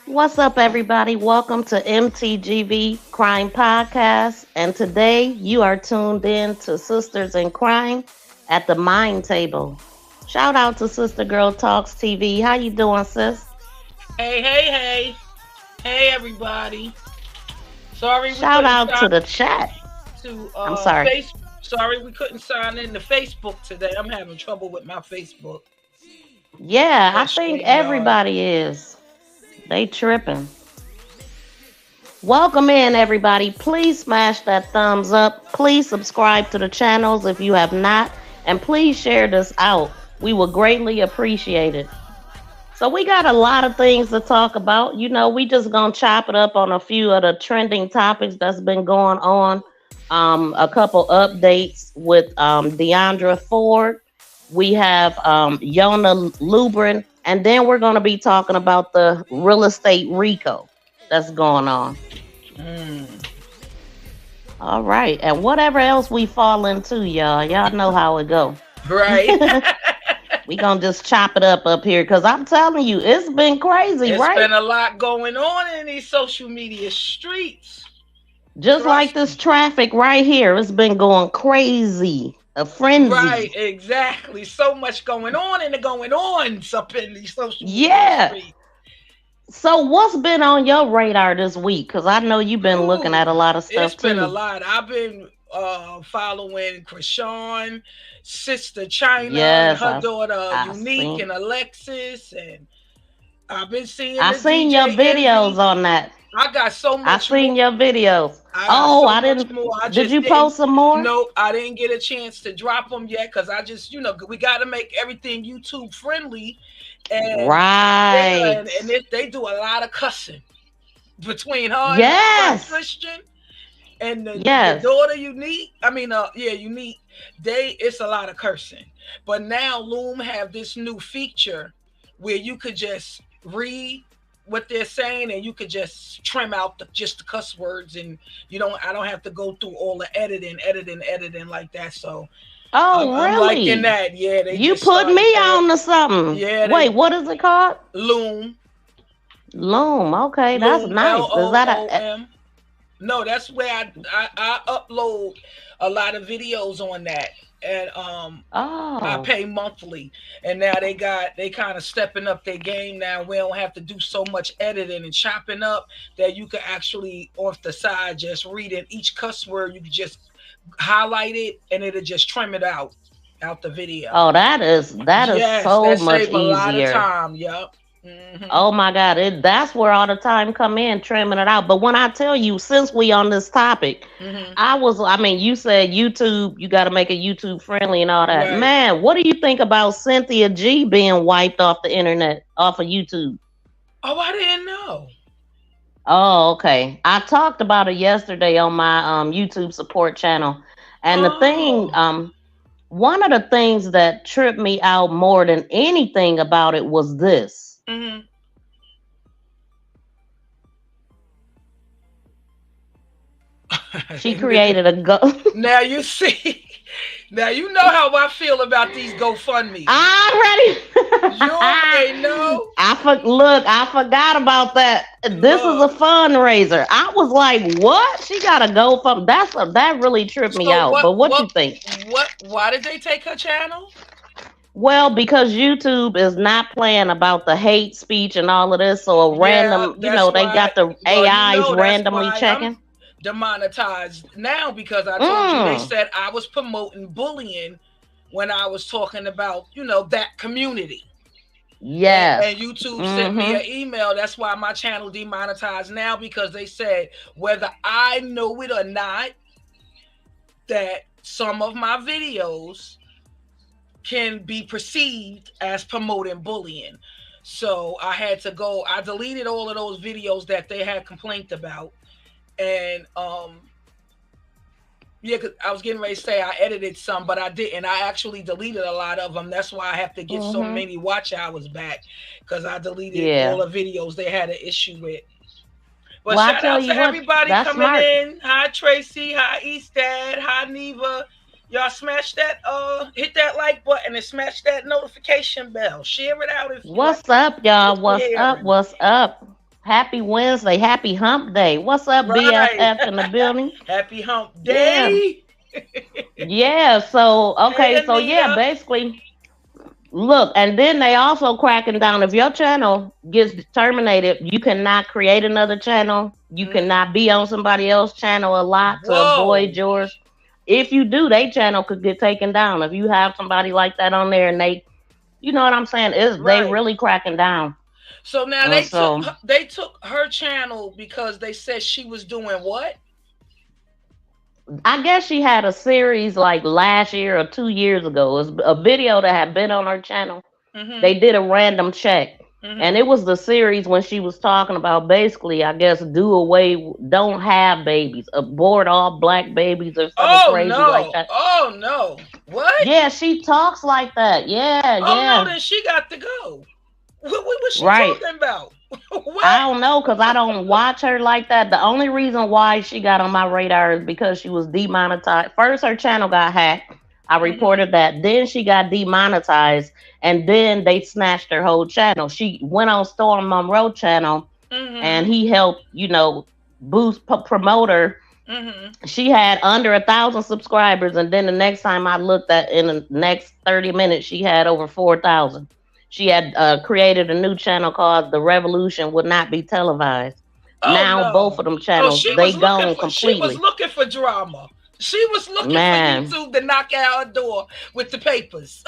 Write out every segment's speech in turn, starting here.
What's up, everybody? Welcome to MTGV Crime Podcast. And today you are tuned in to Sisters in Crime at the Mind Table. Shout out to Sister Girl Talks TV. How you doing, sis? Hey, everybody. Sorry we Shout couldn't out sign to the chat. to I'm sorry. face. Sorry we couldn't sign in to Facebook today. I'm having trouble with my Facebook. Yeah, I think StreamYard. everybody is. They tripping. Welcome in, everybody. Please smash that thumbs up. Please subscribe to the channels if you have not. And please share this out. We will greatly appreciate it. So we got a lot of things to talk about. We just gonna chop it up on a few of the trending topics that's been going on. A couple updates with Deandra Ford. We have Yona Lubrin, and then we're gonna be talking about the real estate RICO that's going on. Mm. All right, and whatever else we fall into, y'all know how it go. Right. We gonna just chop it up here, because I'm telling you, it's been crazy, It's right? been a lot going on in these social media streets. Just like Trust this me. traffic right here, it's been going crazy, a frenzy. Right, exactly. So much going on and the going ons up in these social media Yeah. streets. So what's been on your radar this week? Because I know you've been looking at Ooh, a lot of it's stuff been a too. lot. I've been following Krishan, Sister China, and Yes, her I daughter I Unique seen and Alexis, and I've been seeing I the seen your DJ videos Envy. on that. I got so I much more. seen your videos. I got Oh, so I much didn't. more. I Did just you didn't. post some more? Nope, I didn't get a chance to drop them yet because I just, we got to make everything YouTube friendly, and yeah, Right. they do a lot of cussing between her and her son Yes. Christian and the Yes. daughter Unique. I mean, Unique. It's a lot of cursing, but now Loom have this new feature where you could just read what they're saying and you could just trim out just the cuss words, and I don't have to go through all the editing like that. So Oh, I'm liking really? that. Yeah, they You just put started me that. on to something. Yeah, Wait, they what is it called? Loom Loom. Okay, that's Loom nice. Is that a? LOOM. No, that's where I upload a lot of videos on that, and I Oh, pay monthly, and now they kind of stepping up their game. Now we don't have to do so much editing and chopping up, that you can actually off the side just reading each cuss word. You can just highlight it and it'll just trim it out the video. oh, that is Yes, so that much save a lot of easier. time. Yup. Hmm. Oh my God, that's where all the time come in trimming it out. But when I tell you, since we on this topic, Hmm. I mean, you said YouTube, you got to make it YouTube friendly and all that. Right. Man, what do you think about Cynthia G being wiped off the internet, off of YouTube? Oh, I didn't know. Oh, okay. I talked about it yesterday on my YouTube support channel. And the thing, Oh. one of the things that tripped me out more than anything about it was this. Hmm. She created a go. Now you see, now you know how I feel about these GoFundMe's. I You already already. know. Look. I forgot about that. This is a Look. fundraiser. I was like, "What? She got to go from?" That really tripped me So out. But what you think? why did they take her channel? Well, because YouTube is not playing about the hate speech and all of this, so a Yeah, random, that's they why. got the Well, AIs that's randomly why I'm checking. demonetized now, because I told you they Mm, said I was promoting bullying when I was talking about that community. And yes. YouTube sent me Mm-hmm. an email. That's why my channel demonetized now, because they said whether I know it or not, that some of my videos can be perceived as promoting bullying. So I deleted all of those videos that they had complained about. And yeah, 'cause I was getting ready to say I edited some, but I didn't. I actually deleted a lot of them. That's why I have to get so Mm-hmm. many watch hours back, because I deleted all Yeah. the videos they had an issue with. But Well, I shout tell out you to what, everybody that's coming smart. in. Hi Tracy, hi Eastad, hi Neva. Y'all smash that hit that like button and smash that notification bell. Share it out if you like What's up, what y'all? you're What's up? hearing. What's up? Happy Wednesday. Happy Hump Day. What's up, Right. BFF in the building? Happy Hump Yeah. Day. Yeah. So, Hey, okay. So, yeah, Anita. basically, look, and then they also cracking down. If your channel gets terminated, you cannot create another channel. You cannot be on somebody else's channel a lot to avoid Whoa. yours. If you do, their channel could get taken down. If you have somebody like that on there and they, you know what I'm saying, is they Right. really cracking down. So now And so they took her channel because they said she was doing what? I guess she had a series like last year or 2 years ago. It was a video that had been on her channel. Mm-hmm. They did a random check. And Mm-hmm. it was the series when she was talking about basically, I guess, don't have babies, abort all black babies or something Oh crazy like no. that. Oh no. What? Yeah, she talks like that. Yeah, Oh no, yeah. then she got to go. What was she Right. talking about? I What? don't know because I don't watch her like that. The only reason why she got on my radar is because she was demonetized. First, her channel got hacked. I Mm-hmm. reported that. Then she got demonetized, and then they snatched her whole channel. She went on Storm Monroe channel, and Mm-hmm. he helped, boost promote her. Mm-hmm. She had under 1,000 subscribers, and then the next time I looked at in the next 30 minutes, she had over 4,000. She had created a new channel called The Revolution Would Not Be Televised. Oh Now both no. of them Oh, channels they gone she was completely. looking for drama. She was looking for Man, YouTube to knock out her door with the papers.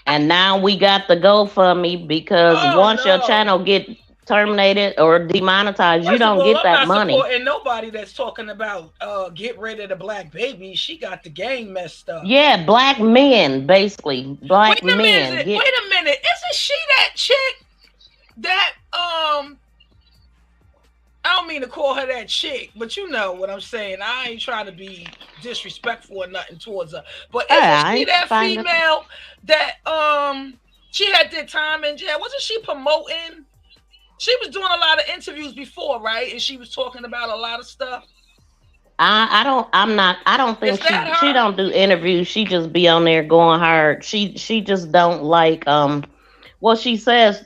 and now we got the GoFundMe because Oh once your no. channel get terminated or demonetized, you First of don't all, get I'm that not money. supporting nobody that's talking about get rid of the black baby. She got the game messed up. Yeah, black men basically. Wait Black a men minute. get. Wait a minute. Isn't she that chick that I don't mean to call her that chick, but you know what I'm saying. I ain't trying to be disrespectful or nothing towards her. But isn't I she ain't that finding. female that she had did time in jail? Wasn't she promoting? She was doing a lot of interviews before, right? And she was talking about a lot of stuff. I don't. I'm not. I don't Is think that she her? don't do interviews. She just be on there going hard. She just don't like. Well, she says,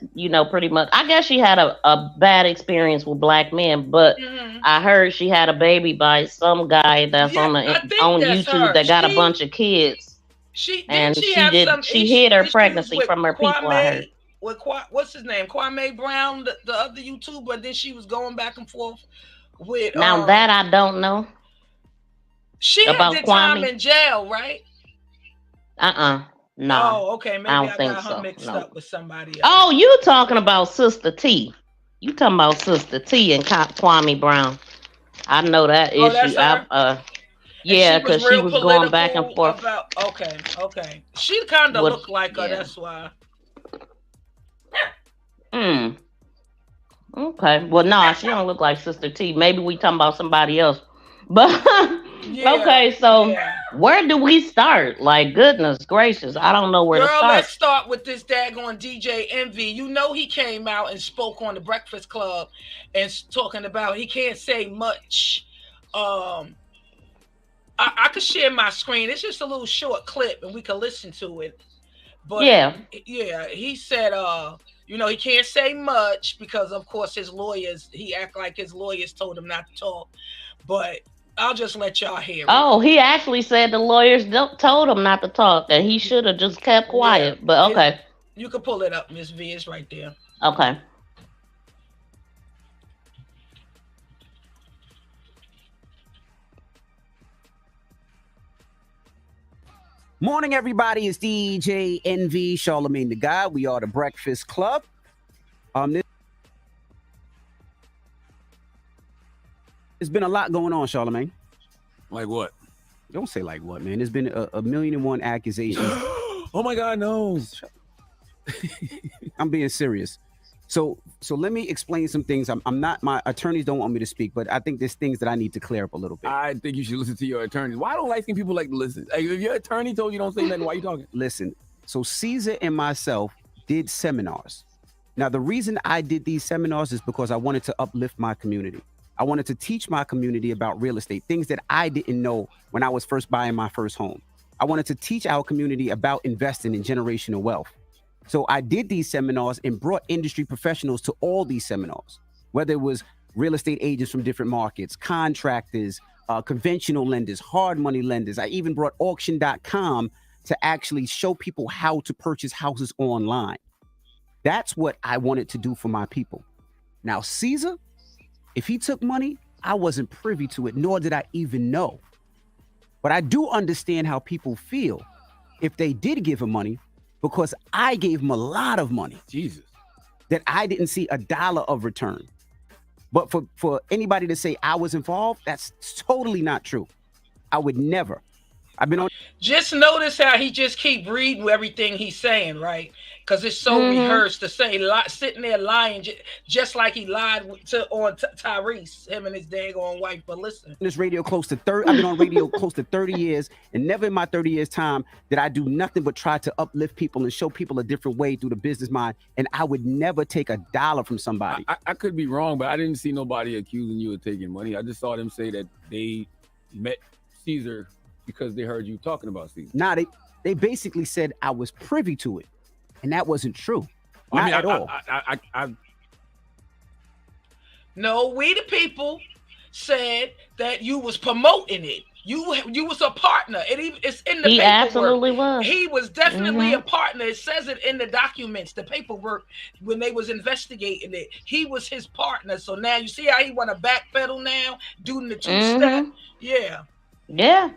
pretty much. I guess she had a bad experience with black men, but Mm-hmm. I heard she had a baby by some guy that's Yeah, on I the think on that's YouTube her. that got a bunch of kids, She didn't and she have some she hid her issues pregnancy with from her people. I heard. Kwame with what's his name, Kwame Brown, the other YouTuber. Then she was going back and forth with Now that I don't know she had about did time Kwame. in jail, right? No, Oh, okay, I maybe don't I think got her so. mixed No. up with somebody else. Oh, you talking about Sister T? You talking about Sister T and Kwame Brown? I know that Oh, that's issue. her. And Yeah, she was because she real was going back and political forth about. Okay. She kind of with. looked like her. Yeah. That's why. Hmm. Okay. Well, nah, she don't look like Sister T. Maybe we talking about somebody else. But Yeah, okay, so yeah. where do we start? Like, goodness gracious, I don't know where to Girl, start. let's start with this daggone DJ Envy. You know he came out and spoke on the Breakfast Club and talking about he can't say much. I could share my screen. It's just a little short clip and we can listen to it. But Yeah. yeah, he said he can't say much because of course his lawyers, he act like his lawyers told him not to talk. But I'll just let y'all hear it. Oh, he actually said the lawyers told him not to talk, and he should have just kept quiet. Yeah. But okay. You can pull it up, Miss V. It's right there. Okay. Morning, everybody. It's DJ Envy, Charlemagne the God. We are the Breakfast Club. There's been a lot going on, Charlemagne. Like what? Don't say like what, man. There's been a million and one accusations. Oh my God, no. I'm being serious. So let me explain some things. I'm not, my attorneys don't want me to speak, but I think there's things that I need to clear up a little bit. I think you should listen to your attorneys. Why don't light-skinned people like to listen? Like, if your attorney told you don't say nothing, why are you talking? Listen, so Caesar and myself did seminars. Now, the reason I did these seminars is because I wanted to uplift my community. I wanted to teach my community about real estate, things that I didn't know when I was first buying my first home. I wanted to teach our community about investing in generational wealth. So I did these seminars and brought industry professionals to all these seminars. whether it was real estate agents from different markets, contractors, conventional lenders, hard money lenders. I even brought auction.com to actually show people how to purchase houses online. That's what I wanted to do for my people. Now, Caesar, if he took money, I wasn't privy to it, nor did I even know. But I do understand how people feel if they did give him money, because I gave him a lot of money. Jesus. That I didn't see a dollar of return. But for anybody to say I was involved, that's totally not true. I would never. I've been on. Just notice how he just keep reading everything he's saying, right? Because it's so rehearsed to say, sitting there lying, just like he lied on Tyrese, him and his daggone wife. But listen, This radio close to 30. I've been on radio close to 30 years, and never in my 30 years time did I do nothing but try to uplift people and show people a different way through the business mind. And I would never take a dollar from somebody. I could be wrong, but I didn't see nobody accusing you of taking money. I just saw them say that they met Caesar because they heard you talking about Caesar. Nah, they basically said I was privy to it, and that wasn't true. Not at all. No, we the people said that you was promoting it. You was a partner. It's in the paperwork. He absolutely was. He was definitely a partner. It says it in the documents, the paperwork, when they was investigating it. He was his partner. So now you see how he want to backpedal now, doing the two-step? Yeah. Yeah.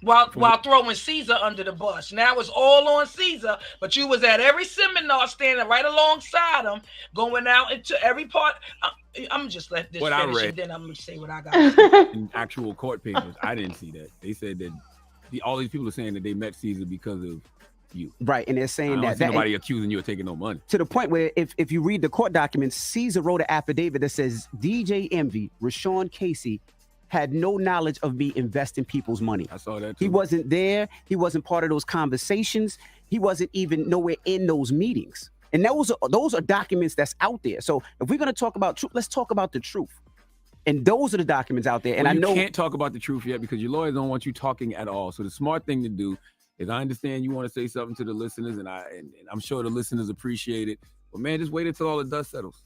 While throwing Caesar under the bus. Now it's all on Caesar, but you was at every seminar standing right alongside him, going out into every part. I'm just let this finish, and then I'm gonna say what I got. In actual court papers, I didn't see that. They said that all these people are saying that they met Caesar because of you. Right, and they're saying that nobody accusing you of taking no money. To the point where if you read the court documents, Caesar wrote an affidavit that says DJ Envy, Rashawn Casey, had no knowledge of me investing people's money. I saw that too. He wasn't there. He wasn't part of those conversations. He wasn't even nowhere in those meetings. And those are documents that's out there. So if we're going to talk about truth, let's talk about the truth. And those are the documents out there. And I know you can't talk about the truth yet because your lawyers don't want you talking at all. So the smart thing to do is, I understand you want to say something to the listeners, and I'm sure the listeners appreciate it. But man, just wait until all the dust settles.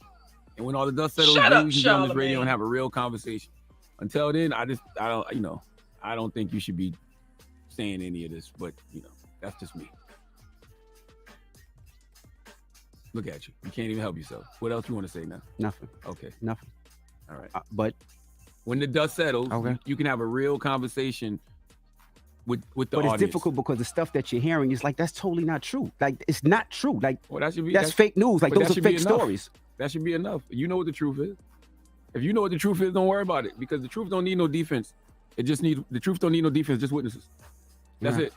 And when all the dust settles, then we can get on this radio and have a real conversation. Until then, I don't think you should be saying any of this, but that's just me. Look at you. You can't even help yourself. What else you want to say now? Nothing. Okay. Nothing. All right. But when the dust settles, you can have a real conversation with the audience. But it's difficult because the stuff that you're hearing is like, that's totally not true. Like, it's not true. Like, that's fake news. Like, those are fake stories. That should be enough. You know what the truth is. If you know what the truth is, don't worry about it, because the truth don't need no defense. The truth don't need no defense, just witnesses. That's it.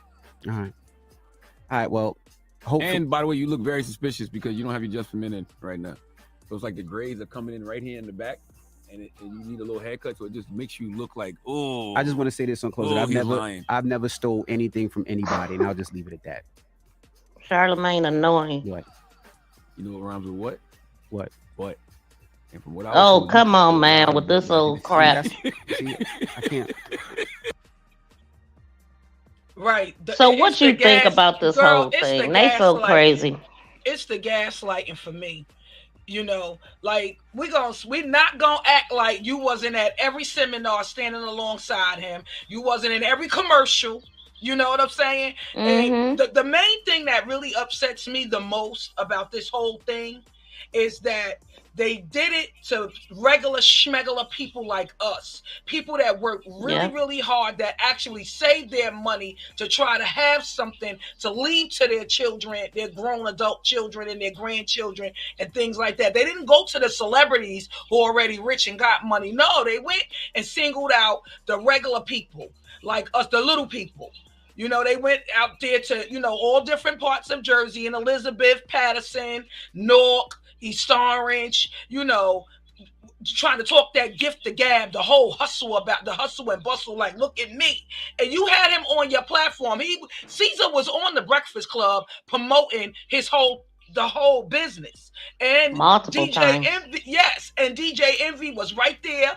All right. Well, hopefully. And by the way, you look very suspicious because you don't have your just for men in right now. So it's like the grades are coming in right here in the back, and you need a little haircut, so it just makes you look like, oh. I just want to say this on closing. I've never stole anything from anybody, and I'll just leave it at that. Charlemagne annoying. What? You know what rhymes with what? What? What? And from what I come on, man, with this old crap. I can't. Right. So what you think about this whole thing? They so crazy. It's the gaslighting for me. Like we're not gonna act like you wasn't at every seminar standing alongside him. You wasn't in every commercial. You know what I'm saying? And the main thing that really upsets me the most about this whole thing is that they did it to regular schmegular people like us, people that work really hard, that actually save their money to try to have something to leave to their children, their grown adult children and their grandchildren and things like that. They didn't go to the celebrities who are already rich and got money. No, they went and singled out the regular people like us, the little people. They went out there to, all different parts of Jersey, and Elizabeth, Patterson, Newark, East Orange, trying to talk that gift to gab, the whole hustle about the hustle and bustle, like, look at me. And you had him on your platform. Caesar was on the Breakfast Club promoting the whole business. And multiple times. Envy, and DJ Envy was right there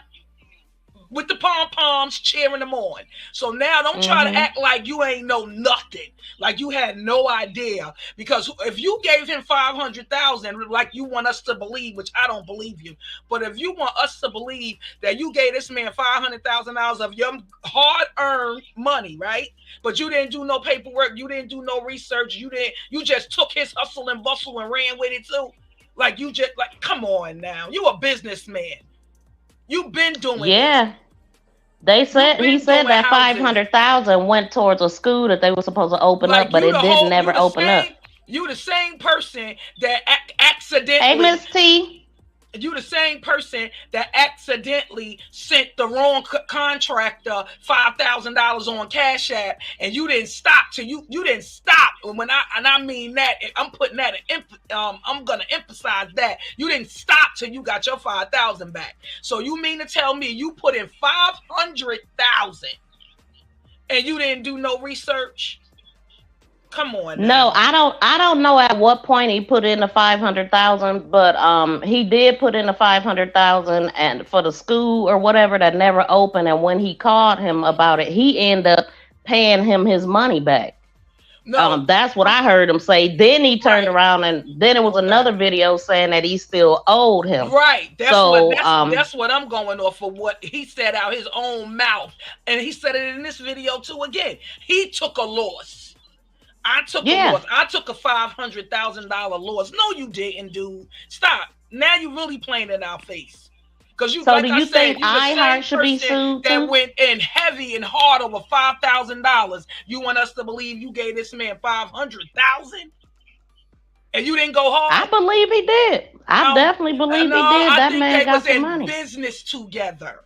with the pom-poms cheering them on. So now don't try to act like you ain't know nothing, like you had no idea. Because if you gave him 500,000, like you want us to believe, which I don't believe you, but if you want us to believe that you gave this man $500,000 of your hard-earned money, right? But you didn't do no paperwork, you didn't do no research, you just took his hustle and bustle and ran with it too. Like you just like, come on now, you a businessman. You've been doing Yeah. He said that 500,000 went towards a school that they were supposed to open up, but it didn't never open up. You the same person that accidentally. Hey, Miss T. You the same person that accidentally sent the wrong contractor $5,000 on Cash App, and you didn't stop till you didn't stop. When I mean that, I'm putting that I'm gonna emphasize that you didn't stop till you got your 5,000 back. So you mean to tell me you put in 500,000 and you didn't do no research? Come on. No, I don't know at what point he put in the 500,000, but he did put in the 500,000 and for the school or whatever that never opened. And when he called him about it, he ended up paying him his money back. No, that's what I heard him say. Then he turned around, and then it was another video saying that he still owed him. Right. That's what I'm going off of, what he said out his own mouth, and he said it in this video too. Again, he took a loss. I took a loss. I took a $500,000 loss. No, you didn't, dude. Stop. Now you really playing in our face. Because you, so like do you think iHeart should be sued? That went in heavy and hard over $5,000. You want us to believe you gave this man 500,000, and you didn't go hard? I believe he did. I definitely believe he did. That man got some money. Business together.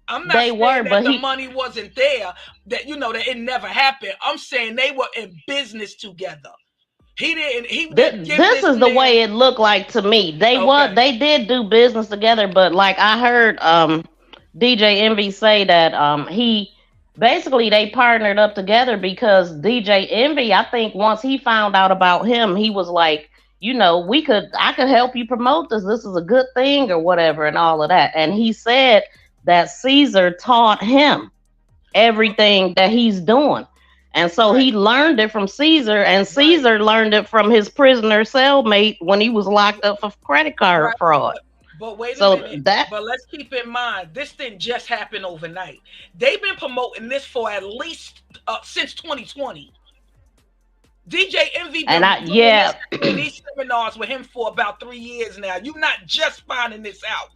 I'm not saying that the money wasn't there, that that it never happened. I'm saying they were in business together. This is the way it looked like to me. They did do business together, but like I heard DJ Envy say that they partnered up together because DJ Envy, I think once he found out about him, he was like, I could help you promote this. This is a good thing or whatever and all of that. And he said that Caesar taught him everything that he's doing. And so he learned it from Caesar, and Caesar learned it from his prisoner cellmate when he was locked up for credit card fraud. But wait a minute. But let's keep in mind, this didn't just happen overnight. They've been promoting this for at least since 2020. DJ Envy been doing these seminars with him for about 3 years now. You're not just finding this out.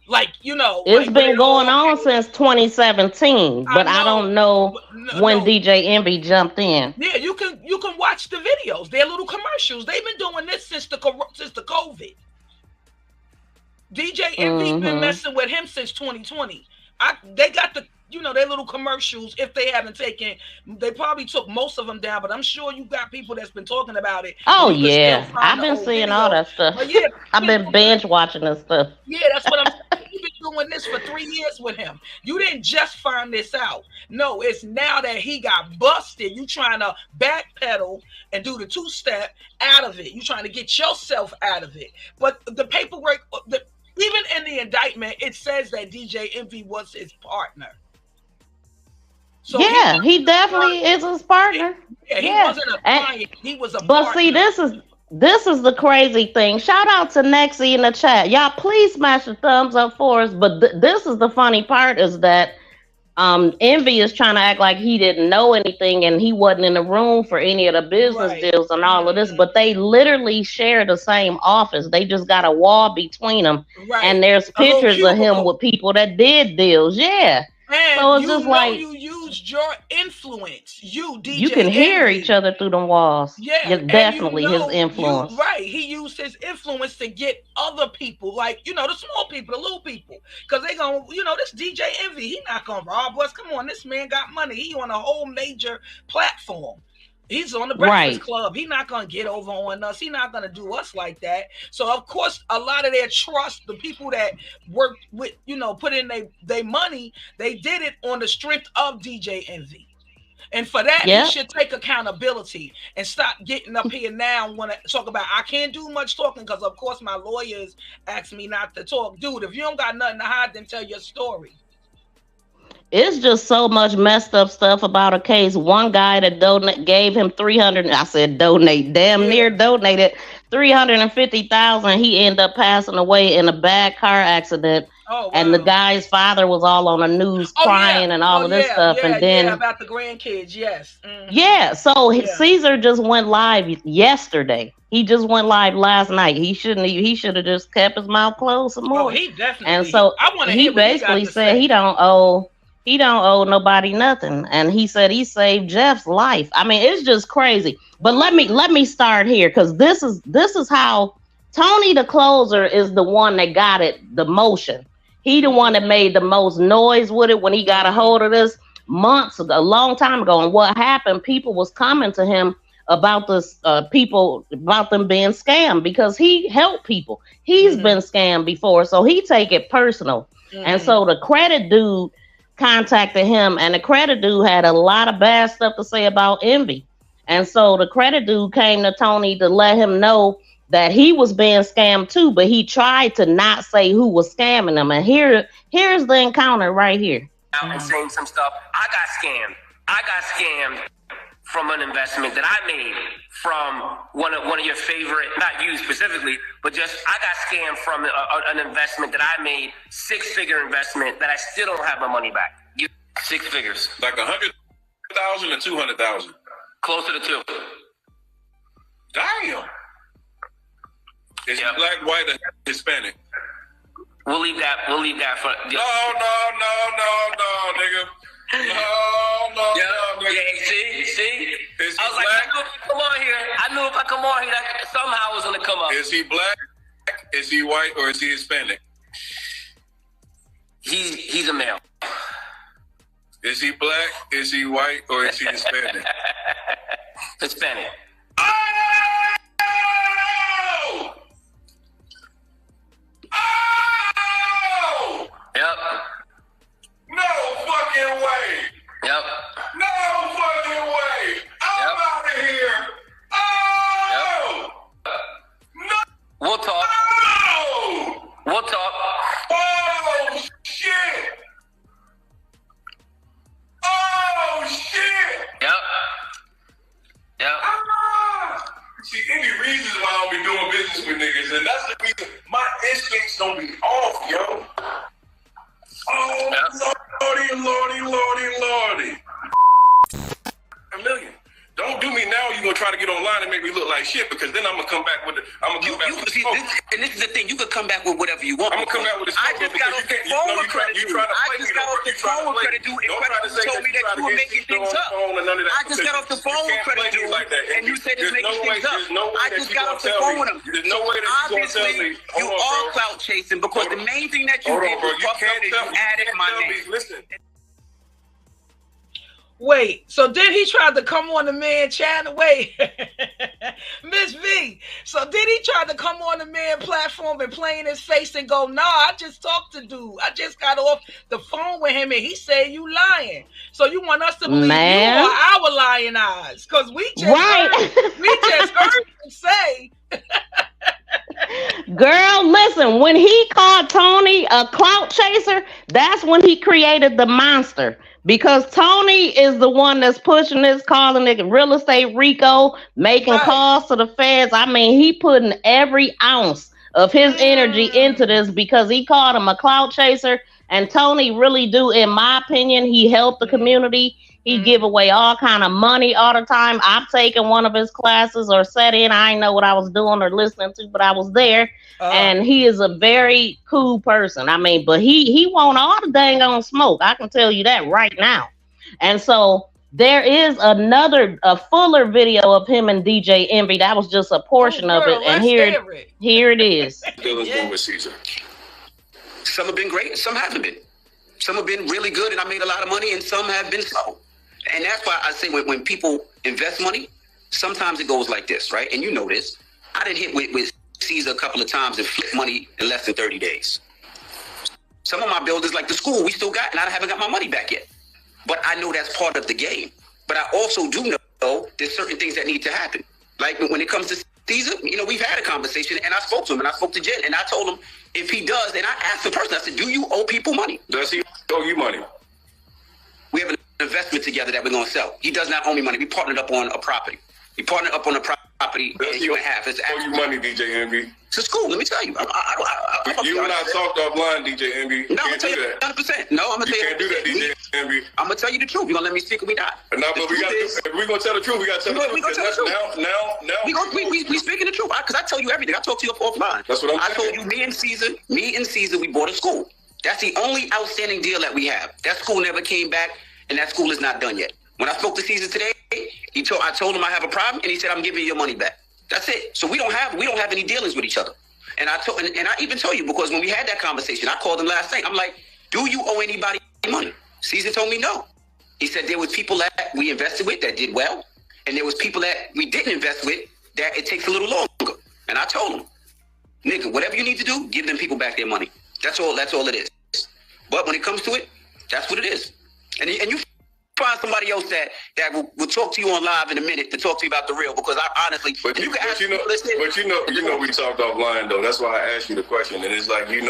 It's been going on since 2017, but I don't know when DJ Envy jumped in. Yeah, you can watch the videos. They're little commercials. They've been doing this since the COVID. DJ Envy been messing with him since 2020. They got their little commercials. If they haven't they probably took most of them down, but I'm sure you got people that's been talking about it. Oh yeah, I've been seeing all that stuff. Yeah, I've been binge watching this stuff. Yeah, that's what I'm saying. You've been doing this for 3 years with him. You didn't just find this out. No, it's now that he got busted. You trying to backpedal and do the 2-step out of it. You trying to get yourself out of it. But the paperwork, even in the indictment, it says that DJ Envy was his partner. So he definitely is his partner. Yeah, he wasn't a client. He was a partner. But see, this is the crazy thing. Shout out to Nexie in the chat. Y'all, please smash the thumbs up for us. But this is the funny part, is that Envy is trying to act like he didn't know anything and he wasn't in the room for any of the business deals and all of this. But they literally share the same office. They just got a wall between them. Right. And there's pictures of him with people that did deals. Yeah. And so it's just like you used your influence. You, DJ You can hear each other through the walls. Yeah, it's definitely his influence. He used his influence to get other people, like the small people, the little people, because they gonna, this DJ Envy, he not gonna rob us. Come on, this man got money. He on a whole major platform. He's on the Breakfast Club. He's not going to get over on us. He's not going to do us like that. So, of course, a lot of their trust, the people that worked with, put in their money, they did it on the strength of DJ Envy. And for that, he should take accountability and stop getting up here now and want to talk about, I can't do much talking because, of course, my lawyers ask me not to talk. Dude, if you don't got nothing to hide, then tell your story. it's just so much messed up stuff about a case. One guy that gave him 300. I said donate, damn near donated 350,000. He ended up passing away in a bad car accident. Oh, wow. And the guy's father was all on the news crying and all of this stuff. And then about the grandkids, yes. Mm-hmm. Yeah, so Caesar just went live yesterday. He just went live last night. He should have just kept his mouth closed some more. Oh, he definitely. And so he basically said he don't owe nobody nothing. And he said he saved Jeff's life. I mean, it's just crazy. But let me start here, because this is how Tony the closer is the one that got it the motion. He the one that made the most noise with it when he got a hold of this a long time ago. And what happened, people was coming to him about this, about them being scammed, because he helped people. He's been scammed before, so he take it personal. And so the credit dude contacted him, and the credit dude had a lot of bad stuff to say about Envy. And so the credit dude came to Tony to let him know that he was being scammed too, but he tried to not say who was scamming him. And here's the encounter right here. And saying some stuff. I got scammed from an investment that I made from one of your favorite, not you specifically, but just I got scammed from an investment that I made, 6-figure investment that I still don't have my money back. 6 figures. Like 100,000 and 200,000. Closer to 2. Damn. Is he black, white, or Hispanic? We'll leave that for. No, nigga. No, nigga. Yeah, see? Is he I was black? like, I knew if I come on here, that somehow it was gonna come up. Is he black? Is he white, or is he Hispanic? He's a male. Is he black? Is he white, or is he Hispanic? Hispanic. Oh! Yep. No fucking way. Yep. No fucking way. I'm out of here. Oh. Yep. No. We'll talk. Oh. We'll talk. Oh shit. Oh shit. Yep. See, any reasons why I don't be doing business with niggas, and that's the reason my instincts don't be off, yo. Oh, yep. Lordy. $1 million. Don't do me now. You're going to try to get online and make me look like shit, because then I'm going to come back with and this is the thing. You could come back with whatever you want. I'm going to come back with this. I just got off the phone with credit dude. I just got off the phone with credit dude, and credit dude told me that you were making things up. I just got off the phone with credit dude, and you said it's making things up. I just got off the phone with him. There's no way that you're going to tell me. Obviously, you are clout chasing, because the main thing that you did was fuck up is you added my name. Listen. Wait, so then he tried to come on the man channel? Wait, Miss V. So did he try to come on the man platform and play in his face and go, nah, I just talked to dude. I just got off the phone with him and he said you lying. So you want us to believe you are our lying eyes? Because we just heard him say. Girl, listen, when he called Tony a clout chaser, that's when he created the monster. Because Tony is the one that's pushing this, calling it real estate Rico, making calls to the feds. I mean, he putting every ounce of his energy into this, because he called him a clout chaser. And Tony really do, in my opinion, he helped the community. He give away all kind of money all the time. I've taken one of his classes or sat in. I didn't know what I was doing or listening to, but I was there. And he is a very cool person. I mean, but he want all the dang on smoke. I can tell you that right now. And so there is a fuller video of him and DJ Envy. That was just a portion of it. And here it is. With Caesar. Some have been great and some haven't been. Some have been really good and I made a lot of money, and some have been slow. And that's why I say when people invest money, sometimes it goes like this, right? And you know this. I done hit with Caesar a couple of times and flip money in less than 30 days. Some of my builders, like the school, we still got, and I haven't got my money back yet. But I know that's part of the game. But I also do know there's certain things that need to happen. Like when it comes to Caesar, you know, we've had a conversation, and I spoke to him, and I spoke to Jen, and I told him if he does, and I asked the person, I said, do you owe people money? Does he owe you money? we have an investment together that we're going to sell. He does not owe me money. We partnered up on a property. We partnered up on a property a year and a half. It's owe you money, DJ Envy. It's cool. Let me tell you. You and I talked offline, DJ Envy. No, I'm going to tell you 100%. No, I'm going to tell you. You can't do that, DJ Envy. I'm going to tell you the truth. You're going to let me speak or we not? No, but we're going to tell the truth. We got to tell the truth. We're going to tell the truth. Now. We speaking the truth. Because I tell you everything. I talk to you offline. That's what I'm saying. I told you, me and Caesar, we bought a school. That's the only outstanding deal that we have. That school never came back, and that school is not done yet. When I spoke to Caesar today, I told him I have a problem, and he said, I'm giving you your money back. That's it. So we don't have any dealings with each other. And I even told you, because when we had that conversation, I called him last night. I'm like, do you owe anybody money? Caesar told me no. He said there was people that we invested with that did well, and there was people that we didn't invest with that it takes a little longer. And I told him, nigga, whatever you need to do, give them people back their money. That's all it is. But when it comes to it, that's what it is. And you find somebody else that will talk to you on live in a minute to talk to you about the real, because I honestly, we talked offline though. That's why I asked you the question. And it's like, we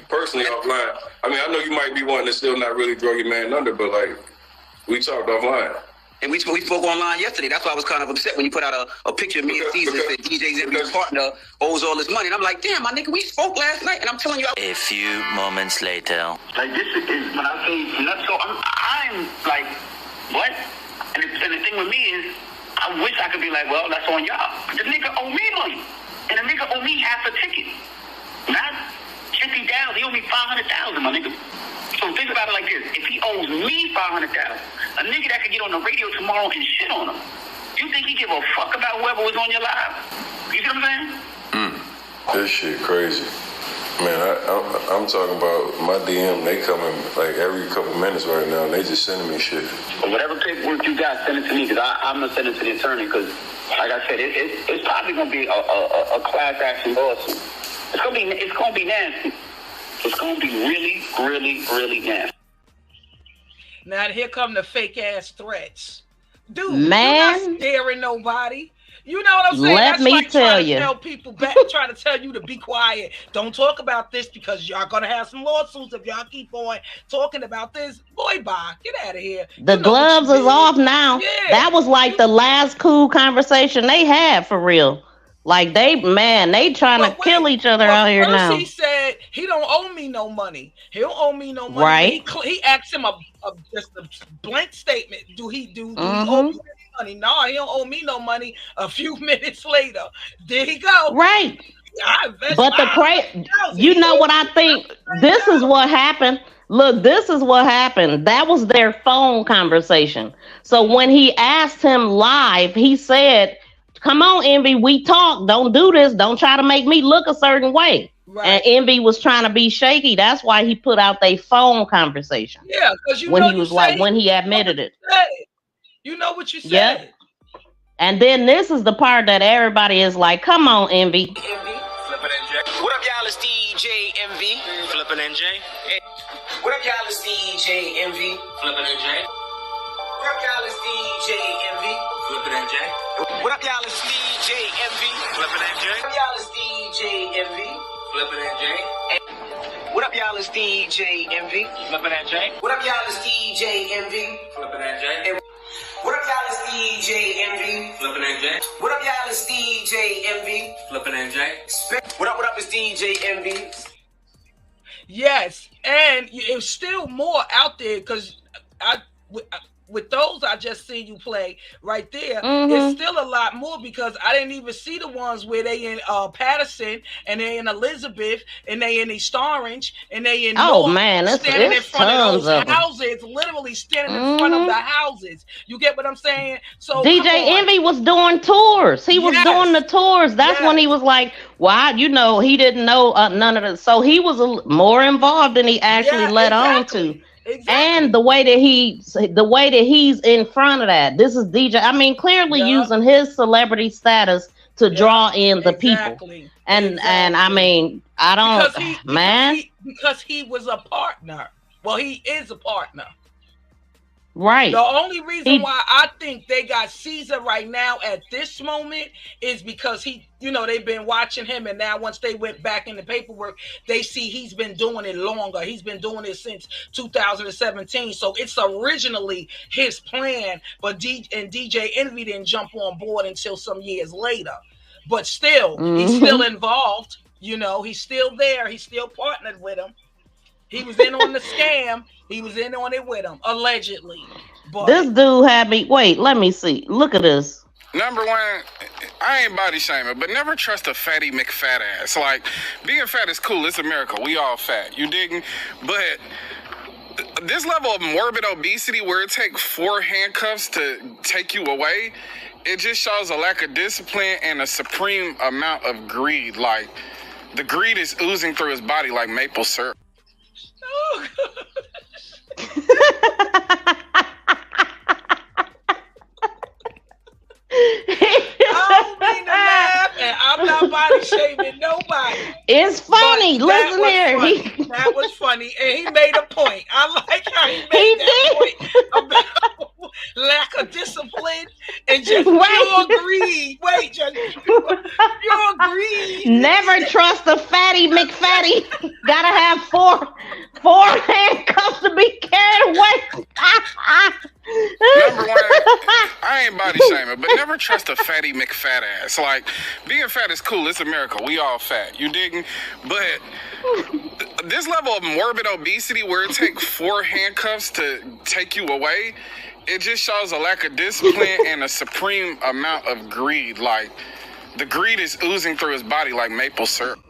personally offline. I mean, I know you might be wanting to still not really throw your man under, but like, we talked offline. And we spoke online yesterday. That's why I was kind of upset when you put out a picture of me and Caesar that DJ's Envy's partner owes all this money. And I'm like, damn, my nigga, we spoke last night, and I'm telling you. A few moments later. Like, this is when I say nuts, so I'm like, what? And the thing with me is, I wish I could be like, well, that's on y'all. But the nigga owe me money. And the nigga owe me half a ticket. Not 50,000. He owe me 500,000, my nigga. So think about it like this. If he owes me 500,000, a nigga that could get on the radio tomorrow and shit on him, you think he give a fuck about whoever was on your live? You see what I'm saying? This shit crazy. Man, I'm talking about my DM, they coming like every couple minutes right now, and they just sending me shit. But whatever paperwork you got, send it to me, because I'm going to send it to the attorney, because, like I said, it's probably going to be a class action lawsuit. It's going to be nasty. It's going to be really, really, really nasty. Now here come the fake ass threats. Dude, man, you're not scaring nobody. You know what I'm saying? Let That's me like tell trying you. to tell people trying to tell you to be quiet. Don't talk about this because y'all gonna have some lawsuits if y'all keep on talking about this. Boy, bye. Get out of here. The gloves is off now. Yeah. That was like the last cool conversation they had for real. Like they trying to kill each other out here now. He said he don't owe me no money. He don't owe me no money. Right. He asked him just a blank statement. Do he owe me money? No, he don't owe me no money. A few minutes later, there he go. Right. But you know what I think? This is what happened. Look, this is what happened. That was their phone conversation. So when he asked him live, he said, come on, Envy, we talk. Don't do this. Don't try to make me look a certain way. Right. And Envy was trying to be shaky. That's why he put out their phone conversation. Yeah, because when he admitted it. You know what you said. Yep. And then this is the part that everybody is like, come on, Envy. Flippin' NJ. What up, y'all? It's DJ Envy. Flippin' NJ. Hey. What up, y'all? It's DJ Envy. Flippin' NJ. What up, y'all? It's DJ Envy. Flippin' NJ. What up, y'all? It's DJ Envy. Flippin' NJ. What up, y'all? It's DJ Envy. Flippin' NJ. What up, y'all? It's DJ Envy. Flippin' NJ. What up, y'all? It's DJ Envy. Flippin' NJ. What up, y'all? It's DJ Envy. Flippin' NJ. What up, y'all? It's DJ Envy. Flippin' NJ. What up, it's DJ Envy. Yes, and it's still more out there because with those I just seen you play right there, it's still a lot more because I didn't even see the ones where they in Patterson and they in Elizabeth and they in East Orange and they in North, standing in front of those houses, literally standing in front of the houses. You get what I'm saying? So DJ Envy was doing tours. He was doing the tours. That's when he was like, "Why? You know, he didn't know none of it." So he was more involved than he actually let on to. Exactly. And the way that he's in front of that. This is DJ. I mean, clearly using his celebrity status to draw in the people. And I mean, I don't, because he was a partner. Well, he is a partner. Right. The only reason why I think they got Caesar right now at this moment is because they've been watching him, and now once they went back in the paperwork, they see he's been doing it longer. He's been doing it since 2017. So it's originally his plan, but DJ Envy didn't jump on board until some years later. But still, he's still involved. He's still there. He's still partnered with him. He was in on the scam. He was in on it with him, allegedly. But this dude had me. Wait, let me see. Look at this. Number one, I ain't body shaming, but never trust a fatty McFat ass. Like, being fat is cool. It's America. We all fat. You digging? But this level of morbid obesity where it takes 4 handcuffs to take you away, it just shows a lack of discipline and a supreme amount of greed. Like, the greed is oozing through his body like maple syrup. I don't mean to laugh, and I'm not body shaming nobody. It's funny. Listen here. That was funny, and he made a point. I like how he made that point about lack of discipline and just pure greed. Wait, just pure greed. Never trust a fatty McFatty. Gotta have four handcuffs to be carried away. Number one, I ain't body shaming, but never trust a fatty McFat ass. Like, being fat is cool. It's America. We all fat. You digging? But this level of morbid obesity where it takes 4 handcuffs to take you away, it just shows a lack of discipline and a supreme amount of greed. Like, the greed is oozing through his body like maple syrup.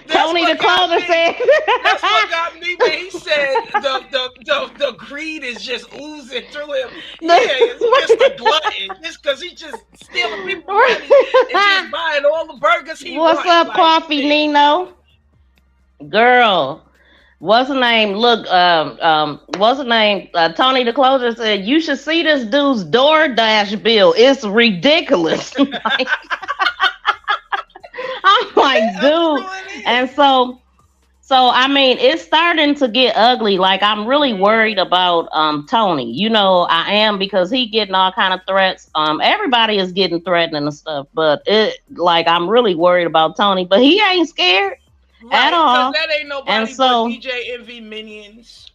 Tony the Closer said. That's what got me when he said the greed is just oozing through him. Yeah, it's just a glutton. Just because he's just stealing people's money and just buying all the burgers he wants. What's up, Coffee Nino? Girl. What's her name? Look, what's her name? Tony the Closer said, you should see this dude's DoorDash bill. It's ridiculous. I'm like, dude. And so I mean, it's starting to get ugly. Like, I'm really worried about Tony. I am, because he getting all kind of threats. Everybody is getting threatened and stuff, but I'm really worried about Tony. But he ain't scared at all. That ain't nobody but DJ Envy minions.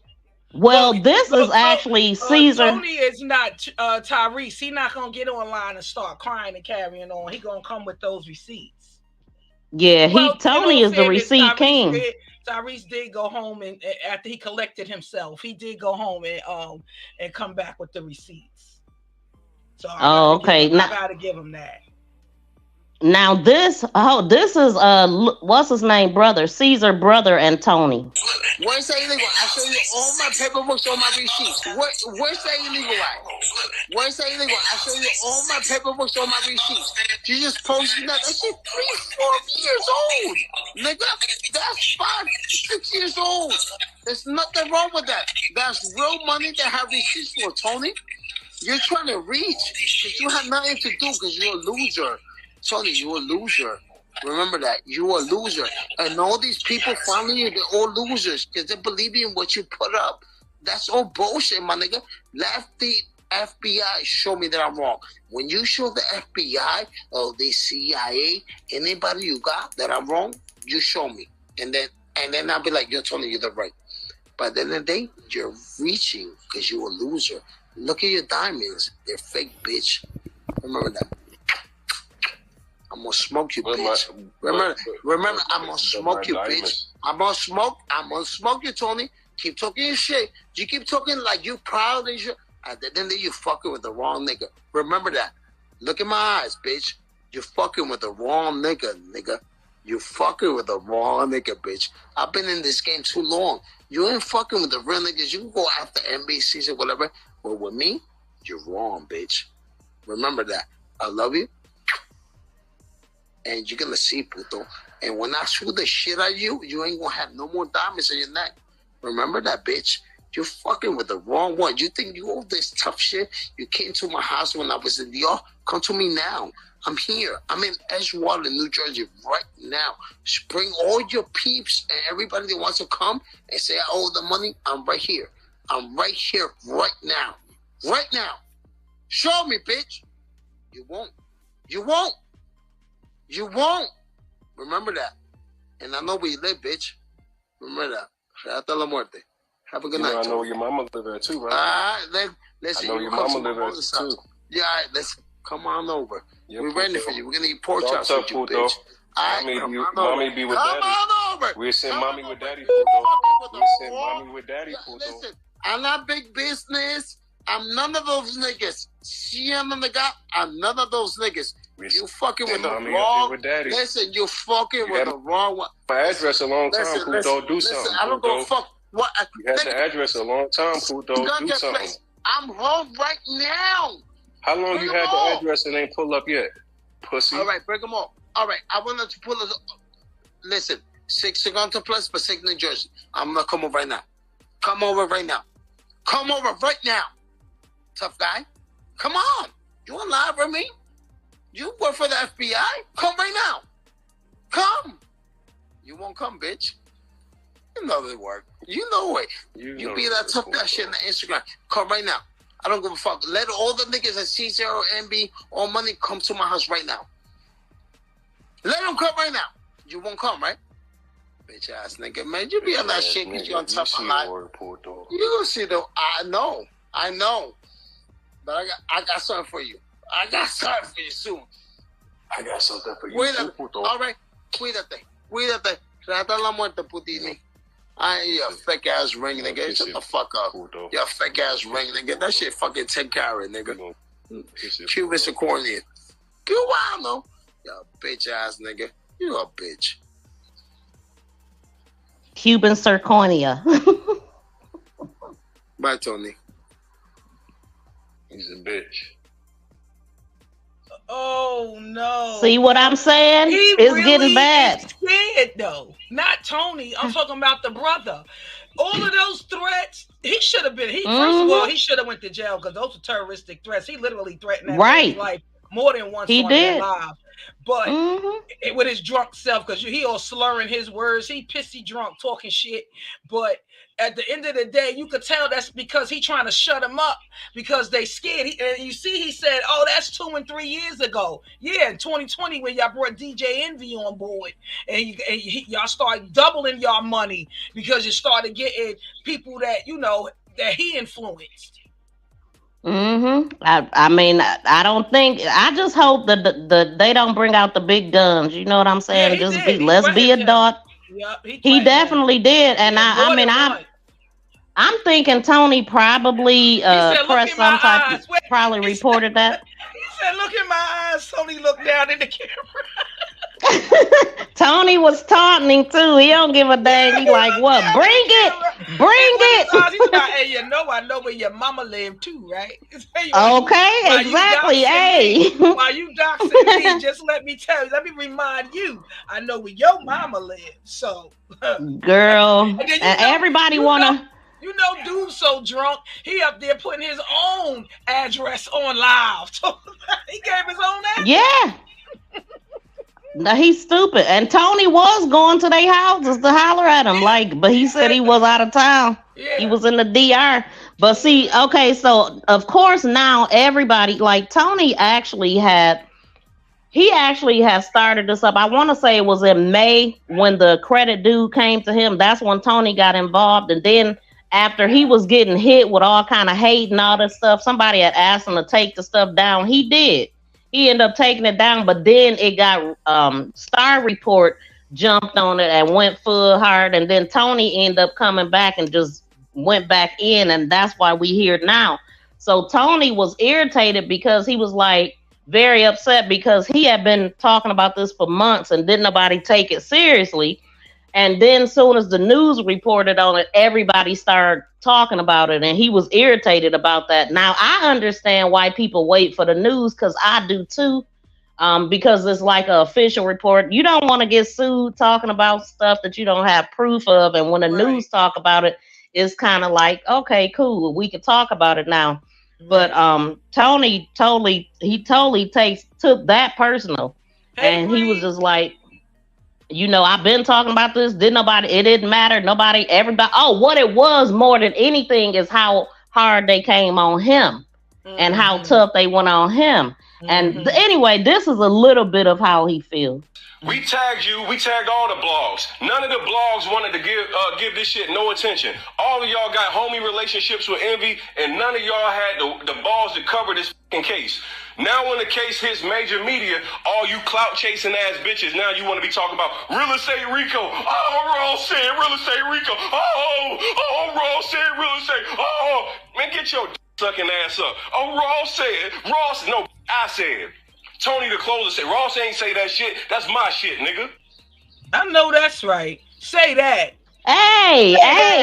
Well, this is actually Caesar. Tony is not Tyrese. He not gonna get online and start crying and carrying on. He gonna come with those receipts. Yeah, Tony is the receipt king. Tyrese did go home, and after he collected himself, he did go home and come back with the receipts. So I gotta give him that. Now this is what's his name, brother, Caesar brother, and Tony. Where's that illegal? I show you all my paperbooks, all my receipts. Where's that illegal at? Where's that illegal? I show you all my paperbooks, all my receipts. You just posted that. That shit 3-4 years old, nigga. That's 5-6 years old. There's nothing wrong with that. That's real money to have receipts for, Tony. You're trying to reach, but you have nothing to do because you're a loser. Tony, you're a loser. Remember that. You're a loser. And all these people following you, they're all losers because they believe in what you put up. That's all bullshit, my nigga. Let the FBI show me that I'm wrong. When you show the FBI or the CIA, anybody you got that I'm wrong, you show me. And then I'll be like, yo, Tony, you're the right. But at the end of the day, you're reaching because you're a loser. Look at your diamonds. They're fake, bitch. Remember that. I'm gonna smoke you, bitch. Remember, I'm gonna smoke you, bitch. I'm gonna smoke you, Tony. Keep talking your shit. You keep talking like you proud and shit. At the end of you fucking with the wrong nigga. Remember that. Look in my eyes, bitch. You're fucking with the wrong nigga. You fucking with the wrong nigga, bitch. I've been in this game too long. You ain't fucking with the real niggas. You can go after NBCs or whatever. But with me, you're wrong, bitch. Remember that. I love you. And you're gonna see, puto. And when I shoot the shit at you, you ain't gonna have no more diamonds in your neck. Remember that, bitch. You're fucking with the wrong one. You think you all this tough shit? You came to my house when I was in New York. Come to me now. I'm here. I'm in Edgewater, New Jersey right now. Bring all your peeps and everybody that wants to come and say I owe the money. I'm right here. I'm right here right now. Right now. Show me, bitch. You won't. You won't. You won't. Remember that. And I know where you live, bitch. Remember that. Hasta la muerte. Have a good night. I know where your mama live at too, right? All right, listen. I know your mama live at too. Yeah, all right, listen. Come on over. Yeah, we're ready for you. We're gonna eat pork chops with you, bitch. Mommy be with daddy. Come on over. We'll send mommy with daddy food, though. We'll send mommy with daddy food, though. Listen, I'm not big business. I'm none of those niggas. I'm none of those niggas. You fucking with the wrong. Listen, you fucking with the wrong one. My address a long time, Puto. Do something. I don't go fuck. What? You had the address a long time, Puto. Do something. I'm home right now. How long you had the address and ain't pull up yet, pussy? All right, bring them all. All right, I wanted to pull it. Listen, 6 Toronto Plus, Pacific, New Jersey. I'm gonna come over right now. Come over right now. Come over right now. Tough guy. Come on. You want to lie for me? You work for the FBI? Come right now. Come. You won't come, bitch. You know they work. You know it. You be that tough that shit on Instagram. Come right now. I don't give a fuck. Let all the niggas at C0, MB, all money come to my house right now. Let them come right now. You won't come, right? Bitch ass nigga, man. You be on that shit because you're on top of life. You gonna see though. I know. But I got something for you. I got something for you soon. I got something for you. All right. Cuídate. Trata la muerte, putini. You fake ass ring, nigga. Shut the fuck up. You fake ass ring, nigga. That shit fucking 10 carat, nigga. Cuban zirconia. Cubano. You bitch ass nigga. You a bitch. Cuban zirconia. Bye, Tony. He's a bitch. Oh no! See what I'm saying? It's really getting bad. Scared though, not Tony. I'm talking about the brother. All of those threats, he should have been. First of all, he should have went to jail because those are terroristic threats. He literally threatened that man's life more than once. He did live. But with his drunk self, because he all slurring his words, he pissy drunk talking shit. But at the end of the day, you could tell that's because he trying to shut him up because they scared. And you see, he said, "Oh, that's 2 and 3 years ago." Yeah, in 2020 when y'all brought DJ Envy on board, and y'all started doubling y'all money because you started getting people that that he influenced. I mean, I don't think. I just hope that they don't bring out the big guns. You know what I'm saying? Yeah, let's be adult. Yep, he definitely did, and I'm thinking Tony probably pressed some type. Probably reported that. He said, "Look in my eyes." Tony looked down in the camera. Tony was taunting too. He don't give a dang. He like, what? Bring it. He's like, hey, I know where your mama lived too, right? Okay, exactly. Hey, while you doxing me, just let me remind you, I know where your mama lived. So, girl, and everybody wanna. Dude so drunk, he up there putting his own address on live. He gave his own address. Yeah. No, he's stupid. And Tony was going to their houses to holler at him, but he said he was out of town. Yeah. He was in the DR. But see, okay, so of course now everybody, Tony actually had started this up. I want to say it was in May when the credit dude came to him. That's when Tony got involved. And then after he was getting hit with all kind of hate and all this stuff, somebody had asked him to take the stuff down. He did. He ended up taking it down, but then it got Star Report jumped on it and went full hard, and then Tony ended up coming back and just went back in, and that's why we hear it now. So Tony was irritated because he was very upset because he had been talking about this for months and didn't nobody take it seriously. And then as soon as the news reported on it, everybody started talking about it, and he was irritated about that. Now, I understand why people wait for the news, because I do too, because it's like an official report. You don't want to get sued talking about stuff that you don't have proof of, and when the news talk about it, it's kind of like, okay, cool, we can talk about it now. But Tony totally took that personal, and he was just like, you know, I've been talking about this. It didn't matter. Everybody. Oh, what it was more than anything is how hard they came on him and how tough they went on him. And anyway, this is a little bit of how he feels. We tagged you. We tagged all the blogs. None of the blogs wanted to give this shit no attention. All of y'all got homie relationships with Envy, and none of y'all had the balls to cover this fucking case. Now when the case hits major media, all you clout chasing ass bitches, now you want to be talking about real estate Rico. Oh, Ross said real estate Rico. Oh, Ross said real estate. Oh, man, get your sucking ass up. Oh, no, I said. Tony the closer said, Ross ain't say that shit. That's my shit, nigga. I know that's right. Say that. Hey,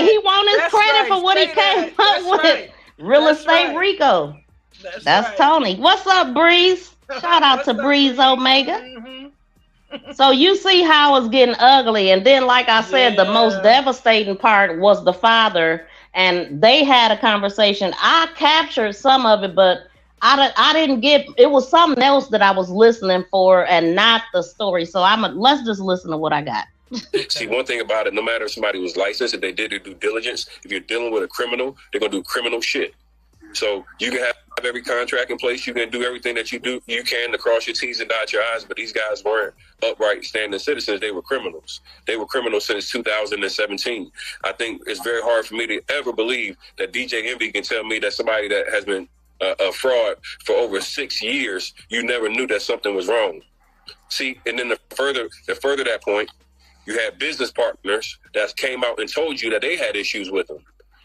he want his credit for what he came up with. Real estate Rico. That's Tony. What's up, Breeze? Shout out to Breeze Omega. So you see how it's getting ugly. And then, like I said, the most devastating part was the father. And they had a conversation. I captured some of it, but I didn't get, it was something else that I was listening for and not the story. So let's just listen to what I got. See, one thing about it, no matter if somebody was licensed, if they did their due diligence, if you're dealing with a criminal, they're going to do criminal shit. So you can have every contract in place. You can do everything that you can to cross your T's and dot your I's. But these guys weren't upright, standing citizens. They were criminals. They were criminals since 2017. I think it's very hard for me to ever believe that DJ Envy can tell me that somebody that has been a fraud for over 6 years, you never knew that something was wrong. See, and then the further that point, you had business partners that came out and told you that they had issues with him,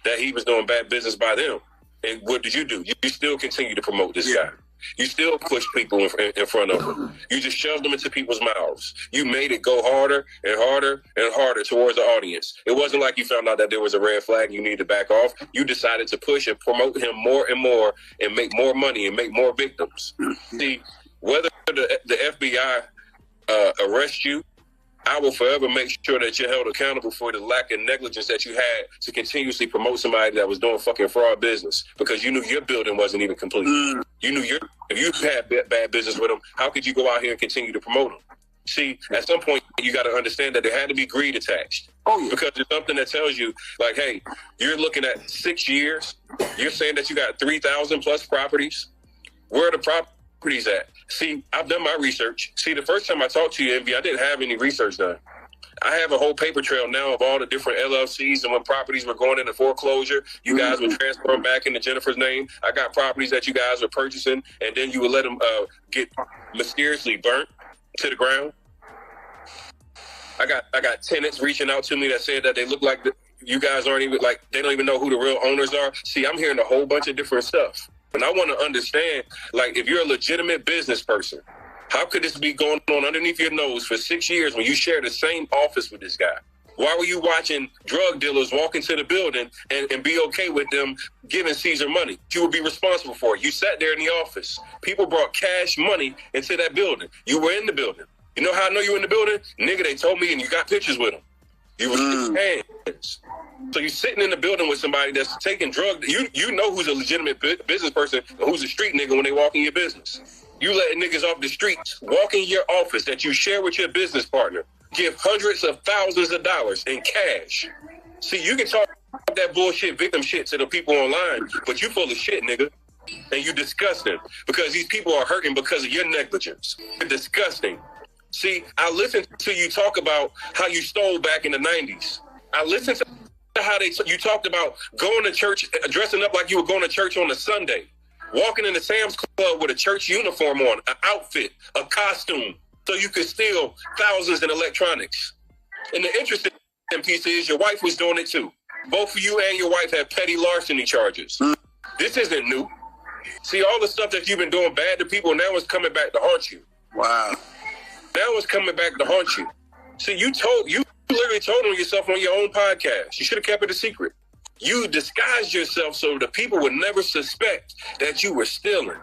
that he was doing bad business by them. And what did you do? You still continue to promote this guy. You still push people in front of him. You just shoved them into people's mouths. You made it go harder and harder and harder towards the audience. It wasn't like you found out that there was a red flag and you needed to back off. You decided to push and promote him more and more and make more money and make more victims. See, whether the FBI arrest you, I will forever make sure that you're held accountable for the lack of negligence that you had to continuously promote somebody that was doing fucking fraud business, because you knew your building wasn't even complete. You knew if you had bad business with them, how could you go out here and continue to promote them? See, at some point, you got to understand that there had to be greed attached. Because there's something that tells you, like, hey, you're looking at 6 years. You're saying that you got 3,000 plus properties. Where are the properties at? See, I've done my research. See, the first time I talked to you, Envy, I didn't have any research done. I have a whole paper trail now of all the different LLCs and when properties were going into foreclosure. You guys would transfer them back into Jennifer's name. I got properties that you guys were purchasing, and then you would let them get mysteriously burnt to the ground. I got tenants reaching out to me that said that they look like you guys aren't even, like, they don't even know who the real owners are. See, I'm hearing a whole bunch of different stuff. And I want to understand, like, if you're a legitimate business person, how could this be going on underneath your nose for 6 years when you share the same office with this guy? Why were you watching drug dealers walk into the building and be okay with them giving Caesar money? You would be responsible for it. You sat there in the office. People brought cash money into that building. You were in the building. You know how I know you were in the building? Nigga, they told me, and you got pictures with them. You were hands. So you're sitting in the building with somebody that's taking drugs. You know who's a legitimate business person and who's a street nigga when they walk in your business. You let niggas off the streets walk in your office that you share with your business partner, give hundreds of thousands of dollars in cash. See, you can talk that bullshit victim shit to the people online, but you full of shit, nigga. And you disgusting because these people are hurting because of your negligence. You're disgusting. See, I listened to you talk about how you stole back in the 90s. I listened to how you talked about going to church, dressing up like you were going to church on a Sunday, walking in the Sam's Club with a church uniform on, an outfit, a costume, so you could steal thousands in electronics. And the interesting piece is your wife was doing it too. Both of you and your wife have petty larceny charges. This isn't new. See, all the stuff that you've been doing bad to people, now it's coming back to haunt you. Wow. Now it's coming back to haunt you. See, you literally told on yourself on your own podcast. You should have kept it a secret. You disguised yourself so the people would never suspect that you were stealing.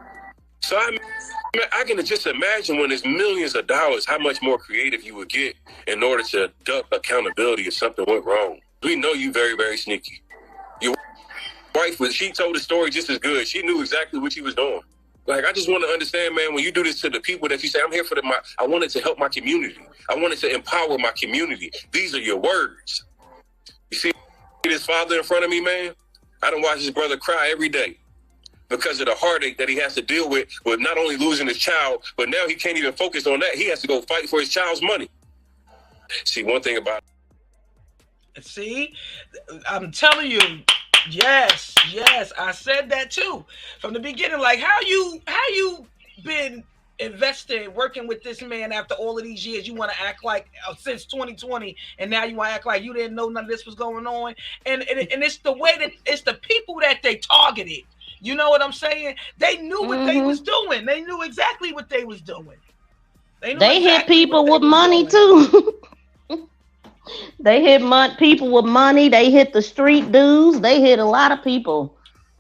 So I can just imagine when there's millions of dollars, how much more creative you would get in order to duck accountability if something went wrong. We know you very, very sneaky. Your wife she told the story just as good. She knew exactly what she was doing. Like, I just want to understand, man, when you do this to the people that you say, I'm here for I wanted to help my community. I wanted to empower my community. These are your words. You see this father in front of me, man? I done watch his brother cry every day because of the heartache that he has to deal with not only losing his child, but now he can't even focus on that. He has to go fight for his child's money. See, one thing about it. See, I'm telling you, yes, I said that too from the beginning. Like, how you been investing, working with this man after all of these years? You want to act like since 2020, and now you want to act like you didn't know none of this was going on. And it's the way that it's the people that they targeted. You know what I'm saying? They knew what they was doing. They knew exactly what they was doing. They hit people with money too. They hit people with money. They hit the street dudes. They hit a lot of people.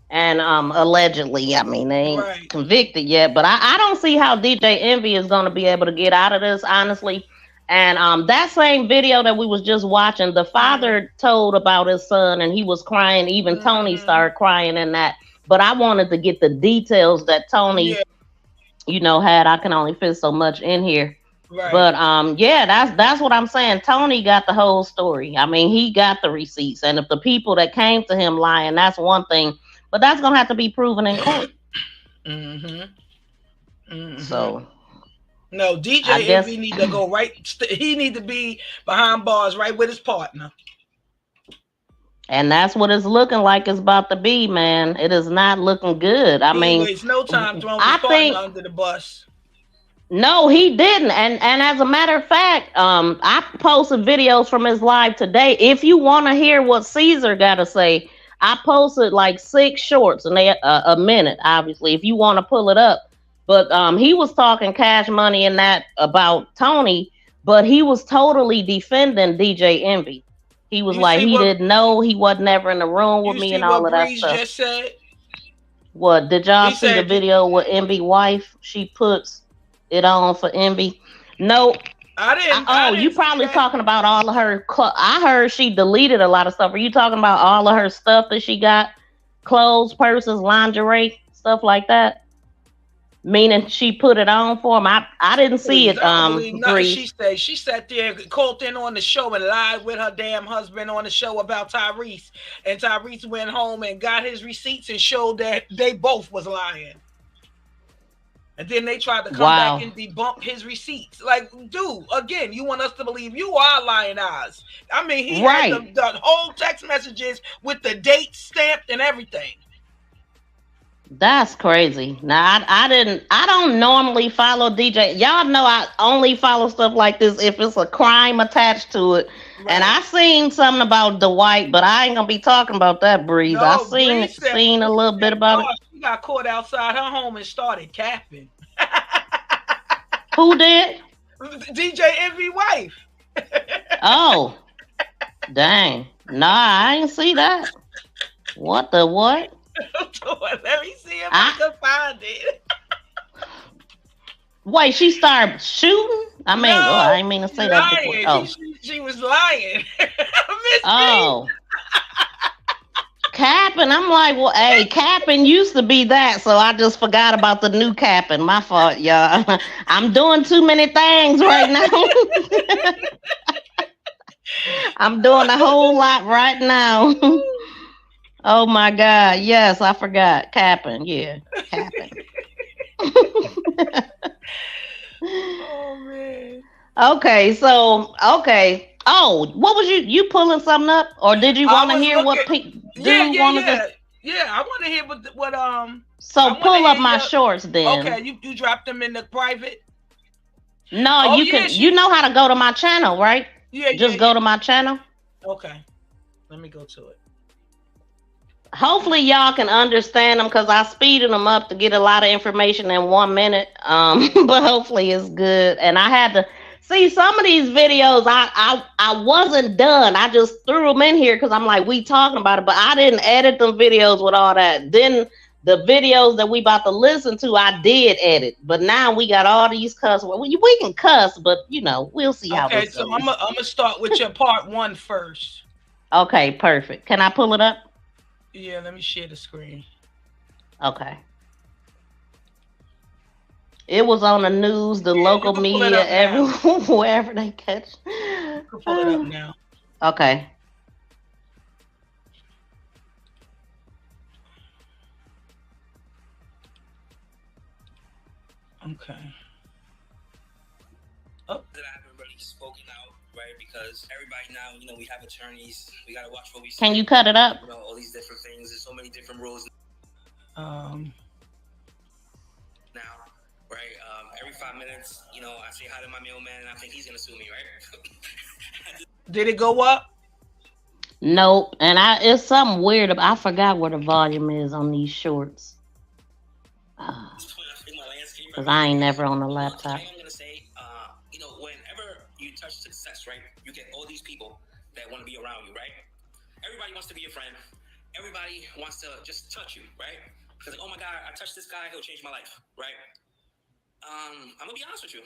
And allegedly, I mean, they ain't convicted yet. But I don't see how DJ Envy is going to be able to get out of this, honestly. And that same video that we was just watching, the father told about his son, and he was crying. Even Tony started crying in that. But I wanted to get the details that Tony, had. I can only fit so much in here. Right. But that's what I'm saying. Tony got the whole story. I mean, he got the receipts. And if the people that came to him lying, that's one thing. But that's gonna have to be proven in court. So no, DJ Envy need to go right. He need to be behind bars, right with his partner. And that's what it's looking like it's about to be, man. It is not looking good. I mean, it's no time throwing his partner under the bus. No, he didn't. And as a matter of fact, I posted videos from his live today. If you want to hear what Caesar got to say, I posted like 6 shorts and they a minute, obviously, if you want to pull it up. But he was talking Cash Money and that about Tony, but he was totally defending DJ Envy. He was like, he didn't know, he wasn't ever in the room with me and all of that stuff. Just said? What, did y'all see the video with Envy wife? She puts it on for Envy. No, I didn't. You probably talking about all of her. I heard she deleted a lot of stuff. Are you talking about all of her stuff that she got? Clothes, purses, lingerie, stuff like that. Meaning she put it on for him. I didn't see it. She sat there, called in on the show and lied with her damn husband on the show about Tyrese. And Tyrese went home and got his receipts and showed that they both was lying. And then they tried to come back and debunk his receipts. Like, dude, again, you want us to believe you are lying eyes. I mean, he had the whole text messages with the date stamped and everything. That's crazy. Now, I don't normally follow DJ. Y'all know I only follow stuff like this if it's a crime attached to it. Right. And I seen something about Dwight, but I ain't gonna be talking about that, Breeze. I seen a little bit about it. She got caught outside her home and started capping. Who did? DJ Envy wife. Oh, dang. Nah, I ain't see that. What the what? Let me see if I can find it. Wait, she started shooting? I mean, I didn't mean to say that before. Oh. She was lying. Oh. Capping. I'm like, well, hey, capping used to be that, so I just forgot about the new capping. My fault, y'all. I'm doing too many things right now. I'm doing a whole lot right now. Oh my God. Yes, I forgot. Capping. Yeah. Capping. Oh man. Okay. Oh, what was you pulling something up? Or did you want to hear what people Yeah, I want to hear what So pull up my shorts then. Okay, you dropped them in the private? No, you know how to go to my channel, right? Yeah. Just go to my channel. Okay. Let me go to it. Hopefully y'all can understand them because I speeded them up to get a lot of information in 1 minute. But hopefully it's good. And I had to see some of these videos. I wasn't done. I just threw them in here because I'm like, we talking about it, but I didn't edit them videos with all that. Then the videos that we about to listen to, I did edit. But now we got all these cuss words. We can cuss, but we'll see how this goes. I'm gonna start with your part 1 first. Okay, perfect. Can I pull it up? Yeah, let me share the screen. Okay. It was on the news, the local media, everywhere, wherever they catch. You can pull it up now. Okay. Okay. That I haven't really spoken out, right? Because everybody now, you know, we have attorneys. We gotta watch what we say. Can you cut it up? You know, all these different things. There's so many different rules. Now, right? Every 5 minutes, you know, I say hi to my mailman, and I think he's gonna sue me, right? Did it go up? Nope. And it's something weird. I forgot where the volume is on these shorts. Because I ain't never on a laptop. I'm gonna say, you know, whenever you touch success, right, you get all these people that want to be around you, right? Everybody wants to be your friend. Everybody wants to just touch you, right? Because, like, oh my God, I touched this guy, he'll change my life, right? I'm gonna be honest with you.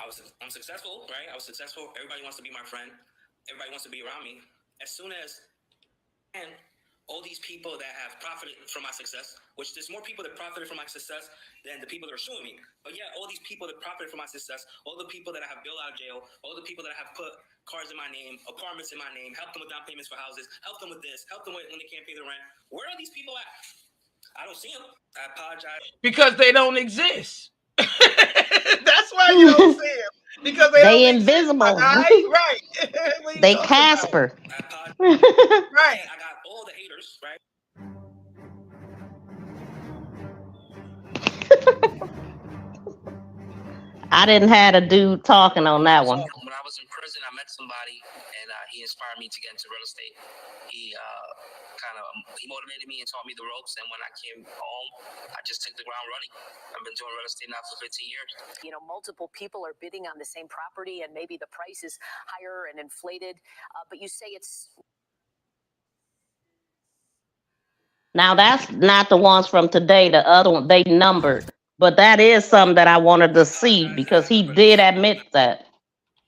I'm successful, right? I was successful. Everybody wants to be my friend. Everybody wants to be around me. As soon as, and all these people that have profited from my success, which there's more people that profited from my success than the people that are suing me. But yeah, all these people that profited from my success, all the people that I have bailed out of jail, all the people that I have put cars in my name, apartments in my name, helped them with down payments for houses, helped them with this, helped them with when they can't pay the rent. Where are these people at? I don't see them. I apologize. Because they don't exist. That's why you don't see them. Because they invisible. Right. They Casper. Right. I got all the haters, right? I didn't have a dude talking on that one. When I was in prison, I met somebody, and he inspired me to get into real estate. He motivated me and taught me the ropes. And when I came home, I just took the ground running. I've been doing real estate now for 15 years. You know, multiple people are bidding on the same property, and maybe the price is higher and inflated. But you say it's. Now, that's not the ones from today. The other one, they numbered. But that is something that I wanted to see because he did admit that.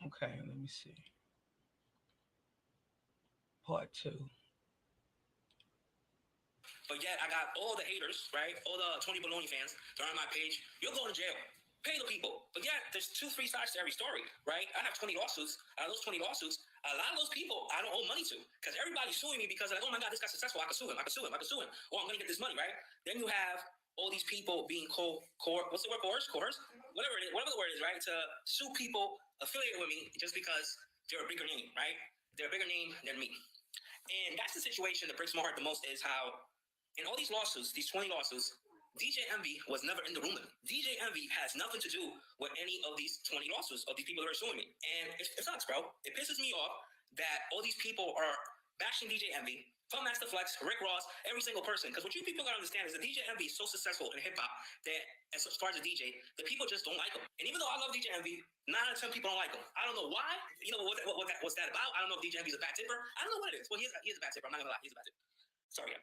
Okay, let me see. Part 2. But yet, I got all the haters, right? All the Tony Baloney fans. They're on my page. You're going to jail. Pay the people. But yet, there's 2-3 sides to every story, right? I have 20 lawsuits. Out of those 20 lawsuits, a lot of those people I don't owe money to because everybody's suing me because, like, oh my God, this guy's successful. I can sue him. I can sue him. I can sue him. Oh, I'm going to get this money, right? Then you have all these people being what's the word? Coerced? Whatever it is, whatever the word is, right? To sue people affiliated with me just because they're a bigger name, right? They're a bigger name than me. And that's the situation that breaks my heart the most is how in all these lawsuits, these 20 lawsuits, DJ Envy was never in the room. DJ Envy has nothing to do with any of these 20 lawsuits of these people that are suing me. And it sucks, bro. It pisses me off that all these people are bashing DJ Envy, from Master Flex, Rick Ross, every single person. Because what you people gotta understand is that DJ Envy is so successful in hip hop that, as far as a DJ, the people just don't like him. And even though I love DJ Envy, 9 out of 10 people don't like him. I don't know why. You know what's that about? I don't know if DJ Envy's a bad tipper. I don't know what it is. Well, he is a bad tipper. I'm not gonna lie. He's a bad tipper. Sorry, yeah.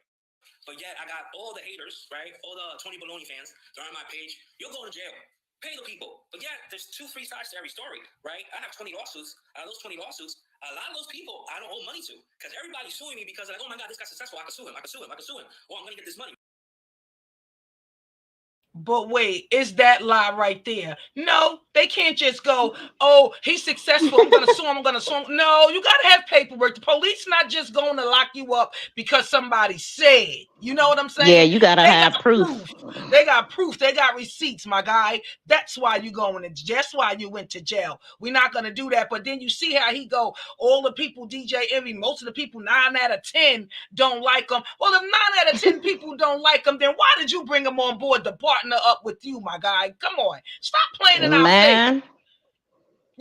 But yet, I got all the haters, right? All the Tony Baloney fans. They're on my page. You're going to jail. Pay the people. But yet, there's 2-3 sides to every story, right? I have 20 lawsuits. Out of those 20 lawsuits, a lot of those people I don't owe money to because everybody's suing me because, like, oh my God, this guy's successful. I can sue him. I can sue him. I can sue him. Oh, I'm going to get this money. But wait, is that lie right there? No, they can't just go, oh, he's successful, I'm going to sue him, I'm going to sue him. No, you got to have paperwork. The police not just going to lock you up because somebody said. You know what I'm saying? Yeah, you got to have proof. They got proof. They got receipts, my guy. That's why you going to, that's why you went to jail. We're not going to do that. But then you see how he go, all the people, DJ Envy, most of the people, 9 out of 10 don't like him. Well, if 9 out of 10 people don't like him, then why did you bring him on board to partner up with you, my guy? Come on. Stop playing in our face.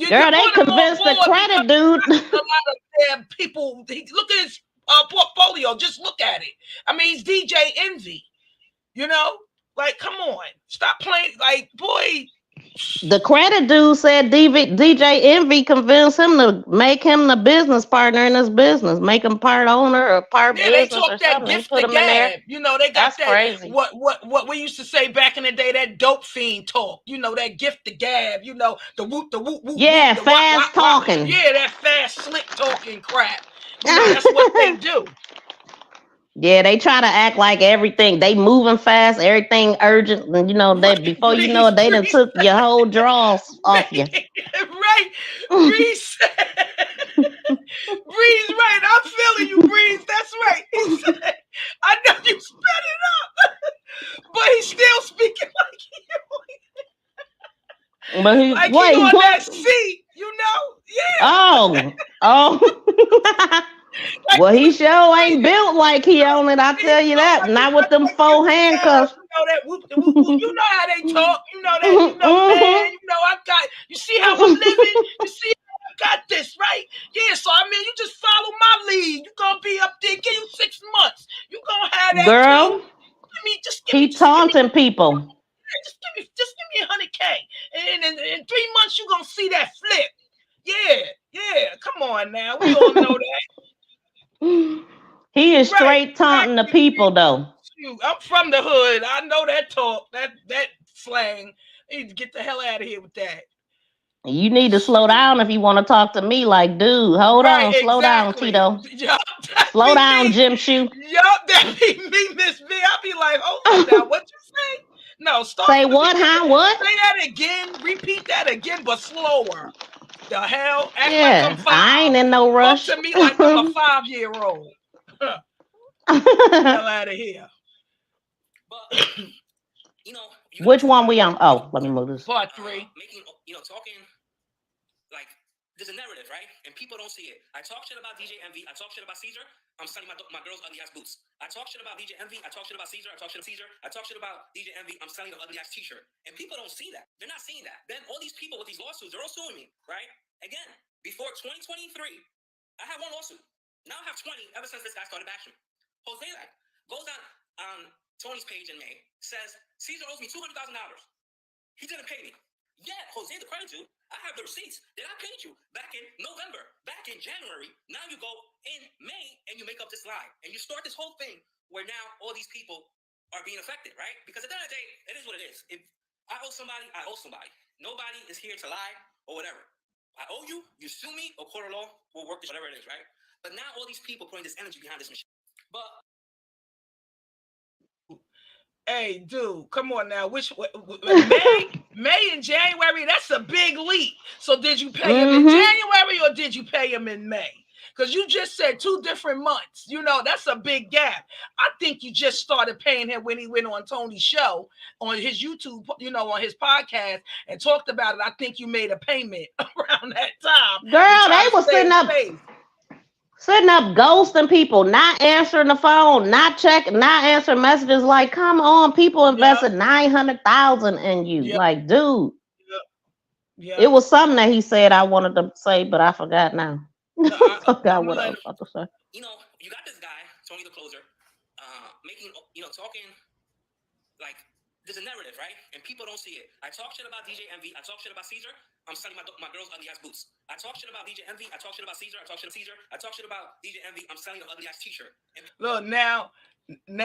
Girl, they convinced the credit dude. A lot of damn people, look at his portfolio. Just look at it. I mean, he's DJ Envy. You know? Like, come on. Stop playing. Like, boy. The credit dude said DJ Envy convinced him to make him the business partner in his business, make him part owner or part business. They talk that gift the gab. You know, they got that crazy. What we used to say back in the day, that dope fiend talk. You know, that gift the gab. You know, the whoop. Yeah, whoop, fast talking. Yeah, that fast slick talking crap. You know, that's what they do. Yeah, they try to act like everything they moving fast, everything urgent, and they before you know it, they done took your whole drawers off you. Right, Breeze said. Breeze, right? I'm feeling you, Breeze. That's right. He said, "I know you sped it up, but he's still speaking like he But he like wait, he on what? that seat, Yeah. Oh. Well, he sure ain't built like he on it. I tell you that. Not with them 4 handcuffs. You know that whoop, you know how they talk. You know that. You know, man. You know I got. You see how I'm living. You see how I got this right. Yeah. So I mean, you just follow my lead. You gonna be up there. Give you 6 months. You gonna have that Girl, too. Give me taunting people. Just give me $100K, and in 3 months you gonna see that flip. Yeah. Come on now. We all know that. He is straight taunting the people, though. I'm from the hood. I know that talk, that slang. I need to get the hell out of here with that. You need to slow down if you want to talk to me. Like, dude, hold on, slow down, Tito. Slow down, Jim Shoe. Yup, that be me, Miss V. I be like, hold on now, what you say? No, stop. Say what? Huh? What? Say that again. Repeat that again, but slower. The hell? Act yeah, like I'm 5. I ain't in no rush. Talk to me like I'm a 5-year-old. Hell out of here. But which one we on? Oh, let me move this. Part 3. Making talking like there's a narrative, right? And people don't see it. I talk shit about DJ Envy. I talk shit about Caesar. I'm selling my girl's ugly ass boots. I talk shit about DJ Envy. I talk shit about Caesar. I talk shit about Caesar. I talk shit about DJ Envy. I'm selling an ugly ass t-shirt. And people don't see that. They're not seeing that. Then all these people with these lawsuits, they're all suing me, right? Again, before 2023, I had 1 lawsuit. Now I have 20 ever since this guy started bashing me. Jose goes on Tony's page in May, says Caesar owes me $200,000. He didn't pay me. Yeah, Jose, the credit to. I have the receipts that I paid you back in November, back in January. Now you go in May and you make up this lie. And you start this whole thing where now all these people are being affected, right? Because at the end of the day, it is what it is. If I owe somebody, I owe somebody. Nobody is here to lie or whatever. I owe you, you sue me, or court of law, we'll work this, whatever it is, right? But now all these people putting this energy behind this machine. But hey, dude, come on now. May and January, that's a big leap. So did you pay him in January or did you pay him in May? Because you just said 2 different months. That's a big gap. I think you just started paying him when he went on Tony's show, on his YouTube, on his podcast, and talked about it. I think you made a payment around that time. Girl, they were sitting up ghosting people, not answering the phone, not answering messages. Like, come on, people invested $900,000 in you. Like, dude, it was something that he said I wanted to say, but I forgot now. I forgot what I was about to say. You got this guy, Tony the Closer, making, talking like there's a narrative, right? And people don't see it. I talk shit about DJ Envy. I talk shit about Caesar. I'm selling my girl's ugly ass boots. I talk shit about DJ Envy. I talk shit about Caesar. I talk shit about Caesar. I talk shit about DJ Envy. I'm selling an ugly ass t-shirt. Look, now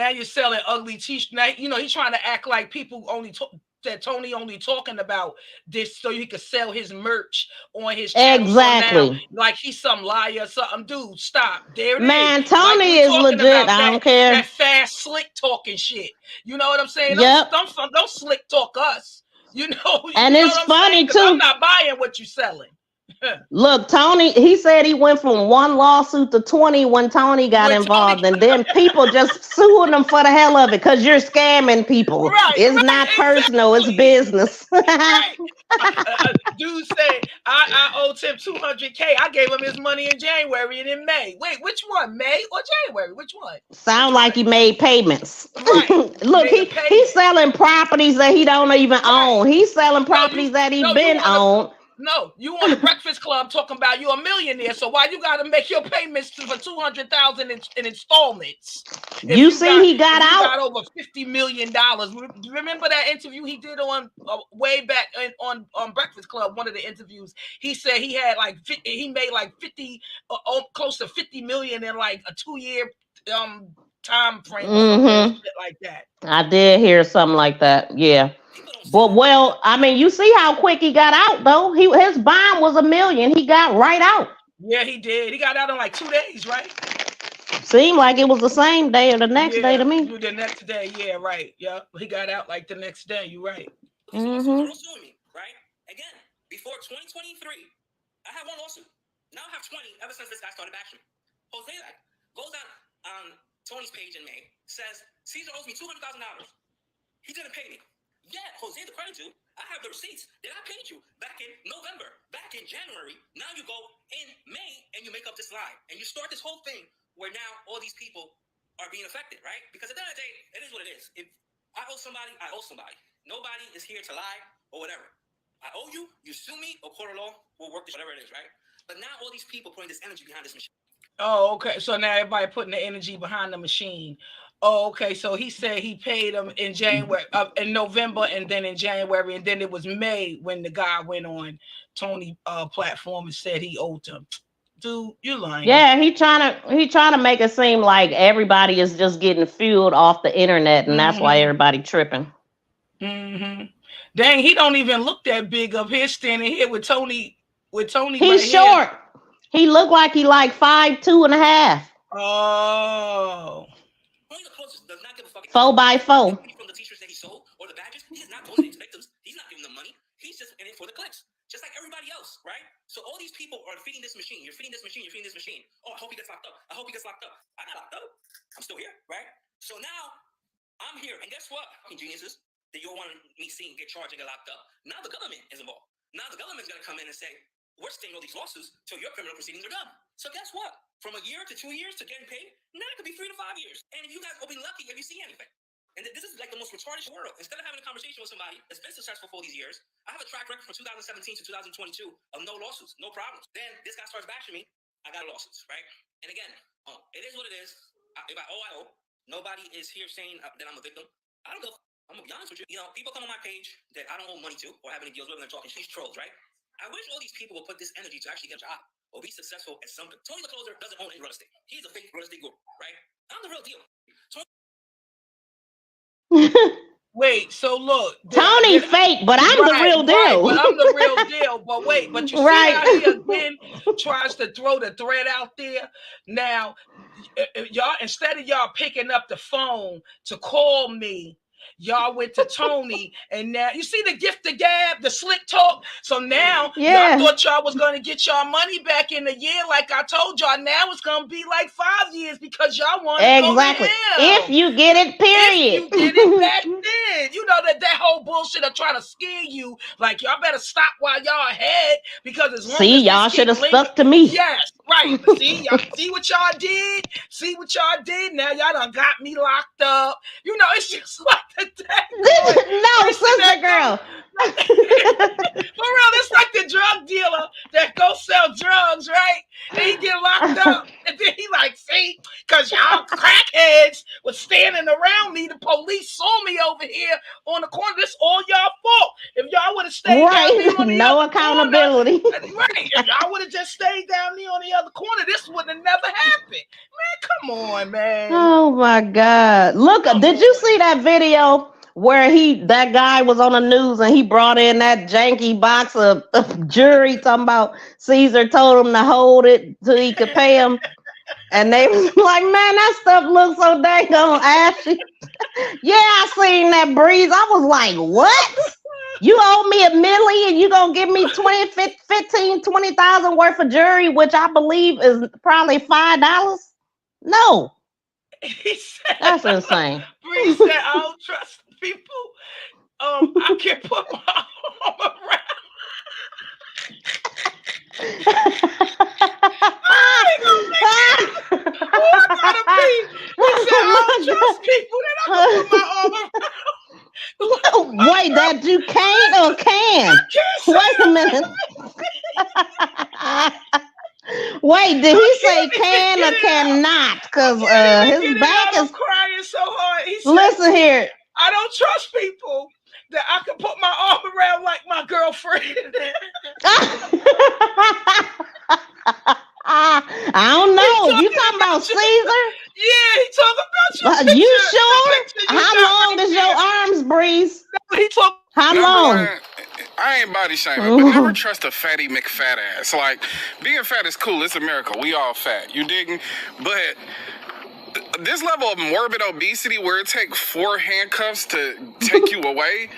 you're selling ugly t-shirts. Now, he's trying to act like people only that Tony only talking about this so he could sell his merch on his channel. Exactly. So now, like he's some liar or something. Dude, stop. There it Man, is. Tony is legit. I don't care. That fast, slick talking shit. You know what I'm saying? Yep. Don't slick talk us. And it's funny too. I'm not buying what you're selling. Look, Tony, he said he went from 1 lawsuit to 20 when Tony got involved, and then people just suing him for the hell of it because you're scamming people. It's not personal, it's business. Dude said I owed him $200K. I gave him his money in January and in May. Wait, which one? May or January? Which one? Sound like he made payments. Right. Look, he's selling properties that he don't even own. He's selling properties that he been owned. No, you on the Breakfast Club talking about you're a millionaire, so why you got to make your payments for $200,000 in installments? You see, he got out. Got over $50 million. Remember that interview he did on way back on Breakfast Club? One of the interviews, he said he had he made like 50, close to 50 million in like a 2-year time frame, or shit like that. I did hear something like that. Yeah. But I mean, you see how quick he got out though. His bond was $1 million. He got right out. Yeah, he did. He got out in like 2 days, right? Seemed like it was the same day or the next day to me. The next day, yeah, right. Yeah, he got out like the next day. You right. Girls suing me, right? Again, before 2023, I had one lawsuit. Now I have 20 ever since this guy started bashing me. Jose goes on Tony's page in May, says Caesar owes me $200,000. He didn't pay me. Yeah, Jose, the credit to. I have the receipts that I paid you back in November, back in January. Now you go in May and you make up this lie. And you start this whole thing where now all these people are being affected, right? Because at the end of the day, it is what it is. If I owe somebody, I owe somebody. Nobody is here to lie or whatever. I owe you, you sue me, or court of law, we'll work this, whatever it is, right? But now all these people putting this energy behind this machine. Oh, okay. So now everybody putting the energy behind the machine. Oh, okay. So he said he paid him in January, in November, and then in January, and then it was May when the guy went on Tony platform and said he owed him. Dude, you're lying. Yeah, he trying to make it seem like everybody is just getting fueled off the internet, and that's why everybody tripping. Dang, he don't even look that big up here, standing here with Tony. He's right short. Here. He looked like he like 5'2.5". Oh. 4x4. From the t-shirts that he sold or the badges, he's not donating to victims. He's not giving them money. He's just in it for the clicks, just like everybody else, right? So all these people are feeding this machine. You're feeding this machine. You're feeding this machine. Oh, I hope he gets locked up. I hope he gets locked up. I got locked up. I'm still here, right? So now I'm here, and guess what? Geniuses that you want me seeing get charged and get locked up. Now the government is involved. Now the government's gonna come in and say, we're staying all these lawsuits till your criminal proceedings are done. So guess what? From a year to 2 years to getting paid, now it could be 3 to 5 years. And if you guys will be lucky if you see anything. And this is like the most retarded world. Instead of having a conversation with somebody that's been successful for all these years, I have a track record from 2017 to 2022 of no lawsuits, no problems. Then this guy starts bashing me, I got lawsuits, right? And again, it is what it is. If I owe, nobody is here saying that I'm a victim. I don't know. I'm gonna be honest with you. You know, people come on my page that I don't owe money to or have any deals with, and they're talking. She's trolls, right? I wish all these people would put this energy to actually get a job or be successful at something. Tony the Closer doesn't own any real estate. He's a fake real estate guru, right? I'm the real deal. Wait, so look, Tony fake, but I'm the real deal. But I'm the real deal. But wait, but you see how he again tries to throw the thread out there. Now, y'all, instead of y'all picking up the phone to call me, y'all went to Tony, and now you see the gift of gab, the slick talk. So now y'all thought y'all was gonna get y'all money back in a year, like I told y'all. Now it's gonna be like 5 years because y'all want to go to hell. If you get it, period. If you get it back then, you know that whole bullshit of trying to scare you, like y'all better stop while y'all ahead because as long as y'all should have stuck to me. Yes, right. See, y'all see what y'all did. See what y'all did. Now y'all done got me locked up. You know, it's just like no, sister girl. For real, it's like the drug dealer that go sell drugs, right? And he get locked up, and then he like, see, because y'all crackheads was standing around me. The police saw me over here on the corner. This all y'all fault. If y'all would have stayed down there on the no other accountability. Corner, right? If y'all would have just stayed down there on the other corner, this would have never happened. Man, come on, man. Oh my God! Look, did you see that video? Where that guy was on the news and he brought in that janky box of jury talking about Caesar told him to hold it till he could pay him. And they was like, man, that stuff looks so dang on ashy. Yeah, I seen that, Breeze. I was like, what? You owe me $1 million, you gonna give me 20,000 worth of jury, which I believe is probably $5? No. That's insane. Breeze said, I don't trust people. I can't put my arm around. I ain't gonna make it. Oh, I gotta pee. He said, I don't trust people that I can put my arm around. Wait, that you can't or can? Wait a minute. Wait, did he say can or cannot? Because his back is crying so hard. He said, listen here. I don't trust people that I can put my arm around like my girlfriend. I don't know. You talking about Caesar? Yeah, he talking about you sure? How long is your arms, Breeze? How long? I ain't body shaming, but never trust a fatty McFat ass. Like, being fat is cool. It's a miracle. We all fat. You digging? But this level of morbid obesity where it takes 4 handcuffs to take you away,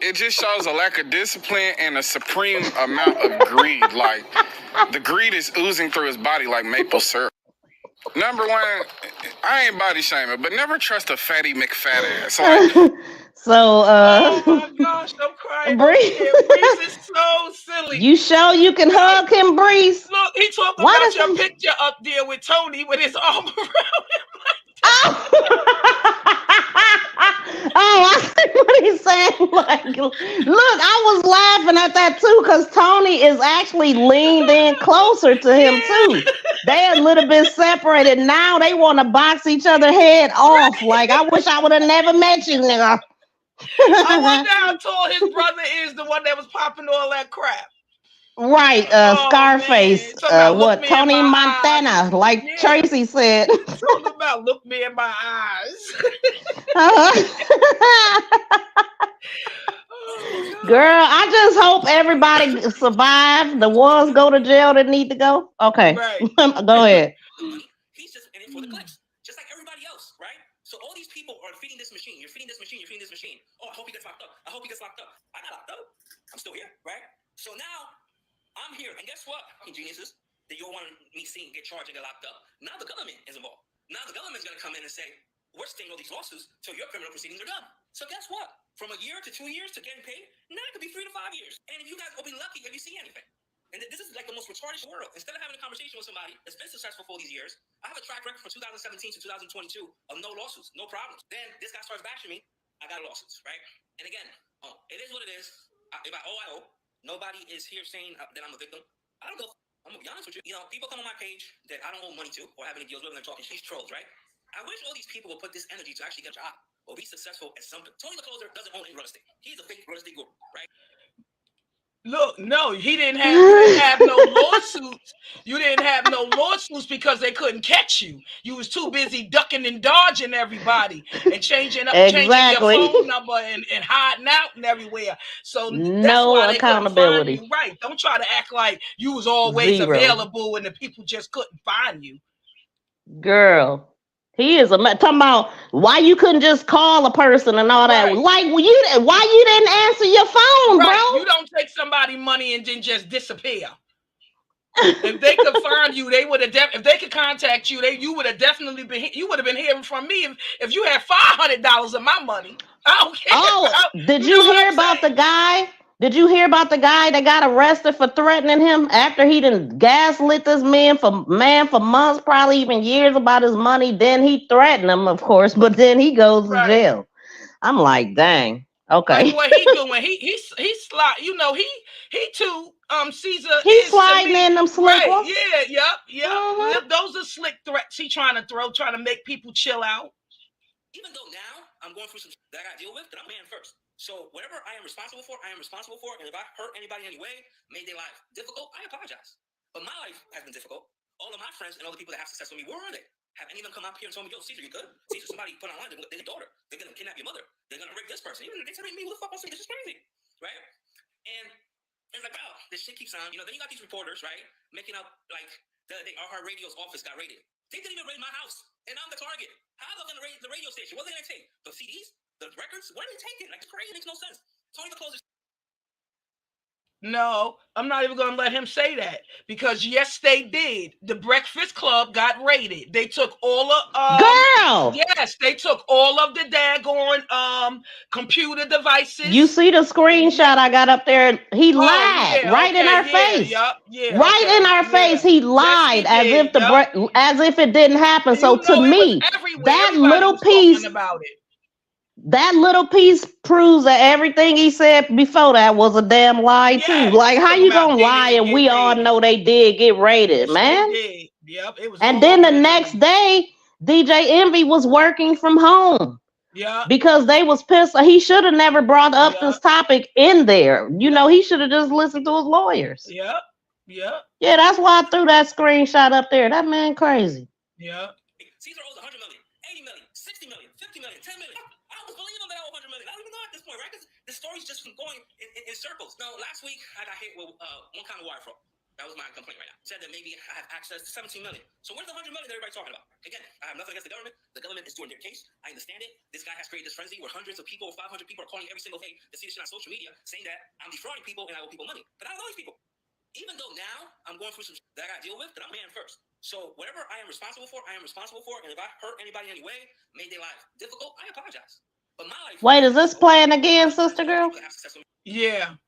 it just shows a lack of discipline and a supreme amount of greed. Like, the greed is oozing through his body like maple syrup. Number one, I ain't body shaming, but never trust a fatty McFat ass. Like, So, oh my gosh, I'm crying. Breeze. Breeze is so silly. You sure you can hug him, Breeze? Look, he talked Why about does your he- picture up there with Tony with his arm around him. Oh, I see what he's saying. Like, look, I was laughing at that too because Tony is actually leaned in closer to him too. They a little bit separated. Now they want to box each other head off. Like, I wish I would have never met you, nigga. I wonder how tall his brother is, the one that was popping all that crap. Right, Scarface. What? Tony Montana, like Tracy said. Talking about look me in my eyes. Girl, I just hope everybody survive. The ones go to jail that need to go. Okay, Right. Go ahead. He's just in it for the clicks, just like everybody else, right? So all these people are feeding this machine. You're feeding this machine. You're feeding this machine. Oh, I hope he gets locked up. I hope he gets locked up. I got locked up. I'm still here, right? So now I'm here, and guess what? Fucking geniuses that you all want me seeing get charged and get locked up. Now the government is involved. Now the government's gonna come in and say, we're staying all these lawsuits till your criminal proceedings are done. So guess what? From a year to 2 years to getting paid, now it could be 3 to 5 years. And if you guys will be lucky if you see anything. And this is like the most retarded world. Instead of having a conversation with somebody that's been successful for all these years, I have a track record from 2017 to 2022 of no lawsuits, no problems. Then this guy starts bashing me, I got lawsuits, right? And again, it is what it is. If I owe, I owe. Nobody is here saying that I'm a victim. I don't go. I'm gonna be honest with you. You know, people come on my page that I don't owe money to or have any deals with, and they're talking she's trolls, right? I wish all these people would put this energy to actually get a job or be successful at something. Tony the Closer doesn't own any real estate. He's a fake real estate guru, right? Look, no, you didn't have no lawsuits. You didn't have no lawsuits because they couldn't catch you. You was too busy ducking and dodging everybody and changing your phone number and hiding out and everywhere. So that's No why they accountability. couldn't find you. Right. Don't try to act like you was always Zero. available and the people just couldn't find you. Girl, he is talking about why you couldn't just call a person and all that. Right. Like, why you didn't answer your phone, Right. bro? You don't take somebody money and then just disappear. If they could find you, they would have. If they could contact you, you would have definitely been. You would have been hearing from me if you had $500 of my money. I don't care. Oh, did you hear about the guy? Did you hear about the guy that got arrested for threatening him after he done gaslit this man for months, probably even years about his money? Then he threatened him, of course, but then he goes to jail. I'm like, dang. Okay. Like what he doing? He slide. You know, he too. Caesar. He's sliding in them slick right. ones. Yeah. Yep. Those are slick threats he trying to make people chill out. Even though now I'm going through some that I got to deal with, that I'm man first. So whatever I am responsible for, I am responsible for. And if I hurt anybody in any way, made their life difficult, I apologize. But my life has been difficult. All of my friends and all the people that have success with me, where are they? Have any of them come up here and told me, yo, Caesar, you good? Caesar, somebody put online, they're your daughter. They're going to kidnap your mother. They're going to rape this person. Even they telling me, who the fuck wants to say this is crazy? Right? And it's like, wow, this shit keeps on. You know, then you got these reporters, right? Making up like our radio's office got raided. They didn't even raid my house. And I'm the target. How are they going to raid the radio station? What are they going to take? The CDs? The records? What are they taking? Like, it's crazy. It makes no sense. Tony the Closer. No, I'm not even going to let him say that because yes, they did. The Breakfast Club got raided. They took all of Girl. Yes, they took all of the daggone computer devices. You see the screenshot I got up there? He lied right in our face. Right in our face, he lied as if it didn't happen. So to me, that little piece about it. That little piece proves that everything he said before that was a damn lie too. Like, how you gonna lie and we all know they did get raided, man? Yep, it was. And then the next day, DJ Envy was working from home. Yeah. Because they was pissed. He should have never brought up this topic in there. You know, he should have just listened to his lawyers. Yep. Yeah, that's why I threw that screenshot up there. That man crazy. Yeah. Caesar owes 100 million, 80 million, 60 million, 50 million, 10 million. I don't believe him that I owe 100 million. I don't even know at this point, right? Because the story's just going in circles. Now, last week I got hit with one kind of wire fraud. That was my complaint right now. Said that maybe I have access to 17 million. So where's the 100 million that everybody's talking about? Again, I have nothing against the government. The government is doing their case. I understand it. This guy has created this frenzy where hundreds of people, 500 people are calling every single day to see this shit on social media saying that I'm defrauding people and I owe people money. But I don't know these people. Even though now I'm going through some shit that I got to deal with, that I'm man first. So whatever I am responsible for, I am responsible for. And if I hurt anybody in any way, made their life difficult, I apologize. But my life. Wait, is this playing again, sister girl? Yeah.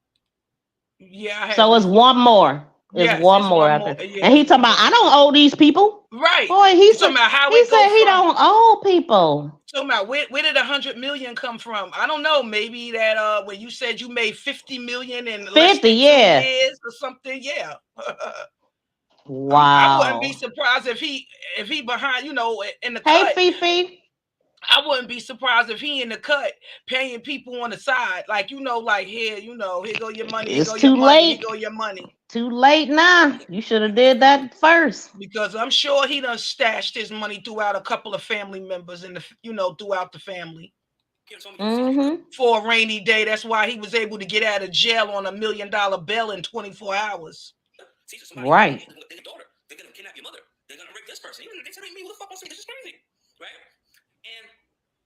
Yeah. So it's one more. It's one more after. Yeah, and he talking about I don't owe these people. Right. Boy, he said how he said he don't owe people. Talking about where did 100 million come from? I don't know. Maybe that when you said you made 50 million in 50 years or something. Yeah. Wow. I wouldn't be surprised if he behind, in the cut. Hey, Fifi. I wouldn't be surprised if he in the cut paying people on the side, like like here go your money. It's too late. Here go your money. Too late now. You should have did that first. Because I'm sure he done stashed his money throughout a couple of family members in the throughout the family. For a rainy day. That's why he was able to get out of jail on $1 million bail in 24 hours. Right. They're gonna kidnap your mother. They're gonna rape this person. Even they telling me, who the fuck wants to? This is crazy, right? And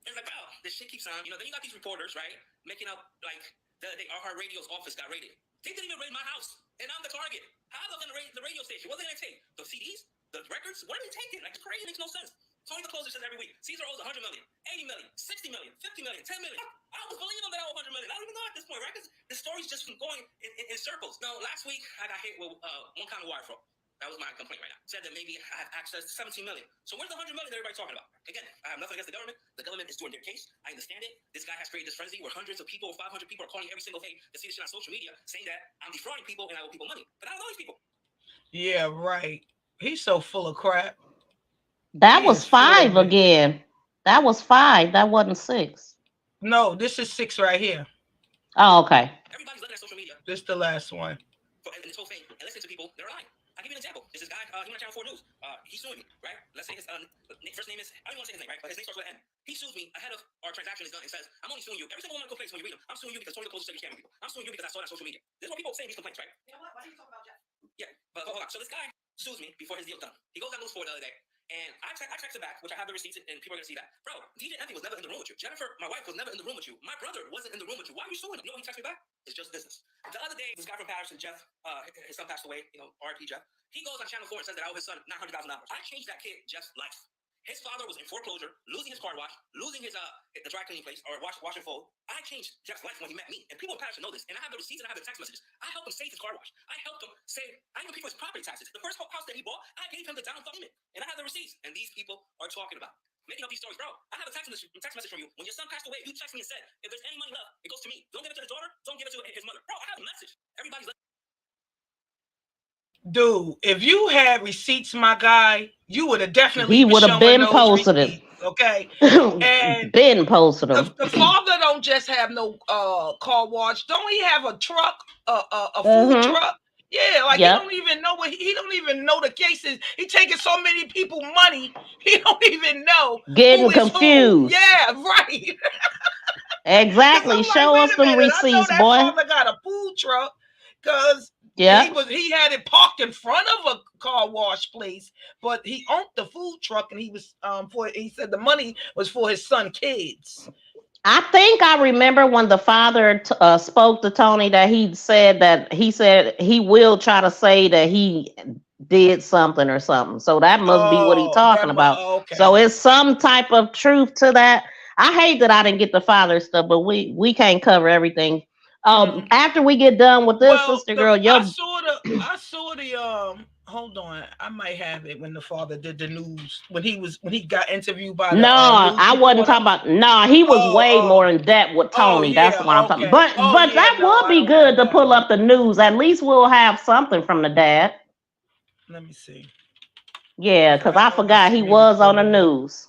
it's like, oh, this shit keeps on. Then you got these reporters, right, making up like the Our Radio's office got raided. They didn't even raid my house, and I'm the target. How are they gonna raid the radio station? What are they gonna take? The CDs, the records? What are they taking? Like, it's crazy. It makes no sense. Tony the Closer says every week, Caesar owes 100 million, 80 million, 60 million, 50 million, 10 million. I was believing that I owe 100 million. I don't even know at this point, right? Because the story's just going in circles. Now, last week I got hit with one kind of wire fraud. That was my complaint right now. Said that maybe I have access to 17 million. So where's the 100 million that everybody's talking about? Again, I have nothing against the government. The government is doing their case. I understand it. This guy has created this frenzy where hundreds of people, 500 people are calling every single day to see this shit on social media saying that I'm defrauding people and I owe people money. But I don't know these people. Yeah, right. He's so full of crap. That was 5 again. That was 5. That wasn't 6. No, this is 6 right here. Oh, okay. Everybody's looking at social media. This is the last one. And this whole thing, and listening to people, they're lying. I'll give you an example. This is guy, he went on Channel 4 News. He's suing me, right? Let's say his first name is, I don't want to say his name, right? But his name starts with an N. He sues me ahead of our transaction is done and says, I'm only suing you. Every single one of my complaints when you read them, I'm suing you because Tony the Closer said you scamming people. I'm suing you because I saw it on social media. This is what people say in these complaints, right? You know what? Why do you talk about Jeff? Yeah, but hold on. So this guy sues me before his deal's done. He goes on News 4 the other day. And I text it back, which I have the receipts, and people are gonna see that. Bro, DJ Envy was never in the room with you. Jennifer, my wife, was never in the room with you. My brother wasn't in the room with you. Why are you suing him? You know, he texted me back. It's just business. The other day, this guy from Patterson, Jeff, his son passed away. R.I.P. Jeff. He goes on Channel 4 and says that I owe his son $900,000. I changed that kid Jeff's life. His father was in foreclosure, losing his car wash, losing his the dry cleaning place or wash and fold. I changed Jeff's life when he met me, and people in Patterson know this. And I have the receipts and I have the text messages. I helped him save his car wash. I helped him save. I even paid for his property taxes. The first house that he bought, I gave him the down payment, and I have the receipts. And these people are talking about making up these stories, bro. I have a text message from you. When your son passed away, you text me and said, if there's any money left, it goes to me. Don't give it to his daughter. Don't give it to his mother. Bro, I have a message. Everybody's. Dude, if you had receipts, my guy, you would have definitely. He would have been posted it. Okay, and been posted them. The father don't just have no car wash. Don't he have a truck, a food truck? Yeah, like he don't even know what he don't even know the cases. He taking so many people money, he don't even know. Getting confused. Yeah, right. Exactly. Show us some receipts, boy. Father got a food truck because. Yeah, he had it parked in front of a car wash place, but he owned the food truck, and he was he said the money was for his son kids. I think I remember when the father spoke to Tony that he said he will try to say that he did something or something. So that must be what he's talking about. Okay. So it's some type of truth to that. I hate that I didn't get the father stuff, but we can't cover everything. After we get done with this, sister girl, I saw the hold on, I might have it when the father did the news when he got interviewed by the I wasn't talking about he was way more in depth with Tony. That's what I'm talking about. But that would be good to pull up the news. At least we'll have something from the dad. Let me see. Yeah, because I forgot he was on the news.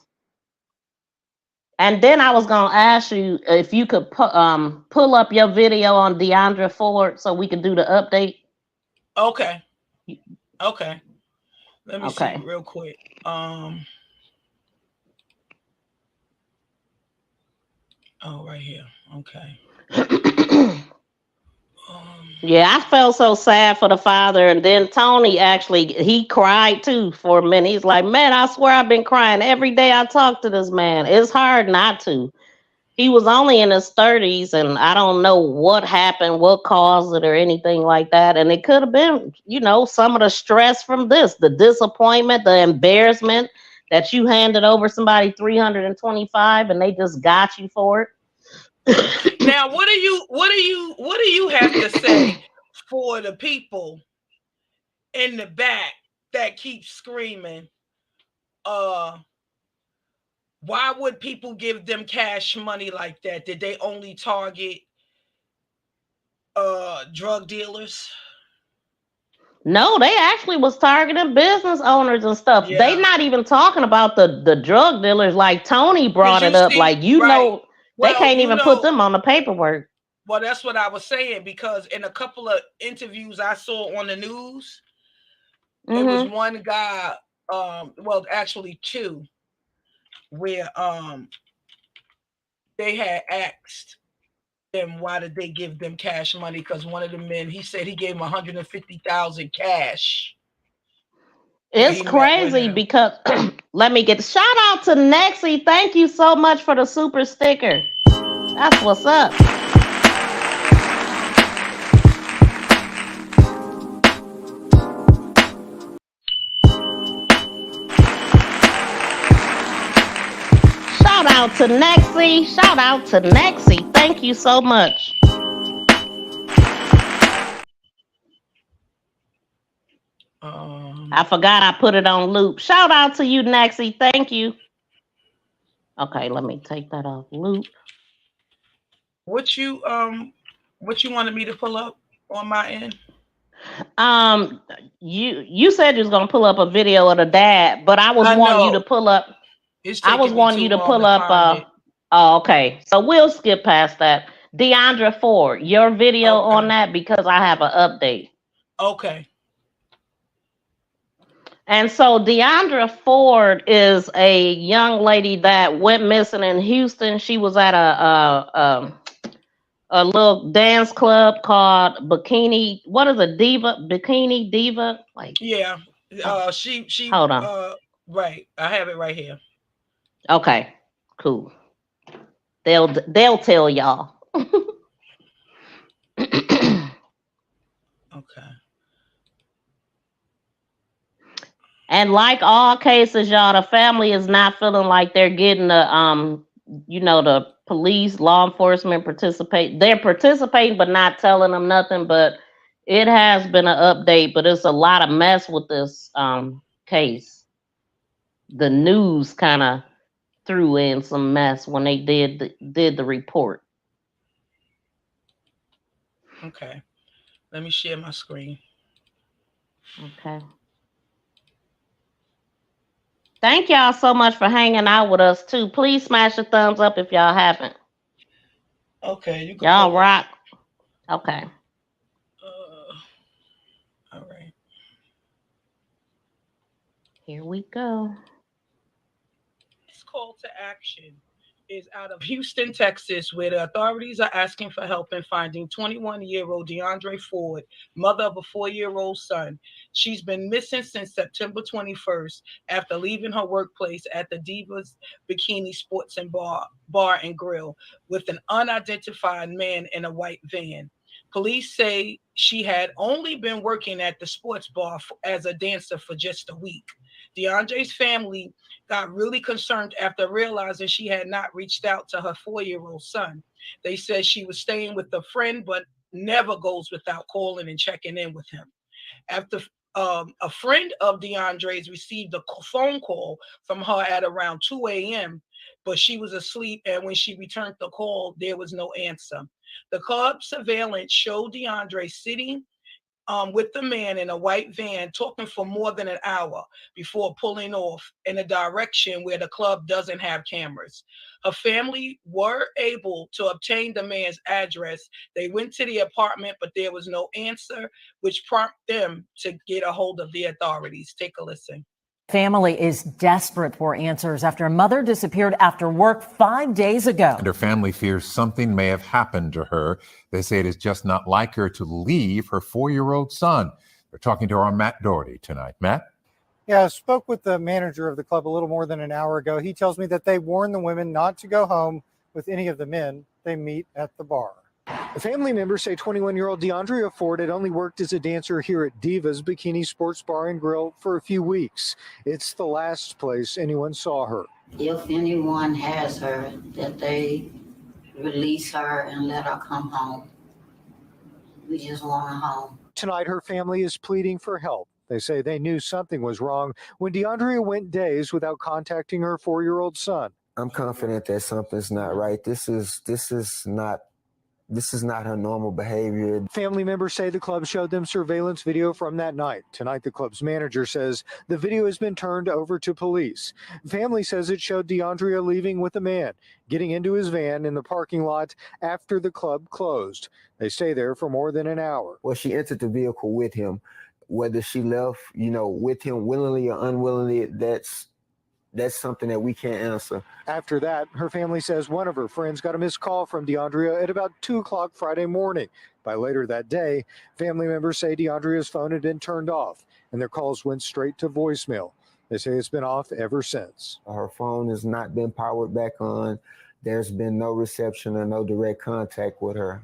And then I was gonna ask you if you could pull up your video on Deandra Ford so we could do the update. Okay. Let me see real quick. Oh, right here. Okay. Yeah, I felt so sad for the father, and then Tony actually he cried too for a minute. He's like, "Man, I swear I've been crying every day I talk to this man. It's hard not to." He was only in his 30s, and I don't know what happened, what caused it, or anything like that. And it could have been, some of the stress from this, the disappointment, the embarrassment that you handed over somebody 325 and they just got you for it. Now, what do you have to say for the people in the back that keep screaming? Why would people give them cash money like that? Did they only target drug dealers? No, they actually was targeting business owners and stuff. Yeah. They not even talking about the drug dealers. Like Tony brought it up. Like, Well, they can't even put them on the paperwork. Well, that's what I was saying, because in a couple of interviews I saw on the news, there was one guy, well, actually two, where they had asked them why did they give them cash money, because one of the men, he said he gave him $150,000 cash. It's crazy because let me get shout out to Nexie. Thank you so much for the super sticker. That's what's up. Shout out to Nexie. Shout out to Nexie. Thank you so much. I forgot I put it on loop. Shout out to you, Nexie. Thank you. Okay, let me take that off loop. What you wanted me to pull up on my end? You said you was gonna pull up a video of the dad, but I was wanting you to pull up. I was wanting you to pull up. Oh, okay. So we'll skip past that. Deandra Ford, your video on that, because I have an update. Okay. And so Deandra Ford is a young lady that went missing in Houston. She was at a little dance club called Bikini. What is it? Bikini Diva? Like, yeah. She hold on. Right. I have it right here. Okay. Cool. They'll tell y'all. Okay. And like all cases, y'all, the family is not feeling like they're getting the the police, law enforcement participate. They're participating, but not telling them nothing. But it has been an update, but it's a lot of mess with this case. The news kind of threw in some mess when they did the report. Okay. Let me share my screen. Okay. Thank y'all so much for hanging out with us too. Please smash a thumbs up if y'all haven't. Okay, you y'all rock. Okay. All right. Here we go. This call to action is out of Houston, Texas, where the authorities are asking for help in finding 21-year-old Deandra Ford, mother of a 4-year-old son. She's been missing since September 21st after leaving her workplace at the Divas Bikini Sports and Bar and Grill with an unidentified man in a white van. Police say she had only been working at the sports bar as a dancer for just a week. Deandra's family got really concerned after realizing she had not reached out to her 4-year-old son. They said she was staying with a friend, but never goes without calling and checking in with him. After a friend of Deandra's received a phone call from her at around 2 a.m., but she was asleep, and when she returned the call, there was no answer. The club surveillance showed Deandra sitting with the man in a white van talking for more than an hour before pulling off in a direction where the club doesn't have cameras. Her family were able to obtain the man's address. They went to the apartment, but there was no answer, which prompted them to get a hold of the authorities. Take a listen. Family is desperate for answers after a mother disappeared after work 5 days ago. And her family fears something may have happened to her. They say it is just not like her to leave her 4-year-old son. They're talking to our Matt Doherty tonight. Matt? Yeah, I spoke with the manager of the club a little more than an hour ago. He tells me that they warn the women not to go home with any of the men they meet at the bar. Family members say 21-year-old DeAndrea Ford had only worked as a dancer here at Divas Bikini Sports Bar and Grill for a few weeks. It's the last place anyone saw her. If anyone has her, that they release her and let her come home. We just want her home. Tonight, her family is pleading for help. They say they knew something was wrong when DeAndrea went days without contacting her 4-year-old son. I'm confident that something's not right. This is not her normal behavior. Family members say the club showed them surveillance video from that night. Tonight, the club's manager says the video has been turned over to police. Family says it showed DeAndrea leaving with a man, getting into his van in the parking lot after the club closed. They stay there for more than an hour. Well, she entered the vehicle with him. Whether she left, with him willingly or unwillingly, that's something that we can't answer. After that, her family says one of her friends got a missed call from DeAndrea at about 2 o'clock Friday morning. By later that day, family members say DeAndrea's phone had been turned off and their calls went straight to voicemail. They say it's been off ever since. Her phone has not been powered back on. There's been no reception or no direct contact with her.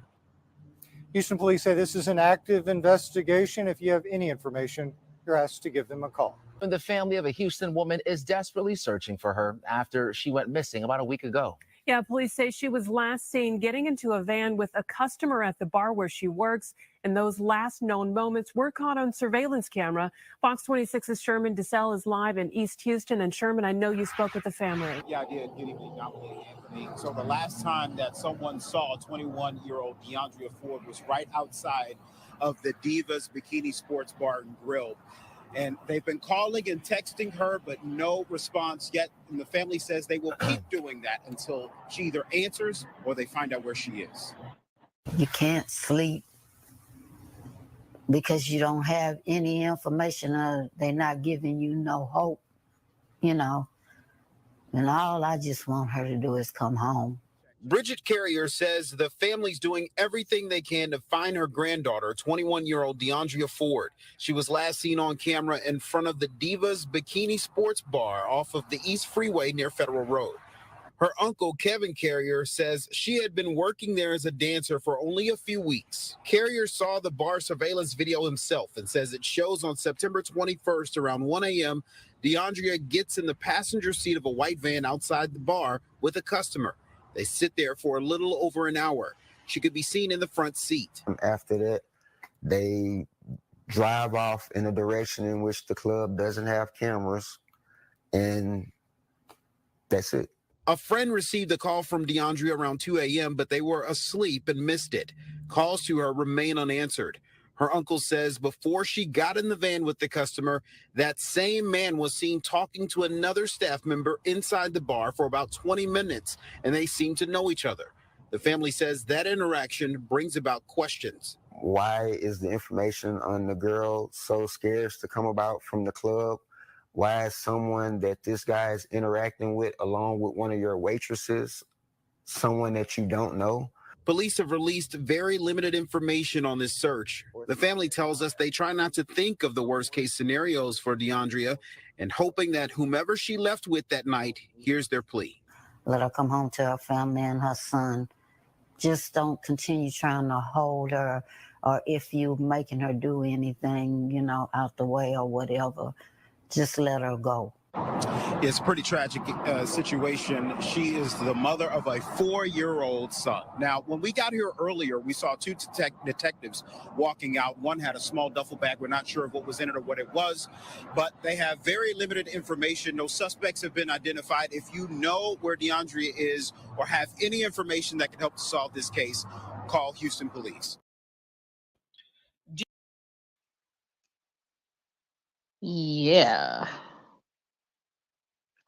Houston police say this is an active investigation. If you have any information, you're asked to give them a call. The family of a Houston woman is desperately searching for her after she went missing about a week ago. Yeah, police say she was last seen getting into a van with a customer at the bar where she works, and those last known moments were caught on surveillance camera. Fox 26's Sherman DeSalle is live in East Houston. And Sherman, I know you spoke with the family. Yeah, I did. Good evening, Dominique, Anthony. So the last time that someone saw 21-year-old DeAndrea Ford was right outside of the Divas Bikini Sports Bar and Grill. And they've been calling and texting her, but no response yet. And the family says they will keep doing that until she either answers or they find out where she is. You can't sleep because you don't have any information. They're not giving you no hope, And all I just want her to do is come home. Bridget Carrier says the family's doing everything they can to find her granddaughter, 21-year-old DeAndrea Ford. She was last seen on camera in front of the Divas Bikini Sports Bar off of the East Freeway near Federal Road. Her uncle, Kevin Carrier, says she had been working there as a dancer for only a few weeks. Carrier saw the bar surveillance video himself and says it shows on September 21st around 1 a.m. DeAndrea gets in the passenger seat of a white van outside the bar with a customer. They sit there for a little over an hour. She could be seen in the front seat. After that, they drive off in a direction in which the club doesn't have cameras, and that's it. A friend received a call from DeAndrea around 2 a.m., but they were asleep and missed it. Calls to her remain unanswered. Her uncle says before she got in the van with the customer, that same man was seen talking to another staff member inside the bar for about 20 minutes, and they seemed to know each other. The family says that interaction brings about questions. Why is the information on the girl so scarce to come about from the club? Why is someone that this guy is interacting with, along with one of your waitresses, someone that you don't know? Police have released very limited information on this search. The family tells us they try not to think of the worst case scenarios for DeAndrea and hoping that whomever she left with that night hears their plea. Let her come home to her family and her son. Just don't continue trying to hold her, or if you making her do anything, out the way or whatever, just let her go. It's a pretty tragic situation. She is the mother of a 4-year-old son. Now, when we got here earlier, we saw two detectives walking out. One had a small duffel bag. We're not sure of what was in it or what it was, but they have very limited information. No suspects have been identified. If you know where DeAndrea is or have any information that can help to solve this case, call Houston Police. Yeah.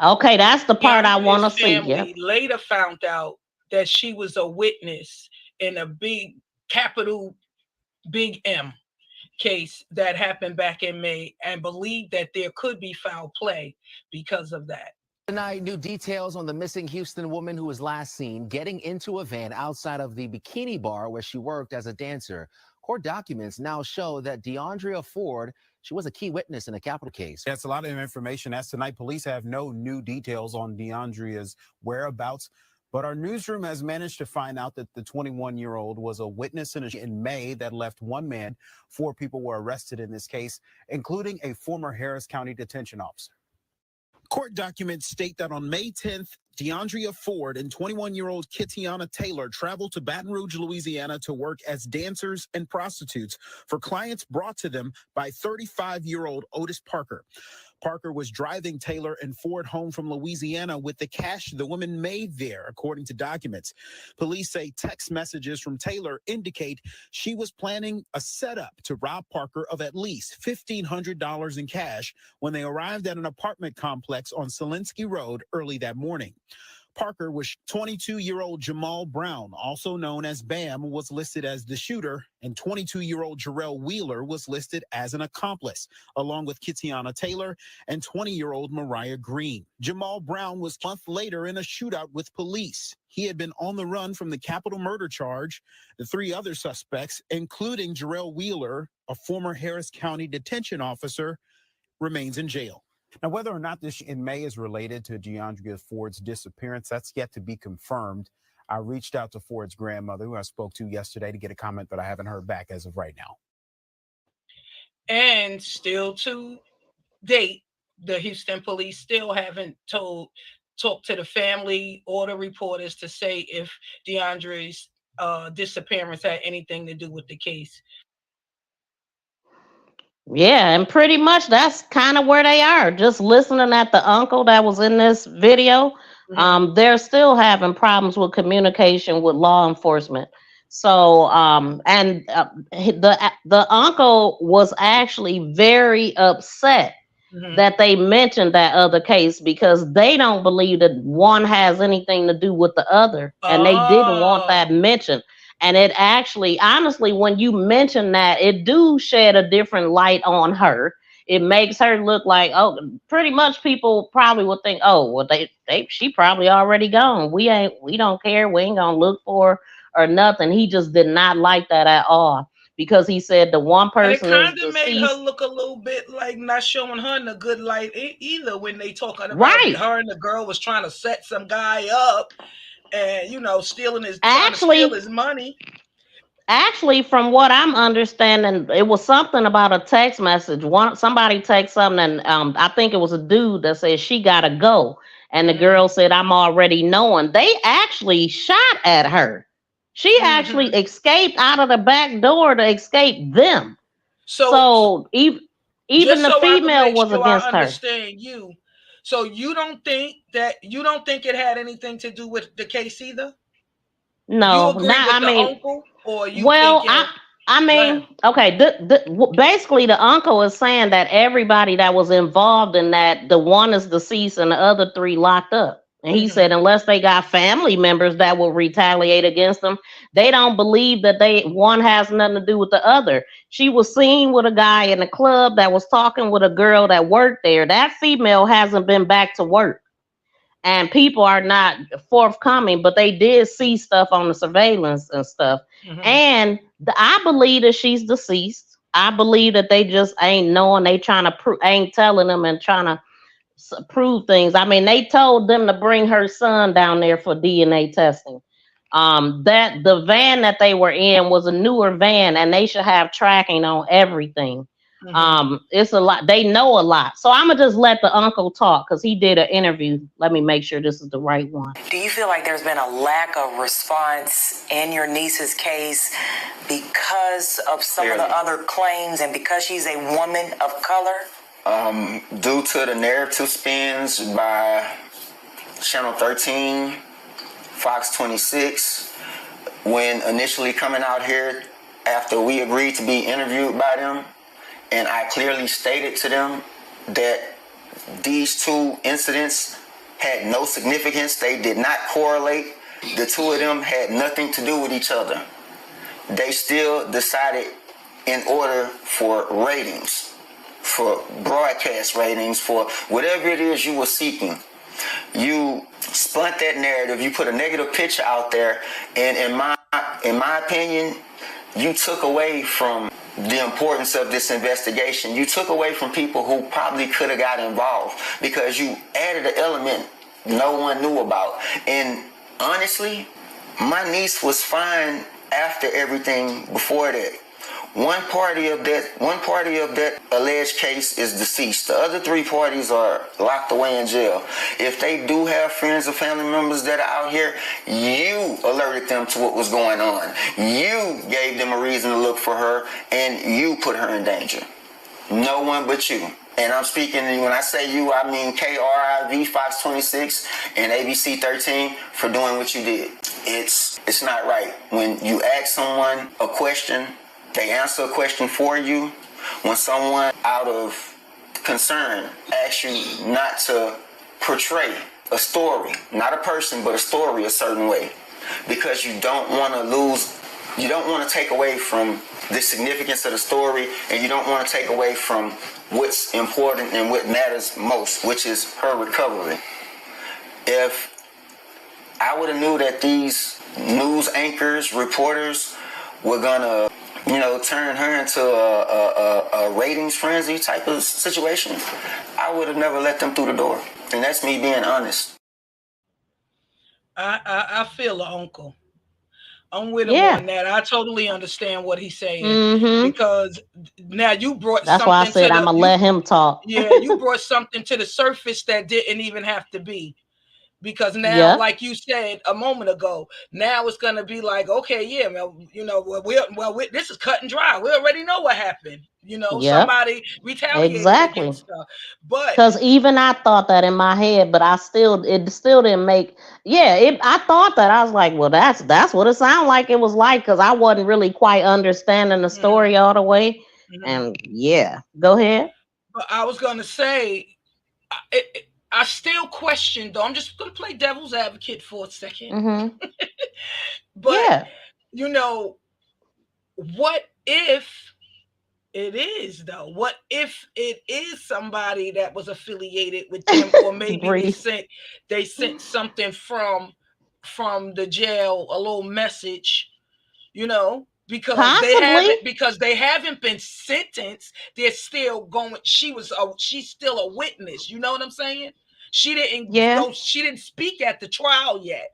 Okay, that's the part I want to see. Yeah. Later found out that she was a witness in a big M. case that happened back in May and believe that there could be foul play because of that. Tonight, new details on the missing Houston woman who was last seen getting into a van outside of the bikini bar where she worked as a dancer. Court documents now show that DeAndrea Ford, she was a key witness in a capital case. That's a lot of information. As tonight, police have no new details on DeAndrea's whereabouts, but our newsroom has managed to find out that the 21-year-old was a witness in May that left one man. 4 people were arrested in this case, including a former Harris County detention officer. Court documents state that on May 10th, DeAndrea Ford and 21-year-old Kitiana Taylor traveled to Baton Rouge, Louisiana to work as dancers and prostitutes for clients brought to them by 35-year-old Otis Parker. Parker was driving Taylor and Ford home from Louisiana with the cash the women made there, according to documents. Police say text messages from Taylor indicate she was planning a setup to rob Parker of at least $1,500 in cash when they arrived at an apartment complex on Selinsky Road early that morning. Parker was 22-year-old Jamal Brown, also known as Bam, was listed as the shooter, and 22-year-old Jarrell Wheeler was listed as an accomplice, along with Kitiana Taylor and 20-year-old Mariah Green. Jamal Brown was a month later in a shootout with police. He had been on the run from the capital murder charge. The 3 other suspects, including Jarrell Wheeler, a former Harris County detention officer, remains in jail. Now, whether or not this in May is related to DeAndrea Ford's disappearance, that's yet to be confirmed. I reached out to Ford's grandmother, who I spoke to yesterday, to get a comment, but I haven't heard back as of right now. And still to date, the Houston police still haven't talked to the family or the reporters to say if DeAndrea's disappearance had anything to do with the case. Yeah, and pretty much that's kind of where they are. Just listening at the uncle that was in this video, they're still having problems with communication with law enforcement. So, the uncle was actually very upset that they mentioned that other case because they don't believe that one has anything to do with the other, and they didn't want that mentioned. And it actually, honestly, when you mention that, it do shed a different light on her. It makes her look like, oh, pretty much people probably would think, oh, well, she probably already gone. We don't care. We ain't gonna look for her or nothing. He just did not like that at all because he said the one person and it kind of made her look a little bit like not showing her in a good light either when they talking about her and the girl was trying to set some guy up. And stealing his money. Actually, from what I'm understanding, it was something about a text message. Somebody texted something, and I think it was a dude that said she gotta go, and the girl said, "I'm already knowing." They actually shot at her. She actually escaped out of the back door to escape them. So even the female was against her. Understand you. So you don't think it had anything to do with the case either? No, uncle, or you okay. Basically, the uncle is saying that everybody that was involved in that, the one is deceased and the other 3 locked up. And he said unless they got family members that will retaliate against them, they don't believe that one has nothing to do with the other. She was seen with a guy in the club that was talking with a girl that worked there. That female hasn't been back to work. And people are not forthcoming, but they did see stuff on the surveillance and stuff. And I believe that she's deceased. I believe that they just ain't knowing. They trying to ain't telling them and trying to prove things. I mean, they told them to bring her son down there for DNA testing. That the van that they were in was a newer van, and they should have tracking on everything. It's a lot. They know a lot. So I'm gonna just let the uncle talk because he did an interview. Let me make sure this is the right one. Do you feel like there's been a lack of response in your niece's case because of some of the other claims and because she's a woman of color? Due to the narrative spins by Channel 13, Fox 26, when initially coming out here after we agreed to be interviewed by them, and I clearly stated to them that these 2 incidents had no significance. They did not correlate. The 2 of them had nothing to do with each other. They still decided in order for ratings, for broadcast ratings, for whatever it is you were seeking. You spun that narrative, you put a negative picture out there, and in my opinion, you took away from the importance of this investigation. You took away from people who probably could have got involved because you added an element no one knew about. And honestly, my niece was fine after everything before that. One party of that alleged case is deceased. The other 3 parties are locked away in jail. If they do have friends or family members that are out here, you alerted them to what was going on. You gave them a reason to look for her, and you put her in danger. No one but you. And I'm speaking, when I say you, I mean KRIV, Fox 26, and ABC 13 for doing what you did. It's not right. When you ask someone a question, they answer a question for you. When someone out of concern asks you not to portray a story, not a person, but a story a certain way, because you don't want to take away from the significance of the story, and you don't want to take away from what's important and what matters most, which is her recovery. If I would have knew that these news anchors, reporters were gonna turn her into a ratings frenzy type of situation, I would have never let them through the door. And that's me being honest. I feel the uncle. I'm with him on that. I totally understand what he's saying, because now you brought That's something. why I said I'm gonna let him talk. Yeah, you brought something to the surface that didn't even have to be. Because now, like you said a moment ago, now it's gonna be like, okay, yeah, this is cut and dry. We already know what happened. Somebody retaliated against her. But because even I thought that in my head, but it still didn't make. I thought that. I was like, well, that's what it sounded like. It was like, because I wasn't really quite understanding the story all the way. And go ahead. But I was gonna say, I still question, though. I'm just going to play devil's advocate for a second. But, what if it is, though? What if it is somebody that was affiliated with them, or maybe they sent something from the jail, a little message, because they haven't been sentenced. They're still going. She's still a witness. You know what I'm saying? She didn't she didn't speak at the trial yet.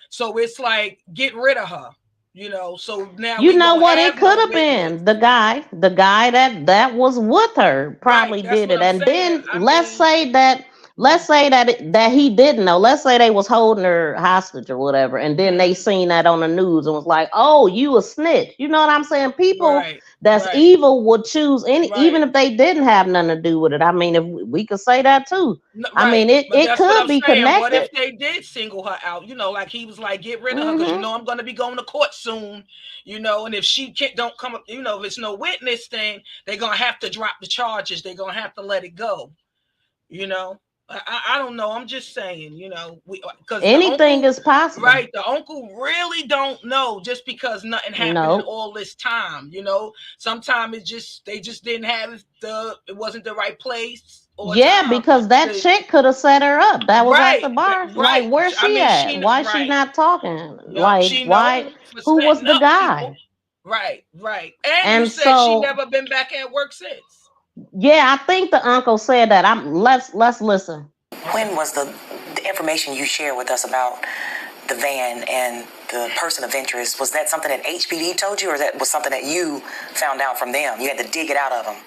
So it's like, get rid of her. So now what it could have been. The guy that was with her probably did it. And then let's say that he didn't know. Let's say they was holding her hostage or whatever, and then they seen that on the news and was like, "Oh, you a snitch." You know what I'm saying? People that's evil would choose even if they didn't have nothing to do with it. I mean, if we could say that too. I mean, it could be connected. What if they did single her out? Like he was like, get rid of her, because I'm going to be going to court soon. And if she don't come up, if it's no witness thing, they're gonna have to drop the charges. They're gonna have to let it go. I don't know. I'm just saying, because anything is possible. Right. The uncle really don't know, just because nothing happened in all this time. Sometimes they just didn't have it wasn't the right place. Because that chick could have set her up. That was at the bar. Like, where's she at? Why is she not talking? Why? Who was the guy? People. Right. And you said she never been back at work since. I think the uncle said that. Let's listen. When was the information you shared with us about the van and the person of interest, was that something that HPD told you, or that was something that you found out from them? You had to dig it out of them.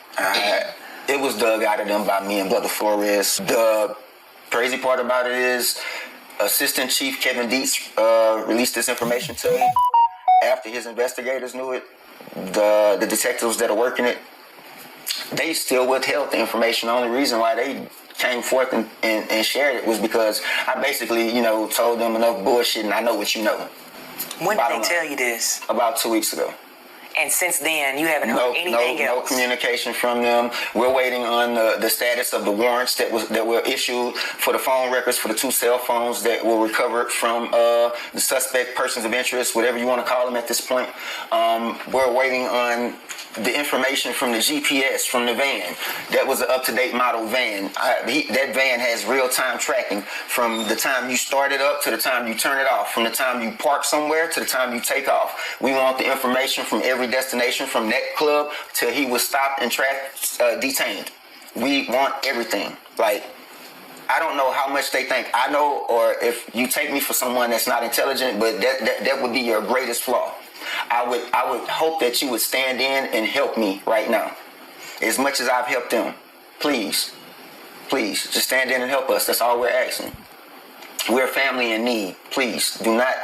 It was dug out of them by me and Brother Flores. The crazy part about it is Assistant Chief Kevin Dietz released this information to me after his investigators knew it. The detectives that are working it, they still withheld the information. The only reason why they came forth and shared it was because I basically, told them enough bullshit, and I know what you know. When did they tell you this? About 2 weeks ago. And since then, you haven't heard anything else? No communication from them. We're waiting on the status of the warrants that were issued for the phone records for the 2 cell phones that were recovered from the suspect persons of interest, whatever you want to call them at this point. We're waiting on the information from the GPS from the van. That was an up-to-date model van. That van has real-time tracking from the time you start it up to the time you turn it off, from the time you park somewhere to the time you take off. We want the information from every destination from that club till he was stopped and detained. We want everything. Like, I don't know how much they think I know, or if you take me for someone that's not intelligent, but that would be your greatest flaw. I would hope that you would stand in and help me right now, as much as I've helped them. Please, just stand in and help us. That's all we're asking. We're a family in need. Please do not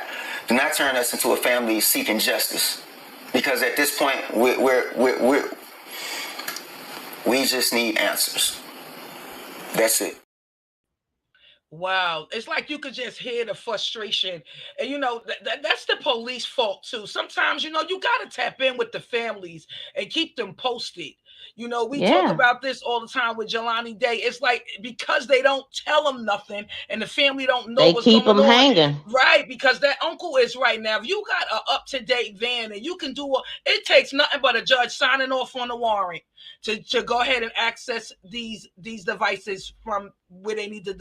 turn us into a family seeking justice, because at this point we just need answers. That's it. Wow, it's like you could just hear the frustration, and you know that's the police fault too. Sometimes, you know, you got to tap in with the families and keep them posted. You know, we talk about this all the time with Jelani Day. It's like, because they don't tell them nothing and the family don't know what's going on. They keep them hanging. Right, because that uncle is right now. If you got an up-to-date van and you can do it takes nothing but a judge signing off on the warrant to go ahead and access these devices from where they need to,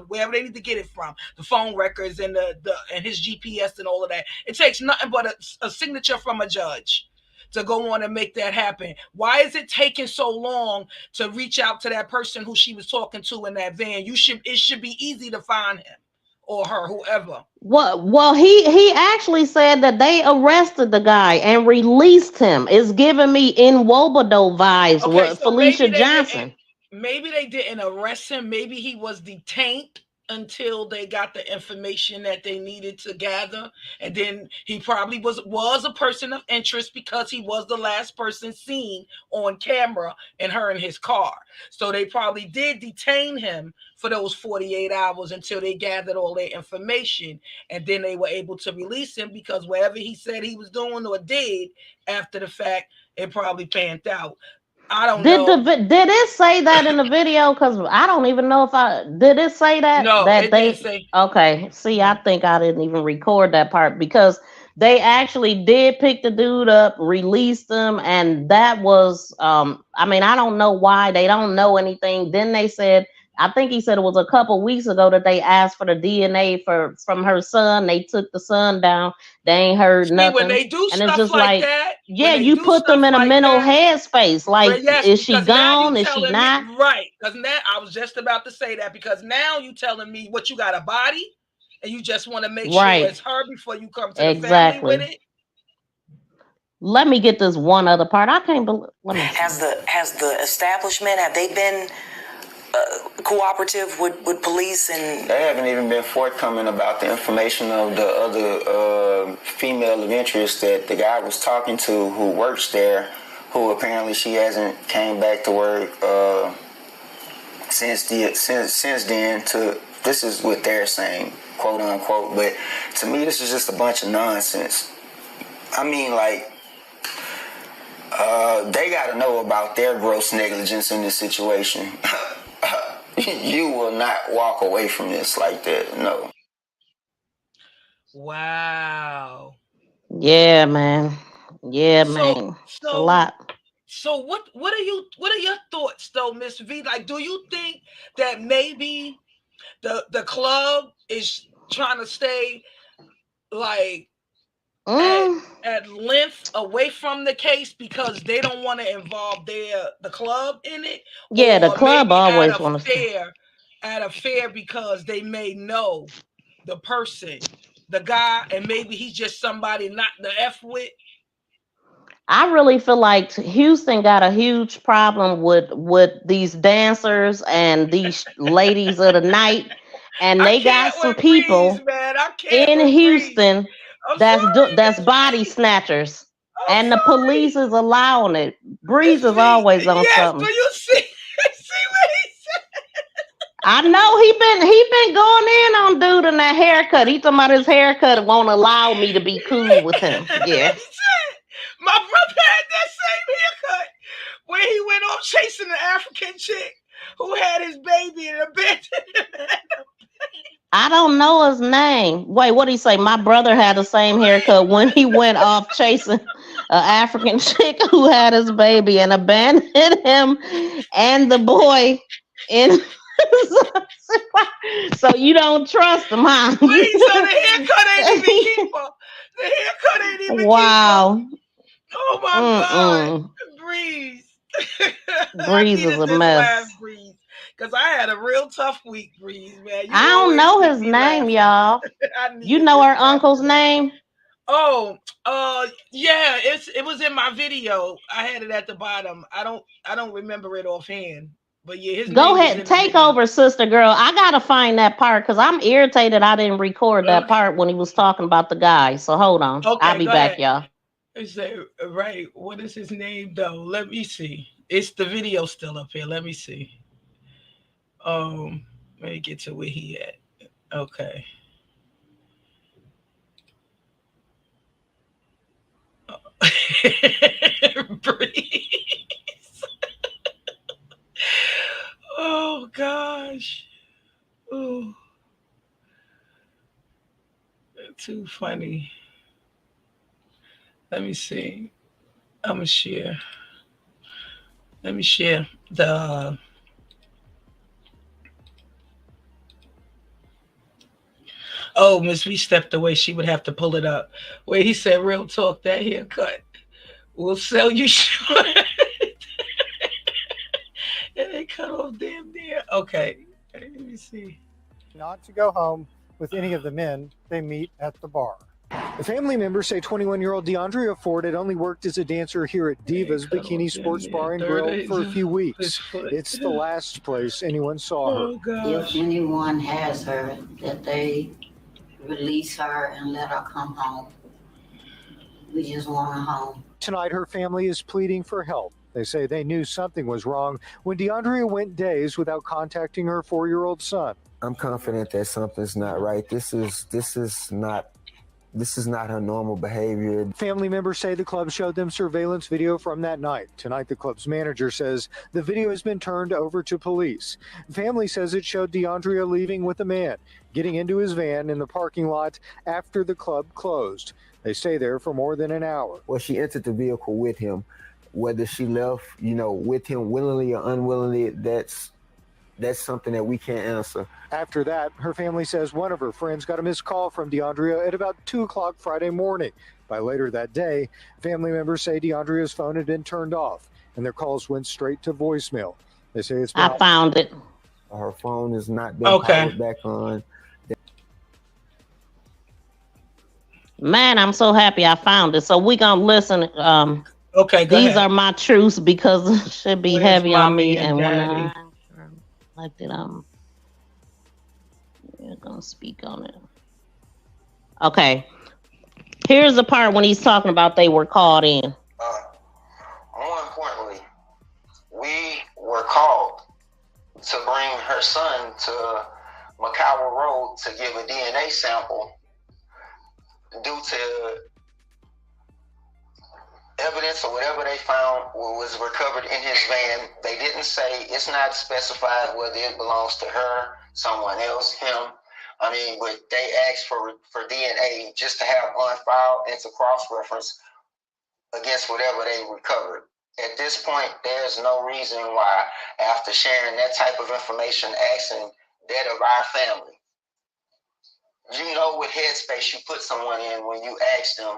wherever they need to get it from, the phone records and and his GPS and all of that. It takes nothing but a signature from a judge to go on and make that happen. Why is it taking so long to reach out to that person who she was talking to in that van? It should be easy to find him or her, whoever. Well, he actually said that they arrested the guy and released him. It's giving me in Wobodo vibes with Felicia Johnson. Maybe they didn't arrest him. Maybe he was detained until they got the information that they needed to gather, and then he probably was a person of interest because he was the last person seen on camera and her in his car. So they probably did detain him for those 48 hours until they gathered all their information, and then they were able to release him, because whatever he said he was doing or did after the fact, it probably panned out. I don't know. Did it say that in the video? Because I don't even know if did it say that? No, that it didn't say. Okay. See, I think I didn't even record that part, because they actually did pick the dude up, released him, and that was I mean, I don't know why they don't know anything. Then they said, I think he said it was a couple weeks ago that they asked for the DNA from her son. They took the son down. They ain't heard nothing. When they do and stuff it's just like that, yeah, you put them in a mental headspace. Like, is she gone? Is she not? Right. Because now I was just about to say that, because now you telling me what, you got a body and you just want to make sure it's her before you come to the family with it. Let me get this one other part. I can't believe. Has the establishment, have they been cooperative with police? And they haven't even been forthcoming about the information of the other female of interest that the guy was talking to, who works there, who apparently she hasn't came back to work since then. This is what they're saying, quote unquote, but to me this is just a bunch of nonsense. I mean, like, they got to know about their gross negligence in this situation. You will not walk away from this like that. No. Wow. Yeah, man. Yeah, man. It's a lot. So what are your thoughts though, Miss V? Like, do you think that maybe the club is trying to stay like at length away from the case because they don't want to involve the club in it? Yeah, the club always wants to at a fair because they may know the person, the guy, and maybe he's just somebody not to F with. I really feel like Houston got a huge problem with these dancers and these ladies of the night, and they got some people in Houston that's body snatchers, and the police is allowing it. Breeze is always on something. Do you see what he said? I know he been going in on dude in that haircut. He talking about his haircut won't allow me to be cool with him. Yeah. My brother had that same haircut when he went off chasing the African chick who had his baby and abandoned him. I don't know his name. Wait, what did he say? My brother had the same haircut when he went off chasing an African chick who had his baby and abandoned him and the boy in. So you don't trust him, huh? Wait, so the haircut ain't even keeper. The haircut ain't even Wow. keeper. Oh my God, Breeze. Breeze is a mess. Breeze. Because I had a real tough week, Breeze, man. I don't know his name, y'all. You know her uncle's name? Oh, yeah, it was in my video. I had it at the bottom. I don't remember it offhand. But yeah, his Go name ahead, take over, sister girl. I gotta find that part because I'm irritated I didn't record that part when he was talking about the guy. So hold on. Okay, I'll be back, y'all. Right. What is his name though? Let me see. It's the video still up here. Let me see. Let me get to where he at. Okay. Breeze. Oh gosh. Oh. Too funny. Let me see. I'm gonna share. Let me share the oh, Miss V stepped away. She would have to pull it up. Where he said, real talk, that haircut will sell you short. And they cut off damn near. Okay. Let me see. Not to go home with any of the men they meet at the bar. The family members say 21-year-old DeAndrea Ford had only worked as a dancer here at Diva's Bikini Sports Bar and Grill for a few weeks. It's the last place anyone saw her. If anyone has her, that they release her and let her come home. We just want her home. Tonight, her family is pleading for help. They say they knew something was wrong when DeAndrea went days without contacting her 4-year-old son. I'm confident that something's not right. This is not her normal behavior. Family members say the club showed them surveillance video from that night. Tonight, the club's manager says the video has been turned over to police. Family says it showed DeAndrea leaving with a man, getting into his van in the parking lot after the club closed. They stay there for more than an hour. Well, she entered the vehicle with him. Whether she left, with him willingly or unwillingly, that's something that we can't answer. After that, her family says one of her friends got a missed call from DeAndrea at about 2 o'clock Friday morning. By later that day, family members say DeAndrea's phone had been turned off and their calls went straight to voicemail. They say it's been I found it. Her phone has not been powered back on. Man, I'm so happy I found it. So we gonna listen. Okay, go these ahead. are my truths because it should be Where's heavy on mommy me. and And when daddy? I like that, we're gonna speak on it. Okay, here's the part when he's talking about they were called in. More importantly, we were called to bring her son to Macawa Road to give a DNA sample due to evidence or whatever they found was recovered in his van. They didn't say, it's not specified whether it belongs to her, someone else, him. I mean, but they asked for DNA just to have on file and to cross-reference against whatever they recovered. At this point, there's no reason why, after sharing that type of information, asking that of our family, you know what headspace you put someone in when you ask them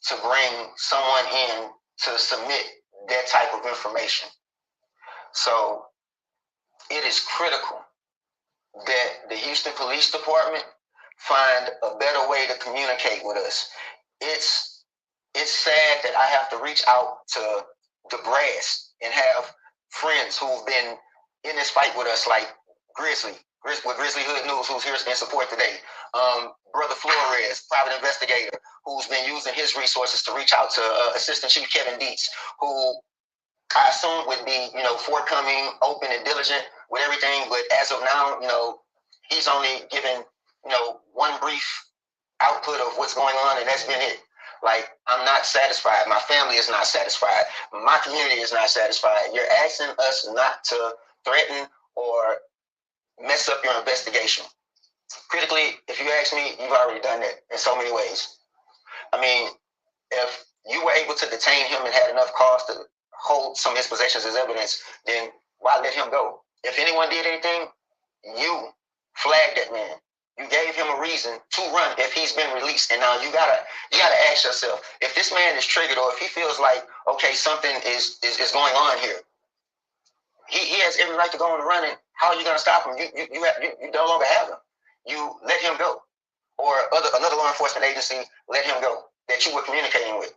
to bring someone in to submit that type of information. So it is critical that the Houston Police Department find a better way to communicate with us. It's sad that I have to reach out to the brass and have friends who've been in this fight with us, like Grizzly with Grizzly Hood News, who's here in support today. Brother Flores, private investigator, who's been using his resources to reach out to Assistant Chief Kevin Dietz, who I assume would be, forthcoming, open, and diligent with everything. But as of now, he's only given, one brief output of what's going on, and that's been it. Like, I'm not satisfied. My family is not satisfied. My community is not satisfied. You're asking us not to threaten or mess up your investigation. Critically, if you ask me, you've already done that in so many ways. I mean, if you were able to detain him and had enough cause to hold some of his possessions as evidence, then why let him go? If anyone did anything, you flagged that man. You gave him a reason to run if he's been released. And now you gotta ask yourself, if this man is triggered or if he feels like, okay, something is going on here, he has every right to go on the run. And how are you gonna stop him? You no longer have him. You let him go, or another law enforcement agency let him go that you were communicating with.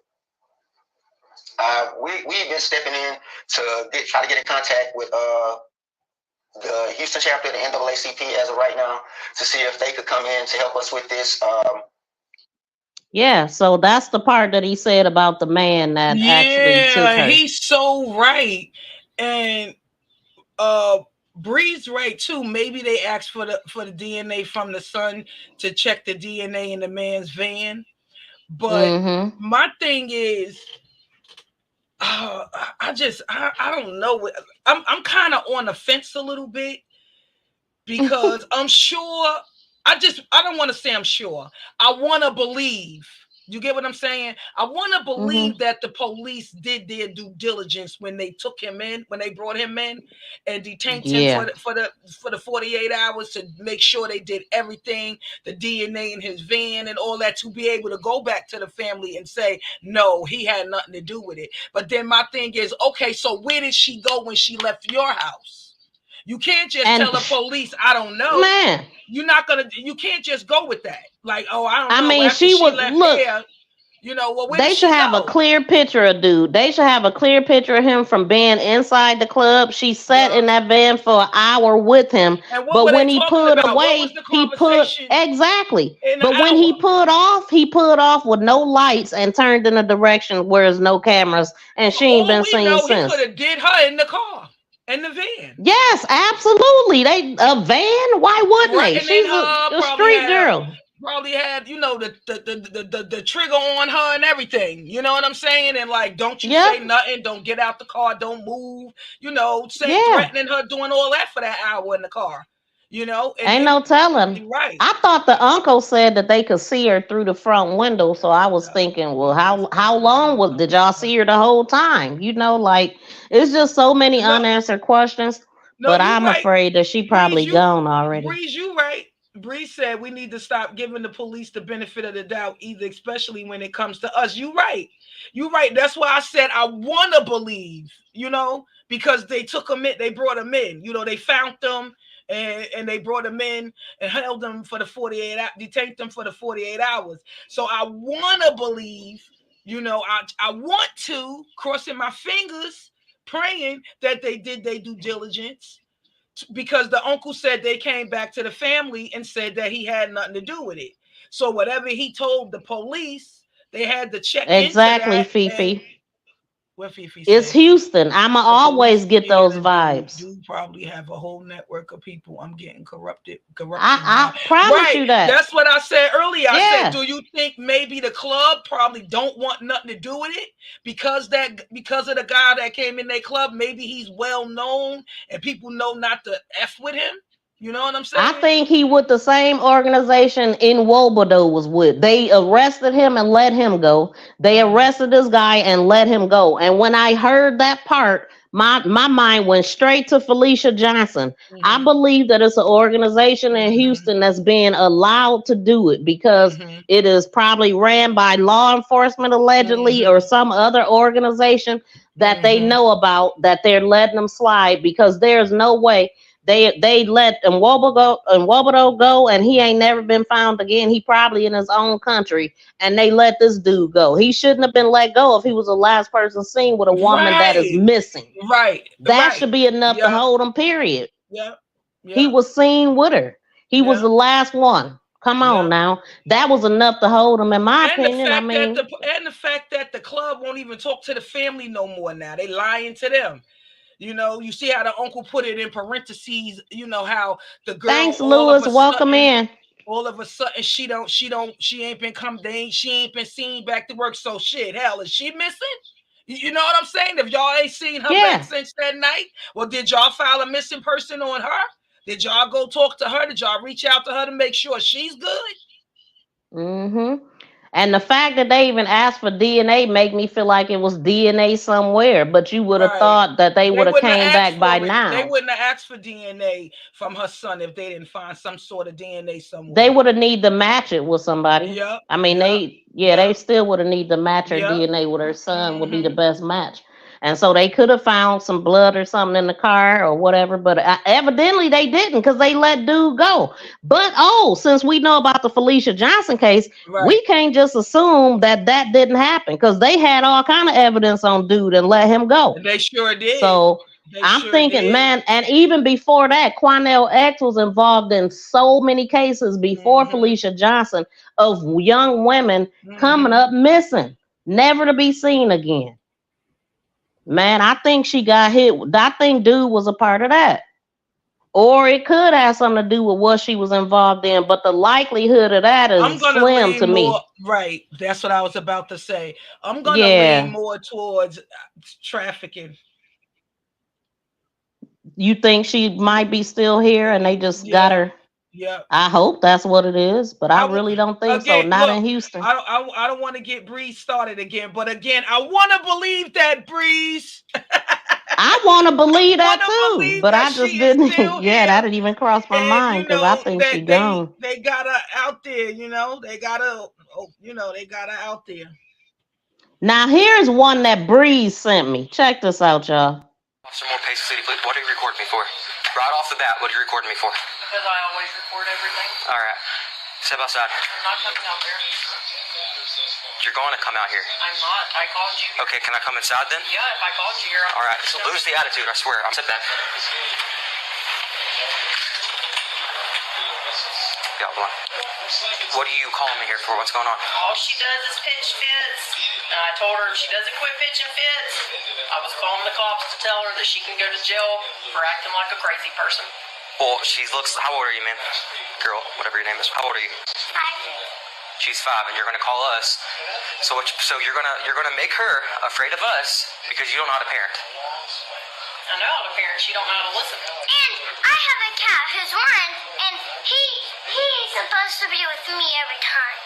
We've been stepping in to try to get in contact with the Houston chapter of the NAACP as of right now to see if they could come in to help us with this. Yeah, so that's the part that he said about the man that actually took her. He's so right. And Bree's right too. Maybe they asked for the DNA from the son to check the DNA in the man's van. But my thing is, I don't know. I'm kind of on the fence a little bit because I'm sure. I don't want to say I'm sure. I want to believe. You get what I'm saying? I want to believe that the police did their due diligence when they took him in, when they brought him in and detained him for the 48 hours to make sure they did everything, the DNA in his van and all that, to be able to go back to the family and say, no, he had nothing to do with it. But then my thing is, okay, so where did she go when she left your house? You can't just tell the police, I don't know. Man. You can't just go with that. Like, oh, I don't know. I mean, after she was left look. there, you know, well, where They did should she have go? a clear picture of dude. They should have a clear picture of him from being inside the club. She sat in that van for an hour with him. And what But were when they he talking pulled about? What away, was the he put conversation exactly. in But an when he pulled off with no lights and turned in a direction where there's no cameras, and she ain't been seen He since. could have did her in the car, in the van. Yes, absolutely. They a van. Why wouldn't Right, they? and She's then her a street girl. Probably had, you know, the trigger on her and everything. You know what I'm saying? And like, don't you say nothing, don't get out the car, don't move, you know, threatening her, doing all that for that hour in the car. You know, and Ain't no telling. Right. I thought the uncle said that they could see her through the front window, so I was thinking, well, how long did y'all see her the whole time? You know, like it's just so many unanswered questions. But I'm afraid that she probably gone already. Breeze, you right. Breeze said we need to stop giving the police the benefit of the doubt, either, especially when it comes to us. You right. You right. That's why I said I want to believe, you know, because they took them in, they brought them in, you know, they found them and they brought them in and held them for the 48 hours, detained them for the 48 hours. So I want to believe, you know, I want to, crossing my fingers, praying that they did their due diligence, because the uncle said they came back to the family and said that he had nothing to do with it. So whatever he told the police, they had to check exactly, into that. Fifi. What Fifi It's said. Houston. I'ma always get those vibes. Do probably have a whole network of people. I'm getting corrupted. I promise you that. That's what I said earlier. I Yeah. said, do you think maybe the club probably don't want nothing to do with it because of the guy that came in their club? Maybe he's well known and people know not to F with him. You know what I'm saying? I think he with the same organization in Wobodo was with. They arrested him and let him go. They arrested this guy and let him go. And when I heard that part, my mind went straight to Felicia Johnson. I believe that it's an organization in Houston that's being allowed to do it because it is probably ran by law enforcement allegedly or some other organization that they know about, that they're letting them slide, because there's no way. They let Wobodo go, and he ain't never been found again. He probably in his own country, and they let this dude go. He shouldn't have been let go if he was the last person seen with a woman that is missing. Right. That should be enough to hold him, period. Yeah. He was seen with her. He was the last one. Come on now. That was enough to hold him, in my opinion. I mean, and the fact that the club won't even talk to the family no more now. They lying to them. You know, you see how the uncle put it in parentheses, you know, how the girl. Thanks, Lewis. Welcome in. all of a sudden she ain't been seen back to work. So shit, hell, is she missing? You know what I'm saying? If y'all ain't seen her back since that night, well, did y'all file a missing person on her? Did y'all go talk to her? Did y'all reach out to her to make sure she's good? Mm-hmm. And the fact that they even asked for DNA make me feel like it was DNA somewhere, but you would have thought that they would have came back by now. They wouldn't have asked for DNA from her son if they didn't find some sort of DNA somewhere. They would have need to match it with somebody. Yep. I mean, they still would have need to match her DNA with her son would be the best match. And so they could have found some blood or something in the car or whatever, but evidently they didn't because they let dude go. But since we know about the Felicia Johnson case, we can't just assume that didn't happen because they had all kind of evidence on dude and let him go. They sure did. So I'm thinking, man, and even before that, Quanell X was involved in so many cases before Felicia Johnson of young women coming up missing, never to be seen again. Man, I think she got hit. I think dude was a part of that. Or it could have something to do with what she was involved in, but the likelihood of that is slim to me. Right. That's what I was about to say. I'm going to lean more towards trafficking. You think she might be still here and they just got her? Yeah. I hope that's what it is, but I really don't think so. Not in Houston. I don't want to get Breeze started again, but again, I want to believe that, Breeze. I want to believe that too, but I just didn't. That didn't even cross my mind because I think she gone. They got her out there, They got her, they got her out there. Now here's one that Breeze sent me. Check this out, y'all. Officer Moore, Payson City, please. What are you recording me for? Right off the bat, what are you recording me for? Because I always record everything. All right. Step outside. I'm not coming out there. You're going to come out here. I'm not. I called you. Okay, can I come inside then? Yeah, if I called you here. All right, so lose the attitude, I swear. I'm sit back. Yeah, hold on. What are you calling me here for? What's going on? All she does is pitch fits. And I told her if she doesn't quit pitching fits, I was calling the cops to tell her that she can go to jail for acting like a crazy person. Well, she looks. How old are you, man? Girl, whatever your name is. How old are you? 5. She's 5, and you're gonna call us. So you're gonna make her afraid of us because you don't know how to parent. I know how to parent. She don't know how to listen. And I have a cat who's orange, and he's supposed to be with me every time.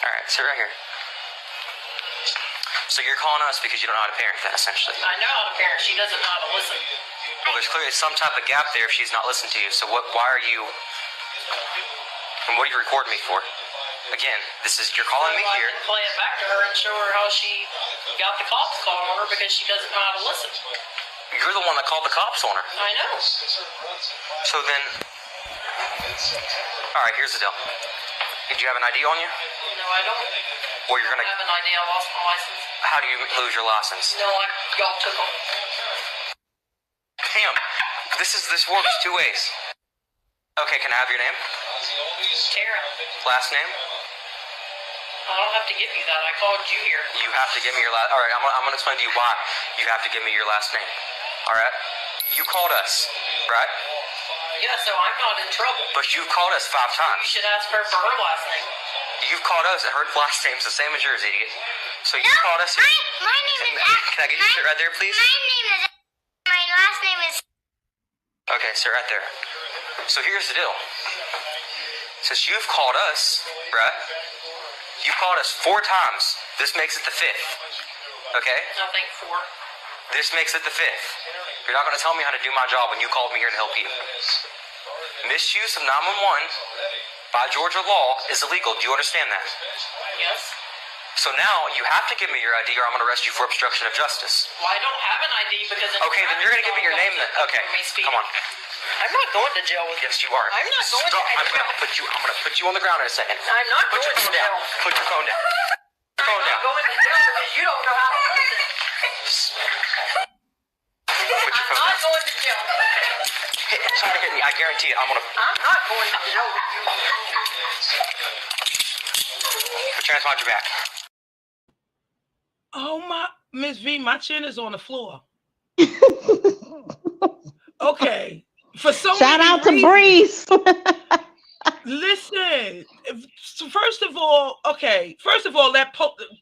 All right, sit right here. So you're calling us because you don't know how to parent, then, essentially. I know how to parent. She doesn't know how to listen. Well, there's clearly some type of gap there if she's not listening to you. So why are you, and what are you recording me for? Again, you're calling me here. I can play it back to her and show her how she got the cops calling on her because she doesn't know how to listen. You're the one that called the cops on her. I know. So then, all right, here's the deal. Did you have an ID on you? No, I don't. Well, you're gonna I have an ID. I lost my license. How do you lose your license? No, y'all took them. Damn, this works 2 ways. Okay, can I have your name? Tara. Last name? I don't have to give you that. I called you here. You have to give me your last. All right, I'm gonna explain to you why you have to give me your last name. All right, you called us, right? Yeah, so I'm not in trouble. But you've called us 5 times. You should ask her for her last name. You've called us, and her last name's the same as yours, idiot. So you called us. My name is. Can I get you to sit right there, please? My last name is. Okay, sit right there. So here's the deal. Since you've called us, right? You called us 4 times. This makes it the 5th. Okay? I think 4. This makes it the 5th. You're not going to tell me how to do my job when you called me here to help you. Misuse of 911 by Georgia law is illegal. Do you understand that? Yes. So now you have to give me your ID or I'm going to arrest you for obstruction of justice. Well, I don't have an ID because... Okay, then you're going to give me your name then. Okay, come on. I'm not going to jail with you. Yes, you are. I'm not going to jail. I'm going to put you on the ground in a second. I'm not going to jail. Put your phone down. I'm not going to jail because you don't know how to listen. I'm not going to jail. Try to hit me. I guarantee it. I'm not going to jail with you. Put your hands behind your back. Oh my, Miss V, my chin is on the floor. Okay. For so shout many out reasons, to Breeze. Listen, first of all, that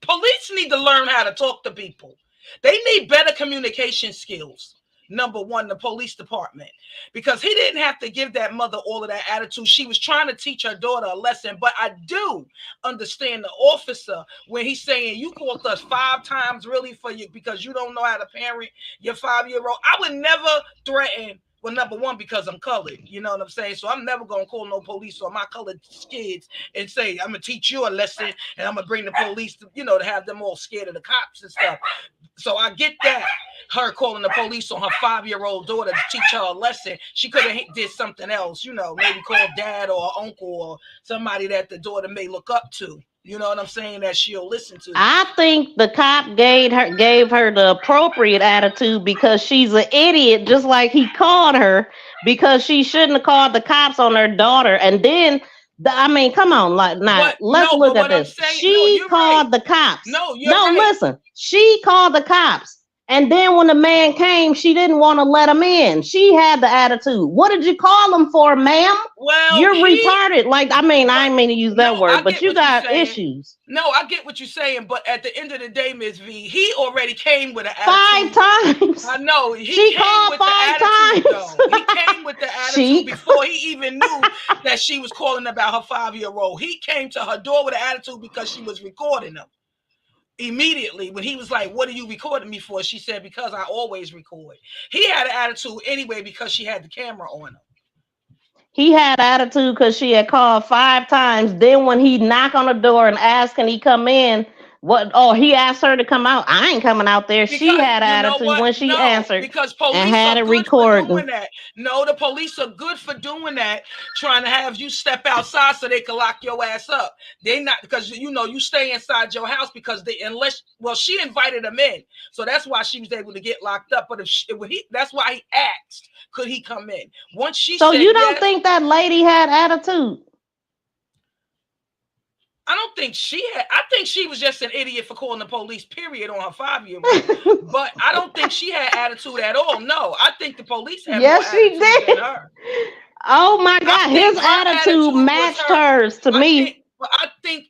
police need to learn how to talk to people. They need better communication skills. Number one, the police department, because he didn't have to give that mother all of that attitude. She was trying to teach her daughter a lesson. But I do understand the officer when he's saying, you called us 5 times really for you because you don't know how to parent your 5-year-old. I would never threaten. Well, number one, because I'm colored, you know what I'm saying? So I'm never going to call no police on my colored kids and say, I'm going to teach you a lesson and I'm going to bring the police to, to have them all scared of the cops and stuff. So I get that. Her calling the police on her 5-year-old daughter to teach her a lesson. She could have did something else, maybe call dad or uncle or somebody that the daughter may look up to. You know what I'm saying? That she'll listen to. I think the cop gave her the appropriate attitude because she's an idiot, just like he called her, because she shouldn't have called the cops on her daughter. And then, come on, let's look at this. She called the cops. Listen, she called the cops. And then when the man came, she didn't want to let him in. She had the attitude. What did you call him for, ma'am? Well, you're retarded. I didn't mean to use that word, but you got issues. No, I get what you're saying, but at the end of the day, Ms. V, he already came with an attitude. 5 times. I know. She called 5 times. He came with the attitude before he even knew that she was calling about her 5-year-old. He came to her door with an attitude because she was recording him. Immediately, when he was like, what are you recording me for? She said, because I always record. He had an attitude anyway because she had the camera on him. He had attitude because she had called 5 times. Then when he knocked on the door and asked, can he come in? He asked her to come out. I ain't coming out there. She had attitude when she answered because police and had it recorded. No, the police are good for doing that, trying to have you step outside so they can lock your ass up. They not because you stay inside your house because she invited him in, so that's why she was able to get locked up. But that's why he asked, could he come in? Once she so said you don't yes, think that lady had attitude? I don't think she had. I think she was just an idiot for calling the police, period, on her 5-year-old. But I don't think she had attitude at all. No, I think the police had more attitude than her. Oh my God, his attitude matched hers to me. I think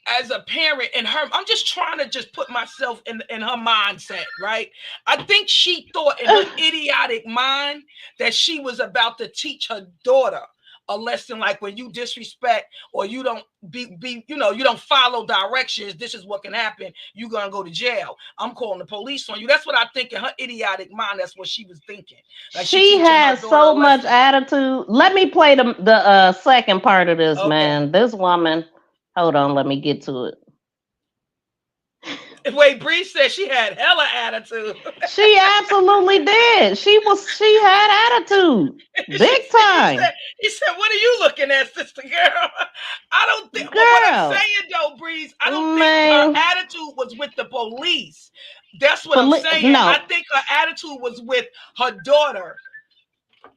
as a parent and her, I'm just trying to put myself in her mindset, right? I think she thought in her idiotic mind that she was about to teach her daughter a lesson, like when you disrespect or you don't you don't follow directions, this is what can happen. You're gonna go to jail. I'm calling the police on you. That's what I think in her idiotic mind. That's what she was thinking. Like she has so much attitude. Let me play the second part of this, man. This woman, hold on, let me get to it. Wait, Bree said she had hella attitude. She absolutely did. She had attitude. Big time. He said, what are you looking at, sister girl? I don't think what I'm saying though, Breeze, I don't think her attitude was with the police. That's what I'm saying. No. I think her attitude was with her daughter.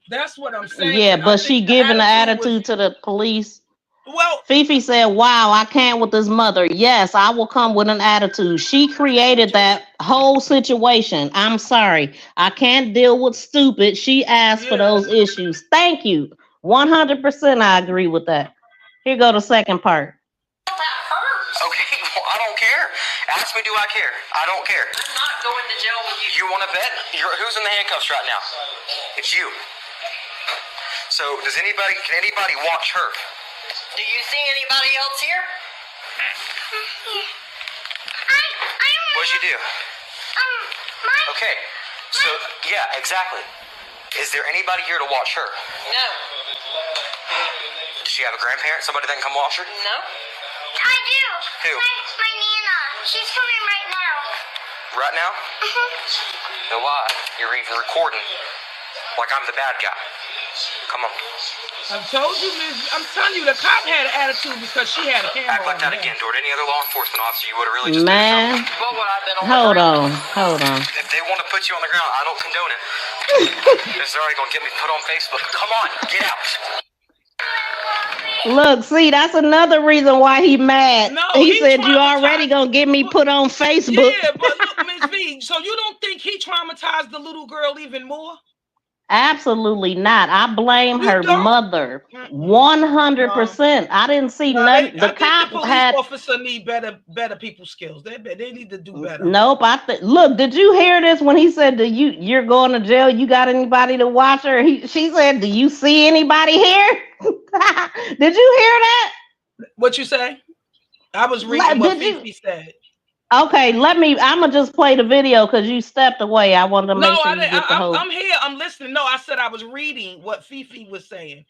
That's what I'm saying. Yeah, but she giving the attitude to the police. Well, Fifi said, wow, I can't with this mother. Yes, I will come with an attitude. She created that whole situation. I'm sorry. I can't deal with stupid. She asked for those issues. Thank you. 100% I agree with that. Here go the second part. Okay, well, I don't care. Ask me, do I care? I don't care. I'm not going to jail with you. You want to bet? Who's in the handcuffs right now? It's you. So, can anybody watch her? Do you see anybody else here? What'd you do? Okay, so, yeah, exactly. Is there anybody here to watch her? No. Does she have a grandparent? Somebody that can come watch her? No. I do. Who? My Nana. She's coming right now. Right now? Then why? You're even recording like I'm the bad guy. Come on. I've told you, I'm telling you, the cop had an attitude because she had a camera. Act like that again toward any other law enforcement officer. You would have really just man. Hold on. If they want to put you on the ground, I don't condone it. It's already gonna get me put on Facebook. Come on, get out. Look, see, that's another reason why he mad. No, he said you already gonna get me put on Facebook. Yeah, but look, Ms. V, so you don't think he traumatized the little girl even more? Absolutely not. I blame You her don't? mother 100%. I didn't see nothing. The I think cop the police had. officer need better people skills. They need to do better. Nope. Look. Did you hear this when he said, you're going to jail? You got anybody to watch her?" She said, "Do you see anybody here?" Did you hear that? What you say? I was reading what Fifi said. Okay, I'm gonna just play the video because you stepped away. I wanted to make sure you get the whole. I'm here. I'm listening. No, I said I was reading what Fifi was saying.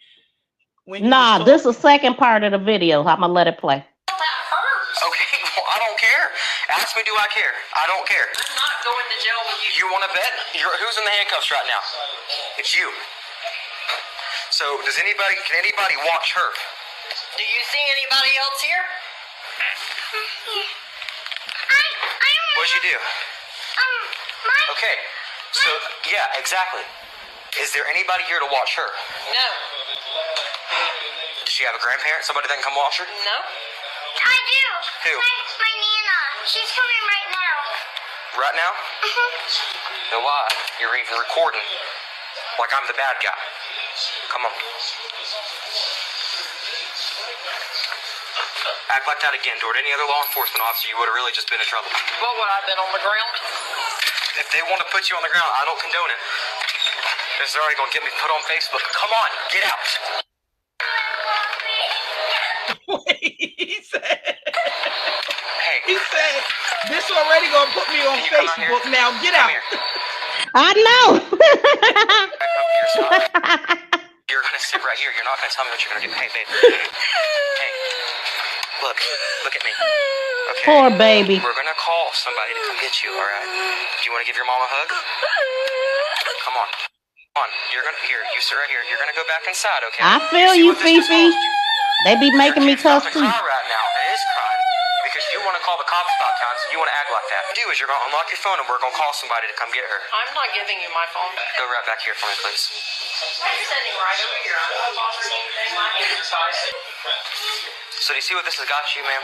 Nah, this is the second part of the video. I'm gonna let it play. Okay, well, I don't care. Ask me, do I care? I don't care. I'm not going to jail with you. You want to bet? Who's in the handcuffs right now? It's you. So, can anybody watch her? Do you see anybody else here? What'd you do? Okay, so, yeah, exactly. Is there anybody here to watch her? No. Does she have a grandparent? Somebody that can come watch her? No. I do. Who? My Nana. She's coming right now. Right now? Then why? You're even recording like I'm the bad guy. Come on. Act like that again, toward any other law enforcement officer, you would have really just been in trouble. What would I have been on the ground? If they want to put you on the ground, I don't condone it. It's already going to get me put on Facebook. Come on, get out. He said, this already going to put me on Facebook. Now get out. I know. You're going to sit right here. You're not going to tell me what you're going to do. Hey, babe. Hey. Look at me. Okay. Poor baby. We're gonna call somebody to come get you, all right? Do you want to give your mom a hug? Come on. You're gonna you sit right here. You're gonna go back inside, okay? I feel you, Fifi. They be making me cuss too. Right now, it is crime because you want to call the cops 5 times and you want to act like that. What you do is you're gonna unlock your phone and we're gonna call somebody to come get her. I'm not giving you my phone. Go right back here for me, please. I'm sitting right over here. I'm not bothering anything. My hands are tied. So do you see what this has got you, ma'am?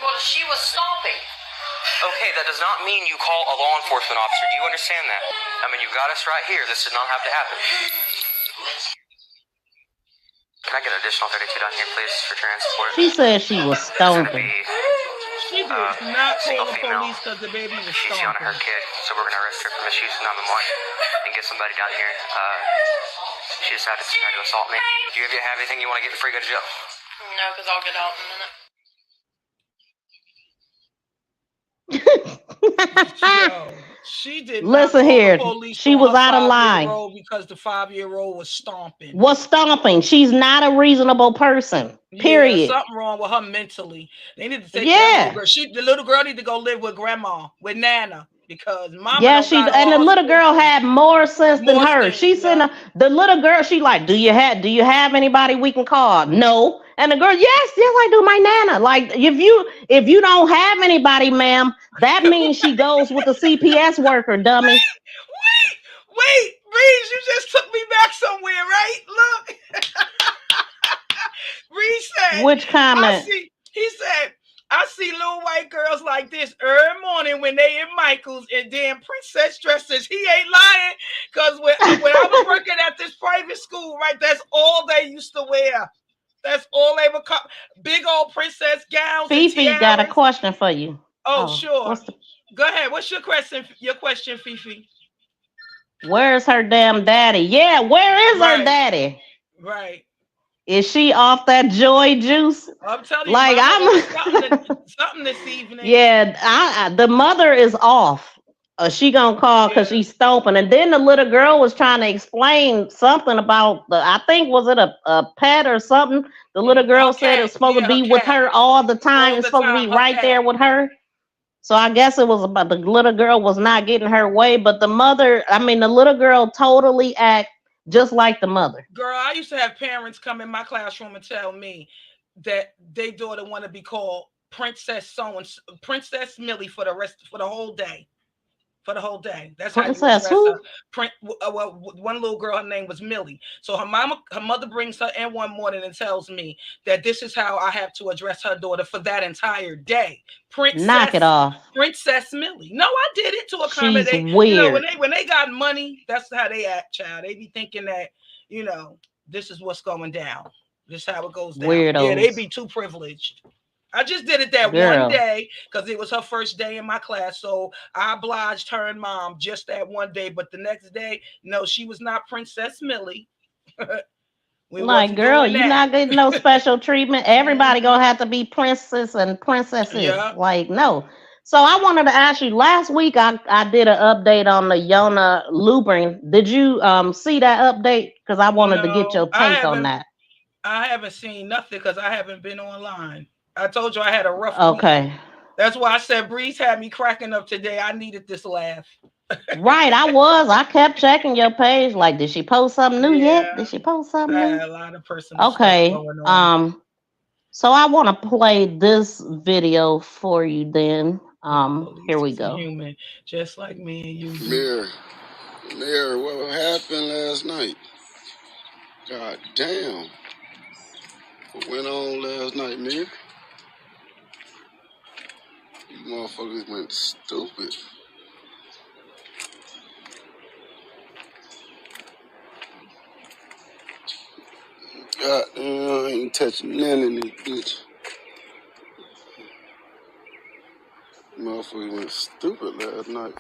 Well, she was stomping. Okay, that does not mean you call a law enforcement officer. Do you understand that? I mean, you've got us right here. This did not have to happen. Can I get an additional 32 down here, please, for transport? She said she was stomping. She did not call the police because the baby was She's yelling at her kid, so we're going to arrest her for misuse of 911 and get somebody down here. She decided to try to assault me. Do you have anything you want to get before you go to jail? No, because I'll get out in a minute. She did. Listen here. She was out of line because the 5-year-old was stomping. She's not a reasonable person. Period. Yeah, something wrong with her mentally. They need to take that little girl. The little girl need to go live with grandma, with Nana. Because mama the little girl had more sense than her. She said the little girl, she like, do you have anybody we can call? No. And the girl, yes, I do, my Nana. Like if you don't have anybody, ma'am, that means she goes with a CPS worker, dummy. Wait, Reese, you just took me back somewhere, right? Look. Reese said, which comment? He said, I see little white girls like this every morning when they in Michael's and damn princess dresses. He ain't lying, because when I was working at this private school, right, that's all they used to wear. That's all they were big old princess gowns. Fifi got a question for you. Oh sure. Go ahead. What's your question? Fifi? Where's her damn daddy? Yeah, where is her daddy? Right. Is she off that joy juice? I'm telling you, like something this evening. Yeah, the mother is off. She gonna call because she's stomping, and then the little girl was trying to explain something about I think was it a pet or something. The little girl said it's supposed to be with her all the time. It's supposed to be right there with her. So I guess it was about the little girl was not getting her way, but the little girl totally act just like the mother. Girl, I used to have parents come in my classroom and tell me that their daughter want to be called Princess Millie for the whole day. for the whole day. That's how you Princess address who? her. Well, one little girl, her name was Millie. So her mother brings her in one morning and tells me that this is how I have to address her daughter for that entire day. Knock it off. Princess Millie. No, I did it to accommodate. She's weird. You know, when they got money, that's how they act, child. They be thinking that, you know, this is what's going down. This is how it goes down. Weirdos. Yeah, they be too privileged. I just did it that one day because it was her first day in my class. So I obliged her and mom just that one day. But the next day, no, she was not Princess Millie. Like, girl, you're not getting no special treatment. Everybody gonna have to be princess and princesses. Yeah. Like, no. So I wanted to ask you, last week I did an update on the Yona Lubrin. Did you see that update? Because I wanted to get your take on that. I haven't seen nothing because I haven't been online. I told you I had a rough Okay. week. That's why I said Breeze had me cracking up today. I needed this laugh. Right, I kept checking your page. Like, did she post something new yet? Did she post something I new? had a lot of personal Okay. stuff going on. So I want to play this video for you then. Here we go. Human, just like me and you. Mary, what happened last night? God damn. What went on last night, Mary? You motherfuckers went stupid. God damn, I ain't touching none of this bitch. Motherfuckers went stupid last night.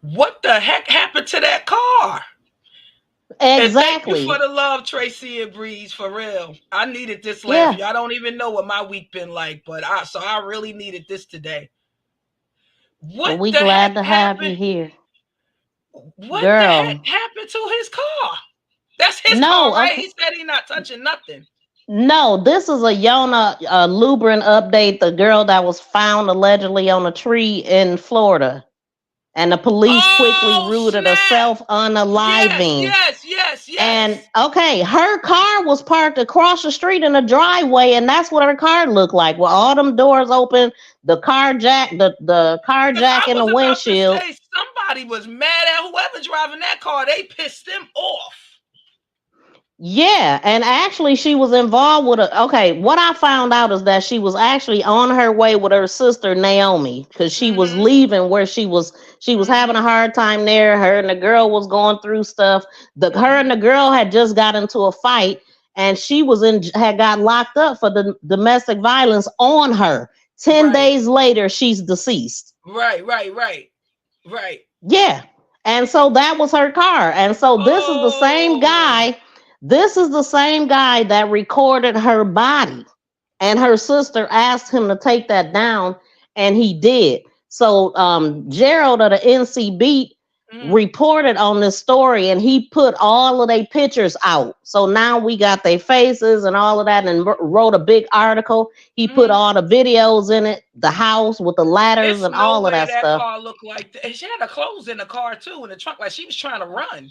What the heck happened to that car? Exactly. And thank you for the love, Tracy and Breeze, for real. I needed this laugh. Y'all don't even know what my week been like, but I really needed this today. Well, we glad to have you here. What the heck happened to his car? That's his car, right? Okay. He said he's not touching nothing. No, this is a Yona Lubrin update. The girl that was found allegedly on a tree in Florida. And the police quickly ruled herself unaliving. Yes. And okay, her car was parked across the street in a driveway, and that's what her car looked like. With all them doors open, the car jack, the car jack in the windshield. Say, somebody was mad at whoever driving that car. They pissed them off. Yeah, and actually she was involved with what I found out is that she was actually on her way with her sister Naomi, because she was leaving where she was having a hard time there. Her and the girl was going through stuff. Her and the girl had just got into a fight, and she had got locked up for the domestic violence on her. 10 days later, she's deceased. Right. Yeah. And so that was her car. And so this is the same guy. This is the same guy that recorded her body, and her sister asked him to take that down, and he did. So Gerald of the NC Beat reported on this story, and he put all of their pictures out. So now we got their faces and all of that, and wrote a big article. He put all the videos in it, the house with the ladders and all of that stuff. Car looked like that. She had her clothes in the car too, in the trunk, like she was trying to run.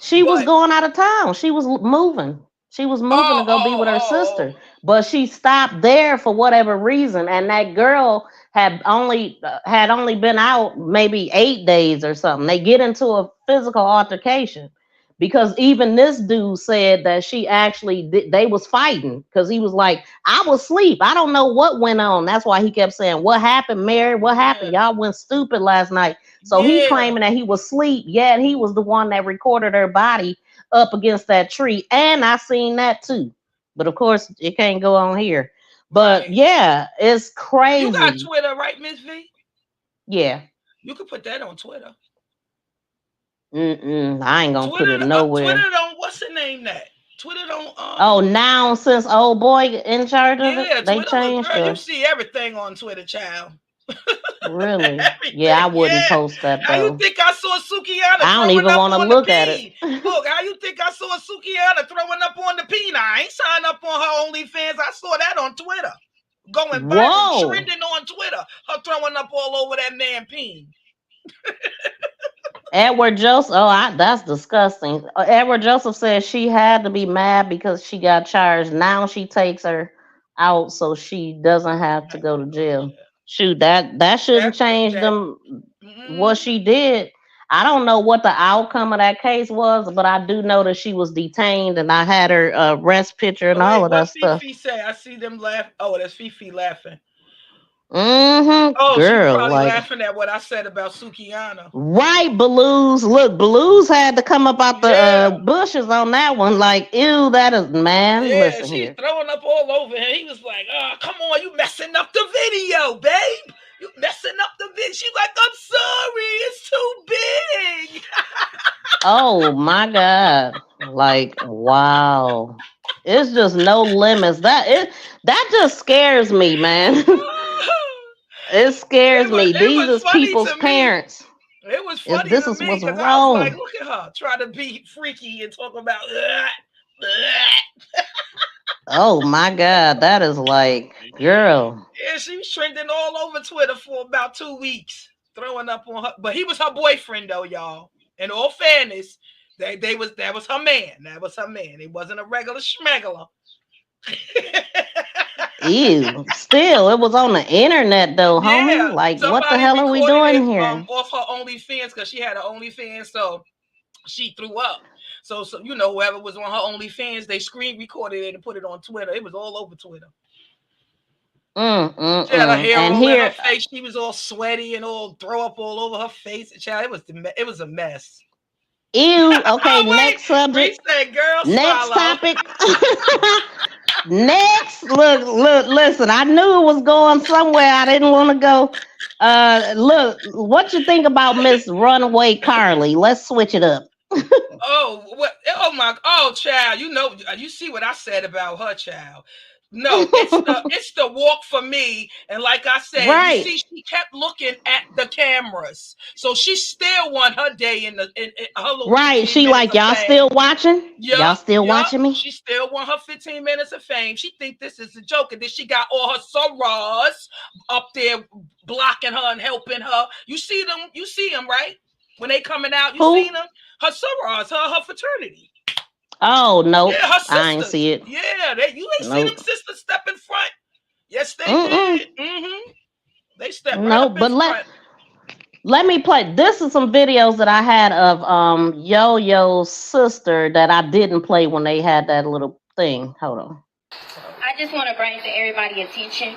She was going out of town. She was moving. She was moving to go be with her sister. But she stopped there for whatever reason. And that girl had only been out maybe 8 days or something. They get into a physical altercation. Because even this dude said that they was fighting, because he was like, I was asleep. I don't know what went on. That's why he kept saying, what happened, Mary? What happened? Y'all went stupid last night. So he claiming that he was asleep. Yeah, and he was the one that recorded her body up against that tree. And I seen that too. But of course, it can't go on here. But yeah, it's crazy. You got Twitter, right, Miss V? Yeah. You could put that on Twitter. I ain't gonna put it nowhere. Twitter don't. What's the name that? Twitter don't. Now since old boy in charge of it, they Twitter, changed girl, it. you see everything on Twitter, child. Really? Yeah, I wouldn't post that How you though. think I saw Sukianna I don't throwing even up want to on look the at it. peen? Look, how you think I saw Sukianna throwing up on the peen? I ain't signed up on her OnlyFans. I saw that on Twitter. Going viral, Whoa. trending on Twitter. Her throwing up all over that man peen. Edward Joseph. Oh, that's disgusting. Edward Joseph says she had to be mad because she got charged. Now she takes her out so she doesn't have to go to jail. Shoot, that shouldn't change them what she did. I don't know what the outcome of that case was, but I do know that she was detained, and I had her arrest picture and all of that stuff. Fifi say? I see them laugh. Oh, that's Fifi laughing. Mm-hmm. Oh, Girl, she's probably like laughing at what I said about Sukianna. right, Blues. Look, Blues had to come up out the bushes on that one. Like, ew, that is man. Yeah, Listen she's here. throwing up all over him. He was like, "Oh, come on, you messing up the video, babe. You messing up the video." She's like, "I'm sorry, it's too big." Oh my God. Like, wow. It's just no limits. That just scares me, man. It scares me. These is people's parents. It was funny This to is me what's because I was like, wrong. "Look at her trying to be freaky and talk about." Oh my God. That is like, girl. Yeah, she was trending all over Twitter for about 2 weeks, throwing up on her. But he was her boyfriend, though, y'all. In all fairness, that was her man. That was her man. It wasn't a regular schmegler. Ew. Still, it was on the internet though, homie. Like, what the hell are we doing here? Off her OnlyFans because she had an OnlyFans, so she threw up. So you know, whoever was on her OnlyFans, they screen recorded it and put it on Twitter. It was all over Twitter. She had her hair And all in here, her face. She was all sweaty and all throw up all over her face. Child, it was a mess. ew. Okay, next subject. Said, girl, Next swallow. topic. Next, look, listen. I knew it was going somewhere. I didn't want to go. Look, what you think about Miss Runaway Carly? Let's switch it up. Oh, what? Oh, child. You know, you see what I said about her, child. No, it's the walk for me. And like I said, Right. you see, she kept looking at the cameras, so she still won her day in her little Right. 15 She minutes like, of y'all fame. still watching? Y'all still watching me? She still won her 15 minutes of fame. She think this is a joke, and then she got all her sorors up there blocking her and helping her. You see them, right? When they coming out, you see them. Her sorors, her fraternity. Oh no, Yeah, her I ain't sisters. see it. Yeah, you ain't see Nope. them sisters step in front. Yes, they did. They stepped right No, up in but front. let me play. This is some videos that I had of Yo-Yo's sister that I didn't play when they had that little thing. Hold on. I just want to bring to everybody attention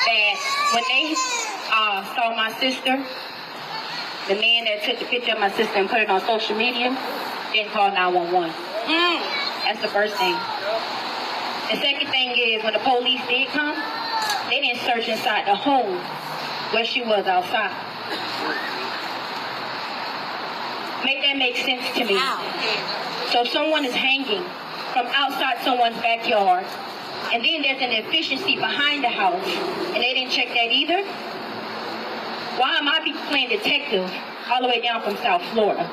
that when they saw my sister, the man that took the picture of my sister and put it on social media didn't call 911. That's the first thing. The second thing is when the police did come, they didn't search inside the home where she was outside. Make that make sense to me. So if someone is hanging from outside someone's backyard, and then there's an efficiency behind the house, and they didn't check that either, why am I playing detective all the way down from South Florida?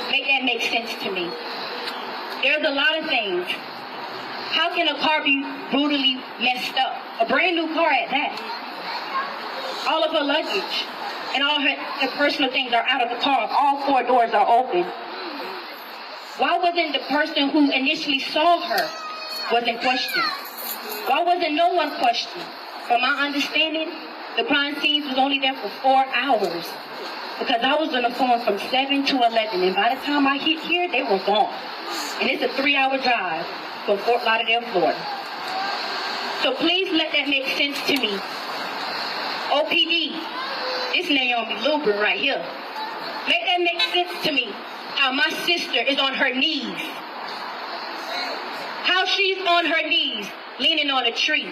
Make that make sense to me. There's a lot of things. How can a car be brutally messed up? A brand new car at that. All of her luggage and all her personal things are out of the car. All 4 doors are open. Why wasn't the person who initially saw her wasn't questioned? Why wasn't no one questioned? From my understanding, the crime scenes was only there for 4 hours. Because I was on the phone from 7 to 11. And by the time I hit here, they were gone. And it's a 3-hour drive from Fort Lauderdale, Florida. So please let that make sense to me. OPD, this Naomi Lubin right here. Let that make sense to me. How my sister is on her knees. How she's on her knees, leaning on a tree.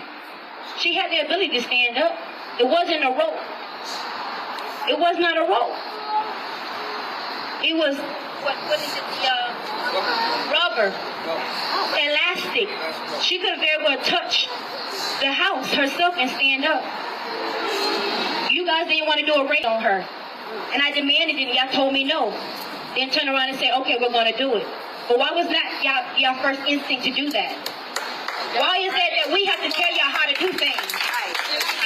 She had the ability to stand up. It wasn't a rope. It was not a rope. It was, what is it, rubber, elastic. She could have very well touched the house herself and stand up. guys didn't want to do a raid on her. And I demanded it, and y'all told me no. Then turn around and say, okay, we're going to do it. But why was not y'all first instinct to do that? Why is that we have to tell y'all how to do things?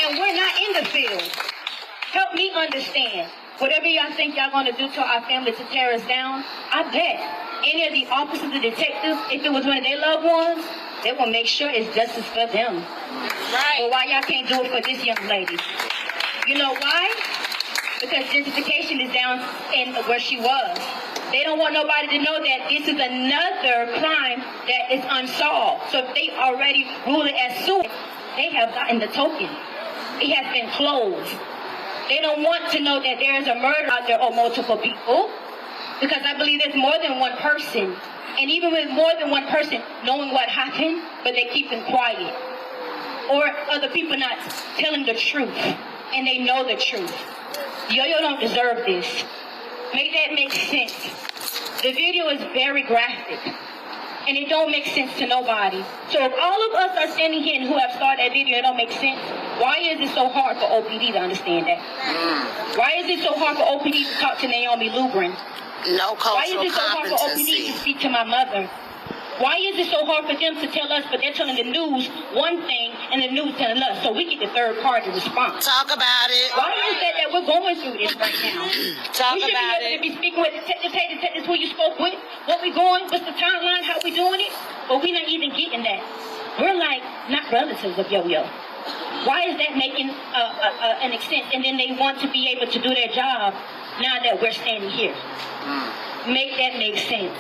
And we're not in the field. Help me understand. Whatever y'all think y'all going to do to our family to tear us down, I bet any of the officers and detectives, if it was one of their loved ones, they will make sure it's justice for them. Right. But why y'all can't do it for this young lady? You know why? Because gentrification is down in where she was. They don't want nobody to know that this is another crime that is unsolved. So if they already rule it as suicide, they have gotten the token. It has been closed. They don't want to know that there is a murder out there or multiple people, because I believe there's more than one person. And even with more than one person knowing what happened, but they keep it quiet. Or other people not telling the truth, and they know the truth. Yo-Yo don't deserve this. Make that make sense. The video is very graphic, and it don't make sense to nobody. So if all of us are standing here and who have started that video, it don't make sense, why is it so hard for OPD to understand that? Why is it so hard for OPD to talk to Naomi Lubrin? No cultural Why is it so hard for OPD to speak to my mother? Why is it so hard for them to tell us, but they're telling the news one thing and the news telling us, so we get the third party response? Talk about it. Why is that we're going through this right now? Talk we should about be able to be speaking with detectives who you spoke with, what we going, what's the timeline, how we doing it, but we're not even getting that. We're like not relatives of Yo-Yo. Why is that making an extent? And then they want to be able to do their job now that we're standing here. Make that make sense.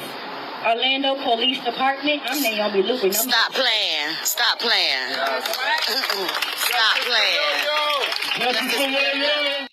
Orlando Police Department, I'm Naomi Lubrin. Stop playing. Stop playing. Stop playing.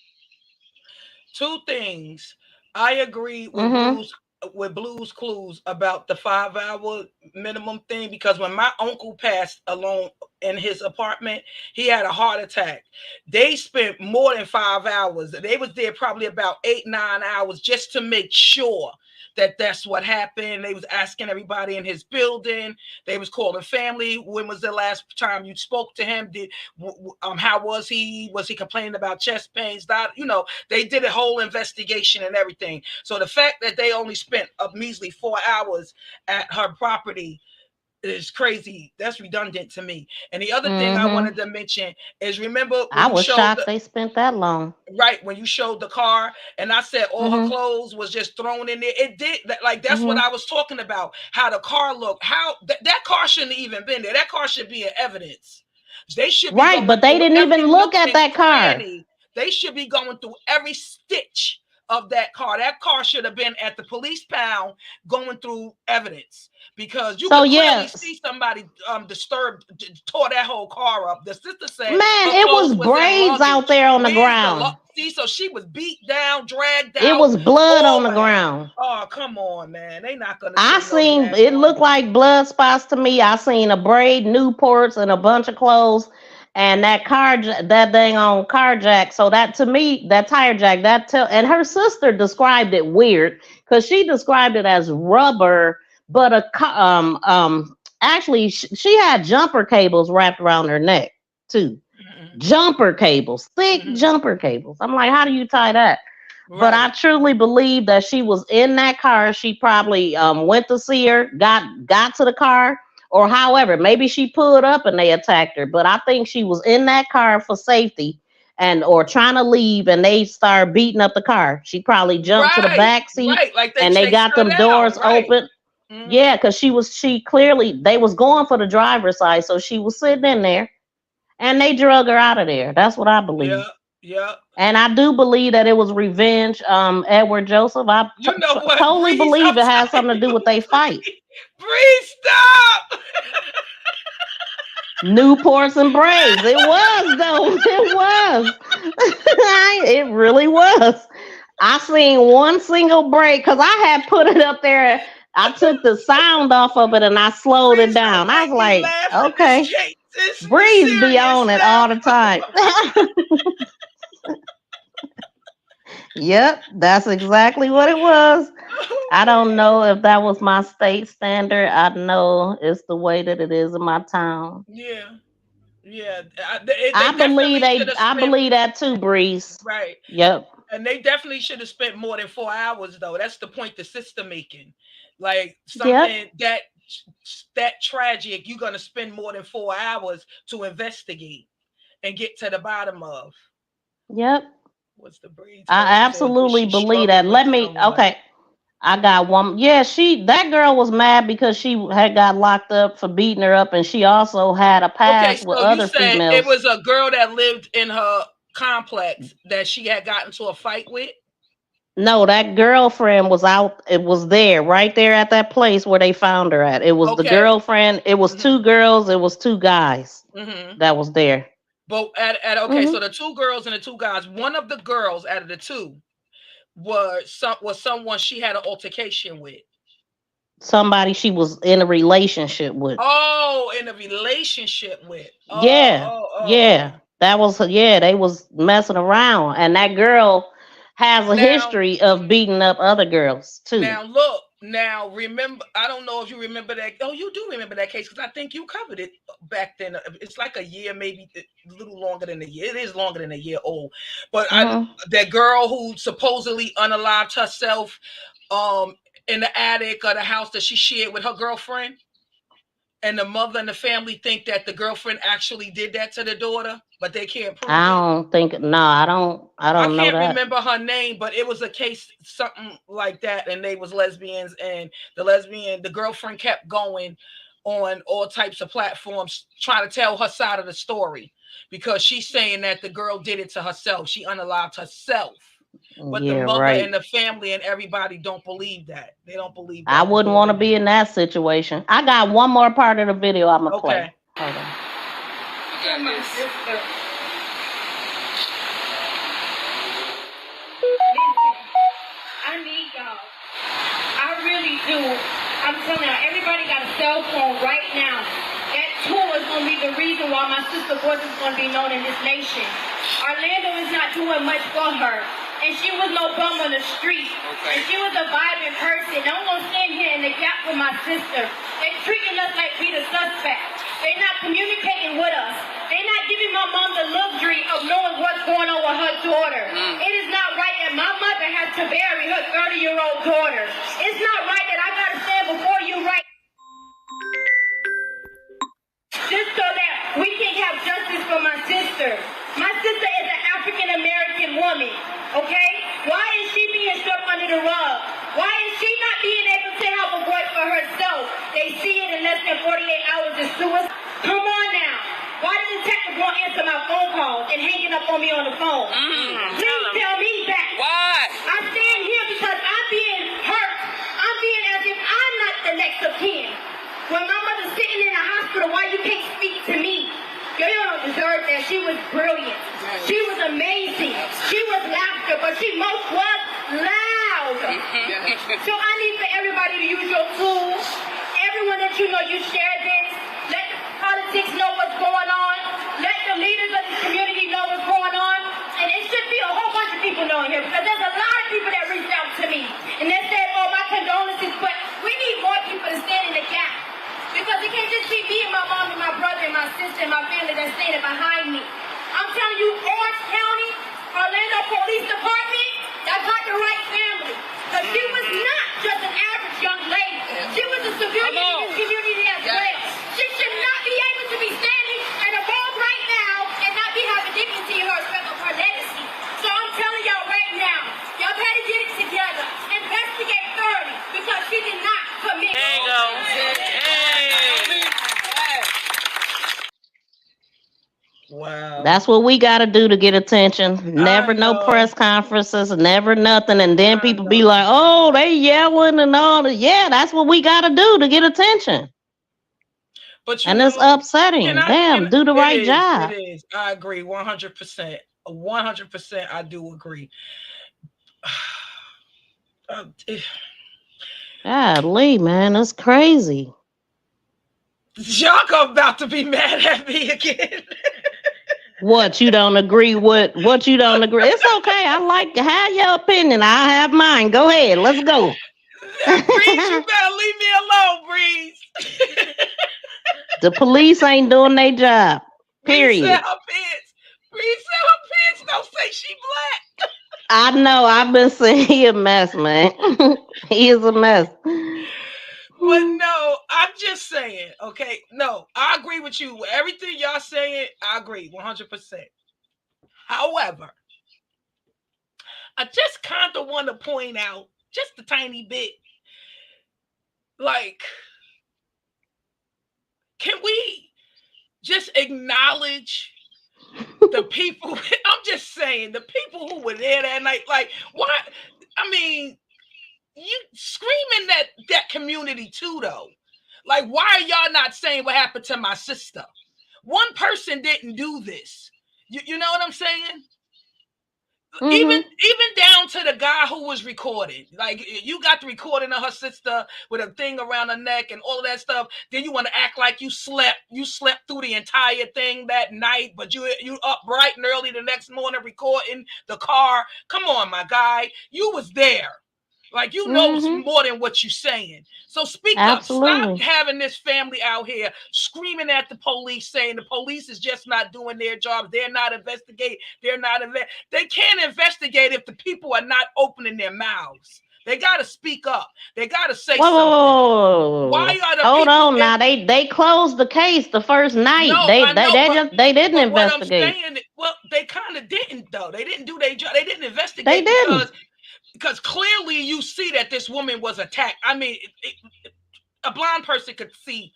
Two things. I agree with Blue's Clues about the 5-hour minimum thing, because when my uncle passed alone in his apartment, he had a heart attack. They spent more than 5 hours. They was there probably about 8-9 hours just to make sure that that's what happened. They was asking everybody in his building. They was calling family. When was the last time you spoke to him? How was he? Was he complaining about chest pains? They did a whole investigation and everything. So the fact that they only spent a measly 4 hours at her property is crazy. That's redundant to me. And the other thing I wanted to mention is, remember, I was shocked they spent that long. Right, when you showed the car, and I said all her clothes was just thrown in there. It did that's what I was talking about. How the car looked. How that car shouldn't have even been there. That car should be in evidence. They should be right, but they didn't even look at that car. They should be going through every stitch of that car. That car should have been at the police pound going through evidence, because you can clearly see somebody disturbed, tore that whole car up. The sister said, man, it was braids out there on the ground. So she was beat down, dragged out. It was blood on the ground. Oh, come on, man. They not gonna. I seen it looked like blood spots to me. I seen a braid, Newports, and a bunch of clothes. And that dang on car jack. So that, to me, that tire jack, and her sister described it weird, because she described it as rubber, but actually she had jumper cables wrapped around her neck too. Jumper cables, thick jumper cables. I'm like, how do you tie that? Right. But I truly believe that she was in that car. She probably went to see her, got to the car. Or however, maybe she pulled up and they attacked her. But I think she was in that car for safety or trying to leave, and they started beating up the car. She probably jumped to the back seat, and they got them doors open. Yeah, because they was going for the driver's side. So she was sitting in there, and they drug her out of there. That's what I believe. Yeah. And I do believe that it was revenge. Edward Joseph, I totally believe it has something to do with they fight. Bree, stop! Newports and braids. It was, though. It was. It really was. I seen one single braid, because I had put it up there. I took the sound off of it and I slowed it down. I was like, okay. Breeze be on it all the time. Yep, that's exactly what it was. I don't know if that was my state standard. I know it's the way that it is in my town. Yeah. Yeah, I believe I believe that too, Breeze. Right. Yep. And they definitely should have spent more than 4 hours, though. That's the point the system making. Like something that tragic, you're gonna spend more than 4 hours to investigate and get to the bottom of. Yep. What's the Breeze? I absolutely believe that. Okay. I got one. Yeah, that girl was mad because she had got locked up for beating her up, and she also had a past with other females. It was a girl that lived in her complex that she had gotten into a fight with. No, that girlfriend was out. It was there, right there at that place where they found her at. It was the girlfriend. It was 2 girls. It was 2 guys that was there. But so the 2 girls and the 2 guys. One of the girls out of the 2 was someone she had an altercation with. Somebody she was in a relationship with. Oh, in a relationship with. Oh, yeah. That was they was messing around, and that girl has a history of beating up other girls too. Now remember, I don't know if you remember that. Oh, you do remember that case because I think you covered it back then. It's like a year, maybe a little longer than a year. It is longer than a year old. But that girl who supposedly unalived herself in the attic of the house that she shared with her girlfriend, and the mother and the family think that the girlfriend actually did that to the daughter, but they can't prove it. I don't know that. I can't remember her name, but it was a case, something like that, and they was lesbians, and the girlfriend kept going on all types of platforms trying to tell her side of the story because she's saying that the girl did it to herself. She unalived herself. But the mother and the family and everybody don't believe that. They don't believe that. I wouldn't want to be in that situation. I got one more part of the video I'm going to play. Hold on. My sister. I need y'all. I really do. I'm telling y'all, everybody got a cell phone right now. That tool is going to be the reason why my sister's voice is going to be known in this nation. Orlando is not doing much for her. And she was no bum on the street. And she was a vibrant person. I'm going to stand here in the gap for my sister. They're treating us like we the suspect. They're not communicating with us. They're not giving my mom the luxury of knowing what's going on with her daughter. It is not right that my mother has to bury her 30-year-old daughter. It's not right that I got to stand before you right just so that we can have justice for my sister. My sister is an African-American woman, okay? Why is she being swept under the rug? Why is she not being able to have a voice for herself? They see it in less than 48 hours as suicide. Come on now. Why the detective won't answer my phone calls and hanging up on me on the phone? Please tell me that. Why? I stand here because I'm being hurt. I'm being as if I'm not the next of kin. When my mother's sitting in a hospital, why you can't speak to me? You don't deserve that. She was brilliant. She was amazing. She was laughter, but she most was loud. So I need for everybody to use your tools. Everyone that you know, you share this. Let the politics know what's going on. Let the leaders of the community know what's going on. And it should be a whole bunch of people knowing here because there's a lot of people that reached out to me. And they said, oh, my condolences, but we need more people to stand in the gap. Because it can't just be me and my mom and my brother and my sister and my family that's standing behind me. I'm telling you, Orange County, Orlando Police Department, that got the right family. Because she was not just an average young lady. She was a civilian in this community as well. She should not be able to be standing in a road right now and not be having dignity in her respect of her legacy. So I'm telling y'all right now, y'all better get it together. Investigate thoroughly because she did not commit. There you go. Wow. That's what we got to do to get attention. Never no press conferences, never nothing. And then people be like, oh, they yelling and all that. Yeah, that's what we got to do to get attention. And it's upsetting. Damn, do the right job. It is. I agree 100%. 100%. I do agree. Golly, man, that's crazy. Y'all about to be mad at me again. What you don't agree with? What you don't agree? It's okay. I like to have your opinion. I have mine. Go ahead. Let's go. Breeze, you better leave me alone, Breeze. The police ain't doing their job. Period. Reset her pants. Reset her pants. Don't say she black. I know. I've been saying he a mess, man. He is a mess. But no, I'm just saying, okay? No, I agree with you. Everything y'all saying, I agree 100%. However, I just kind of want to point out just a tiny bit, like, can we just acknowledge the people? I'm just saying, the people who were there that night, like, why? I mean, you screaming that community too, though. Like, why are y'all not saying what happened to my sister? One person didn't do this. You know what I'm saying? Mm-hmm. Even down to the guy who was recording. Like, you got the recording of her sister with a thing around her neck and all of that stuff. Then you want to act like you slept through the entire thing that night, but you up bright and early the next morning recording the car. Come on, my guy. You was there. Like, you know more than what you're saying. So speak Absolutely. up. Stop having this family out here screaming at the police, saying the police is just not doing their jobs. They're not investigating. They can't investigate if the people are not opening their mouths. They got to speak up. They got to say something. Why are the Hold people on now. They closed the case the first night. No, they didn't but investigate. What I'm saying, well, they kind of didn't though. They didn't do their job. They didn't investigate. They didn't. Because clearly you see that this woman was attacked. I mean, a blind person could see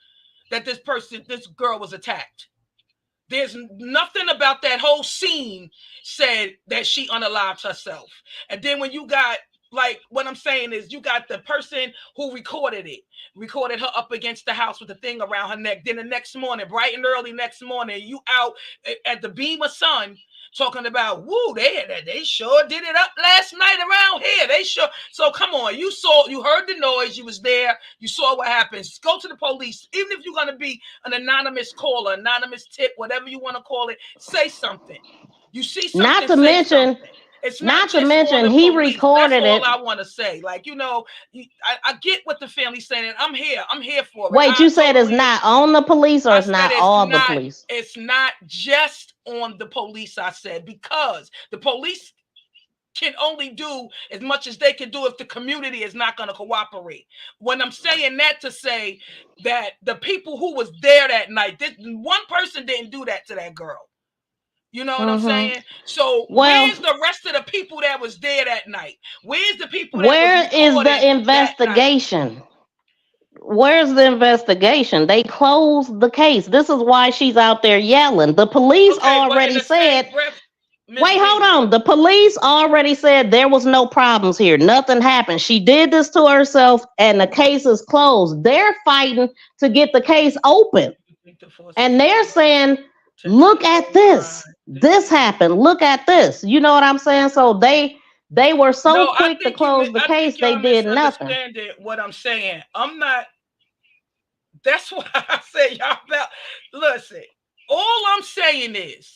that this girl was attacked. There's nothing about that whole scene said that she unalived herself. And then when you got, like, what I'm saying is you got the person who recorded her up against the house with the thing around her neck. Then the next morning, bright and early next morning, you out at the beam of sun talking about, woo, they sure did it up last night around here. They sure. So come on, you heard the noise, you was there, you saw what happens. Go to the police. Even if you're going to be an anonymous caller, anonymous tip, whatever you want to call it, say something. You see something, Not to mention, something. It's not to mention he recorded That's it. all I want to say. Like, you know, I get what the family's saying. I'm here for it. Wait, you said it's not on the police, or it's not all the police? It's not just on the police, I said, because the police can only do as much as they can do if the community is not going to cooperate. When I'm saying that, to say that the people who was there that night, one person didn't do that to that girl. You know what I'm saying? So where's the rest of the people that was there that night? Where's the people that Where is the investigation? Where's the investigation? They closed the case. This is why she's out there yelling. The police already said, wait, hold on. The police already said there was no problems here. Nothing happened. She did this to herself and the case is closed. They're fighting to get the case open. And they're saying, look at this. This happened. Look at this. You know what I'm saying? So they were so quick to close the case, they did nothing. What I'm saying, I'm not. That's why I say y'all about. Listen, all I'm saying is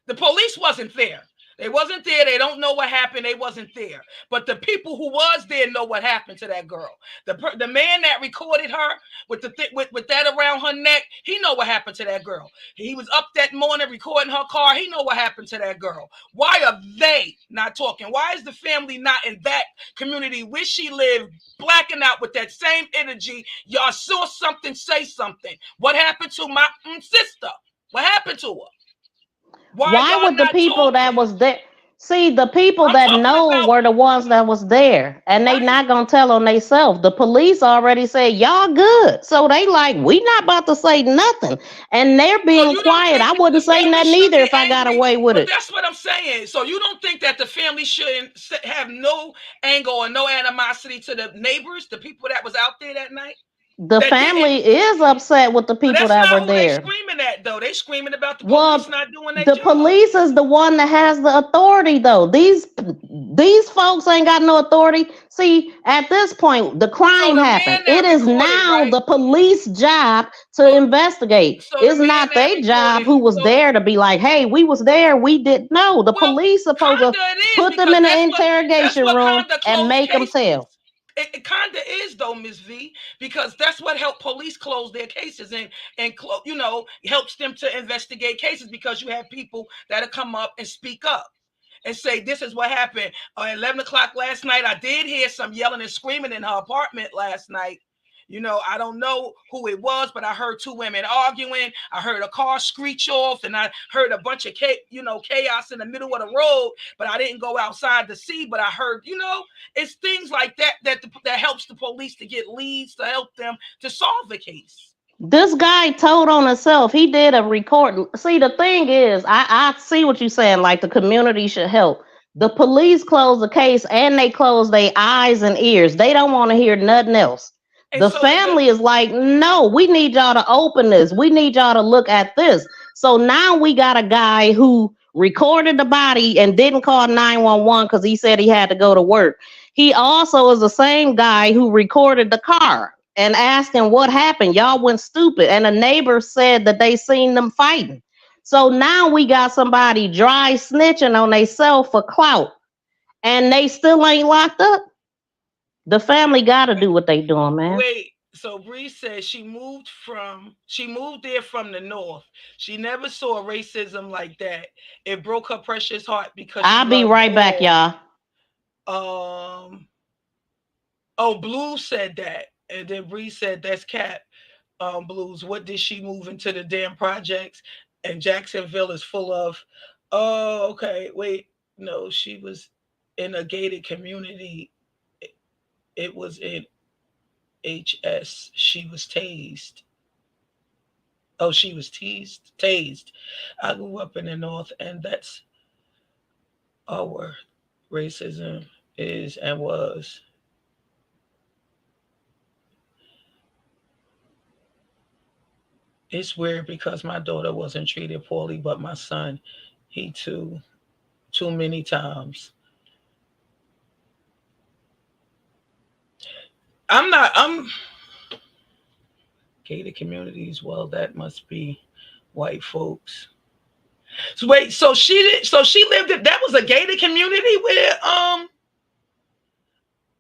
the police wasn't there. They wasn't there. They don't know what happened. They wasn't there. But the people who was there know what happened to that girl. The man that recorded her with with that around her neck, he know what happened to that girl. He was up that morning recording her car. He know what happened to that girl. Why are they not talking? Why is the family not in that community where she lived, blacking out with that same energy? Y'all saw something, say something. What happened to my sister? What happened to her? Why would the people that was there? See, the people that know were the ones that was there, and they not gonna tell on themselves. The police already said y'all good, so they like, we not about to say nothing, and they're being quiet. I wouldn't say nothing either if I got away with it. That's what I'm saying. So you don't think that the family shouldn't have no anger or no animosity to the neighbors, the people that was out there that night? The family is upset with the people that were there. They screaming at though. They screaming about the police not doing their job. The police is the one that has the authority though. These folks ain't got no authority. See, at this point, the crime happened. It is now the police job to investigate. It's not their job who was there to be like, hey, we was there. We didn't know. The police supposed to put them in the interrogation room and make them tell. It kind of is though, Ms. V, because that's what helped police close their cases and you know, helps them to investigate cases, because you have people that'll come up and speak up and say, this is what happened. At 11 o'clock last night, I did hear some yelling and screaming in her apartment last night. You know, I don't know who it was, but I heard two women arguing. I heard a car screech off, and I heard a bunch of chaos in the middle of the road. But I didn't go outside to see. But I heard, you know, it's things like that that helps the police to get leads, to help them to solve the case. This guy told on himself. He did a recording. See, the thing is, I see what you're saying. Like, the community should help. The police close the case, and they close their eyes and ears. They don't want to hear nothing else. The family is like, no, we need y'all to open this. We need y'all to look at this. So now we got a guy who recorded the body and didn't call 911 because he said he had to go to work. He also is the same guy who recorded the car and asked him what happened. Y'all went stupid. And the neighbor said that they seen them fighting. So now we got somebody dry snitching on themselves for clout, and they still ain't locked up. The family got to do what they doing, man. Wait, so Bree says she moved there from the north. She never saw racism like that. It broke her precious heart because I'll be right back, y'all. Blue said that, and then Bree said that's Cat. Blues, what did she move into the damn projects? And Jacksonville is full of. Oh, okay. Wait, no, she was in a gated community. It was in HS. She was tased. Oh, she was tased. I grew up in the north, and that's our racism is and was. It's weird because my daughter wasn't treated poorly, but my son, he too many times. I'm gated communities. Well, that must be white folks. So wait, so she lived in, that was a gated community where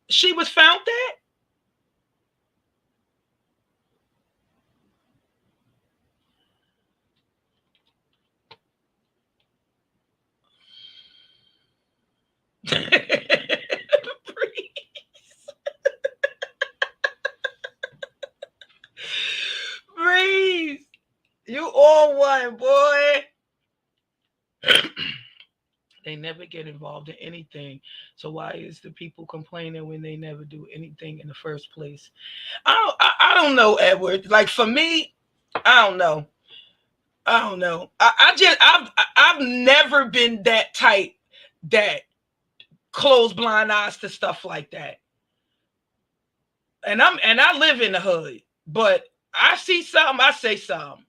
she was found at? Breeze, you all one, boy. They never get involved in anything. So why is the people complaining when they never do anything in the first place? I don't know, Edward. Like, for me, I don't know. I've never been that type that close blind eyes to stuff like that. And I live in the hood, but I see something, I say something.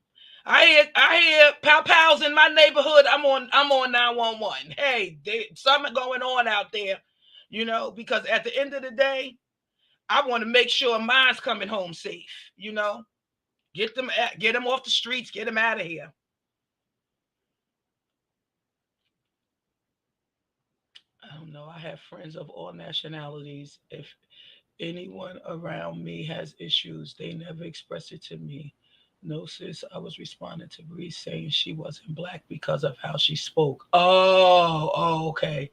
I hear pow-pows in my neighborhood. I'm on 911. Hey, something going on out there, you know, because at the end of the day, I want to make sure mine's coming home safe, you know. Get them off the streets, get them out of here. I don't know. I have friends of all nationalities. If anyone around me has issues, they never express it to me. No, sis, I was responding to Bree saying she wasn't black because of how she spoke. Oh, okay.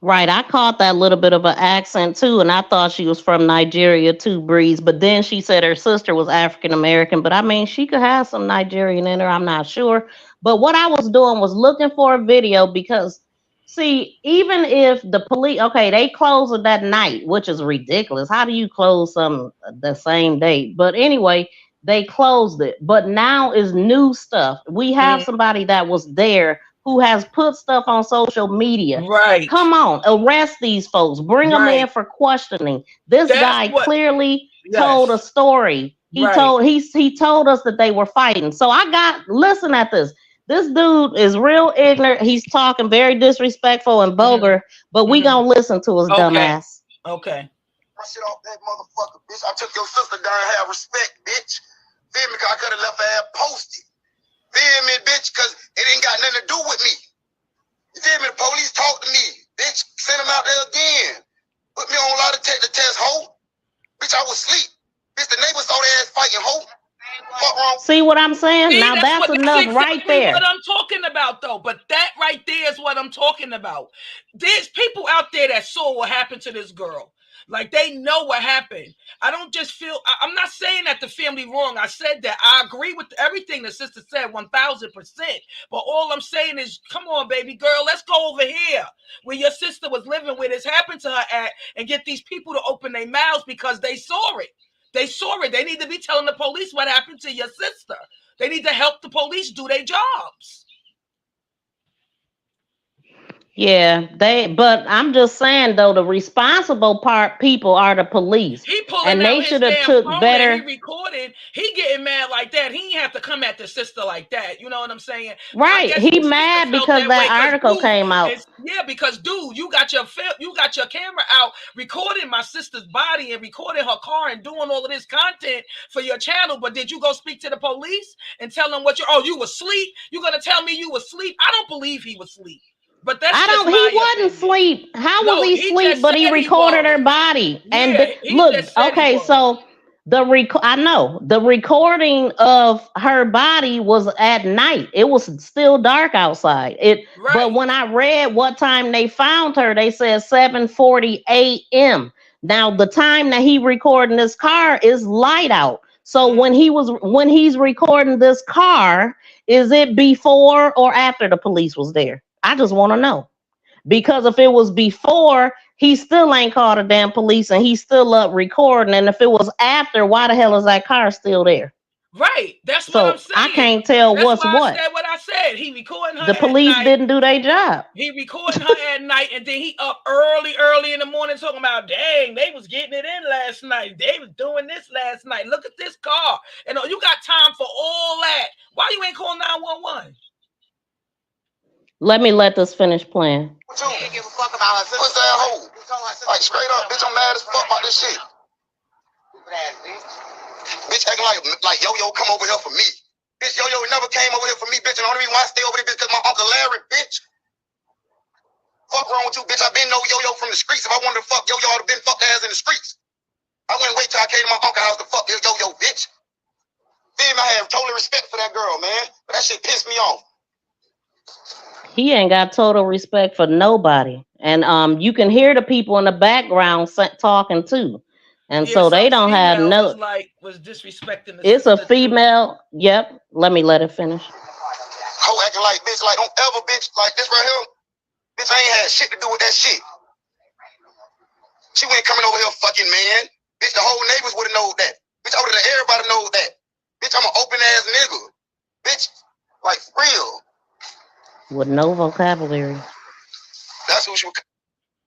Right, I caught that little bit of an accent too, and I thought she was from Nigeria too, Breeze. But then she said her sister was African American. But I mean, she could have some Nigerian in her. I'm not sure. But what I was doing was looking for a video because, see, even if the police, okay, they close it that night, which is ridiculous. How do you close some the same day? But anyway, they closed it. But now is new stuff. We have somebody that was there who has put stuff on social media. Right. Come on, arrest these folks. Bring them in for questioning. This guy clearly told a story. He told us that they were fighting. So listen at this. This dude is real ignorant. He's talking very disrespectful and vulgar, but we gonna listen to his dumb ass. Okay. My shit off that motherfucker, bitch. I took your sister down and have respect, bitch. Feel me? Cause I could have left her ass posted. Feel me, bitch? Cause it ain't got nothing to do with me. You feel me? The police talk to me. Bitch, send him out there again. Put me on lie detector test, hoe. Bitch, I was asleep. Bitch, the neighbors saw their ass fighting, hoe. Fuck wrong. See what I'm saying? See, Now that's enough exactly right there. what I'm talking about, though. But that right there is what I'm talking about. There's people out there that saw what happened to this girl. Like, they know what happened. I don't just feel, I'm not saying that the family wrong. I said that. I agree with everything the sister said 1000%. But all I'm saying is, come on, baby girl, let's go over here where your sister was living, where this happened to her at, and get these people to open their mouths because they saw it. They saw it. They need to be telling the police what happened to your sister. They need to help the police do their jobs. Yeah, but I'm just saying though, the responsible people are the police. He pulling and they out his should have damn took phone better. and he recording. He getting mad like that. He ain't have to come at the sister like that. You know what I'm saying? Right. He mad because that article came out. Yeah, because dude, you got your camera out recording my sister's body and recording her car and doing all of this content for your channel. But did you go speak to the police and tell them what you was asleep? You gonna tell me you was asleep? I don't believe he was asleep. But that's he wasn't asleep. How was he asleep? But he recorded her body. And look, okay, so the recording of her body was at night. It was still dark outside. But when I read what time they found her, they said 7:40 a.m. Now the time that he recording this car is light out. So when he's recording this car, is it before or after the police was there? I just want to know, because if it was before, he still ain't called the damn police and he's still up recording. And if it was after, why the hell is that car still there? Right. That's what I'm saying. I can't tell what's what. I said what I said. He recording her. The police didn't do their job. He recording her at night, and then he up early in the morning talking about, dang, they was getting it in last night. They was doing this last night. Look at this car. And you got time for all that. Why you ain't calling 911? Let me let this finish playing. What you give a fuck about her? What's that hoe? Like, straight up, bitch, I'm mad as fuck about this shit. Bitch acting like Yo-Yo come over here for me. Bitch, Yo-Yo never came over here for me, bitch. And the only reason why I stay over there is because my Uncle Larry, bitch. Fuck wrong with you, bitch. I been know Yo-Yo from the streets. If I wanted to fuck Yo-Yo, I'd have been fucked ass in the streets. I wouldn't wait till I came to my uncle's house to fuck Yo-Yo, bitch. Feel me? I have total respect for that girl, man. But that shit pissed me off. He ain't got total respect for nobody. And you can hear the people in the background talking too. And so they don't have no. Was disrespecting. It's a female. Yep. Let me let it finish. Hoe acting like bitch, like don't ever bitch like this right here. Bitch, I ain't had shit to do with that shit. She ain't coming over here fucking man. Bitch, the whole neighbors would have known that. Bitch, I would have let everybody know that. Bitch, I'm an open ass nigga. Bitch, like real. With no vocabulary. That's who she.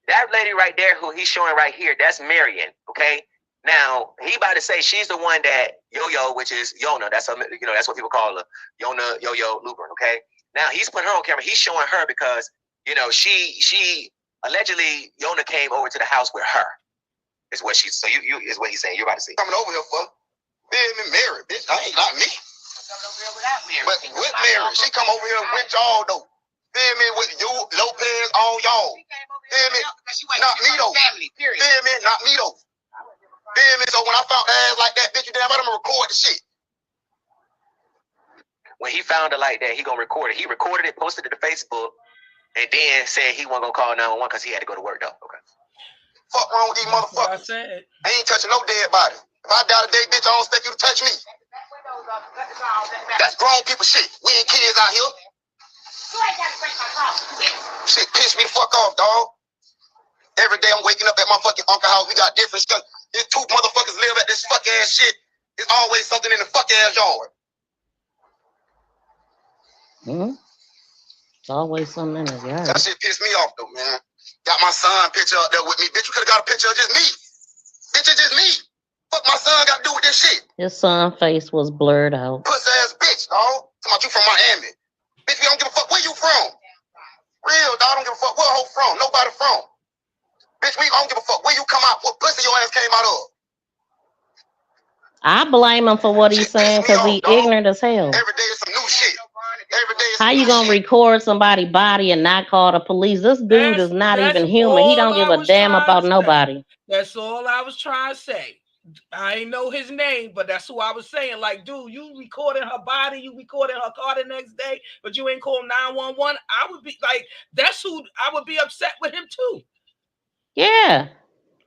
That lady right there, who he's showing right here, that's Marion. Okay. Now he about to say she's the one that Yo-Yo, which is Yona. That's that's what people call her, Yona Yo-Yo Lubrin. Okay. Now he's putting her on camera. He's showing her because she allegedly Yona came over to the house with her. Is what she's. So you is what he's saying. You're about to see. Coming over here for being married, bitch. I ain't not me. But with Mary, she come over here with y'all though. Feel me? With you, Lopez, all y'all. Feel me? Not me though. Feel me? Not me though. Feel me? So when I found ass like that, bitch, you damn right, I'm gonna record the shit. When he found her like that, he gonna record it. He recorded it, posted it to Facebook, and then said he wasn't gonna call 911 because he had to go to work though. Okay. Fuck wrong with these motherfuckers? I ain't touching no dead body. If I die today, bitch, I don't expect you to touch me. That's grown people shit. We ain't kids out here. Shit pissed me the fuck off, dog. Every day I'm waking up at my fucking uncle's house. We got different stuff. These two motherfuckers live at this fuck ass shit. There's always something in the fuck ass yard. It's always something in his yard. That shit pissed me off though, man. Got my son picture up there with me. Bitch, you could have got a picture of just me. Bitch, it's just me. Fuck my son got to do with this shit. His son's face was blurred out. Puss ass bitch, dog. Talking about you from Miami. Bitch, we don't give a fuck where you from. Real, dog. Don't give a fuck where hoe from. Nobody from. Bitch, we don't give a fuck where you come out. What pussy your ass came out of. I blame him for what he's saying because he ignorant as hell. Every day is some new shit. Every day is How you gonna record somebody's body and not call the police? This dude is not That's even human. He don't all give I a was damn trying about to say. nobody. That's all I was trying to say. I ain't know his name, but that's who I was saying. Like, dude, you recording her body, you recording her car the next day, but you ain't call 911. I would be like, that's who I would be upset with him too. Yeah.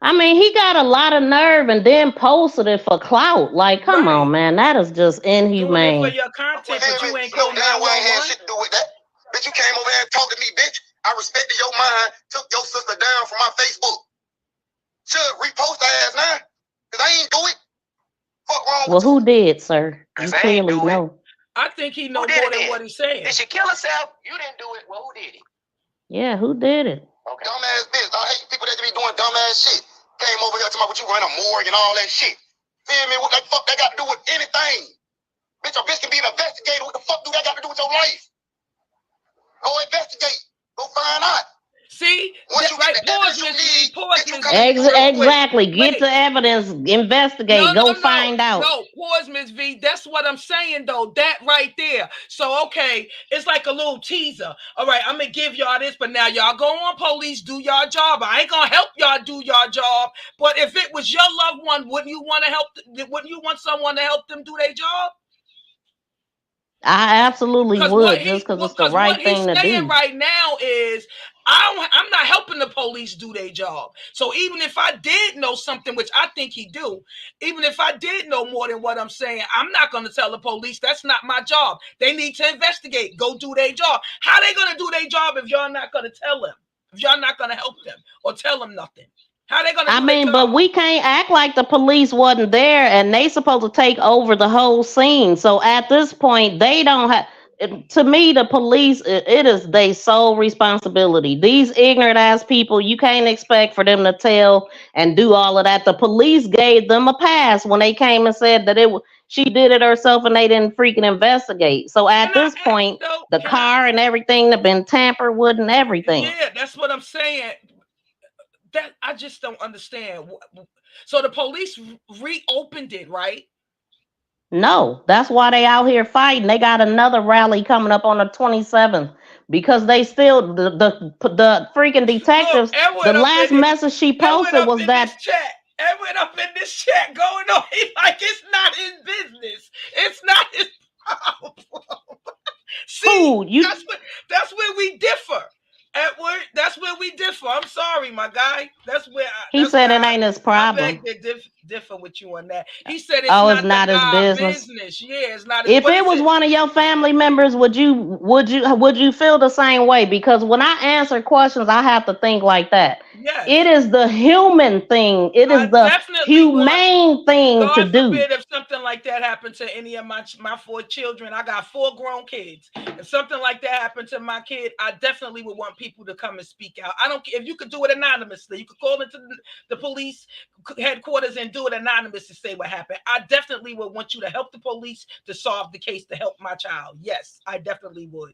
I mean, he got a lot of nerve and then posted it for clout. Like, come on, man. That is just Doing it for inhumane. your content, but you ain't no call damn way ain't had 911. shit to do with that. Bitch, you came over here and talked to me, bitch. I respected your mind, took your sister down from my Facebook. Should repost her ass now, cause I ain't do it. Fuck wrong Well, with you? who did, sir? You clearly know. I think he know did more it than then? what he's saying. Did she kill herself? You didn't do it. Well, who did it? Yeah, who did it? Okay. Dumbass bitch. I hate people that be doing dumbass shit. Came over here talking about what you run a morgue and all that shit. Feel me? What the fuck that got to do with anything? Bitch, a bitch can be an investigator. What the fuck do that got to do with your life? Go investigate. Go find out. See, Once you right? get the evidence you need, bitch, you come Exactly. Get the evidence, investigate, go find out. No, pause, Ms. V. That's what I'm saying, though. That right there. So, okay, it's like a little teaser. All right, I'm going to give y'all this, but now y'all go on police, do y'all job. I ain't going to help y'all do your job. But if it was your loved one, wouldn't you want to help? Wouldn't you want someone to help them do their job? I absolutely would, just because it's the right thing to do. Right now is I'm not helping the police do their job. So even if I did know something, which I think he do, even if I did know more than what I'm saying, I'm not going to tell the police that's not my job. They need to investigate, go do their job. How they going to do their job if y'all not going to tell them? If y'all not going to help them or tell them nothing? How they going to do their job? But we can't act like the police wasn't there and they supposed to take over the whole scene. So at this point, they don't have. To me, the police, it is their sole responsibility. These ignorant ass people, you can't expect for them to tell and do all of that. The police gave them a pass when they came and said that she did it herself and they didn't freaking investigate. So at this point, the car and everything have been tampered with and everything. Yeah, that's what I'm saying. That I just don't understand. So the police reopened it, right? No, that's why they out here fighting. They got another rally coming up on the 27th because they still the freaking detectives. The last message she posted was that. Ed went up in this chat going on like it's not his business. It's not his problem. See, that's where we differ. Edward, that's where we differ. I'm sorry, my guy. That's where he said it ain't his problem. I beg to differ with you on that. He said it's not his business. Yeah, it's not. His, if it was one of your family members, would you feel the same way? Because when I answer questions, I have to think like that. Yes. It is the human thing. It is the humane thing God to do. Forbid if something like that happened to any of my 4 children. I got 4 grown kids. If something like that happened to my kid, I definitely would want people to come and speak out. I don't care if you could do it anonymously. You could call into the police headquarters and do it anonymous to say what happened. I definitely would want you to help the police to solve the case to help my child. Yes, I definitely would.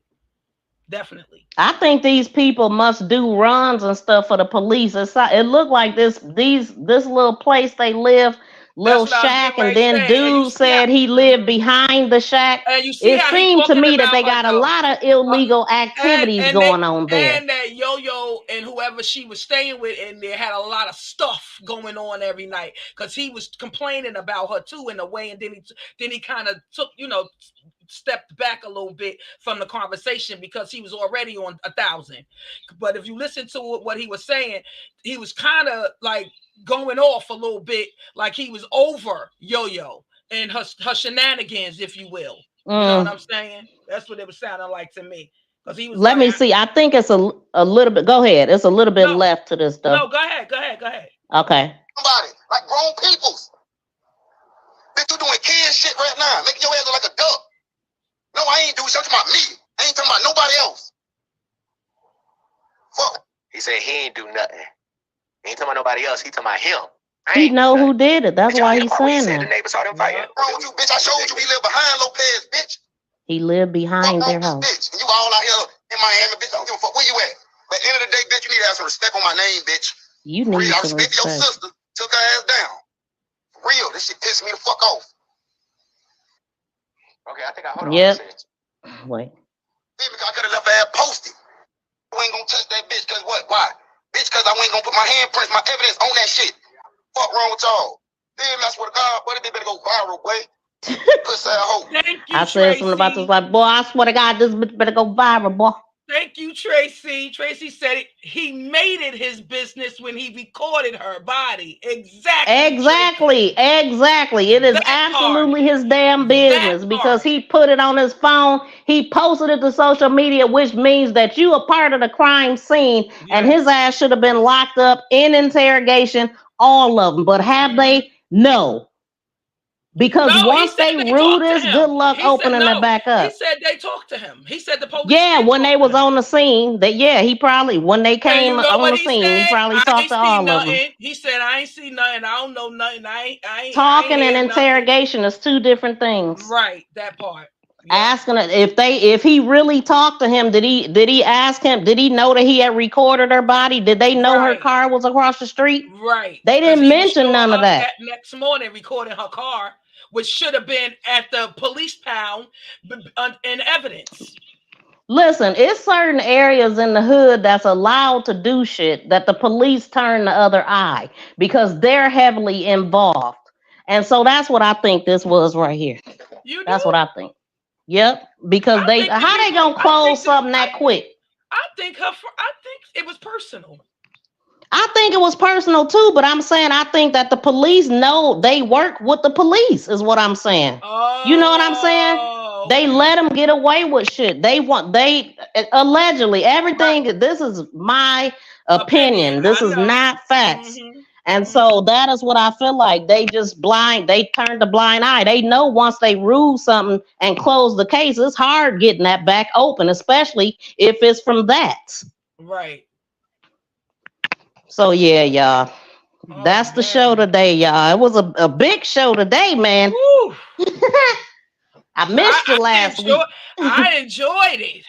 Definitely. I think these people must do runs and stuff for the police. It looked like this little place they live, little shack, and then dude said he lived behind the shack. It seemed to me that they got a lot of illegal activities going on there. And that Yo-Yo and whoever she was staying with in there had a lot of stuff going on every night because he was complaining about her too in a way, and then he kind of took, stepped back a little bit from the conversation because he was already on 1,000. But if you listen to what he was saying, he was kind of like going off a little bit, like he was over Yo-Yo and her shenanigans, if you will. You know what I'm saying? That's what it was sounding like to me. Because he was. Let me see. I think it's a little bit. Go ahead. It's a little bit left to this stuff. No, go ahead. Okay. Somebody like grown peoples. Bitch, you doing kid shit right now, making your ass look like a duck. No, I ain't doing something about me. I ain't talking about nobody else. Fuck. He said he ain't do nothing. He ain't talking about nobody else. He talking about him. He know who did it. That's why he's saying that. that. The neighbors saw them fighting. Wrong with you, bitch? I showed you he lived behind Lopez, bitch. He lived behind their house. Bitch, and you all out here in Miami, bitch. I don't give a fuck where you at. But at the end of the day, bitch, you need to have some respect on my name, bitch. You need I some respect respect. Your sister took her ass down. For real, this shit pissed me the fuck off. Okay, I think I hold on. Yep. Wait. Feel me? 'Cause I could have left her ass posted. We ain't gonna touch that bitch, cause what? Why? Bitch, cause I ain't gonna put my handprints, my evidence on that shit. Fuck wrong with y'all? Feel me? I swear to God, boy, this bitch better go viral, boy. Pussy ass hoe. Thank you, I said something about this, like, boy, I swear to God, this bitch better go viral, boy. Thank you, Tracy. Tracy said he made it his business when he recorded her body. Exactly. Exactly. It is That absolutely his damn business because he put it on his phone. He posted it to social media, which means that you are part of the crime scene, and his ass should have been locked up in interrogation, all of them. But have they? No. Because No, once they rule this, good luck opening it back He up. said they talked to him. He said the police. Yeah, when they was on the scene, that he probably when they And came you know on what the he scene, said? he probably I talked ain't to see all of them. nothing. He said I ain't see nothing. I don't know nothing. I ain't Talking and heard nothing. interrogation is two different things. Right, that part. Asking if he really talked to him, did he ask him? Did he know that he had recorded her body? Did they know her car was across the street? Right. They didn't mention none of that. Next morning, recording her car, which should have been at the police pound in evidence. Listen, it's certain areas in the hood that's allowed to do shit that the police turn the other eye because they're heavily involved. And so that's what I think this was right here. That's what I think. Yep. Because how they gonna close something that quick? I think it was personal. I think it was personal too, but I'm saying I think that the police know they work with the police is what I'm saying. You know what I'm saying? They let them get away with shit. They allegedly everything. This is my opinion. This is not facts. And so that is what I feel like. They just they turned a blind eye. They know once they rule something and close the case, it's hard getting that back open, especially if it's from that. Right. So yeah, y'all. That's the show today, y'all. It was a big show today, man. I missed it last week. I enjoyed it.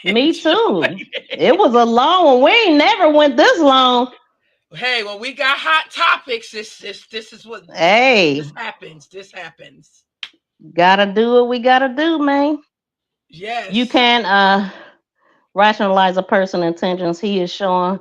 Me too. It was a long one. We ain't never went this long. Hey, when we got hot topics, this is what this happens. This happens. Gotta do what we gotta do, man. Yes. You can't rationalize a person's intentions. He is showing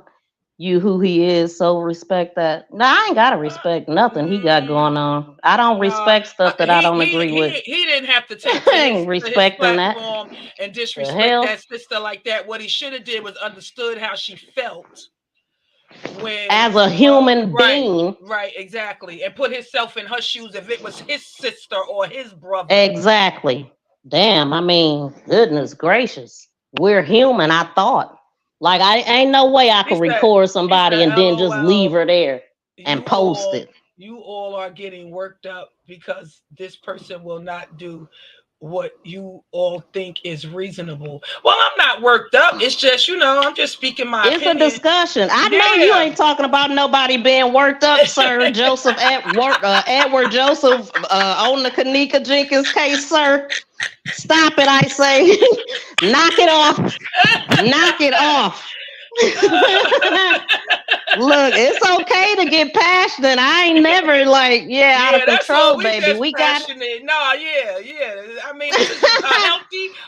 you who he is, so respect that. No, I ain't gotta respect nothing he got going on. I don't respect stuff that I don't agree with. He didn't have to take his platform and disrespect that sister like that. What he should have did was understood how she felt when as a human being. Right, exactly. And put himself in her shoes if it was his sister or his brother. Exactly. Damn, I mean, goodness gracious. We're human, I thought. Like, I ain't no way I could record somebody and then just leave her there and post it. You all are getting worked up because this person will not do what you all think is reasonable. Well, I'm not worked up. It's just, I'm just speaking my opinion. It's a discussion. I know you ain't talking about nobody being worked up, sir. Joseph Edward Joseph on the Kanika Jenkins case, sir. Stop it, I say. Knock it off. Knock it off. Look, it's okay to get passionate. I ain't never out of control, baby. We got it. No, yeah. I mean, this is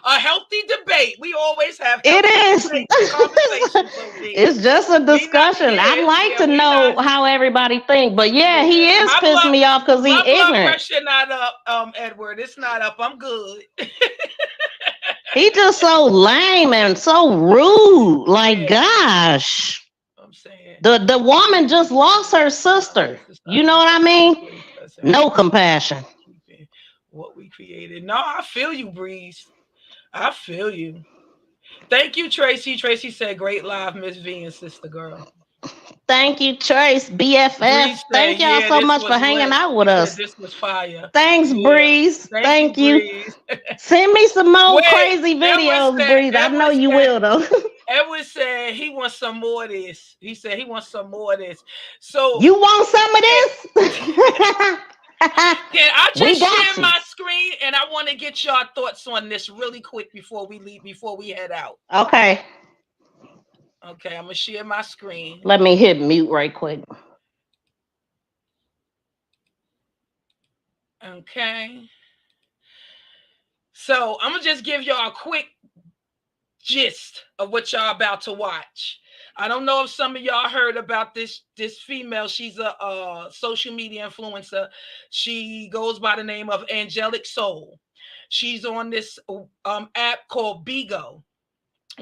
a healthy debate. We always have. It is. It's just a discussion. I'd like to know how everybody think, but he is pissing me off because he's ignorant. My blood pressure not up, Edward. It's not up. I'm good. He just so lame and so rude. Like, gosh. I'm saying the woman just lost her sister. You know what I mean? No compassion. What we created. No, I feel you, Breeze. I feel you. Thank you, Tracy. Tracy said, "Great live, Miss V and Sister Girl." Thank you, Trace, BFF. Thank y'all so much for hanging out with us. This was fire. Thanks, Breeze. Thank you. Send me some more crazy videos, Breeze. I know you will, though. Edward said he wants some more of this. He said he wants some more of this. So you want some of this? Can I just share my screen and I want to get your thoughts on this really quick before we leave, before we head out. Okay. Okay, I'm gonna share my screen. Let me hit mute right quick. Okay. So I'm gonna just give y'all a quick gist of what y'all about to watch. I don't know if some of y'all heard about this female. She's a social media influencer. She goes by the name of Angelic Soul. She's on this app called Bigo,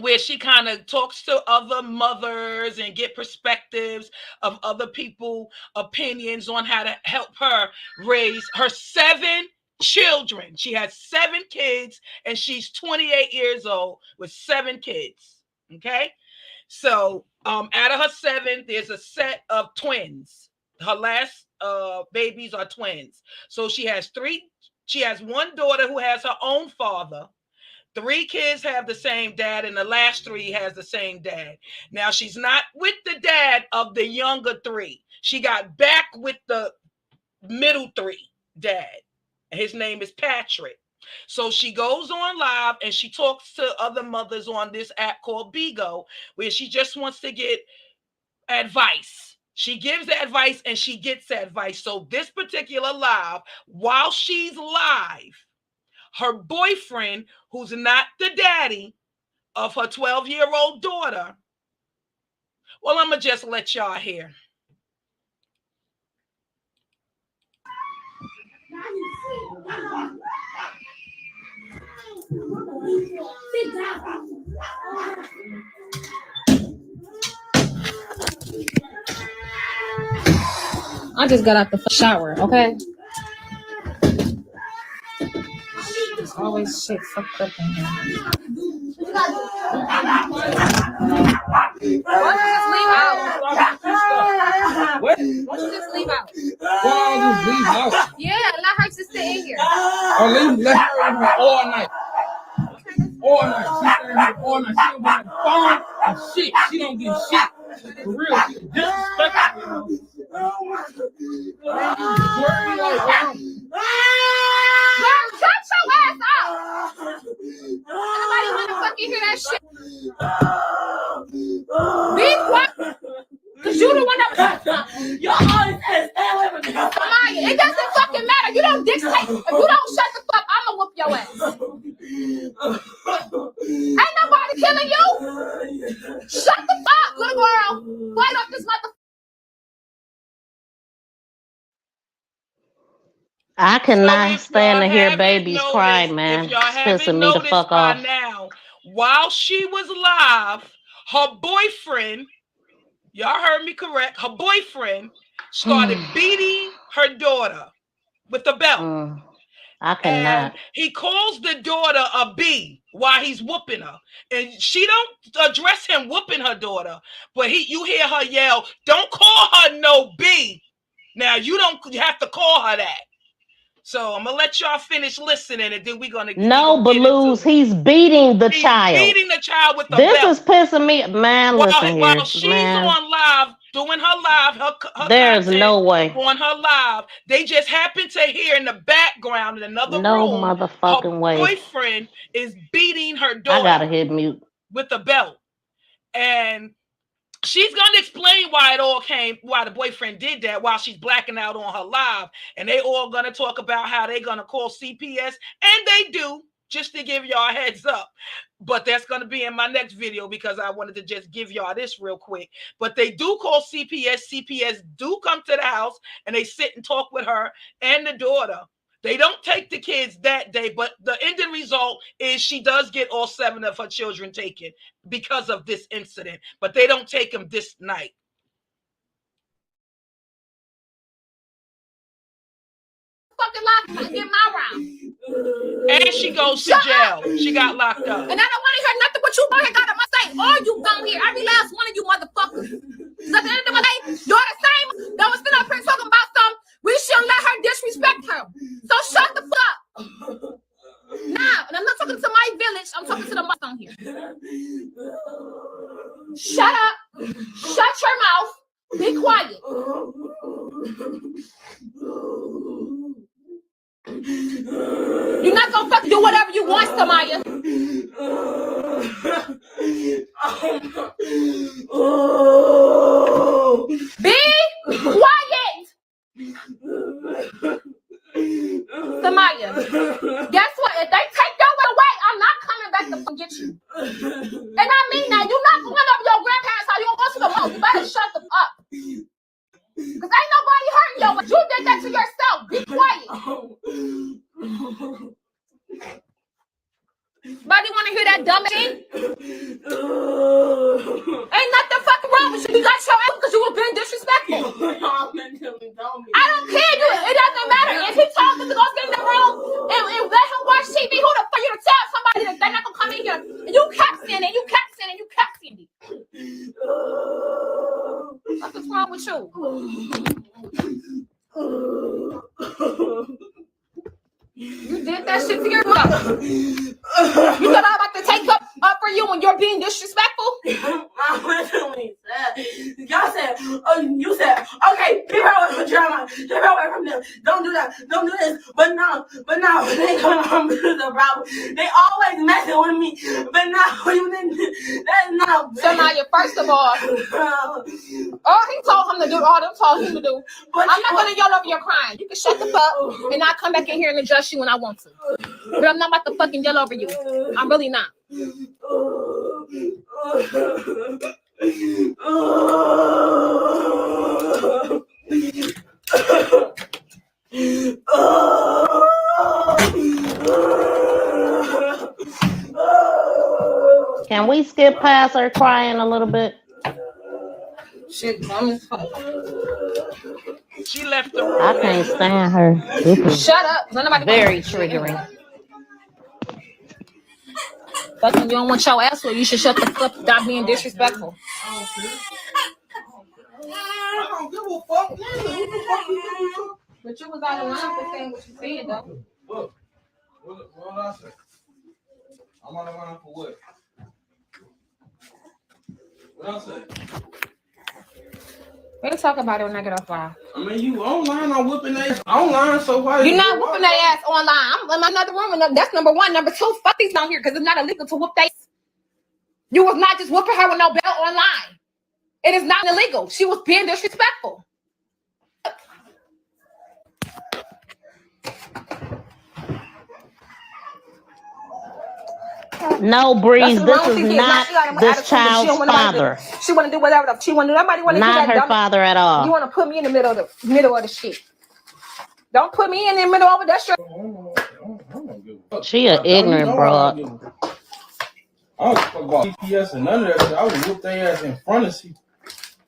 where she kind of talks to other mothers and get perspectives of other people's opinions on how to help her raise her 7 children. She has 7 kids, and she's 28 years old with 7 kids. Okay. So out of her 7, there's a set of twins. Her last babies are twins. So she has 3. She has 1 daughter who has her own father. 3 kids have the same dad, and the last 3 has the same dad. Now, she's not with the dad of the younger 3. She got back with the middle 3 dad. His name is Patrick. So she goes on live and she talks to other mothers on this app called Bigo, where she just wants to get advice. She gives advice and she gets advice. So this particular live, while she's live, her boyfriend, who's not the daddy of her 12-year-old daughter, well, I'm going to just let y'all hear. Sit down. I just got out the shower, okay? There's always shit fucked up in here. Why don't you just leave out? What? Why don't you just leave out? Why don't you leave out? Yeah, let her just stay in here. Or let her in here all night. All night. She's staying here all night. She don't get the phone and shit. She don't get shit. For real. She's disrespectful. Shut your ass up! Nobody wanna fucking hear that shit. Be quiet. Cause you the one that you always say stay away from me. It doesn't fucking matter. You don't dictate. If you don't shut the fuck, I'ma whoop your ass. Ain't nobody killing you. Shut the fuck, little girl. Fight off this motherfucker. I cannot stand to hear babies cry, man. It's pissing me the fuck off. Now, while she was live, her boyfriend, y'all heard me correct, her boyfriend started beating her daughter with a belt. I cannot. And he calls the daughter a B while he's whooping her. And she don't address him whooping her daughter, but you hear her yell, "Don't call her no B." Now, you don't have to call her that. So I'm gonna let y'all finish listening, and then we're gonna Balloons. He's beating the child. Beating the child with the this belt. Is pissing me, man. Listen While here, she's man. on live, doing her live, her There's no way on her live. They just happen to hear in the background in another room. No motherfucking way. Boyfriend is beating her daughter. I gotta hit mute with a belt, and she's gonna explain why the boyfriend did that while she's blacking out on her live, and they all gonna talk about how they're gonna call CPS, and they do, just to give y'all a heads up. But that's gonna be in my next video because I wanted to just give y'all this real quick. But they do call CPS. CPS do come to the house and they sit and talk with her and the daughter. They don't take the kids that day, but the ending result is she does get all 7 of her children taken because of this incident, but they don't take them this night. Fucking locked up, get my round. And she goes to jail. She got locked up. And I don't want to hear nothing but you gonna got to say, all you gonna hear, every last one of you motherfuckers. Because at the end of the day, you're the same that was sitting up here talking about something. We shouldn't let her disrespect her. So shut the fuck up. Now, and I'm not talking to my village, I'm talking to the mother on here. Shut up. Shut your mouth. Be quiet. You're not gonna fucking do whatever you want, Samaya. Be quiet. Samaya, guess what? If they take your way away, I'm not coming back to get you. Ain't nobody hurting you, but you did that to yourself. Be quiet. Buddy, want to hear that dumb shit? Ain't nothing fucking wrong with you. You got your ass because you were being disrespectful. I don't care. It doesn't matter. If he told us to go get in the room and let him watch TV, who the fuck you to tell somebody that they're not gonna come in here? And you kept saying it. You kept saying it. You kept saying it. What's wrong with you? You did that shit to your brother. You thought I was about to take up for you when you're being disrespectful? I literally said, y'all said, you said, okay, keep her away from drama. Keep her away from them. Don't do that. Don't do this. But no, they come home to the problem. They always messing with me. But now, you didn't. That's not. So now, first of all, all he told him to do, all them told him to do. I'm not going to yell over your crying. You can shut the fuck and I'll come back in here and adjust you when I want to. But I'm not about to fucking yell over you. I'm really not. Can we skip past her crying a little bit? Shit, dumb as fuck. She left the room. I can't stand her. Shut up. Very triggering. Fucking, you don't want your ass where you should shut the fuck up. Stop being disrespectful. I don't give a fuck. But you was out of line for saying what you said, though. Look, what did I say? I'm out of line for what? What I say? We'll talk about it when I get off live. I mean, you online, I'm whooping that online, so why? You're not whooping that ass online. I'm in another room, and that's number one. Number two, fuck these down here, because it's not illegal to whoop that. You was not just whooping her with no belt online. It is not illegal. She was being disrespectful. No, Breeze, this is not this child's father. She want to do whatever she want to do. Nobody want to do that. Not her father at all. You want to put me in the middle of the shit. Don't put me in the middle of it. That's your. She an ignorant broad. I don't fuck about GPS and none of that shit. I would whoop their ass in front of you.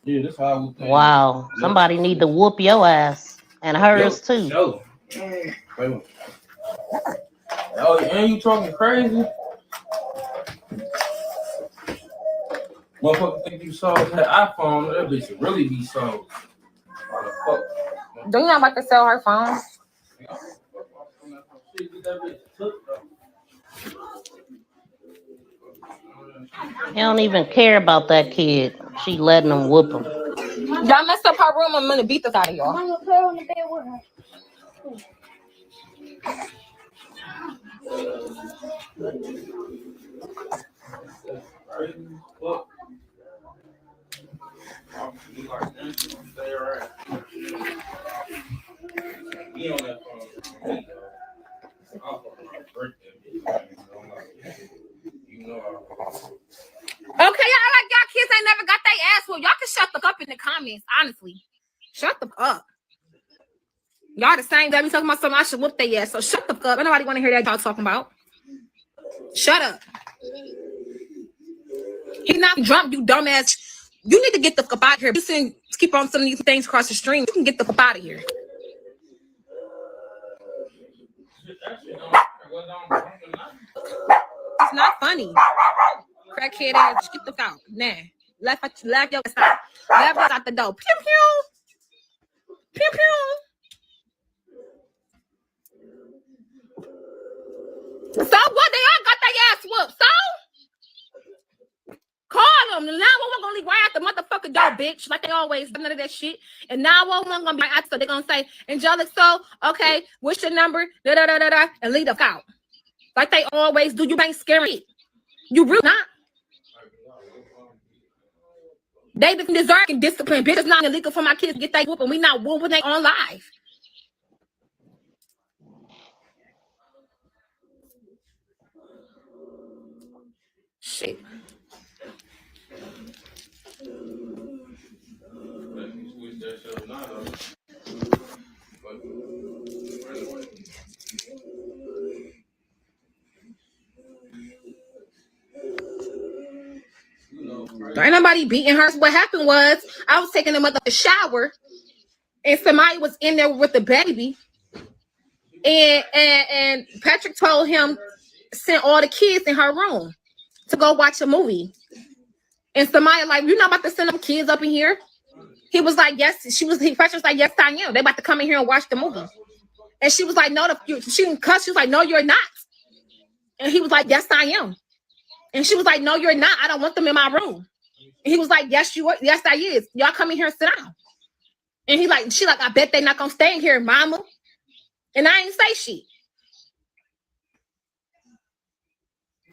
Yeah, that's how I whoop their Wow, ass. somebody need to whoop your ass and hers too. Yo. Oh, and you talking crazy? Motherfucker think you sold that iPhone, that bitch should really be sold. Do you not about to sell her phone? He don't even care about that kid. She letting him whoop him. Y'all messed up her room. I'm gonna beat the out of y'all. I'm gonna put her on the bed with her. Okay, y'all like y'all kids ain't never got their ass whooped. Y'all can shut the fuck up in the comments, honestly. Shut the fuck up. Y'all the same that we talking about something I should whoop their ass. So shut the fuck up. Nobody want to hear that y'all talking about. Shut up. He not drunk, you dumbass. You need to get the fuck out of here. You keep on some of these things across the stream. You can get the fuck out of here. It's not funny. Crackhead ass, get the fuck out. Nah. Laugh your ass out. Laugh us out the door. Pew pew. Pew pew. So what? They all got their ass whooped. So call them. And 911 gonna leave right out the motherfucking door, bitch. Like they always do, none of that shit. And 911 gonna be right out, so they're gonna say, Angelic, so okay, what's your number? Da da da da da, and leave the fuck out. Like they always do. You ain't scaring. You really not. They deserve discipline. Bitch, it's not illegal for my kids to get that whooping. We not whooping they on live. Shit. Switch that Ain't nobody beating her. What happened was I was taking the mother a shower, and somebody was in there with the baby, and Patrick told him send all the kids in her room to go watch a movie. And somebody like, you're not about to send them kids up in here. He was like, yes. Patrick was like, yes, I am. They about to come in here and watch the movie. And she was like, no, she didn't cuss. She was like, no, you're not. And he was like, yes, I am. And she was like, no, you're not. I don't want them in my room. And he was like, yes, you are. Yes, I is. Y'all come in here and sit down. And she like, I bet they not gonna stay in here, mama. And I ain't say shit.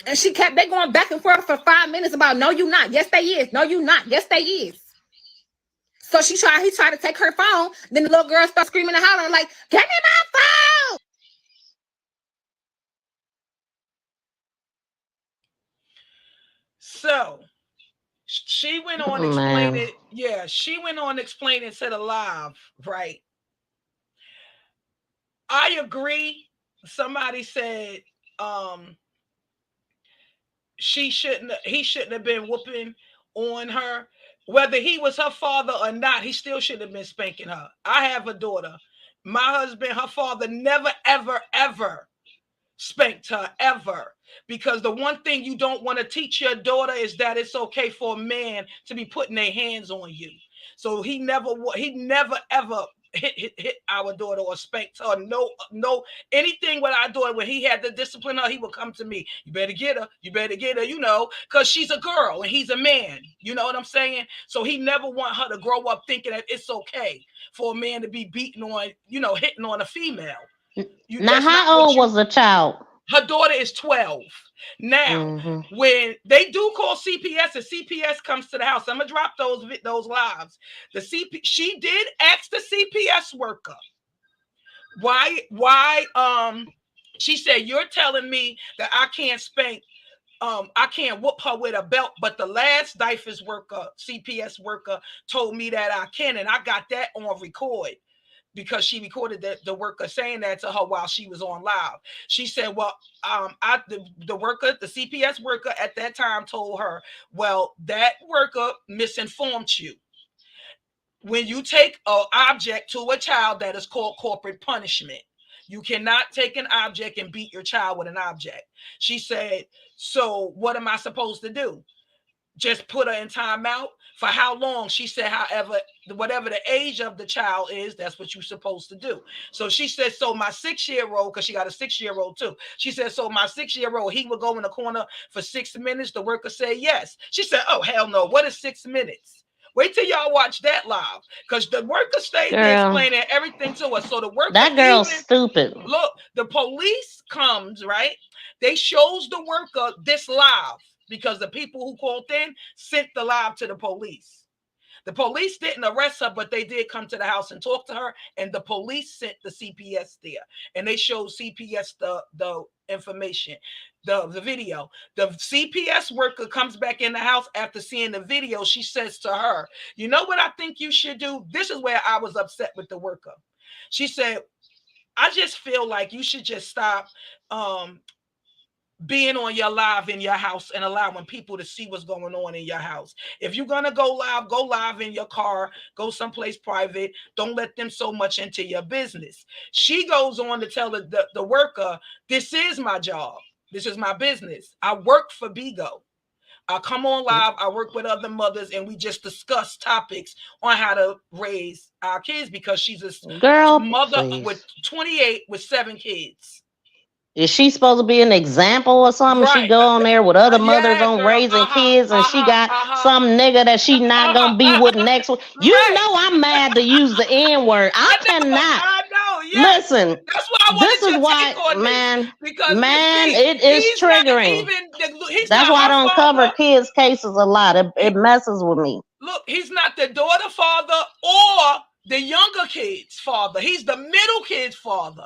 And they going back and forth for 5 minutes about, no, you not. Yes, they is. No, you not. Yes, they is. So he tried to take her phone. Then the little girl started screaming and hollering like, give me my phone. So she went on explaining. Yeah, she went on explaining to the live, right? I agree. Somebody said he shouldn't have been whooping on her. Whether he was her father or not, he still should have been spanking her. I have a daughter. My husband, her father, never, ever, ever spanked her, ever. Because the one thing you don't want to teach your daughter is that it's okay for a man to be putting their hands on you. So he never ever hit our daughter or spanked her. No, anything with our daughter, when he had to discipline her, he would come to me. You better get her, you know, because she's a girl and he's a man. You know what I'm saying? So he never want her to grow up thinking that it's okay for a man to be beating on, you know, hitting on a female. Now, how old was the child? Her daughter is 12. Now, when they do call CPS and CPS comes to the house, I'm gonna drop those lives. She did ask the CPS worker why she said, you're telling me that I can't spank, I can't whoop her with a belt, but the last DYFS worker, CPS worker, told me that I can, and I got that on record. Because she recorded the worker saying that to her while she was on live. She said, well, the worker, the CPS worker at that time told her, well, that worker misinformed you. When you take an object to a child, that is called corporate punishment. You cannot take an object and beat your child with an object. She said, so what am I supposed to do? Just put her in timeout? For how long? She said, however, whatever the age of the child is, that's what you're supposed to do. So she said, so my 6-year-old, because she got a 6-year-old too. She said, so my 6-year-old, he would go in the corner for 6 minutes. The worker said yes. She said, oh, hell no. What is 6 minutes? Wait till y'all watch that live. Because the worker stayed there explaining everything to us. So the worker, that girl's stupid. Look, the police comes, right? They shows the worker this live. Because the people who called in sent the live to the police. The police didn't arrest her, but they did come to the house and talk to her. And the police sent the CPS there. And they showed CPS the information, the video. The CPS worker comes back in the house after seeing the video. She says to her, you know what I think you should do? This is where I was upset with the worker. She said, I just feel like you should just stop being on your live in your house and allowing people to see what's going on in your house. If you're going to go live in your car, go someplace private. Don't let them so much into your business. She goes on to tell the worker, this is my job. This is my business. I work for Bigo. I come on live. I work with other mothers and we just discuss topics on how to raise our kids because she's a mother with 28 with 7 kids. Is she supposed to be an example or something? Right. She go on there with other mothers on raising kids and she got some nigga that she not gonna be with next week. You know I'm mad to use the N-word. I cannot. Listen, that's why this is why, man, it is triggering. That's why I don't cover kids' cases a lot. It messes with me. Look, he's not the daughter father or the younger kid's father. He's the middle kid's father.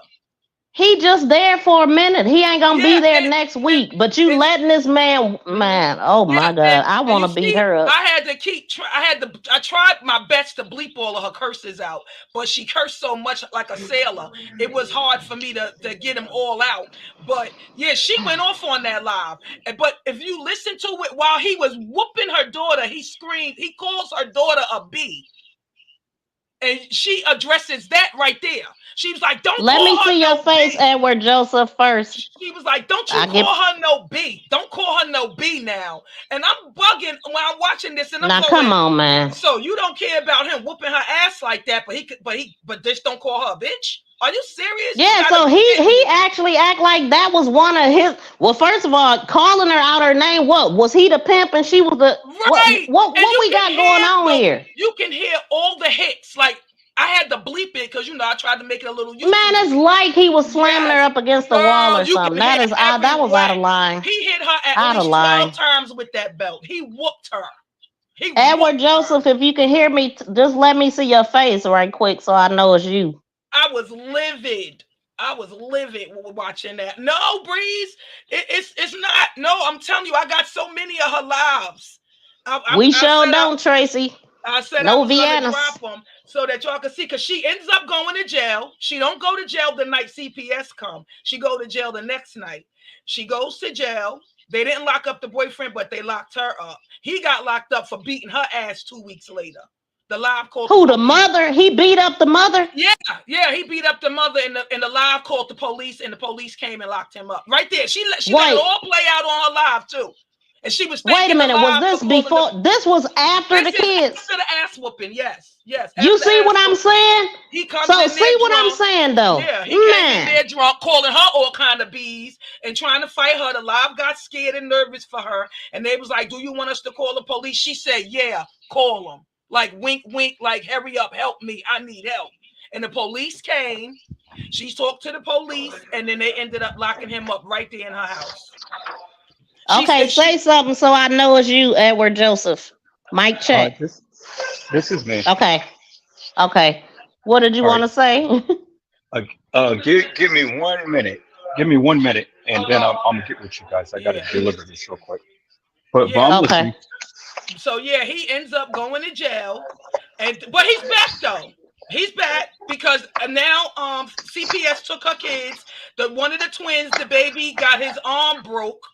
He just there for a minute. He ain't gonna be there and- next week. But you letting this man, oh my God, I want to beat her up. I had to keep. I tried my best to bleep all of her curses out, but she cursed so much like a sailor. It was hard for me to get them all out. But yeah, she went off on that live. But if you listen to it while he was whooping her daughter, he screamed. He calls her daughter a B, and she addresses that right there. She was like, "Don't Let call me her see no your face, B." Edward Joseph, first. She was like, "Don't you call her no B? Don't call her no B now." And I'm bugging when I'm watching this, and I'm Now going, come on, man. So you don't care about him whooping her ass like that, but just don't call her a bitch? Are you serious? Yeah, so he actually act like that was one of his. Well, first of all, calling her out her name. What was he the pimp and she was the right? What we got going on here? You can hear all the hits. Like I had to bleep it because I tried to make it a little. Man, it's like he was slamming her up against the wall or you something. can That hear is that was out of line. He hit her at Out of least line. 12 times with that belt. He whooped her. Edward Joseph, if you can hear me, just let me see your face right quick so I know it's you. I was livid. I was livid watching that. No, Breeze, it's not. No, I'm telling you, I got so many of her lives. We sure don't, Tracy. I said no I was gonna Viennas. drop them so that y'all can see, because she ends up going to jail. She don't go to jail the night CPS come. She go to jail the next night. She goes to jail. They didn't lock up the boyfriend, but they locked her up. He got locked up for beating her ass 2 weeks later. The live called who? The mother? He beat up the mother? Yeah, he beat up the mother, and the live called the police, and the police came and locked him up. Right there. She let it all play out on her live too. And she was wait a minute, was this before? This was after the kids. After the ass whooping, yes. You see what I'm saying? He comes so in see what drunk. I'm saying though. Yeah, he came in there drunk, calling her all kind of bees and trying to fight her. The live got scared and nervous for her, and they was like, "Do you want us to call the police?" She said, "Yeah, call them." Like wink, wink, like hurry up, help me, I need help. And the police came. She talked to the police, and then they ended up locking him up right there in her house. Okay, say something so I know it's you, Edward Joseph. Mic check. This is me. Okay. What did you want to say? Give me 1 minute. Give me 1 minute, and then I'm gonna get with you guys. I gotta deliver this real quick. But I'm listening. So yeah, he ends up going to jail, but he's back though. He's back because now CPS took her kids. One of the twins, the baby, got his arm broke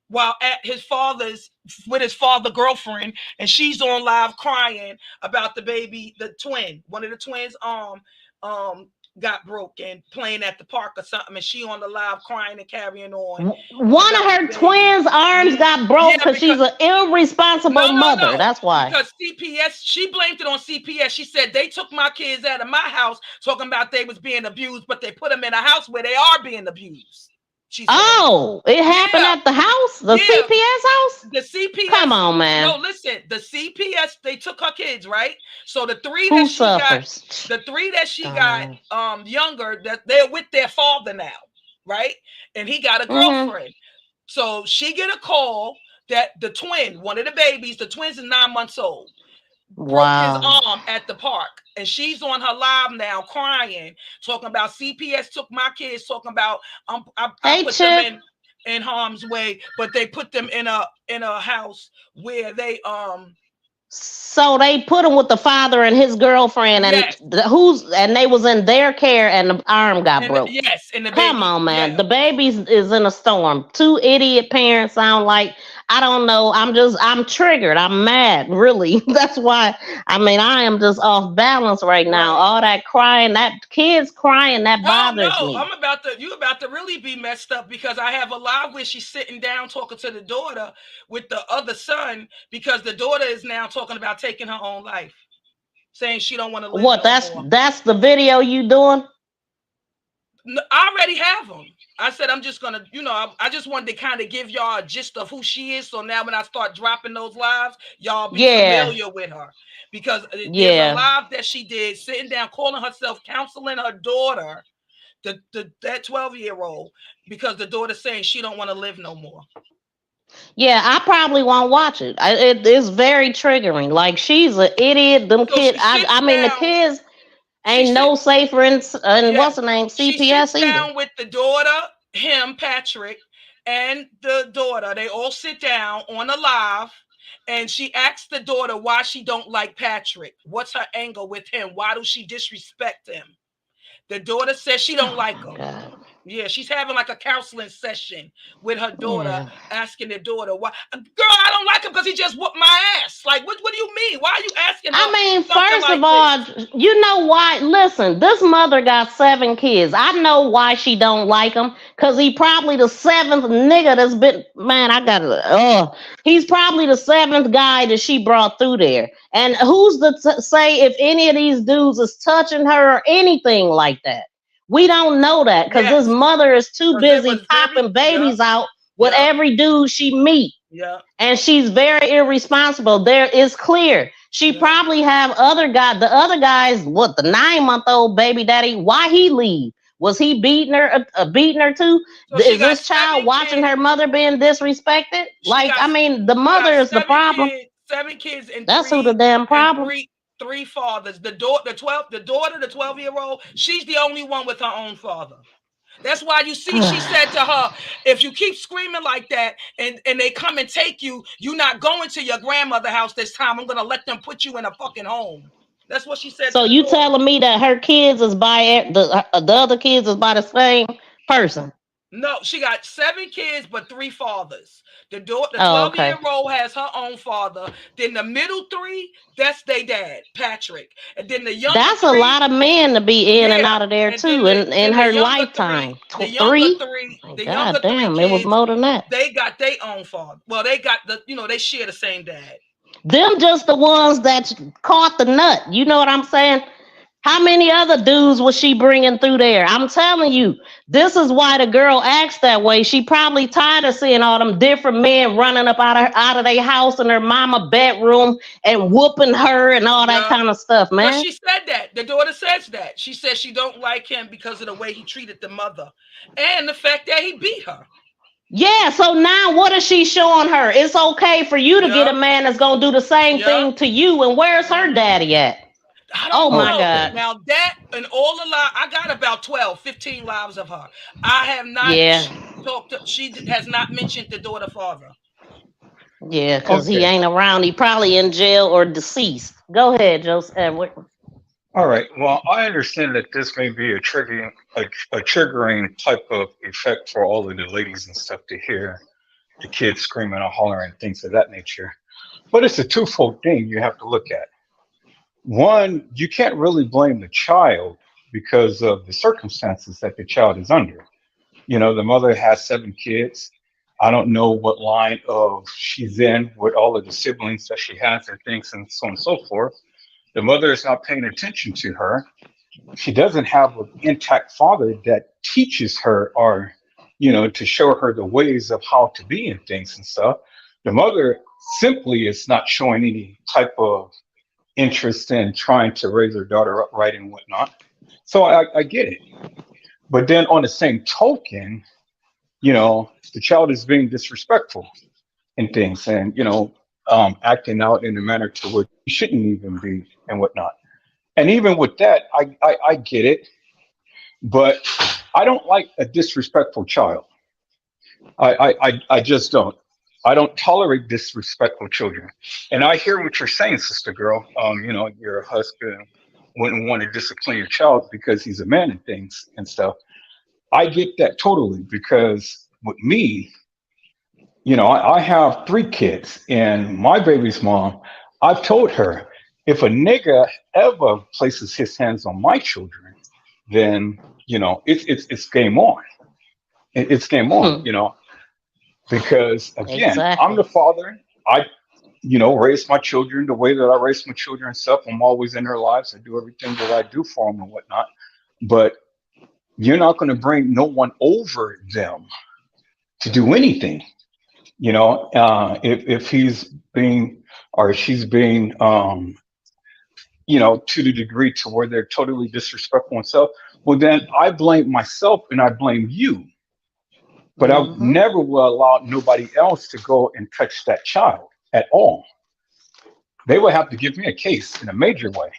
while at his father's with his father girlfriend, and she's on live crying about the baby, the twin. One of the twins' arm got broke and playing at the park or something, and she on the live crying and carrying on. One of her twins' arms got broke because she's an irresponsible mother. That's why. Because CPS, she blamed it on CPS. She said they took my kids out of my house, talking about they was being abused, but they put them in a house where they are being abused. She said, it happened at the house, the CPS house. The CPS. Come on, man. No, listen. The CPS. They took her kids, right? So the three Who that she suffers? got, the three that she got, younger, that they're with their father now, right? And he got a girlfriend. So she get a call that the twin, one of the babies, the twins is 9 months old. Broke his arm at the park, and she's on her live now crying, talking about CPS took my kids, talking about I put them in harm's way, but they put them in a house where they So they put him with the father and his girlfriend, and and they was in their care, and the arm got broke. And the come on, man, the baby is in a storm. Two idiot parents sound like, I don't know. I'm triggered. I'm mad. Really. That's why. I mean, I am just off balance right now. All that crying, that kids crying, that bothers me. You about to really be messed up, because I have a live where she's sitting down talking to the daughter with the other son, because the daughter is now talking about taking her own life, saying she don't want to live. What? That's the video you doing? I already have them. I said I'm just gonna, I just wanted to kind of give y'all a gist of who she is. So now when I start dropping those lives, y'all be familiar with her, because there's a live that she did sitting down, calling herself, counseling her daughter, that 12-year-old, because the daughter's saying she don't want to live no more. Yeah, I probably won't watch it. It is very triggering. Like, she's an idiot. Them kids. I mean, the kids. Ain't no safer in what's the name, She CPS sits either. down with the daughter, him, Patrick, and the daughter. They all sit down on a live, and she asks the daughter why she don't like Patrick. What's her anger with him? Why does she disrespect him? The daughter says she don't like him. God. Yeah, she's having like a counseling session with her daughter, Yeah. asking the daughter why. Girl, I don't like him because he just whooped my ass. Like, what do you mean? Why are you asking her? I mean, something first of like all, you know why? Listen, this mother got 7 kids. I know why she don't like him. Cause he probably the 7th nigga that's been. Man, I gotta. He's probably the 7th guy that she brought through there. And who's to say if any of these dudes is touching her or anything like that? We don't know that because Yes. his mother is too 'Cause it busy was popping very- babies out with Yeah. every dude she meet. Yeah. And she's very irresponsible. There is clear. She probably have other guys. The other guys, what, the 9-month-old baby daddy? Why he leave? Was he beating her? Beating her too? So she Is got this child 7 watching kids. her mother being disrespected? Like, got- I mean, the She mother got is the 7 problem. kids, 7 kids, and That's three, who the damn and problem. three fathers. The daughter, the 12-year-old, she's the only one with her own father. That's why you see she said to her, if you keep screaming like that and they come and take you, you're not going to your grandmother's house this time. I'm going to let them put you in a fucking home. That's what she said. So to the you daughter. telling me that her kids is by the other kids is by the same person? No, she got 7 kids, but 3 fathers. The Oh, okay. 12-year-old has her own father. Then the middle 3, that's their dad, Patrick. And then the younger That's 3, a lot of men to be in and Yeah, out of there and too then in the her younger lifetime. 3, the 3? younger 3, the younger God 3 damn, kids, it was more than that. they got their own father. Well, they got they share the same dad. Them just the ones that caught the nut. You know what I'm saying? How many other dudes was she bringing through there? I'm telling you, this is why the girl acts that way. She probably tired of seeing all them different men running up out of their house in her mama bedroom and whooping her and all that kind of stuff, But man. she said that. The daughter says that. She says she don't like him because of the way he treated the mother and the fact that he beat her. Yeah, so now what is she showing her? It's okay for you to get a man that's gonna do the same thing to you. And where's her daddy at? Oh my God. Now that and all the lives, I got about 12, 15 lives of her. I have not talked to, she has not mentioned the daughter father. Yeah, because he ain't around. He probably in jail or deceased. Go ahead, Joseph Edward. All right. Well, I understand that this may be a triggering type of effect for all of the ladies and stuff to hear the kids screaming or hollering and things of that nature. But it's a twofold thing you have to look at. One, you can't really blame the child because of the circumstances that the child is under. You know, the mother has 7 kids. I don't know what line of she's in with all of the siblings that she has and things and so on and so forth. The mother is not paying attention to her. She doesn't have an intact father that teaches her or, you know, to show her the ways of how to be and things and stuff. The mother simply is not showing any type of interest in trying to raise her daughter upright and whatnot. So I get it. But then on the same token, you know, the child is being disrespectful and things and, you know, acting out in a manner to where you shouldn't even be and whatnot. And even with that, I get it, but I don't like a disrespectful child. I just don't. I don't tolerate disrespectful children. And I hear what you're saying, sister girl. You know, your husband wouldn't want to discipline your child because he's a man and things and stuff. I get that totally because with me, you know, I have 3 kids and my baby's mom, I've told her, if a nigga ever places his hands on my children, then, you know, it's game on. It's game on, you know, because again, I'm the father. I, you know, raise my children the way that I raise my children and stuff. I'm always in their lives. I do everything that I do for them and whatnot. But you're not going to bring no one over them to do anything. You know, if he's being or she's being, you know, to the degree to where they're totally disrespectful and stuff, well, then I blame myself and I blame you. But I never will allow nobody else to go and touch that child at all. They will have to give me a case in a major way.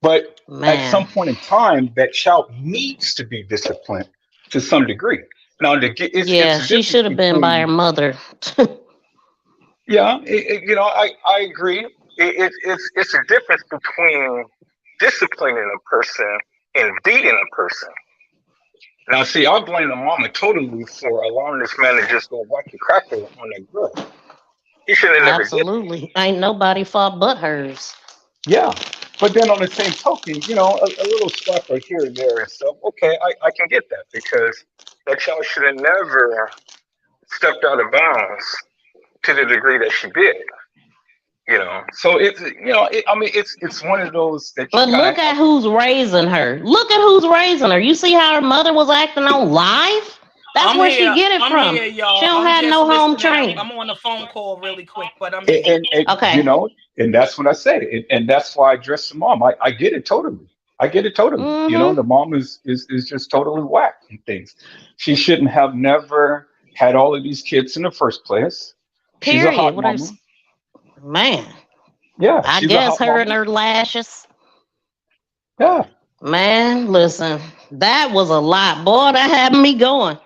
But at some Man. point in time, that child needs to be disciplined to some degree. Now, it's Yeah, a she difference should have been by her between, mother. yeah, I agree. It's a difference between disciplining a person and beating a person. Now, see, I blame the mama totally for allowing this man to just go whack the cracker on that girl. He should have never did. Absolutely. Ain't nobody fault but hers. Yeah. But then on the same token, a little slap right here and there and stuff. Okay, I can get that because that child should have never stepped out of bounds to the degree that she did. So it's one of those that you But kind look of at who's raising her. Look at who's raising her. You see how her mother was acting on live? That's I'm where here. she get it I'm from. here, y'all. She don't I'm have just no home listening. training. I'm on a phone call really quick, but I'm here. and Okay. and that's what I say, and that's why I address the mom. I get it totally. I get it totally. Mm-hmm. The mom is just totally whack and things. She shouldn't have never had all of these kids in the first place. She's a Period. hot What mama. man. Yeah, I she's a guess hot her and mama. her lashes. Yeah. Man, listen, that was a lot. Boy, that had me going.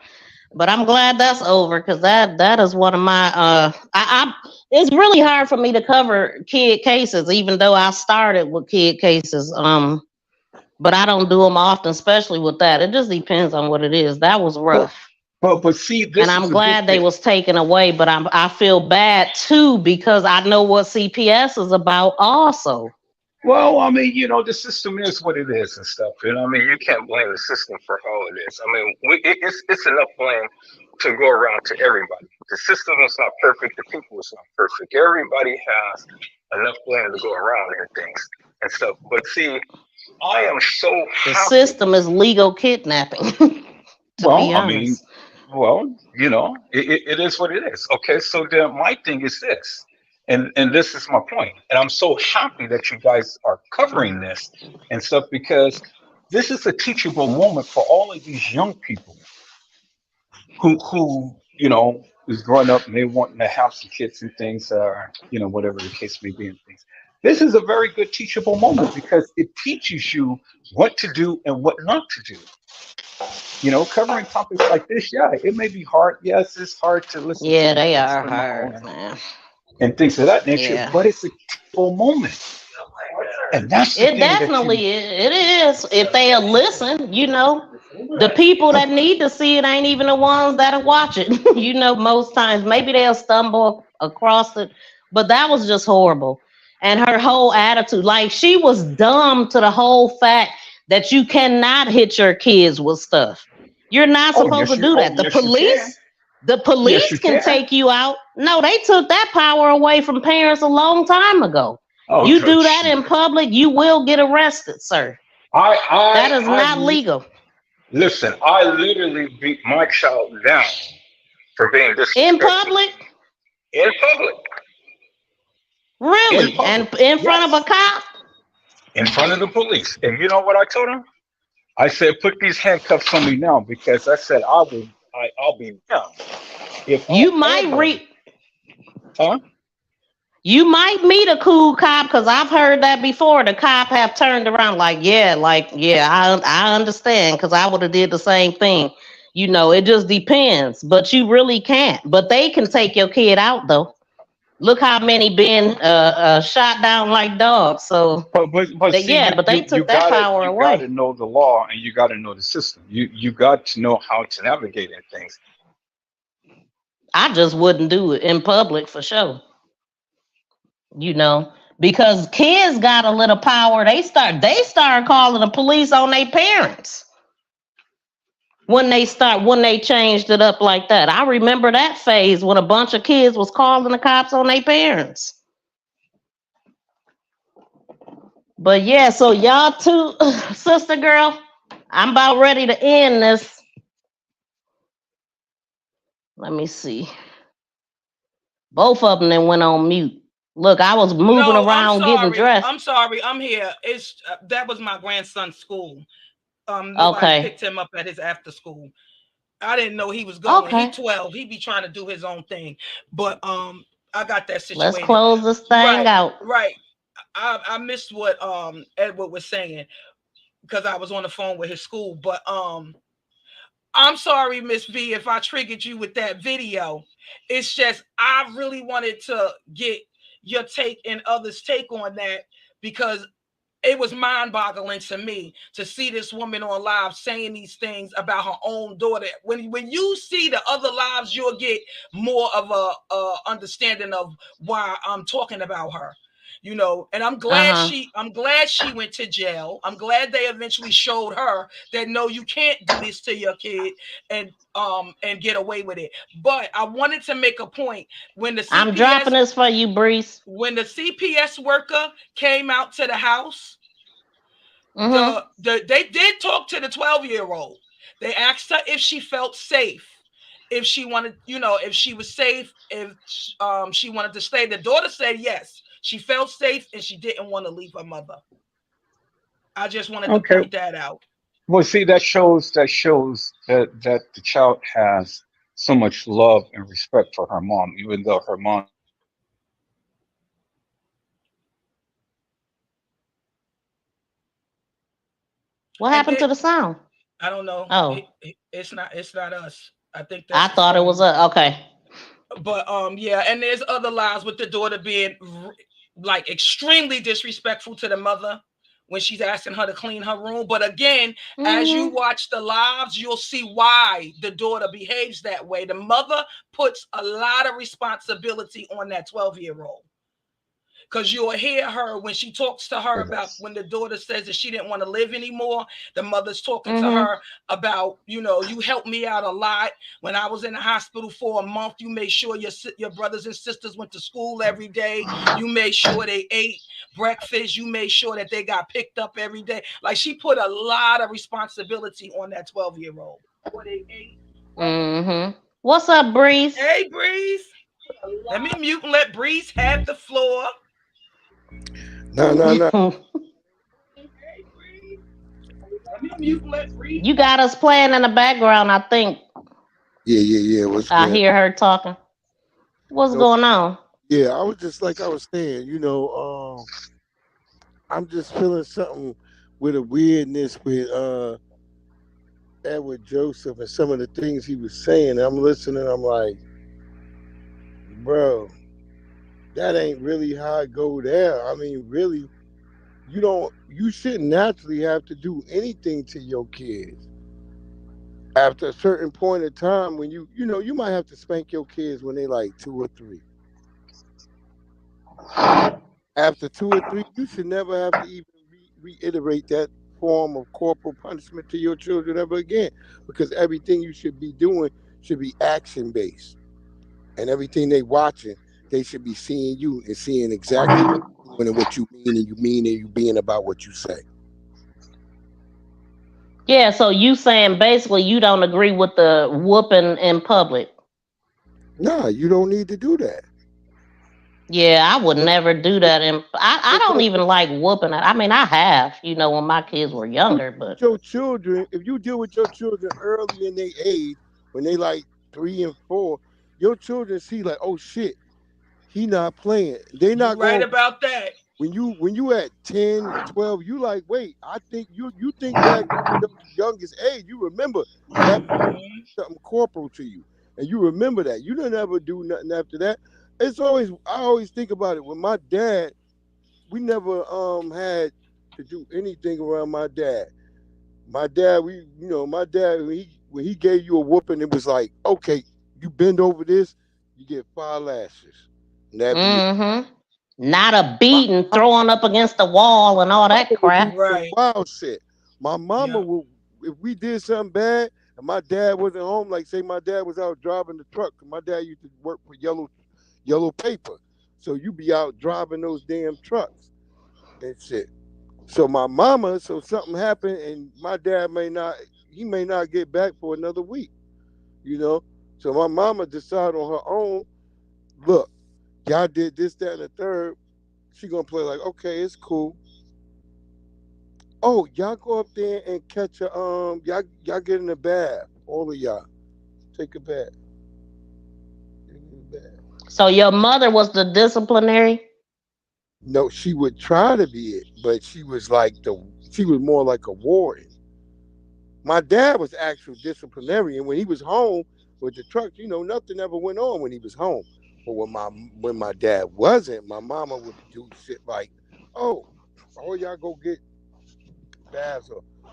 But I'm glad that's over because that is one of my I it's really hard for me to cover kid cases, even though I started with kid cases. But I don't do them often, especially with that. It just depends on what it is. That was rough. But see, And this I'm is a glad big they thing. was taken away, but I feel bad too because I know what CPS is about also. Well, the system is what it is and stuff. You can't blame the system for all it is. It's enough blame to go around to everybody. The system is not perfect. The people is not perfect. Everybody has enough blame to go around and things and stuff. But see, I am so The happy. system is legal kidnapping, to be honest. It is what it is. Okay, so then my thing is this, and this is my point, and I'm so happy that you guys are covering this and stuff because this is a teachable moment for all of these young people who is growing up and they wanting to have some kids and things, or whatever the case may be and things. This is a very good teachable moment because it teaches you what to do and what not to do. Covering topics like this, yeah, it may be hard. Yes, it's hard to listen Yeah, to they and are explain my hard, own man. and things of that nature, Yeah. but it's a teachable moment. And that's the It thing that definitely it is. If they'll listen, the people that need to see it ain't even the ones that'll watch it. Most times maybe they'll stumble across it, but that was just horrible. And her whole attitude, like she was dumb to the whole fact that you cannot hit your kids with stuff. You're not supposed to do that. The police can take you out. No, they took that power away from parents a long time ago. You do that in public, you will get arrested, sir. That is not legal. Listen, I literally beat my child down for being disrespectful. In public? In public. Really? In public. And in front of a cop? In front of the police. And you know what I told him? I said, put these handcuffs on me now because I said I'll be down. You might meet a cool cop because I've heard that before. The cop have turned around I understand because I would have did the same thing. It just depends, but you really can't. But they can take your kid out though. Look how many been shot down like dogs. So, but they took that power away. You got to know the law and you got to know the system. You got to know how to navigate in things. I just wouldn't do it in public for sure. Because kids got a little power. They start calling the police on their parents. When they changed it up like that. I remember that phase when a bunch of kids was calling the cops on their parents. But yeah, so y'all too, sister girl, I'm about ready to end this. Let me see. Both of them then went on mute. Look, I was moving around getting dressed. I'm sorry. I'm here. That was my grandson's school. Nobody Okay. picked him up at his after school. I didn't know he was going. Okay. He's 12. He be trying to do his own thing. But I got that situation. Let's close this thing out. Right. I missed what Edward was saying because I was on the phone with his school. But I'm sorry, Miss V, if I triggered you with that video. It's just I really wanted to get your take and others' take on that because it was mind-boggling to me to see this woman on live saying these things about her own daughter. When you see the other lives, you'll get more of a understanding of why I'm talking about her. You know, and I'm glad she went to jail. I'm glad they eventually showed her that no, you can't do this to your kid and get away with it. But I wanted to make a point when the CPS, I'm dropping this for you, Breeze. When the CPS worker came out to the house, they did talk to the 12-year-old. They asked her if she felt safe, if she wanted, if she was safe, if she wanted to stay. The daughter said yes. She felt safe and she didn't want to leave her mother. I just wanted to point that out. Well, see, that shows that the child has so much love and respect for her mom, even though her mom. What happened to the sound? I don't know. Oh, it's not us. I think I thought it was okay. But yeah, and there's other lives with the daughter being like extremely disrespectful to the mother when she's asking her to clean her room. But again, as you watch the lives, you'll see why the daughter behaves that way. The mother puts a lot of responsibility on that 12-year-old. Because you'll hear her when she talks to her about when the daughter says that she didn't want to live anymore. The mother's talking to her about, you helped me out a lot. When I was in the hospital for a month, you made sure your brothers and sisters went to school every day. You made sure they ate breakfast. You made sure that they got picked up every day. Like, she put a lot of responsibility on that 12-year-old. What's up, Breeze? Hey, Breeze. Let me mute and let Breeze have the floor. No. You got us playing in the background, I think. Yeah. I hear her talking. What's going on? Yeah, I was just like I was saying, I'm just feeling something with a weirdness with Edward Joseph and some of the things he was saying. I'm listening, I'm like, bro, that ain't really how it go there. I mean, really, you shouldn't naturally have to do anything to your kids. After a certain point of time, when you might have to spank your kids when they like 2 or 3. After 2 or 3, you should never have to even reiterate that form of corporal punishment to your children ever again, because everything you should be doing should be action-based. And everything they watching, they should be seeing you and seeing exactly what you mean and you being about what you say. Yeah, so you saying basically you don't agree with the whooping in public? Nah, you don't need to do that. Yeah, I would never do that. And I don't even like whooping. I mean, I have, when my kids were younger, but your children, if you deal with your children early in their age, when they like 3 and 4, your children see like, oh shit, he not playing. They not right about that. When you at 10, 12, you like, wait, I think you think back to your youngest age, you remember that something corporal to you. And you remember that. You don't ever do nothing after that. I always think about it. With my dad, we never had to do anything around my dad. My dad, when he gave you a whooping, it was like, okay, you bend over this, you get 5 lashes. Not a beating, throwing up against the wall and all that crap. Right. Wild shit. My mama will, if we did something bad and my dad wasn't home, like say my dad was out driving the truck, my dad used to work for yellow paper. So you be out driving those damn trucks and shit. So my mama, so something happened and my dad may not get back for another week, So my mama decided on her own, look, y'all did this, that, and the third. She gonna play like, okay, it's cool. Oh, y'all go up there and catch a y'all get in a bath. All of y'all, take a bath. So your mother was the disciplinary? No, she would try to be it, but she was more like a warden. My dad was actual disciplinarian when he was home with the truck. Nothing ever went on when he was home. But when my dad wasn't, my mama would do shit like, "Oh, all y'all go get baths,"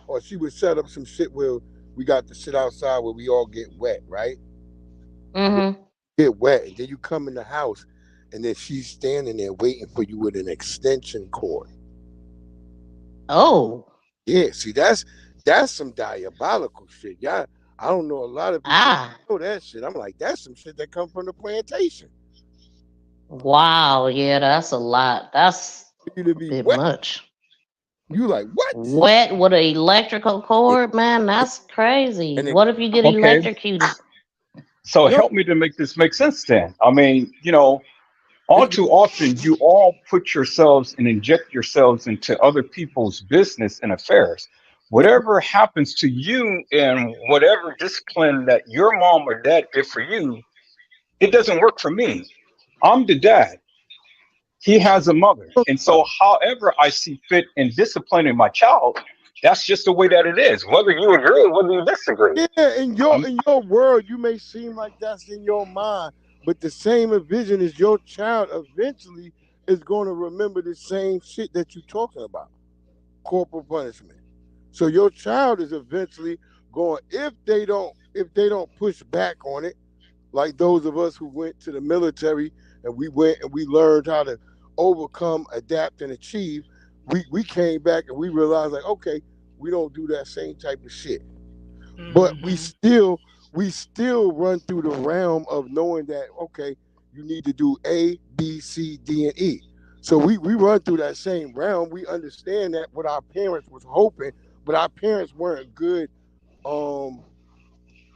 or she would set up some shit where we got to sit outside where we all get wet, right? Mm-hmm. Get wet, and then you come in the house, and then she's standing there waiting for you with an extension cord. Oh. Yeah, see, that's some diabolical shit. Yeah, I don't know a lot of people know that shit. I'm like, that's some shit that come from the plantation. Wow, yeah, that's a lot. That's you to be bit wet. much. You like what? Wet with an electrical cord, man? That's crazy. What if you get electrocuted? So help me to make this make sense then. I mean, all too often you all put yourselves and inject yourselves into other people's business and affairs. Whatever happens to you and whatever discipline that your mom or dad did for you, it doesn't work for me. I'm the dad. He has a mother. And so however I see fit in disciplining my child, that's just the way that it is, whether you agree or whether you disagree. Yeah, in your world, you may seem like that's in your mind, but the same vision is your child eventually is going to remember the same shit that you're talking about, corporal punishment. So your child is eventually going, if they don't push back on it, like those of us who went to the military and we learned how to overcome, adapt, and achieve. We came back and we realized, like, okay, we don't do that same type of shit. Mm-hmm. But we still run through the realm of knowing that, okay, you need to do A, B, C, D, and E. So we run through that same realm. We understand that what our parents was hoping, but our parents weren't good.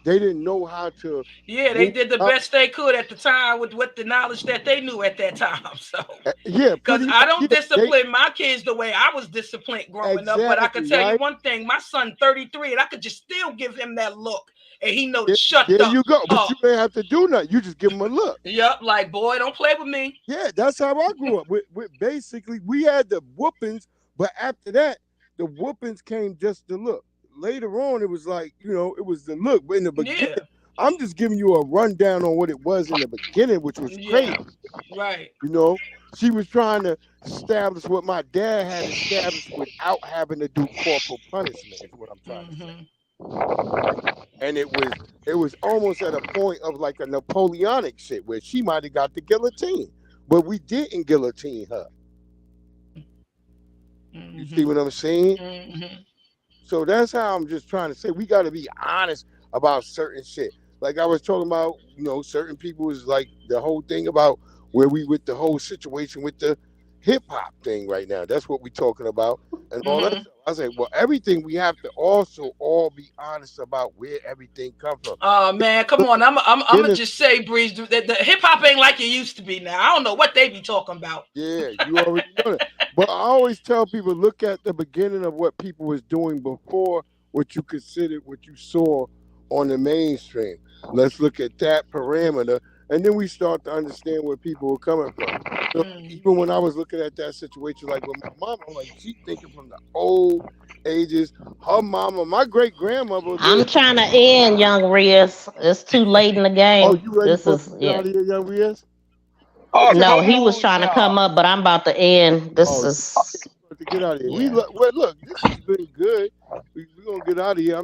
They didn't know how to. Yeah, they did the best they could at the time with the knowledge that they knew at that time. So yeah, because I don't discipline my kids the way I was disciplined growing up. But I can tell you one thing: my son 33, and I could just still give him that look, and he knows shut up. There you go. But you ain't have to do nothing. You just give him a look. Yep, like boy, don't play with me. Yeah, that's how I grew up. With basically, we had the whoopings, but after that, the whoopings came just to look. Later on, it was like, it was the look. But in the beginning, I'm just giving you a rundown on what it was in the beginning, which was crazy. Right. She was trying to establish what my dad had established without having to do corporal punishment, is what I'm trying to say. And it was almost at a point of like a Napoleonic shit where she might have got the guillotine, but we didn't guillotine her. You see what I'm saying? So that's how I'm just trying to say we got to be honest about certain shit. Like I was talking about, certain people is like the whole thing about where we with the whole situation with the hip hop thing right now. That's what we're talking about and all that stuff. I say, well, everything we have to also all be honest about where everything comes from. Oh man, come on! I'm gonna just say, Breeze, the hip hop ain't like it used to be now. I don't know what they be talking about. Yeah, you already know that. But I always tell people, look at the beginning of what people was doing before what you considered, what you saw on the mainstream. Let's look at that parameter, and then we start to understand where people were coming from. So even when I was looking at that situation, like with my mom, I'm like, she thinking from the old ages. Her mama, my great grandmother. I'm trying to end, Young Riz. It's too late in the game. Oh, you ready to get out of here, Young Riz? Oh, no, he was trying to come up, but I'm about to end. This is to get out of here. Yeah. Look, this has been good. We're gonna get out of here.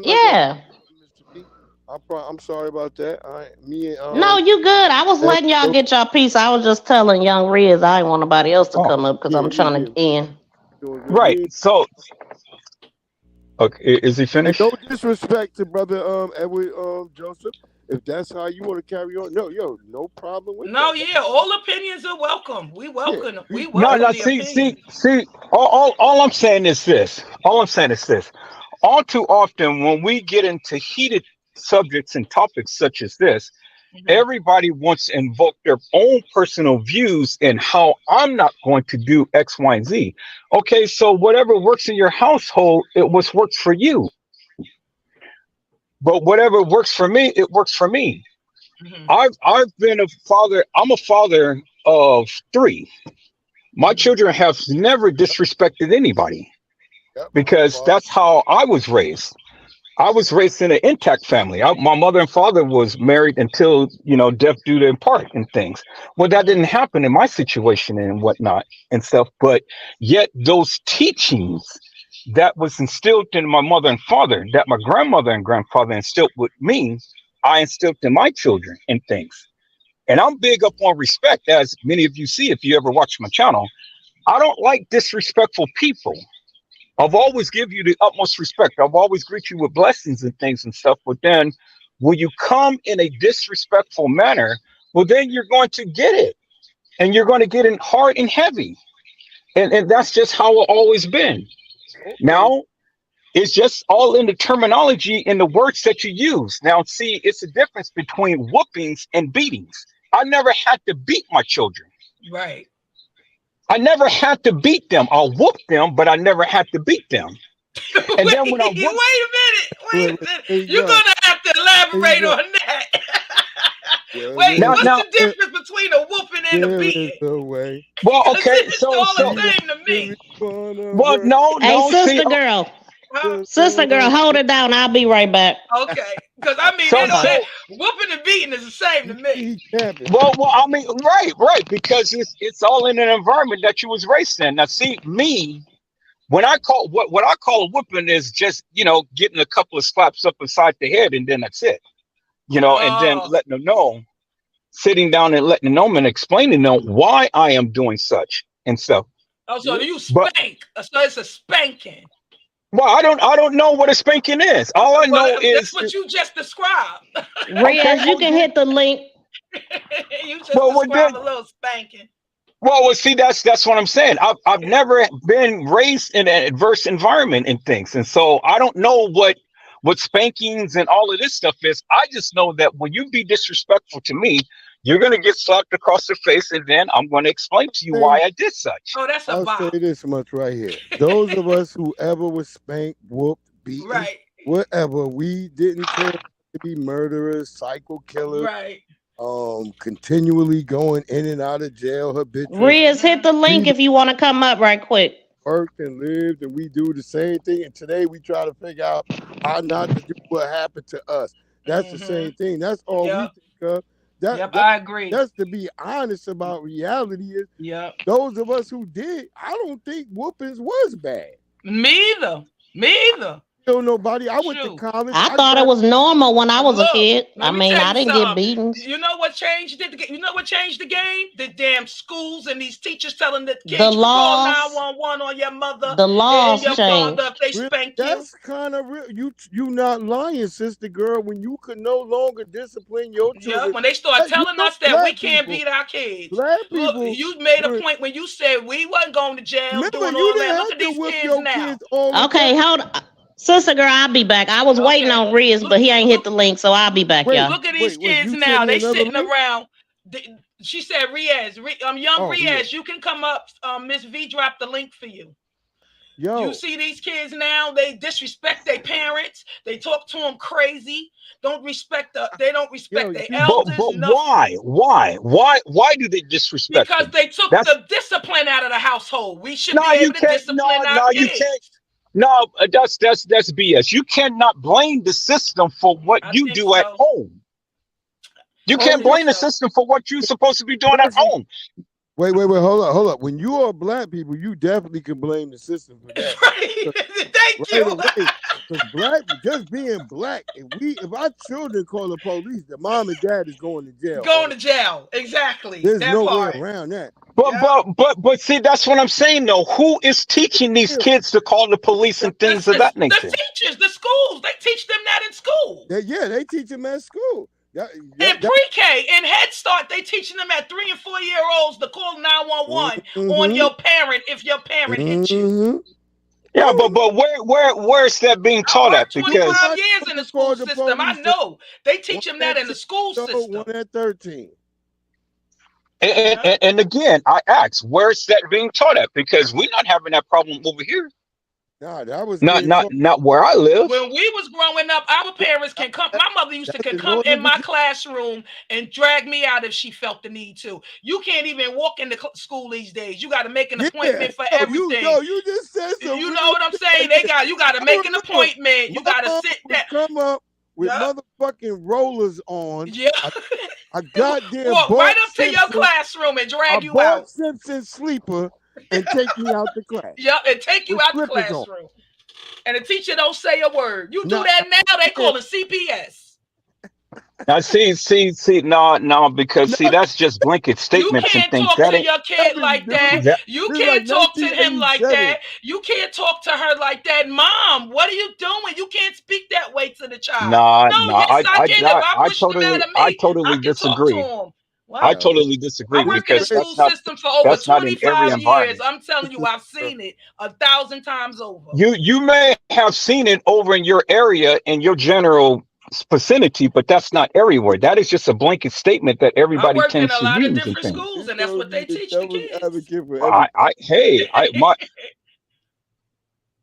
I'm sorry about that. No, you good. I was letting y'all get y'all piece. I was just telling Young Riz I didn't want nobody else to come up because I'm trying to end. Right. So, okay, is he finished? And no disrespect to brother Edward Joseph. If that's how you want to carry on, no problem with that. Yeah, all opinions are welcome. We welcome. We welcome. No, see. All I'm saying is this. All too often, when we get into heated subjects and topics such as this, everybody wants to invoke their own personal views and how I'm not going to do X, Y, and Z. Okay, so whatever works in your household, it was works for you. But whatever works for me, it works for me. I've been a father. I'm a father of 3. My children have never disrespected anybody because that's how I was raised. I was raised in an intact family. My mother and father was married until, death do them part and things. Well, that didn't happen in my situation and whatnot and stuff. But yet those teachings that was instilled in my mother and father, that my grandmother and grandfather instilled with me, I instilled in my children and things. And I'm big up on respect, as many of you see if you ever watch my channel. I don't like disrespectful people. I've always give you the utmost respect. I've always greet you with blessings and things and stuff. But then when you come in a disrespectful manner, well, then you're going to get it. And you're going to get it hard and heavy. And that's just how it's always been. Now, it's just all in the terminology and the words that you use. Now, see, it's a difference between whoopings and beatings. I never had to beat my children. Right. I never had to beat them. I'll whoop them, but I never had to beat them. And then when I whoop, wait a minute. You're going to have to elaborate on that. Wait, what's the difference between a whooping and a beating? No way. Well, okay, it's all the same to me. Well, no. Hey, sister girl, hold it down. I'll be right back. Okay, because whooping and beating is the same to me. Well, I mean, right, because it's all in an environment that you was raised in. Now, see, me, when I call what I call a whooping is just getting a couple of slaps up inside the head, and then that's it. And then letting them know, sitting down and letting them know and explaining them why I am doing such and stuff. Oh, so you spank? So it's a spanking. Well, I don't know what a spanking is. All I know is that's what you just described. Riaz, you can hit the link. You just described a little spanking. Well, see, that's what I'm saying. I've never been raised in an adverse environment and things, and so I don't know what spankings and all of this stuff is. I just know that when you be disrespectful to me, you're going to get slapped across the face, and then I'm going to explain to you why I did such. Oh, that's I'll say this much right here. Those of us who ever was spanked, whooped, beaten, whatever, we didn't care to be murderers, psycho killers, continually going in and out of jail, habitual. Riaz, hit the link if you want to come up right quick. Worked and lived, and we do the same thing. And today we try to figure out how not to do what happened to us. That's the same thing. That's all we think of. I agree. That's to be honest about reality is those of us who did, I don't think whoopings was bad. Me either. Don't nobody. I went to college. I thought it was normal when I was a kid. I mean, I didn't get beaten. You know what changed it? You know what changed the game? The damn schools and these teachers telling the kids the to laws, call 911 on your mother. The laws and your changed. father if they spank you. That's kind of real. You not lying, sister girl. When you could no longer discipline your children. Yeah, when they start telling us that we can't beat our kids. Look, you made a point when you said we wasn't going to jail doing all that. Look at these kids now. Okay, hold on. Sister girl, I'll be back. I was waiting on Riaz, but he ain't hit the link, so I'll be back, y'all. Look at these kids now. They sitting around. She said, Riaz, young Riaz, you can come up. Miss V dropped the link for you. You see these kids now, they disrespect their parents. They talk to them crazy. They don't respect their elders. But why do they disrespect because them? They took the discipline out of the household. We should be able to discipline our kids. You can't. No, that's BS. You cannot blame the system for what you do at home. You can't blame the system for what you're supposed to be doing at home. Wait, hold up. When you are black people, you definitely can blame the system for that. Thank you. Because just being black, if our children call the police, the mom and dad is going to jail. Going to jail, exactly. There's no way around that. But see, that's what I'm saying though. Who is teaching these kids to call the police and things of that nature? The teachers, the schools, they teach them that in school. They teach them at school. In pre-K, in Head Start, they teaching them at 3 and 4 year olds to call 911 on your parent if your parent hit you. Yeah, but where's that being taught at? Because 25 years in the school system, I know they teach them that in the school system. 1 at 13. And again, I ask, where's that being taught at? Because we're not having that problem over here. Nah, that was not where I live. When we was growing up, our parents can come. My mother used to That's come in in my order to- classroom and drag me out if she felt the need to. You can't even walk into school these days. You got to make an appointment for everything. You just said some You real know what I'm saying? You got to make an appointment. You got to sit there. Come up with motherfucking rollers on. Yeah. I goddamn walk Bart right up to your Simpson- classroom and drag a you Bart out. Simpson sleeper and take me out the class. Yep, and take you With out the slippers on. classroom. And the teacher don't say a word. You do Nah. that now, they call it CPS. Now see, no, because see, that's just blanket You statements and can't things. talk That to ain't your kid like that. that- You This is can't like talk to him like 1987. that. You can't talk to her like that. Mom, what are you doing? You can't speak that way to the child. nah, No, nah. yes, I can. If I push him out of me, I I totally can talk to disagree. him. What? I totally disagree I work in the because school system for over that's not in every 25 years. environment. I'm telling you, I've seen it 1,000 times over. You may have seen it over in your area in your general vicinity, but that's not everywhere. That is just a blanket statement that I everybody work in tends a to lot of use and different things. schools, and that's what they teach the kids.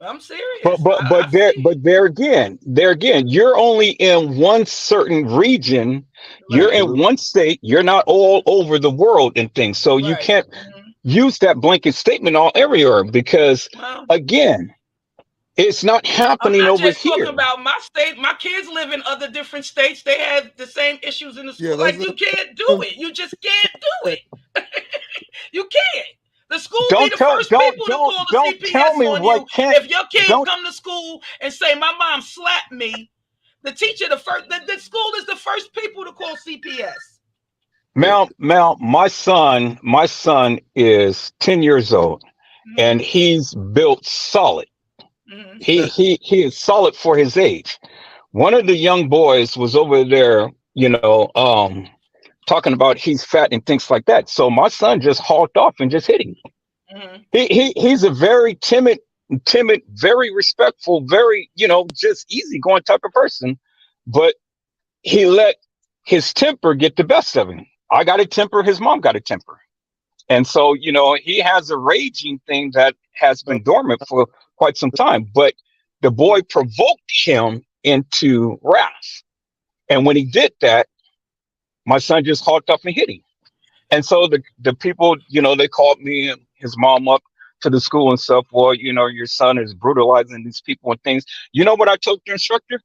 I'm serious. But there again, you're only in one certain region. You're in one state. You're not all over the world and things. So you can't use that blanket statement all everywhere because again, it's not happening I'm not over just here. talking about my state. My kids live in other different states. They have the same issues in the school. Like you can't do it. You just can't do it. You can't. The school be the first people to call the CPS on you. If your kid come to school and say, "My mom slapped me," the teacher, the school is the first people to call CPS. Mel, my son is 10 years old, and he's built solid. He is solid for his age. One of the young boys was over there, talking about he's fat and things like that. So my son just hauled off and just hit him. He's a very timid, very respectful, very, just easygoing type of person. But he let his temper get the best of him. I got a temper. His mom got a temper. And so, he has a raging thing that has been dormant for quite some time. But the boy provoked him into wrath. And when he did that, my son just hauled off and hit him. And so the people, they called me and his mom up to the school and stuff. Well, your son is brutalizing these people and things. You know what I told the instructor?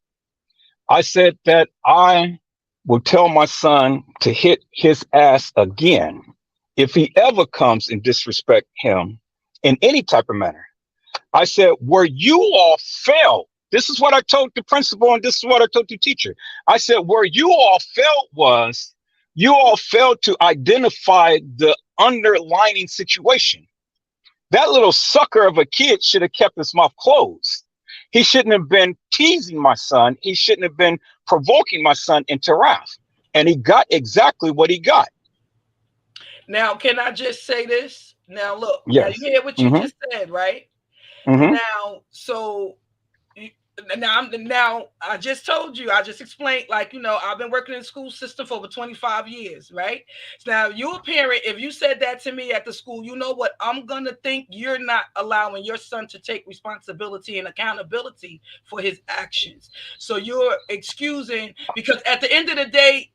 I said that I will tell my son to hit his ass again if he ever comes and disrespect him in any type of manner. I said, where you all failed, this is what I told the principal and this is what I told the teacher. I said, where you all failed was you all failed to identify the underlying situation. That little sucker of a kid should have kept his mouth closed. He shouldn't have been teasing my son. He shouldn't have been provoking my son into wrath. And he got exactly what he got. Now, can I just say this? Now, look, yes. Now you hear what you just said, right? Now, so now I just told you, I just explained, like, I've been working in the school system for over 25 years, right? So now you're a parent. If you said that to me at the school, you know what? I'm going to think you're not allowing your son to take responsibility and accountability for his actions. So you're excusing, because at the end of the day,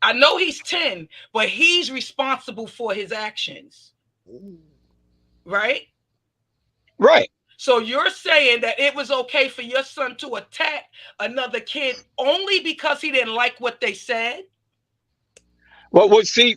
I know he's 10, but he's responsible for his actions. Right? Right. So you're saying that it was okay for your son to attack another kid only because he didn't like what they said? Well, see,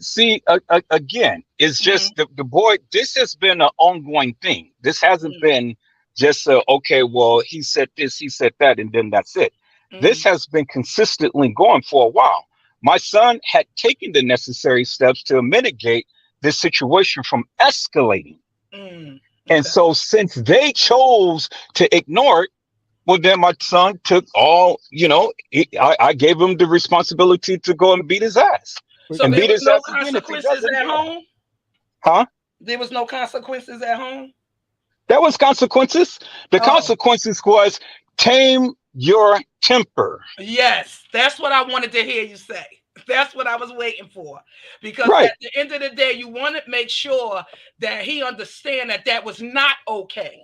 again, it's just the boy, this has been an ongoing thing. This hasn't been just, okay, well, he said this, he said that, and then that's it. This has been consistently going for a while. My son had taken the necessary steps to mitigate this situation from escalating. And so since they chose to ignore it, well, then my son took all, I gave him the responsibility to go and beat his ass. So and there beat was his no ass again if he consequences doesn't at do it. home? Huh? There was no consequences at home? That was consequences. The consequences was tame your temper. Yes, that's what I wanted to hear you say. That's what I was waiting for. Because at the end of the day, you want to make sure that he understand that that was not okay.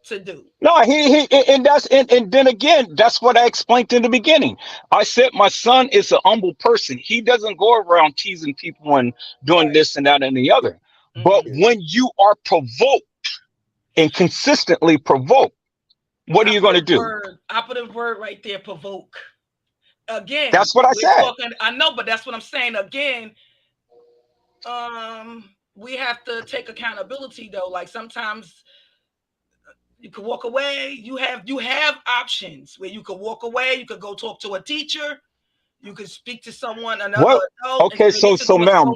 to do. No, and then again, that's what I explained in the beginning. I said my son is an humble person. He doesn't go around teasing people and doing this and that and the other. But when you are provoked and consistently provoked, what are you going to do? I put a word right there, provoke. Again, that's what I said. I know, but that's what I'm saying. Again, we have to take accountability though. Like sometimes you can walk away. You have options where you could walk away. You could go talk to a teacher. You could speak to someone. Another adult. Okay, so ma'am,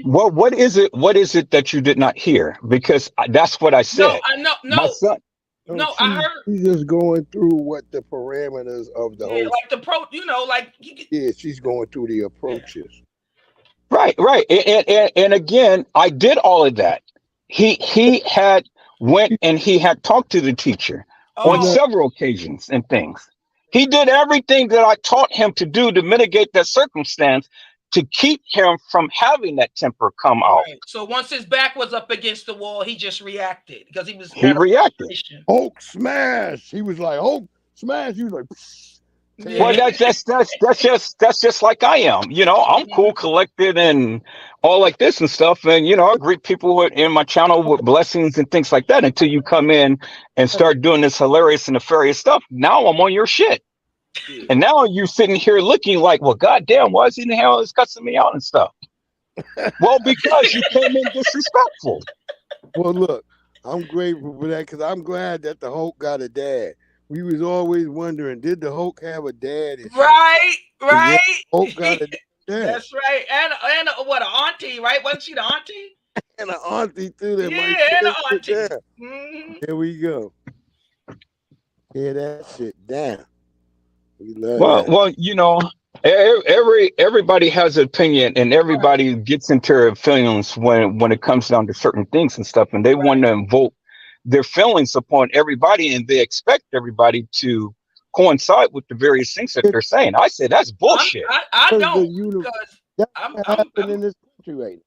what is it that you did not hear? Because that's what I said. No, my son. No, I heard. She's just going through what the parameters of the whole. Like the she's going through the approaches. Right, and again, I did all of that. He had went and he had talked to the teacher on several occasions and things. He did everything that I taught him to do to mitigate that circumstance, to keep him from having that temper come out. Right. So once his back was up against the wall, he just reacted because he reacted. Hulk smash. He was like Hulk smash. He was like. Well, that's just like I am. You know, I'm cool, collected, and all like this and stuff. And you know, I greet people in my channel with blessings and things like that until you come in and start doing this hilarious and nefarious stuff. Now I'm on your shit, and now you're sitting here looking like, well, goddamn, why is he in the hell is cussing me out and stuff? Well, because you came in disrespectful. Well, look, I'm grateful for that because I'm glad that the Hulk got a dad. We was always wondering, did the Hulk have a dad? Right. Hulk got a dad. That's right. And what, an auntie, right? Wasn't she the auntie? And an auntie too. That and an auntie. Mm-hmm. There we go. Tear that shit down. Well, you know, everybody has an opinion, and everybody gets into their feelings when it comes down to certain things and stuff, and they want to invoke their feelings upon everybody, and they expect everybody to coincide with the various things that they're saying. I say that's bullshit. I don't, because I'm in this country right now.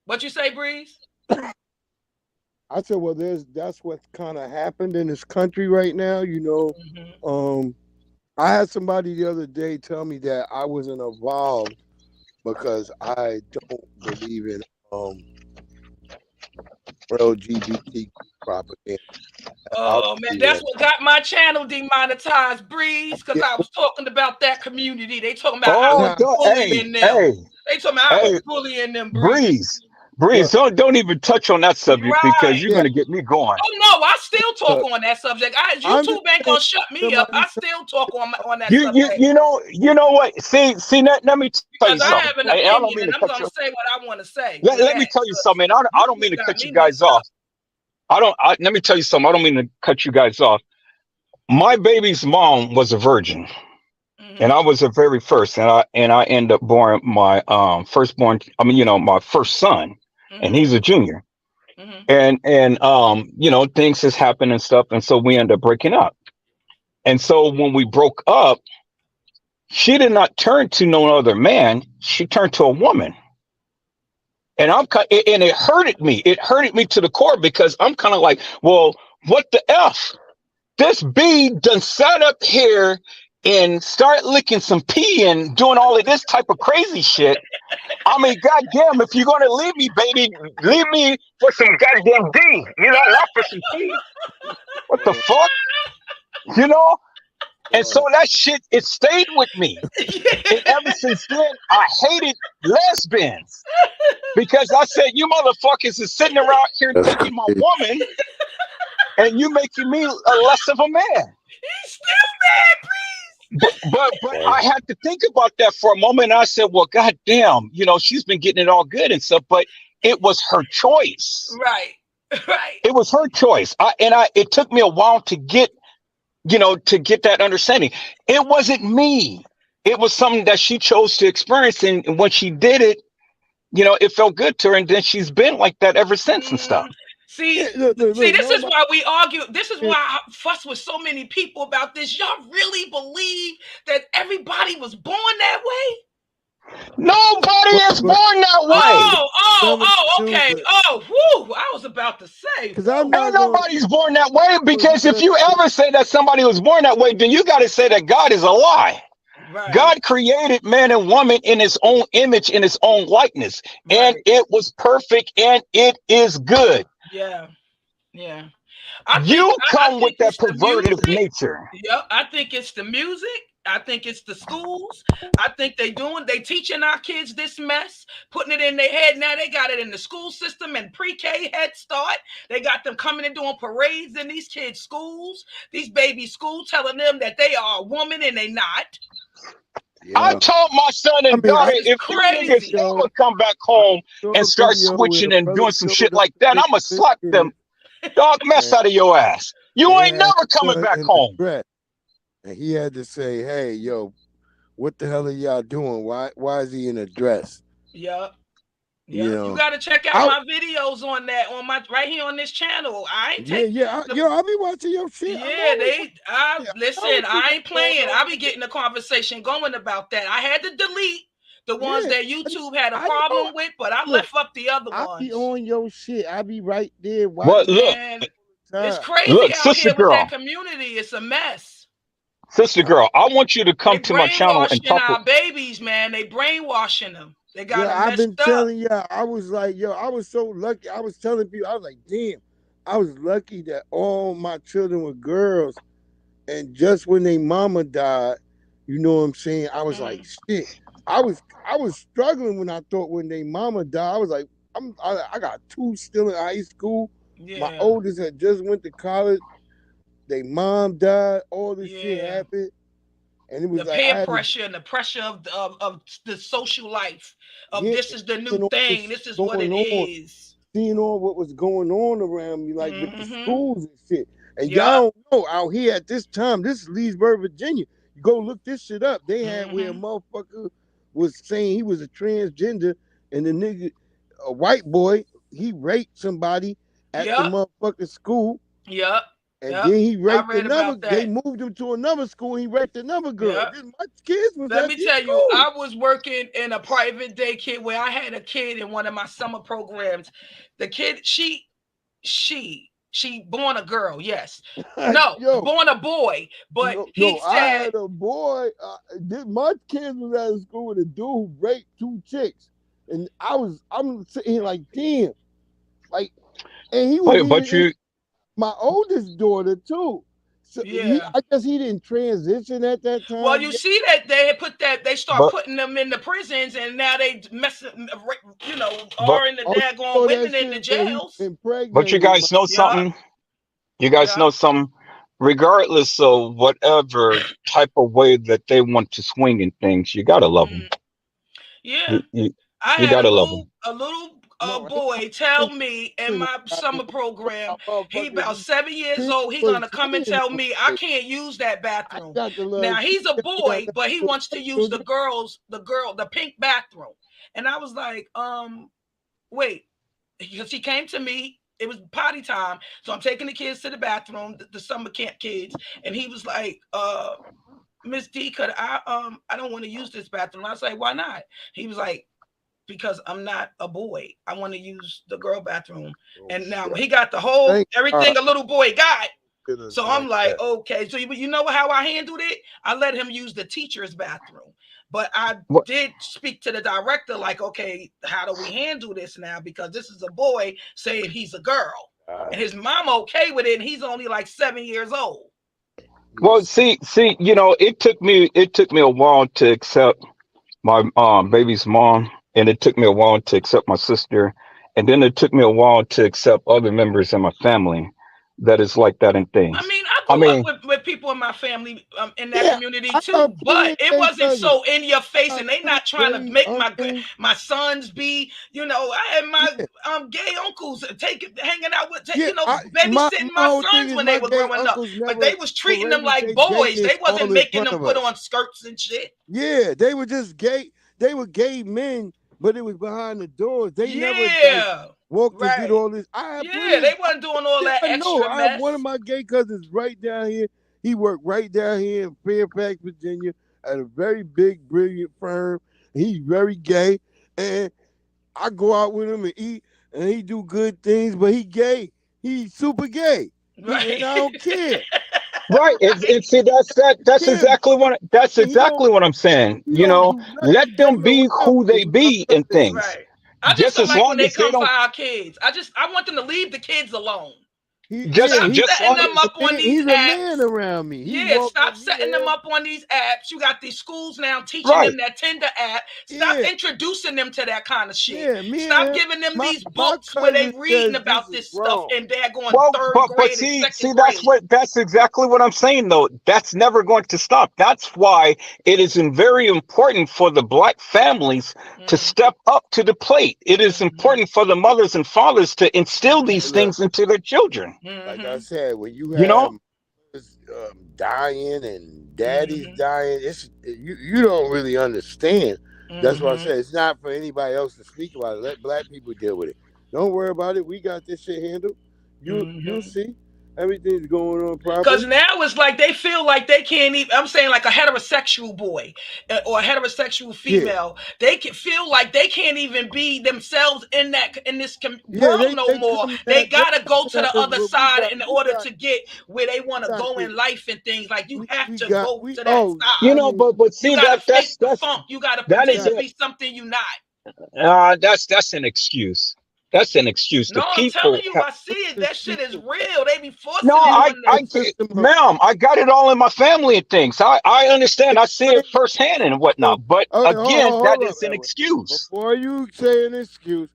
What you say, Breeze? I said, well, that's what kind of happened in this country right now. You know, I had somebody the other day tell me that I wasn't evolved because I don't believe in LGBT propaganda. Oh man, that's what got my channel demonetized, Breeze, because I was talking about that community. They talking about I was bullying them. They talking about I was bullying them, Breeze, don't even touch on that subject because you're gonna get me going. Oh no, I still talk on that subject. YouTube ain't gonna shut me up. I still talk on that subject. You know what? See, let me tell you something. I have an opinion, and I'm gonna say what I want to say. Let me tell you something. I don't mean to cut you guys off. Let me tell you something. I don't mean to cut you guys off. My baby's mom was a virgin, and I was the very first, and I ended up born my firstborn. I mean, you know, my first son, and he's a junior, and you know, things has happened and stuff, and so we ended up breaking up. And so when we broke up, she did not turn to no other man. She turned to a woman. And it hurted me. It hurted me to the core because I'm kind of like, well, what the F? This B done sat up here and start licking some pee and doing all of this type of crazy shit. I mean, goddamn, if you're going to leave me, baby, leave me for some goddamn D. You know, not for some pee. What the fuck? You know? And so that shit, it stayed with me. And ever since then, I hated lesbians. Because I said, you motherfuckers is sitting around here taking my woman, and you making me less of a man. He's still mad, please. But I had to think about that for a moment. And I said, well, goddamn, you know, she's been getting it all good and stuff, but it was her choice. Right. It was her choice. It took me a while to get that understanding. It wasn't me. It was something that she chose to experience. And when she did it, you know, it felt good to her. And then she's been like that ever since and stuff. See, this is why we argue. This is why I fuss with so many people about this. Y'all really believe that everybody was born that way? Nobody is born that way. Okay. Whoo! I was about to say. Because I'm Ain't nobody's born that way, because if you ever say that somebody was born that way, then you got to say that God is a lie. Right. God created man and woman in his own image, in his own likeness, and it was perfect and it is good. Yeah. Yeah. You come with that perverted nature. Yep. I think it's the music. I think it's the schools. I think they teaching our kids this mess, putting it in their head. Now they got it in the school system and pre-K, Head Start. They got them coming and doing parades in these kids' schools, these baby schools, telling them that they are a woman and they not. Yeah. I told my son and daughter, if you niggas ever come back home and start switching and doing some shit like that, I'm gonna slap them dog mess out of your ass. You ain't never coming back home. And he had to say, "Hey, yo, what the hell are y'all doing? Why is he in a dress?" Yep. You know, you got to check out my videos on that right here on this channel. I ain't I'll be watching your shit. Yeah, listen, I ain't playing. I be getting the conversation going about that. I had to delete the ones that YouTube had a problem with, but I left up the other ones. I be on your shit. I be right there. What? Look, it's crazy out here with that community. It's a mess. Sister girl, I want you to come to my channel and talk our babies, man. They brainwashing them. They got them I've been messed up. telling you, I was like, I was so lucky. I was telling people, I was like, damn, I was lucky that all my children were girls. And just when their mama died, you know what I'm saying? I was like, shit. I was struggling when their mama died. I was like, I got 2 still in high school. Yeah. My oldest had just went to college. Their mom died. All this shit happened, and it was the peer pressure and the pressure of the social life. This is the new thing. This is what it is. Seeing all what was going on around me, like with the schools and shit. And y'all don't know out here at this time. This is Leesburg, Virginia. You go look this shit up. They had where a motherfucker was saying he was a transgender, and the nigga, a white boy, he raped somebody at the motherfucking school. Yep. And then he raped another. They moved him to another school. He raped another girl. My kids was Let me tell you, I was working in a private daycare where I had a kid in one of my summer programs. The kid, she born a girl, yes. No, born a boy. But he said, I had a boy. My kids was at a school with a dude who raped 2 chicks, and I'm sitting here like, damn, like, and he was. My oldest daughter too. So I guess he didn't transition at that time. Well, you see that they start putting them in the prisons, and now they are in the daggone women in the jails. But you guys know something? You guys know something? Regardless of whatever type of way that they want to swing in things, you gotta love them. Yeah, you gotta love them. A little boy tell me in my summer program, he about 7 years old, he gonna come and tell me I can't use that bathroom. Now he's a boy, but he wants to use the pink bathroom. And I was like, wait, because he came to me, it was potty time, so I'm taking the kids to the bathroom, the summer camp kids, and he was like, Miss D, could I don't want to use this bathroom. I was like, why not? He was like, because I'm not a boy. I want to use the girl bathroom. And now he got the whole everything a little boy got. So I'm like, okay. So you know how I handled it? I let him use the teacher's bathroom. But I did speak to the director, like, okay, how do we handle this now? Because this is a boy saying he's a girl. And his mom okay with it, and he's only like 7 years old. Well, see, it took me a while to accept my baby's mom. And it took me a while to accept my sister. And then it took me a while to accept other members of my family that is like that and things. I mean, I grew up with people in my family in that community too, but it wasn't so in your face, and they not trying to make my sons be, I had my gay uncles hanging out with, babysitting my sons when they were growing up, but they was treating them like boys. They wasn't making them put on skirts and shit. Yeah, they were just gay. They were gay men, but it was behind the doors. They never walked and did all this. They wasn't doing all that extra mess. I have one of my gay cousins right down here. He worked right down here in Fairfax, Virginia, at a very big, brilliant firm. He's very gay, and I go out with him and eat, and he do good things, but he gay. He's super gay. Right. And I don't care. Right, and see that's exactly what I'm saying. You know, let them be who they be and things. Right. I just as don't like long when they as they come for don't. our kids. I want them to leave the kids alone. Just setting them up on these He's a apps. man around me. Stop setting them up on these apps. You got these schools now teaching them that Tinder app. Stop introducing them to that kind of shit. Stop giving them these books where they reading about this stuff and they're going third grade But and see, second grade. that's exactly what I'm saying though. That's never going to stop. That's why it is very important for the Black families to step up to the plate. It is important for the mothers and fathers to instill these things into their children. Like I said, when you have dying and daddy's dying, it's you don't really understand. That's why I said it's not for anybody else to speak about it. Let Black people deal with it. Don't worry about it. We got this shit handled. You'll see. Everything's going on properly. Because now it's like they feel like they can't even. I'm saying like a heterosexual boy or a heterosexual female, they can feel like they can't even be themselves in this world no more. They gotta go to the other side in order to get where they want to go in life and things. Like you have to go to that side. You know, but see, you gotta that's the funk. You gotta pretend to be something you're not. That's an excuse. That's an excuse. No, I'm telling you, I see it. That shit is real. They be forcing ma'am, I got it all in my family and things. I understand. I see it firsthand and whatnot. But again, that is an excuse. Before you say an excuse,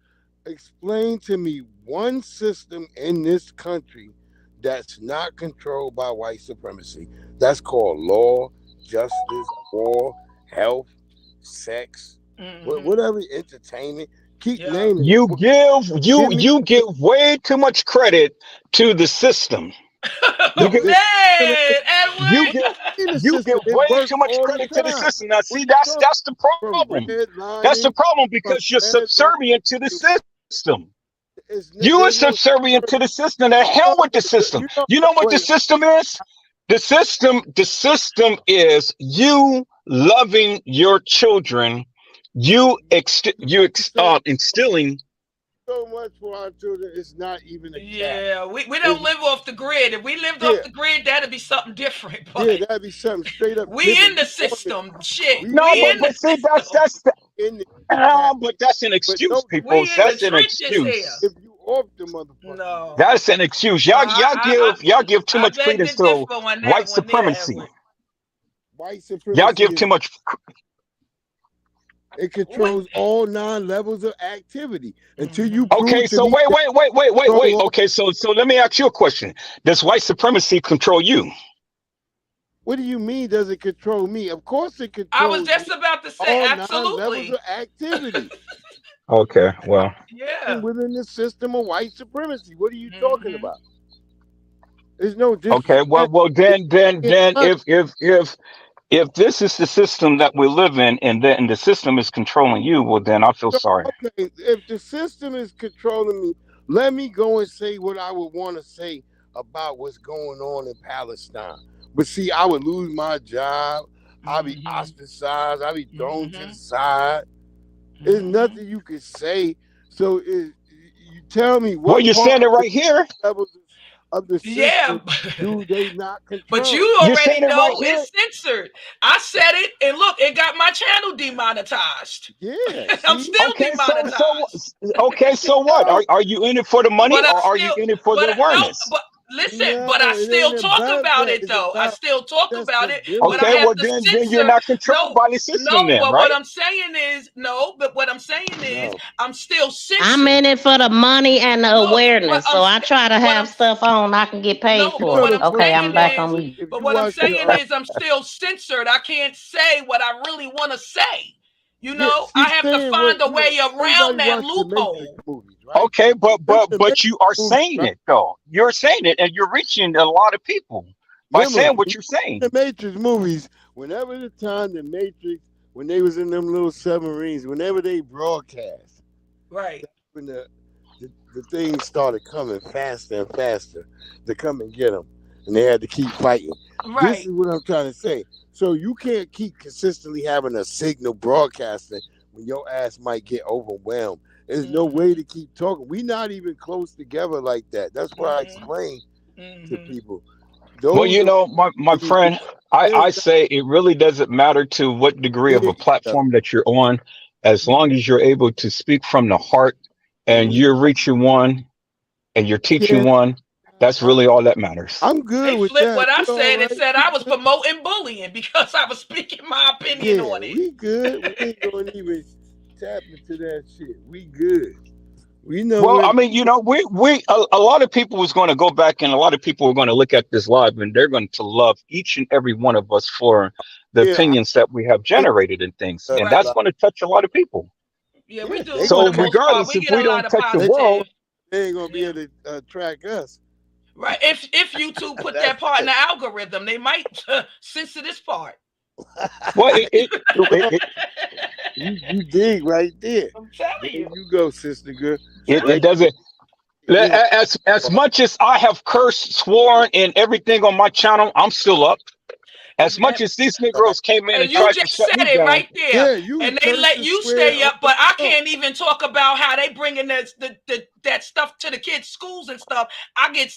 explain to me one system in this country that's not controlled by white supremacy. That's called law, justice, war, health, sex, whatever, entertainment. Keep naming. You give way too much credit to the system. You give way too much credit to the system. Now, see, that's the problem. That's the problem because you're subservient to the system. You are subservient to the system. The hell with the system. You know what the system is? The system is you loving your children. You instilling so much for our children. It's not even a we don't live off the grid. If we lived off the grid, that'd be something different. But that'd be something straight up. We in the system, shit. No, but see, but that's an excuse, people. That's an excuse. If you off the motherfucker, no, that's an excuse. Y'all give too much credence to white supremacy. White supremacy. Y'all give too much. It controls all 9 levels of activity until you. Okay, so wait. Okay, so let me ask you a question. Does white supremacy control you? What do you mean? Does it control me? Of course it controls. I was just about to say all absolutely. 9 levels of activity. Okay, well. Yeah. Within the system of white supremacy, what are you talking about? There's no. Okay, well then if this is the system that we live in and the system is controlling you, well, then I feel sorry. Okay, if the system is controlling me, let me go and say what I would want to say about what's going on in Palestine. But see, I would lose my job. I'll be ostracized. I'll be thrown to the side. There's nothing you can say. So you tell me what. Well, you're saying it right here. Of the system, do they not control? But you already know it's censored. I said it, and look, it got my channel demonetized. Yeah, I'm still demonetized. So what? Are you in it for the money, or are you in it for the awareness? Listen, but I still talk about it though. I still talk about it. Okay, well then you're not controlled by the system, then, right? What I'm saying is I'm still censored. I'm in it for the money and the awareness, so I try to have stuff on I can get paid for. Okay, I'm back on mute. But what I'm saying is I'm still censored. I can't say what I really want to say. You know, I have to find a way around that loophole. Okay, but you are saying it though. You're saying it, and you're reaching a lot of people by saying what you're saying. The Matrix movies, whenever the time the Matrix, when they was in them little submarines, whenever they broadcast, right, when the things started coming faster and faster to come and get them. and they had to keep fighting. This Right. is what I'm trying to say. So you can't keep consistently having a signal broadcasting when your ass might get overwhelmed. There's no way to keep talking. We're not even close together like that. That's why I explain to people. Well, you know, my friend, I say it really doesn't matter to what degree of a platform that you're on, as long as you're able to speak from the heart and you're reaching one and you're teaching one. That's really all that matters. I'm good They with flipped that. what I You know, said and right? said I was promoting bullying because I was speaking my opinion on it. We good. We ain't gonna even tap into that shit. We good. We know. Well, I mean, you know, a lot of people was going to go back and a lot of people are going to look at this live and they're going to love each and every one of us for the opinions that we have generated and things. And that's going to touch a lot of people. Yeah, we do. So For the most part, regardless, we if get we a lot don't of touch the positive. world, they ain't gonna be able to track us. Right. If YouTube put that part in the algorithm, they might censor this part. well, you dig right there. I'm telling There you. you go, sister girl. it doesn't. As much as I have cursed, sworn, and everything on my channel, I'm still up. As much as these Negroes came in and And you tried to just shut said me it down, right there. you And they let you stay up, but I can't even talk about how they bringing that stuff to the kids' schools and stuff. I get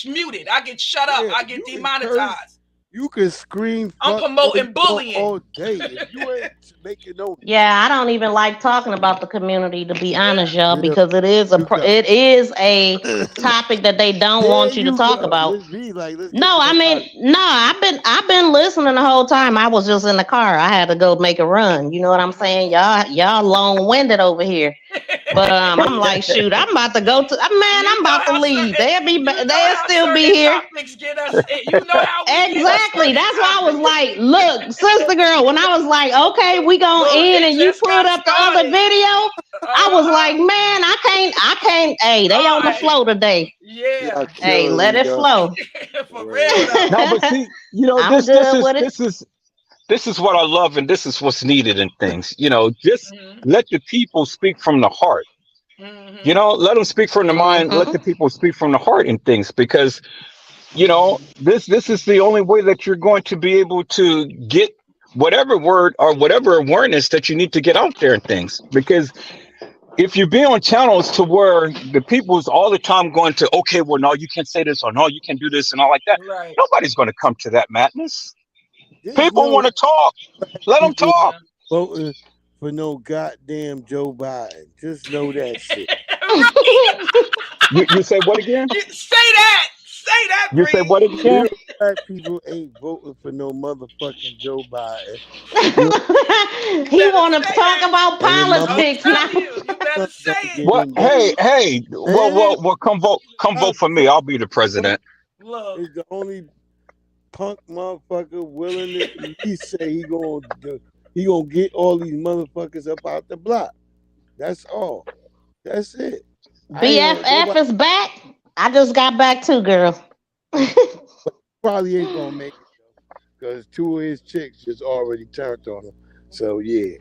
muted. I get shut up. I get demonetized. You can scream. I'm fuck promoting all bullying. day. If you ain't making no. Yeah, I don't even like talking about the community, to be honest, y'all, because it is a topic that they don't want you to talk about. No, I mean, no, I've been listening the whole time. I was just in the car. I had to go make a run. You know what I'm saying? Y'all long-winded over here. But I'm like, shoot, I'm about to go to I'm about to leave. They'll still be here. Exactly. That's why I was like, look, sister girl, when I was like, okay, we gonna end and you put up the other video, I was like, man, I can't. Hey, they on the flow today. Yeah. Hey, let it flow. For real. no, but see, you know, I'm good with it. this is what I love, and this is what's needed in things. You know, just let the people speak from the heart. You know, let them speak from the mind. Let the people speak from the heart in things, because, you know, this is the only way that you're going to be able to get whatever word or whatever awareness that you need to get out there and things. Because if you be on channels to where the people's all the time going to, okay, well, no, you can't say this, or no, you can't do this and all like that. Right. Nobody's going to come to that madness. People want to talk. Let them talk. Voting for no goddamn Joe Biden. Just know that shit. You say what again? Say that. Say that. You say what again? Black people ain't voting for no motherfucking Joe Biden. He want to talk about politics now. What? Hey. Well, come vote for me. I'll be the president. Look. He's the only punk motherfucker willing to at least say he gonna get all these motherfuckers up out the block. That's all. That's it. BFF is back. I just got back too, girl. Probably ain't gonna make it because two of his chicks just already turned on him. So yeah,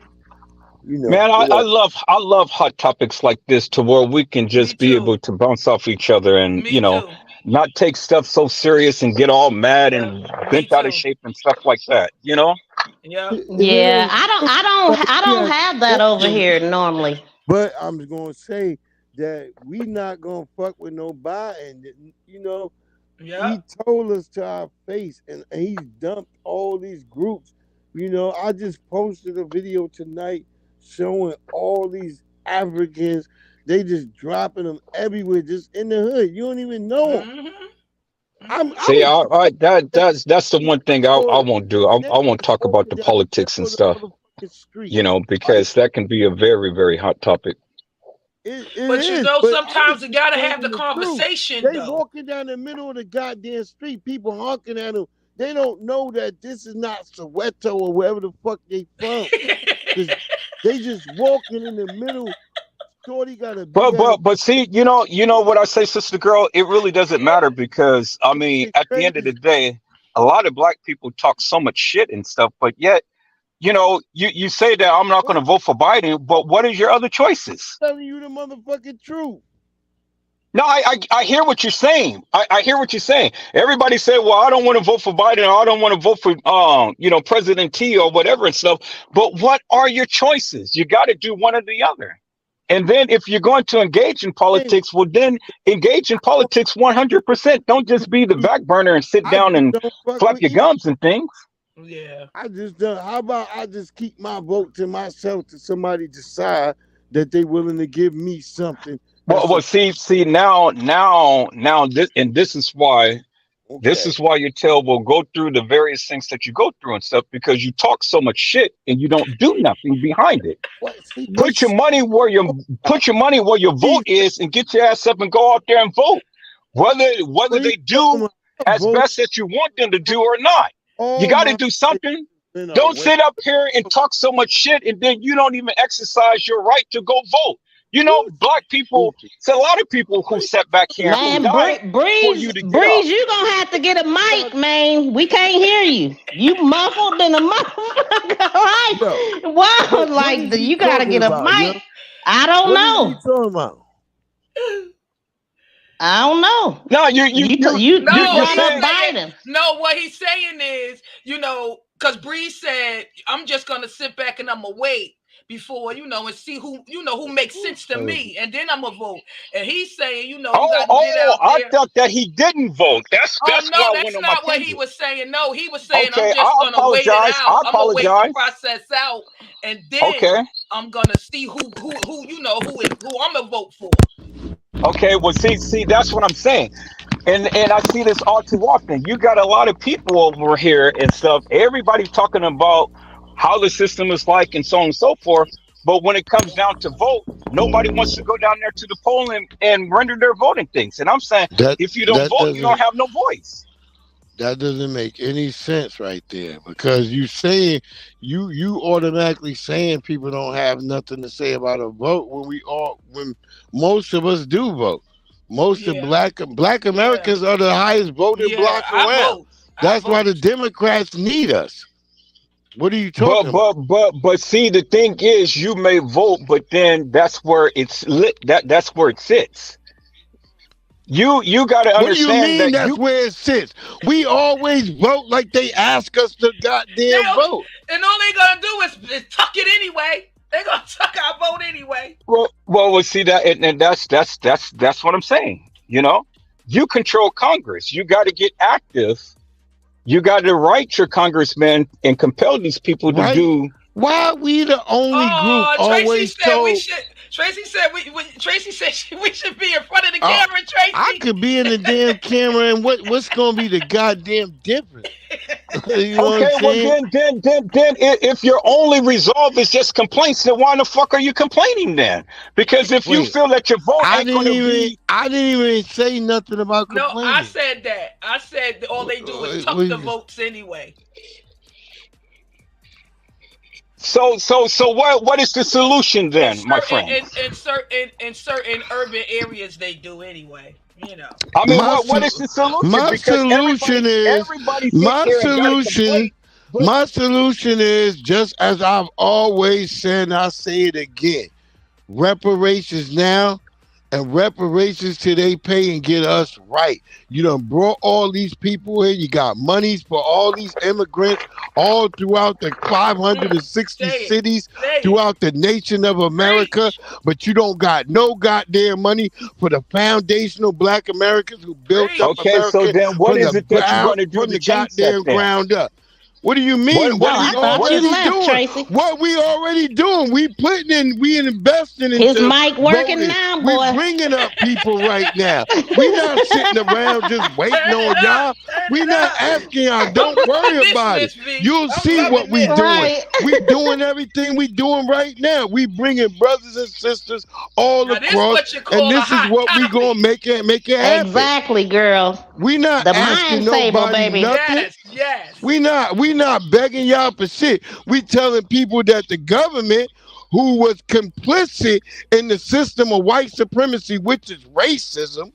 you know. Man, I love hot topics like this, to where we can just be able to bounce off each other and you know, not take stuff so serious and get all mad and bent out of shape and stuff like that. You know. Yeah. Yeah, I don't have that over here normally. But I'm gonna say that we not gonna fuck with nobody, and you know, he told us to our face, and he dumped all these groups. You know, I just posted a video tonight showing all these Africans. They just dropping them everywhere, just in the hood. You don't even know them. See, that's the one thing I won't do. I won't talk about the politics and stuff, you know, because that can be a very, very hot topic. But you know, sometimes you gotta have the conversation. They walking down the middle of the goddamn street, people honking at them. They don't know that this is not Soweto or wherever the fuck they from. They just walking in the middle. Shorty got a but see, you know what I say, sister girl, it really doesn't matter, because I mean, at the end of the day, a lot of black people talk so much shit and stuff, but yet, you know, you say that I'm not going to vote for Biden, but what is your other choices? I'm telling you the motherfucking truth. No, I hear what you're saying. I hear what you're saying. Everybody said, well, I don't want to vote for Biden, or I don't want to vote for President T or whatever and stuff. But what are your choices? You got to do one or the other. And then if you're going to engage in politics, well, then engage in politics 100%. Don't just be the back burner and sit down and flap your gums and things. Yeah. How about I just keep my vote to myself till somebody decide that they willing to give me something. Well, see, now, this is why you tell, well, go through the various things that you go through and stuff, because you talk so much shit and you don't do nothing behind it. Put your money where your vote is and get your ass up and go out there and vote. Whether they do as best as you want them to do or not. You got to do something. Don't sit up here and talk so much shit and then you don't even exercise your right to go vote. You know, black people, it's a lot of people who sat back here. Man, Breeze, you gonna have to get a mic, man. We can't hear you. You muffled in a motherfucker, right? Wow, like you gotta get a mic. I don't know. What are you talking about? I don't know. No, you brought up Biden. No, what he's saying is, because Breeze said, I'm just gonna sit back and I'm gonna wait before, and see who makes sense to me, and then I'm gonna vote. And he's saying, you gotta get out there. I thought that he didn't vote. That's not what he was saying. No, he was saying, I'm just gonna wait it out. I'm gonna wait the process out, and then I'm gonna see who I'm gonna vote for. Okay, well, see, that's what I'm saying. And I see this all too often. You got a lot of people over here and stuff. Everybody's talking about how the system is like and so on and so forth. But when it comes down to vote, nobody wants to go down there to the poll and render their voting things. And I'm saying, if you don't vote, you don't have no voice. That doesn't make any sense right there, because you automatically saying people don't have nothing to say about a vote when most of us do vote. Most of black Americans are the highest voting bloc around. That's why the Democrats need us. What are you talking about? But see, the thing is, you may vote, but then that's where it's lit. That's where it sits. You got to understand. What do you mean that's where it sits? We always vote like they ask us to goddamn vote. And all they gonna do is tuck it anyway. They're gonna tuck our vote anyway. Well, see that, and that's what I'm saying. You control Congress. You got to get active. You got to write your congressman and compel these people to do. Why are we the only group always told? Tracy said we should be in front of the camera, Tracy. I could be in the damn camera, and what's going to be the goddamn difference? You know what I'm saying? Then if your only resolve is just complaints, then why the fuck are you complaining then? Because if you feel that your vote ain't going to be... I didn't even say nothing about complaining. No, I said that. I said all they do is tuck the votes anyway. So what is the solution then, my friend? In certain urban areas, they do anyway. I mean, what is the solution? My solution is just as I've always said, and I say it again: reparations now, and reparations till they pay and get us right. You done brought all these people in. You got monies for all these immigrants all throughout the 560 cities throughout the nation of America, but you don't got no goddamn money for the foundational black Americans who built up America. So then what is it that you're going to do from the goddamn ground up? What do you mean? What we already doing? We investing in. His mic working now, boy. We bringing up people right now. We not sitting around just waiting on y'all. We not asking y'all. Don't worry about it. You'll see what we doing. Right. We doing everything we doing right now. We bringing brothers and sisters all across, and this is what we gonna make it happen. Exactly, girl. We not the asking mind nobody baby. nothing. Yes. We not begging y'all for shit. We telling people that the government, who was complicit in the system of white supremacy, which is racism,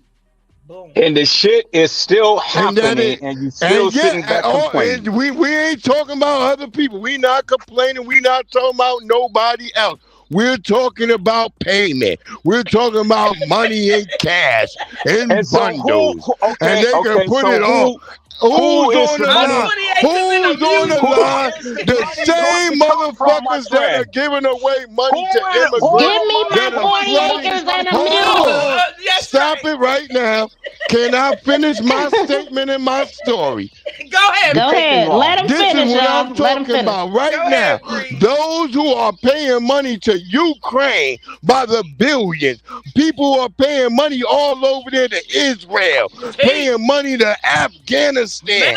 and the shit is still happening, and you still sitting back complaining. We ain't talking about other people. We not complaining. We not talking about nobody else. We're talking about payment. We're talking about money in cash and so bundles. okay, And they can put it all. Who's on the line? Who's on the line? The same motherfuckers that are giving away money to immigrants. Give me my 40 acres and a mule. Stop it right now. Can I finish my statement and my story? Go ahead. Go ahead. Let him This finish, is what y'all. I'm Let him talking finish. about right now. Those who are paying money to Ukraine by the billions, people are paying money all over there to Israel, paying money to Afghanistan,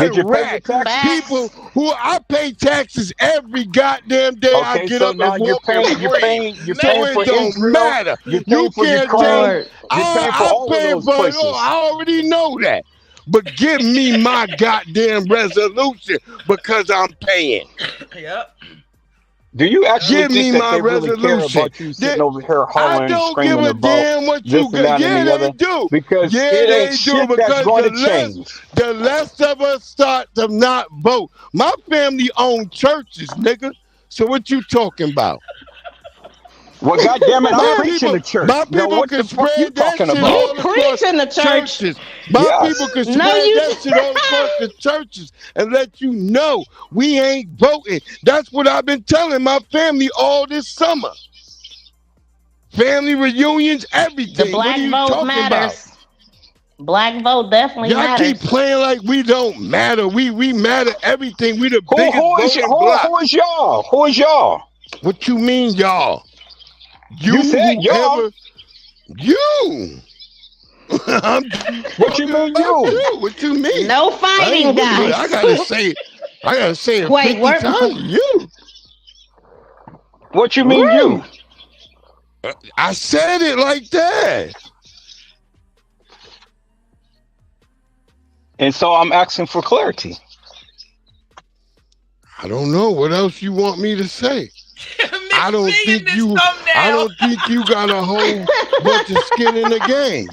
Did you pay your Iraq. taxes? People who I pay taxes every goddamn day. I Okay, get so up now and you're walk and paying breathe. for So it don't Israel. matter. You're You paying for can't Ukraine. tell. You're paying for all of I'm those paying for it places. all. I already know that. But give me my goddamn resolution because I'm paying. Yep. Do you actually Give me think that my they really care resolution. about you sitting over here hollering I and don't screaming give a about damn what this you and got. that and Yeah, the they other? do. Because Yeah, it they ain't do. shit that's Because going the to change. less of us start to not vote. My family own churches, nigga. So what you talking about? Well, goddamn it, My I'm preaching people, the church. my Now, people what can the fuck you spread that talking shit about? all You across preaching the church. churches. My Yes. people can No, spread you- that shit all across the churches and let you know we ain't voting. That's what I've been telling my family all this summer. Family reunions, everything. The What black are you vote talking matters. Black vote definitely Y'all matters. keep playing like we don't matter. We matter everything. We the biggest Who is voting bloc. who is y'all? Who is y'all? What you mean, y'all? You said y'all. whoever- You. I'm What you mean you? What you mean? No I fighting, ain't- guys. I gotta say it Wait, 50 where- times. You. What you mean you? I said it like that. And so I'm asking for clarity. I don't know what else you want me to say. I don't think you got a whole bunch of skin in the game.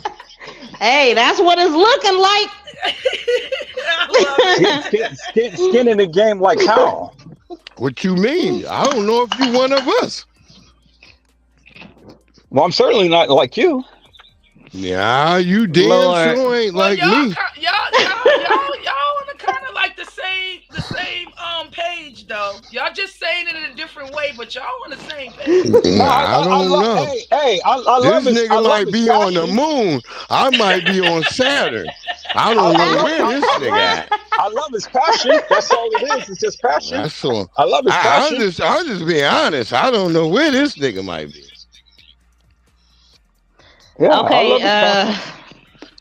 Hey, that's what it's looking like. Skin in the game like how? What you mean? I don't know if you one of us. Well, I'm certainly not like you. Yeah, you damn Lord. sure ain't like y'all, me. Y'all on kind of like the same page though. Y'all just saying it in a different way, but y'all on the same page. I don't know. Hey, I love This his, I nigga love might his be on the passion. moon. I might be on Saturn. I don't know where this nigga at. I love his passion. That's all it is. It's just passion. That's all. I love his passion. I'm just being honest. I don't know where this nigga might be. Yeah, Okay,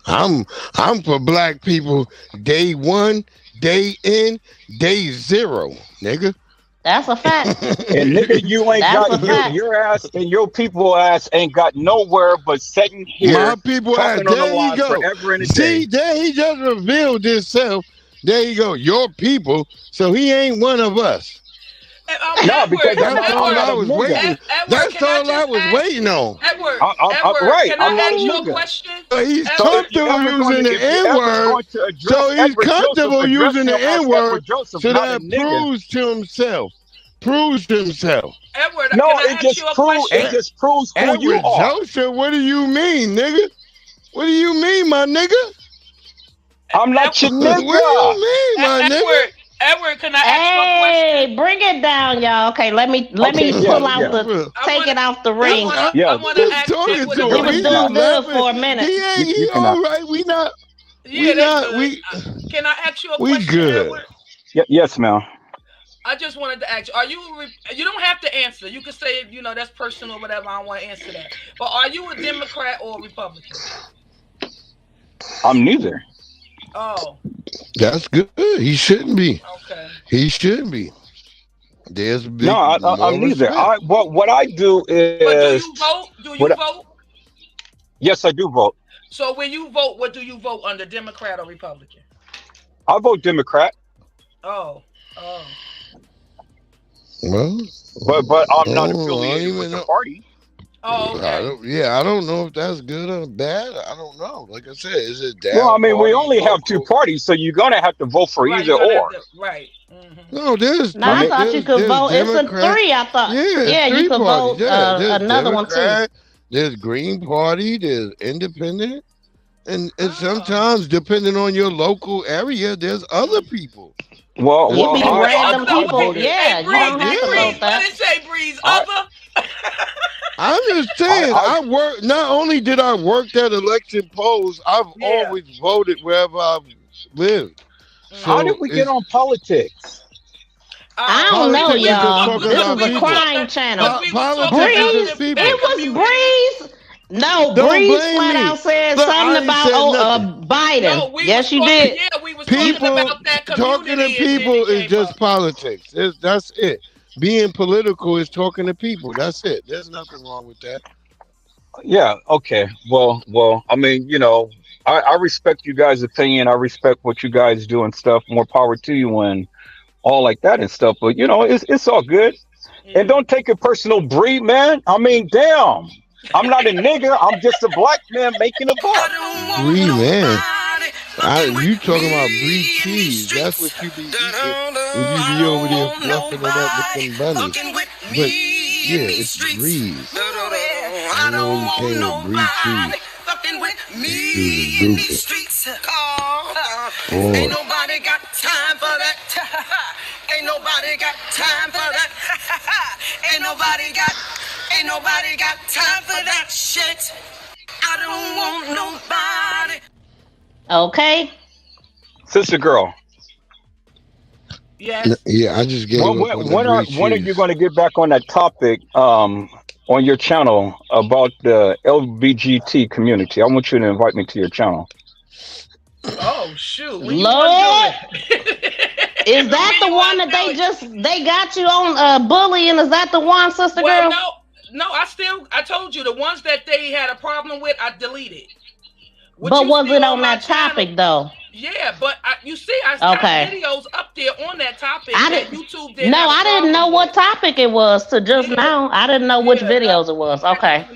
I'm for black people day one, day in, day zero, nigga. that's a fact. And nigga, you ain't That's got a fact. your ass and your people ass ain't got nowhere but sitting here My people ass, talking on the there you line go. forever and a See, day. there he just revealed himself. There you go, your people. So he ain't one of us. No, because That's all I was waiting. Edward, That's can I all I just was ask- waiting on. Edward, right. can I'm I not ask a you a nigga. question? He's So if you comfortable ever using going to- the if you ever N-word. going to address So he's Edward Joseph, comfortable address using the him as N-word. Edward Joseph, So not a that nigga. proves to himself. Proves himself. Edward, No, can I it ask just you a proves question? it just proves who you Edward are. Joseph, what do you mean, nigga? What do you mean, my nigga? I'm not your What do nigga. you mean, my nigga? Edward, can I ask you a question? Hey, bring it down, y'all. Okay, let me Okay, yeah, pull out yeah. the take it off the ring. Yeah. I want to ask talking Edward to a We him. was He question. doing not good for a minute. He ain't. You He cannot. all right. We not. Yeah, that's We good. not. Can I ask you a We question, good. Edward? Yes, ma'am. I just wanted to ask you, you don't have to answer. You can say, that's personal or whatever. I don't want to answer that. But are you a Democrat or a Republican? I'm neither. Oh, That's good. He shouldn't be. okay. He should be. There's big. No, I'm neither. respect. What I do But do is you vote? Do you what I- vote? yes, I do vote. So when you vote, what do you vote under, Democrat or Republican? I vote Democrat, Oh. Well, but I'm not oh, I affiliated don't with even the know. party. Oh, okay. I don't know if that's good or bad. I don't know. Like I said, is it down? Well, I mean, we party, only have local? 2 parties, so you're gonna have to vote for Right, either you're gonna or. have to, right. Mm-hmm. No, there's. No, I thought you could vote. It's a Democrat. 3. I thought. Yeah, Yeah, you three could parties. vote Yeah, there's another one too. Democrat, there's Green Party, there's Independent, and sometimes depending on your local area, there's other people. Well, You be I random people. voted. Yeah, you don't have to vote What that. did it say, Breeze? Other? I'm just saying, I work. Not only did I work at election polls, I've always voted wherever I've lived. How So did we get it's- on politics? I don't know, Politics is just y'all. talking This about is a people. crime channel. Politics Breeze, is just people. it was Breeze. No, Don't Breeze blame flat me. out said Look, I something ain't about said nothing. Biden. No, we Yes, was you talking, did. Yeah, we was People talking about that talking to community. and people then it is came just up. politics. That's it. Being political is talking to people. That's it. There's nothing wrong with that. Yeah. Okay. Well. I mean, I respect you guys' opinion. I respect what you guys do and stuff. More power to you and all like that and stuff. But it's all good. And don't take it personal, Bree, man. I mean, damn. I'm not a nigga. I'm just a black man making a buck. Bree, man. You talking about Bree cheese. That's what you be eating when you be over there fluffing it up with them bunnies. But yeah, it's Breeze. I know you came with Bree cheese. Ain't nobody got time for that. Ain't nobody got time for that. Ain't nobody got time for that shit. I don't want nobody. Okay. Sister girl. Yes. Yeah, I just gave up on the when are Bree you going to get back on that topic on your channel about the LBGT community? I want you to invite me to your channel. Oh shoot! Lord, is that the one that they got you on bullying? Is that the one, sister Well, girl? no. I told you the ones that they had a problem with, I deleted. But was it on that topic though? Yeah, but you see, I got Okay. videos up there on that topic. I that didn't. YouTube didn't No, have a I didn't problem know with. what topic it was to just now. I didn't know which videos it was. Okay.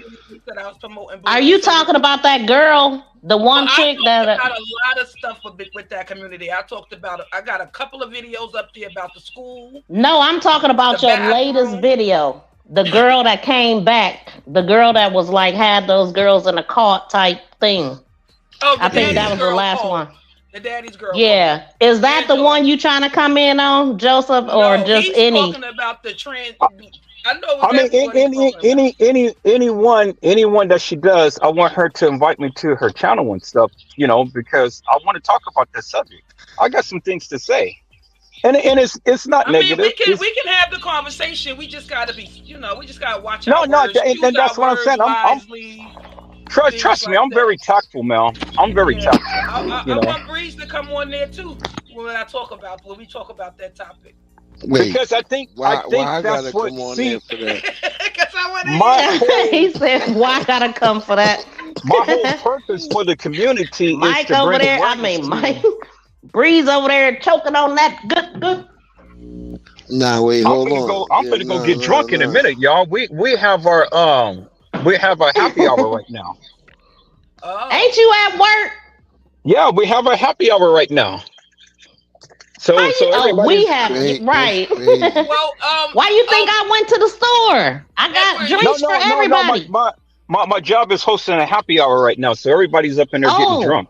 That I was promoting Are you talking about that girl, the one chick I that? talked about a lot of stuff with that community. I talked about it. I got a couple of videos up there about the school. No, I'm talking about The your bathroom. latest video. The girl that came back, the girl that was like had those girls in a cart type thing. Oh, I think that was the last one. The daddy's girl. Yeah, is that the one you trying to come in on, Joseph, or No, just he's any? talking about the trans. I know. I mean, anyone that she does, I want her to invite me to her channel and stuff, because I want to talk about this subject. I got some things to say, and it's not negative. We can have the conversation. We just got to be, we just got to watch No, our no, words. and Use that's our what I'm saying. words I'm wisely. trust me. I'm very tactful, Mel. I'm very tactful. I want Breeze to come on there too when we talk about that topic. Wait, because I think why I that's gotta what. come on See, there for that? my whole, He said, "Why I gotta come for that?" my whole purpose for the community is Mike to over bring there. I awareness mean, to- Mike Breeze over there choking on that good. Nah, wait, hold on. I'm gonna go get drunk in a minute, y'all. We have our happy hour right now. Ain't you at work? Yeah, we have a happy hour right now. So we everybody's- have right. Well, why you think I went to the store? I got drinks for everybody. My job is hosting a happy hour right now, so everybody's up in there getting drunk.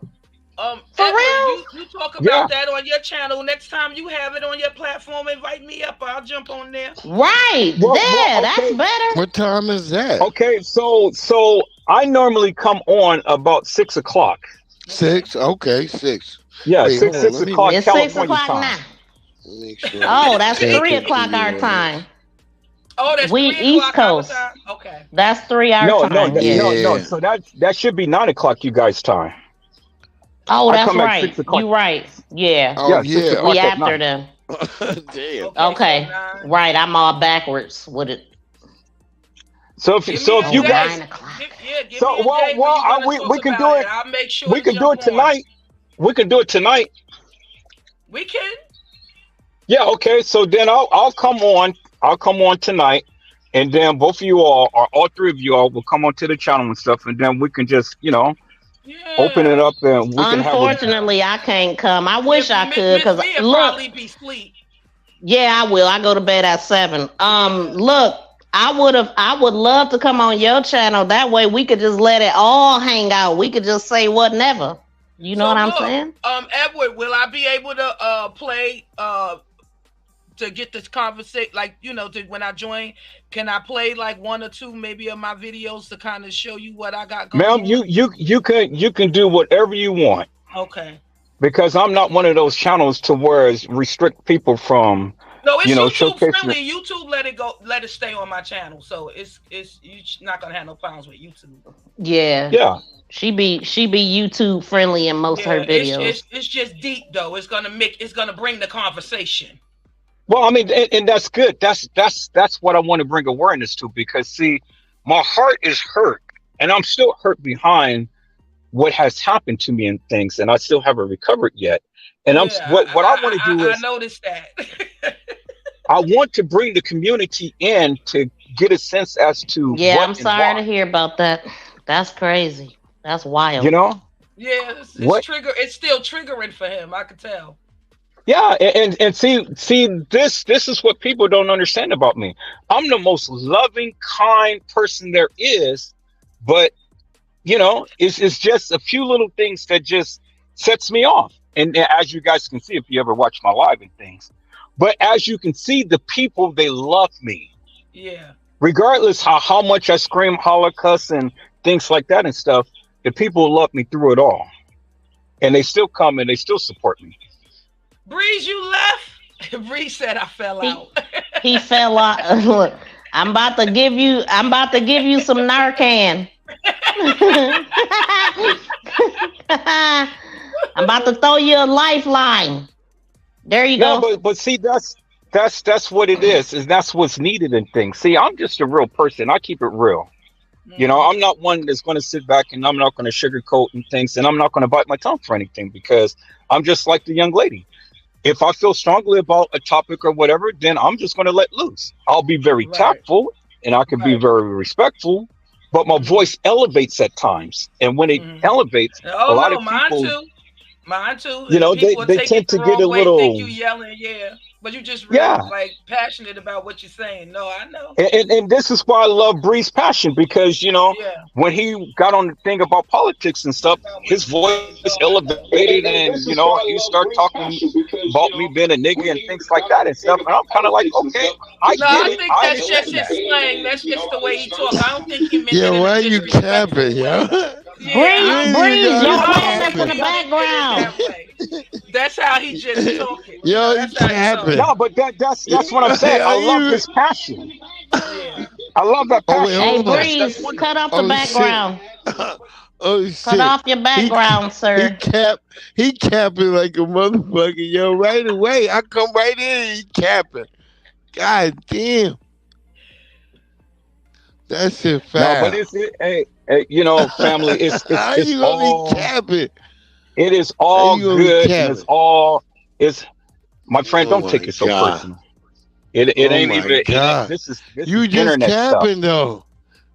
For real? You talk about that on your channel. Next time you have it on your platform, invite me up. I'll jump on there. Right. That's better. What time is that? Okay, so I normally come on about 6 o'clock. 6? Okay, 6. Yeah, Wait, 6 hold on, o'clock It's California 6 o'clock time. now. Make sure Oh, that's I'm 3 checking o'clock for you our on time. Oh, that's We 3 East o'clock our Coast. time? Okay. That's 3 our No, time. no. So that should be 9 o'clock you guys' time. Oh, I that's come at right. 6 o'clock. You right. Yeah. Oh, Yeah, 6 yeah. o'clock We at after night. them. Damn. Okay. Right. I'm all backwards with it. So if you guys, 9 o'clock. Give so me a day when you're gonna we talk can about do it. I'll make sure We to can do it jump on. tonight. We can do it tonight. We can. Yeah. Okay. So then I'll come on. I'll come on tonight, and then both of you all, or all three of you all, will come onto the channel and stuff, and then we can just, open it up and we can have. Unfortunately, I can't come. I wish I could, because Miss Mia look. probably be asleep. Yeah, I will. I go to bed at 7. Look, I would love to come on your channel. That way we could just let it all hang out. We could just say whatever. You know what I'm saying? Edward, will I be able to play to get this conversation, like, when I join, can I play like 1 or 2 maybe of my videos to kind of show you what I got going on? Ma'am, you can do whatever you want. Okay. Because I'm not one of those channels to where it's restrict people from, no, it's YouTube showcasing. friendly. YouTube let it stay on my channel, so it's you're not gonna have no problems with YouTube. Yeah. She be YouTube friendly in most of her videos. It's just deep though. It's gonna bring the conversation. Well, I mean, and that's good. That's what I want to bring awareness to, because see, my heart is hurt, and I'm still hurt behind what has happened to me and things, and I still haven't recovered yet. And what I want to do is, I noticed that. I want to bring the community in to get a sense as to. Yeah, I'm sorry to hear about that. That's crazy. That's wild. Yeah, it's still triggering for him. I could tell. Yeah, and see, this is what people don't understand about me. I'm the most loving, kind person there is, but it's just a few little things that just sets me off. And as you guys can see, if you ever watch my live and things, but as you can see, the people, they love me. Yeah. Regardless how much I scream, holler, cuss, and things like that and stuff, the people love me through it all, and they still come and they still support me. Breeze, you left. Breeze said I fell out. He fell out. Look, I'm about to give you some Narcan. I'm about to throw you a lifeline. There you go. But see, that's what it is that's what's needed in things. See, I'm just a real person. I keep it real. I'm not one that's going to sit back and I'm not going to sugarcoat and things, and I'm not going to bite my tongue for anything, because I'm just like the young lady. If I feel strongly about a topic or whatever, then I'm just going to let loose. I'll be very tactful, and I can be very respectful, but my voice elevates at times. And when it elevates, a lot of people, mine too. They tend to get a little. Think you yelling, but you just really like passionate about what you're saying. No, I know. And this is why I love Bree's passion, because when he got on the thing about politics and stuff, his voice elevated, and he started talking about me being a nigga and things like that and stuff. And I'm kind of like, okay, I think that's just his slang. That's just the way he talks. I don't think he meant it. Why you capping, yo? Breeze, you're playing that in the background. That's how he just talking. Yo, you capping. No, but that's what I'm saying. I love his passion. I love that passion. Hey, Breeze, cut off the background. Shit. Cut off your background, sir. He capping like a motherfucker, yo. Right away, I come right in and he capping. God damn. That shit foul. No, but family, it's you all capping. It is all good. It's my friend. Don't take it so personal. It ain't even. This is you just capping though.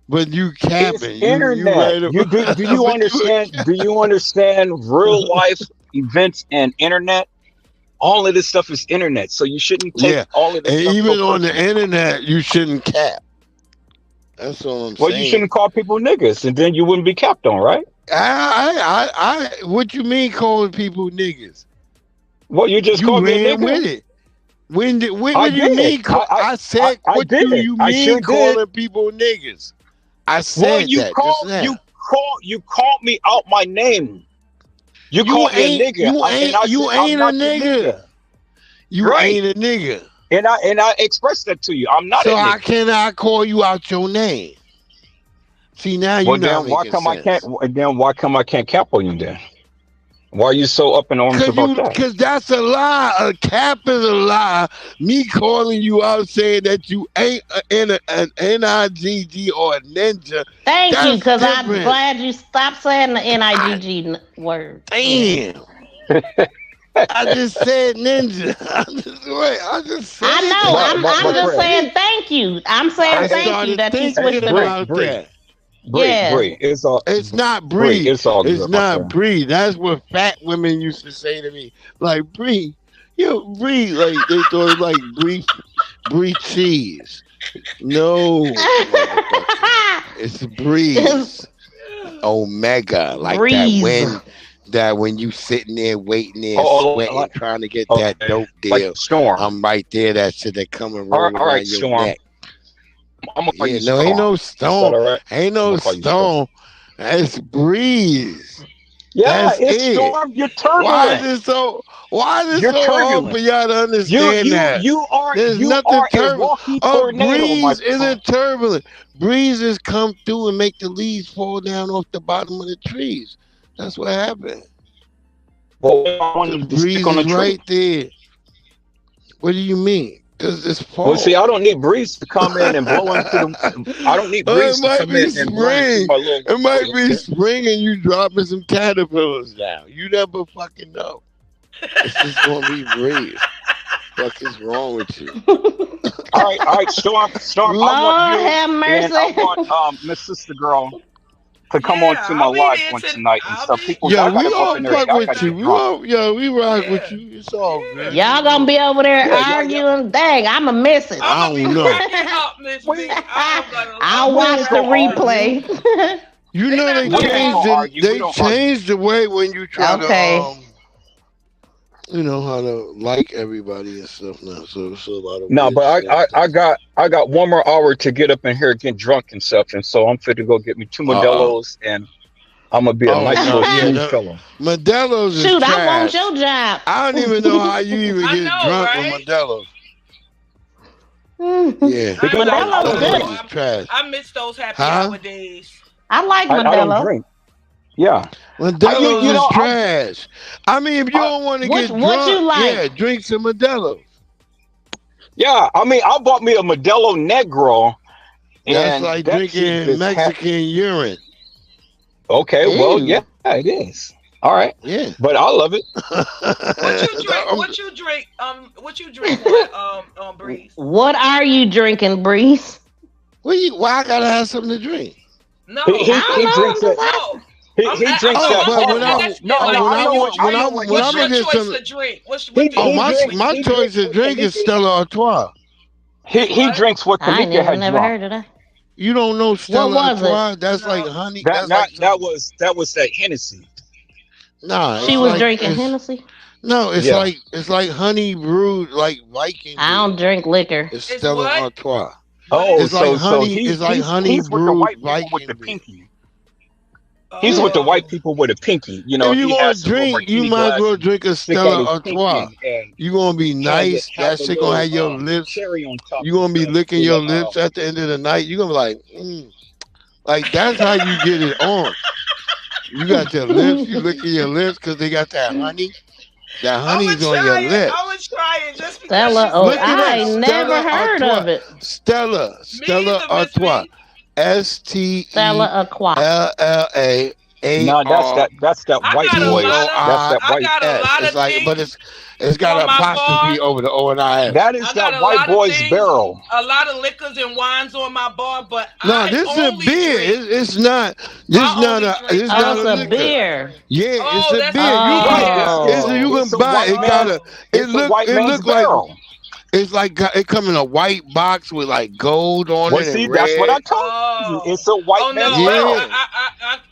But you capping. It's internet. Do you understand? Do you understand real life events and internet? All of this stuff is internet, so you shouldn't take all of this. And stuff even so on the internet, you shouldn't cap. That's all I'm saying. Well, you shouldn't call people niggas, and then you wouldn't be capped on, right? I what you mean calling people niggas? Well, you just called me a nigga. With it. When do you mean? I said, what do you mean calling people niggas? I said you called me out my name. You called me a nigga. You ain't a nigga. You ain't a nigga. And I expressed that to you. I'm not. So how can I call you out your name? See, now you're not making sense. Why come I can't cap on you then? Why are you so up in arms about that? Because that's a lie. A cap is a lie. Me calling you out saying that you ain't an NIGG or a ninja. Thank you, because I'm glad you stopped saying the NIGG word. Damn. I just said ninja. I just said I know. that. I'm just saying thank you. I'm saying thank you that you switched it up. that. Yeah. Bree. It's not Bree. It's all good, It's my not friend. Bree. That's what fat women used to say to me. Like Bree, Bree. Like they thought it like Bree cheese. No, it's Breeze. Omega, like Breeze. that when you sitting there waiting there sweating, trying to get that dope deal. Like Storm. I'm right there. That shit that come and roll All right, around your Storm. neck. I'm gonna call you No, Storm. ain't no Is that Stone. all right? Ain't no I'm gonna call you Stone. That's Breeze. Yeah, That's it's it. Storm. You're turbulent. Why is it so hard turbulent. for y'all to understand that? You are There's you nothing are a turbulent. walking tornado, my Breeze isn't turbulent. Breezes come through and make the leaves fall down off the bottom of the trees. That's what happened. Well, I want The you to breeze stick on the is tree. right there. What do you mean? Because it's fall. Well, see, I don't need Breeze to come in and blow into the. I don't need Breeze it to might come be in and blow into spring. my little. It might be spring and you dropping some caterpillars down. You never fucking know. It's just gonna be Breeze. What is wrong with you? All right, Storm. I Lord want you have and I mercy. want Miss Sister Girl to come on to my live one tonight and stuff. People, Yo, I we gotta go up all in there. fuck I with gotta you. get drunk. We rock with you. It's all good. Y'all gonna be over there Yeah. arguing? Dang, I'ma miss it. I don't know. I'll watch the replay. You know they changed the way when you try to how to like everybody and stuff now. So it's a lot of No, weird but stuff. I got one more hour to get up in here and get drunk and stuff, and so I'm fit to go get me 2 Modelo's, and I'm gonna be a nice little smooth fellow. Modelo's is Shoot, trash. I want your job. I don't even know how you even get drunk with Modelo's. Yeah, Modelo's good. It's trash. I miss those happy hour days. I like I Modelo. don't drink. Yeah. Modelo's you know, is trash. I mean, if you don't want to get drunk, what you like? drink some Modelo. Yeah, I mean, I bought me a Modelo Negro. That's and like that shit drinking is Mexican urine. Okay, well, Ew. yeah, it is. All right. Yeah. But I love it. What you drink? Breeze? What are you drinking, Breeze? Why I gotta have something to drink? No, He drinks it. No. He drinks that. What's your choice to drink? My choice to drink is Stella Artois. He drinks what I Tamika had never drunk. heard of that. You don't know Stella was it? Artois? That's like honey. That was that Hennessy. Nah, She was drinking Hennessy. No, it's like honey brewed, like Viking. I don't drink liquor. It's Stella Artois. Oh, it's like honey. It's like honey he's with the brewed white people Viking. with the pinky. He's with the white people with a pinky. You know, if you he want has to drink, you might as well drink a Stella Artois. You gonna be nice. That shit gonna have your lips. Cherry on top. You gonna be licking your lips at the end of the night. You gonna be like that's how you get it on. You got your lips. You licking your lips because they got that honey. That honey's on your lips. I'm gonna try it just because. Stella, I ain't never heard of it. Stella Artois. Stella Artois. STELLA. No, that's that white boy. That's that white S. It's like, but it's got an apostrophe over the O and I. That is that white boy's barrel. A lot of liquors and wines on my bar, but no, this is a beer. It's not. This is not a. It's not a liquor. Beer. Yeah, it's a beer. You can buy it. It look like. It's like it come in a white box with like gold on it. See, and that's red. what I told you. It's a white man's barrel.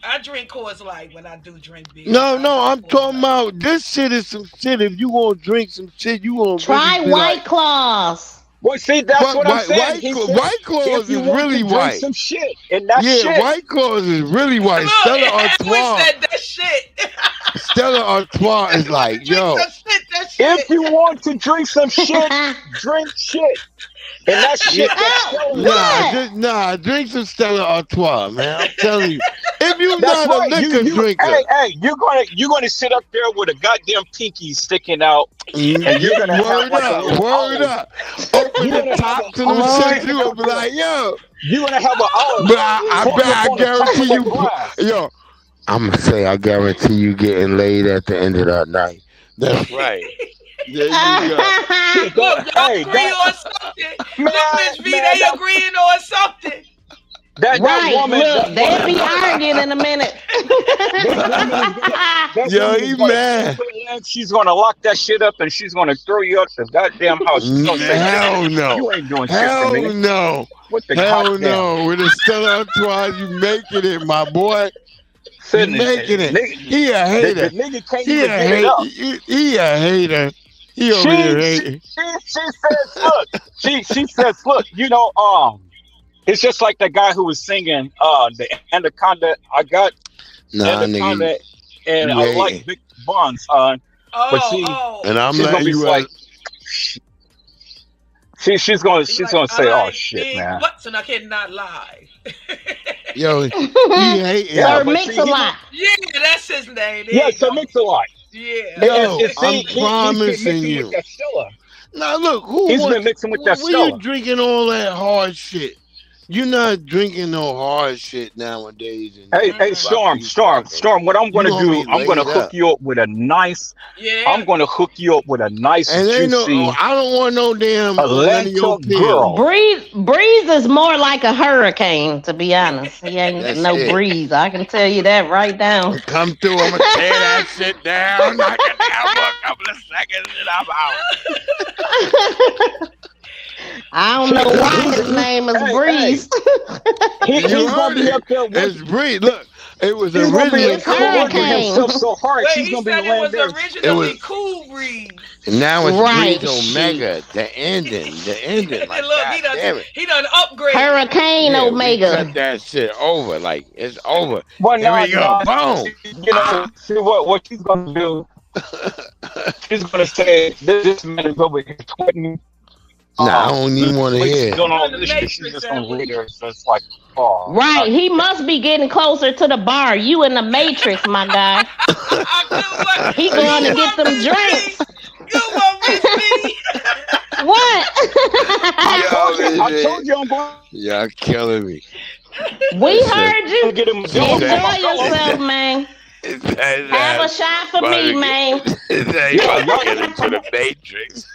I drink Coors Light when I do drink beer. No, I'm talking about this shit is some shit. If you gonna drink some shit, you gonna try White Claws. Well, see, that's what I'm saying. White Claws is really white. Some shit, and that shit. White Claws is really white. Stella Artois. Said that shit. Stella Artois is like, yo. If you want to drink some shit, drink shit. And that shit. Drink some Stella Artois, man. I'm telling you. If you're That's not right. a liquor drinker. Hey, you're gonna sit up there with a goddamn pinky sticking out. And you're gonna word up. Open the top to the shit. You gonna be like, yo. You're gonna have an olive. But I guarantee you, yo. I'm gonna say I guarantee you getting laid at the end of that night. That's right. There you go. Look, y'all agree on something. Look, Miss V, they agreeing on something. That woman, look, they'll be arguing in a minute. Yo, he mad. She's gonna lock that shit up and she's gonna throw you out the goddamn house. She's gonna say, Hell no. You ain't doing shit Hell for me. no. What the Hell goddamn? no. With a stellar entourage, you making it, my boy. You making it. He a hater. The nigga can't He even a get it up. hater. He a hater. He over here hating. She says, look. She says, look. You know, it's just like that guy who was singing, the Anaconda. I got Anaconda, and I like big buns, but she, and I'm she's gonna letting be you like, she's gonna say, oh shit, man. Butts and I cannot lie. Yo, he hating. Sir Mix-a-Lot. Yeah, that's his name. Yeah, Sir Mix-a-Lot. Yeah. Yo, He's I'm promising been mixing you. with that Stella. Now look, He's been mixing with that When Stella. you drinking all that hard shit, you're not drinking no hard shit nowadays. Hey, Storm. What I'm gonna do? I'm gonna hook you up with a nice. Yeah. I'm gonna hook you up with a nice And ain't juicy. I don't want no damn Atlanta girl. Breeze is more like a hurricane, to be honest. He ain't That's no it. breeze. I can tell you that right now. Come through, I'm gonna tear that shit down, knock it down for a couple of seconds, and I'm out. I don't know why his name is Breeze. He's gonna be up there. It's Breeze. Look, it was He's gonna be originally working himself so hard. Wait, She's he gonna be said it laying was there. originally Cool Breeze. And now it's Right. Breeze Omega, the ending. Like, Look, God he done upgraded. Hurricane yeah, we Omega. cut that shit over. Like, it's over. Well, Here no, we go. no. Boom. You know, see what she's gonna do? She's gonna say, "This man is over here tweeting." Nah, I don't even want to hear. Don't know this shit. She's just gonna read her. So it's like, oh, Right, he must be getting closer to the bar. You in the Matrix, my guy. He going to get them drinks. What? I told you I'm going. Y'all killing me. We heard you. Get him. Enjoy yourself, man. Have a shot for me, man. He get into the Matrix.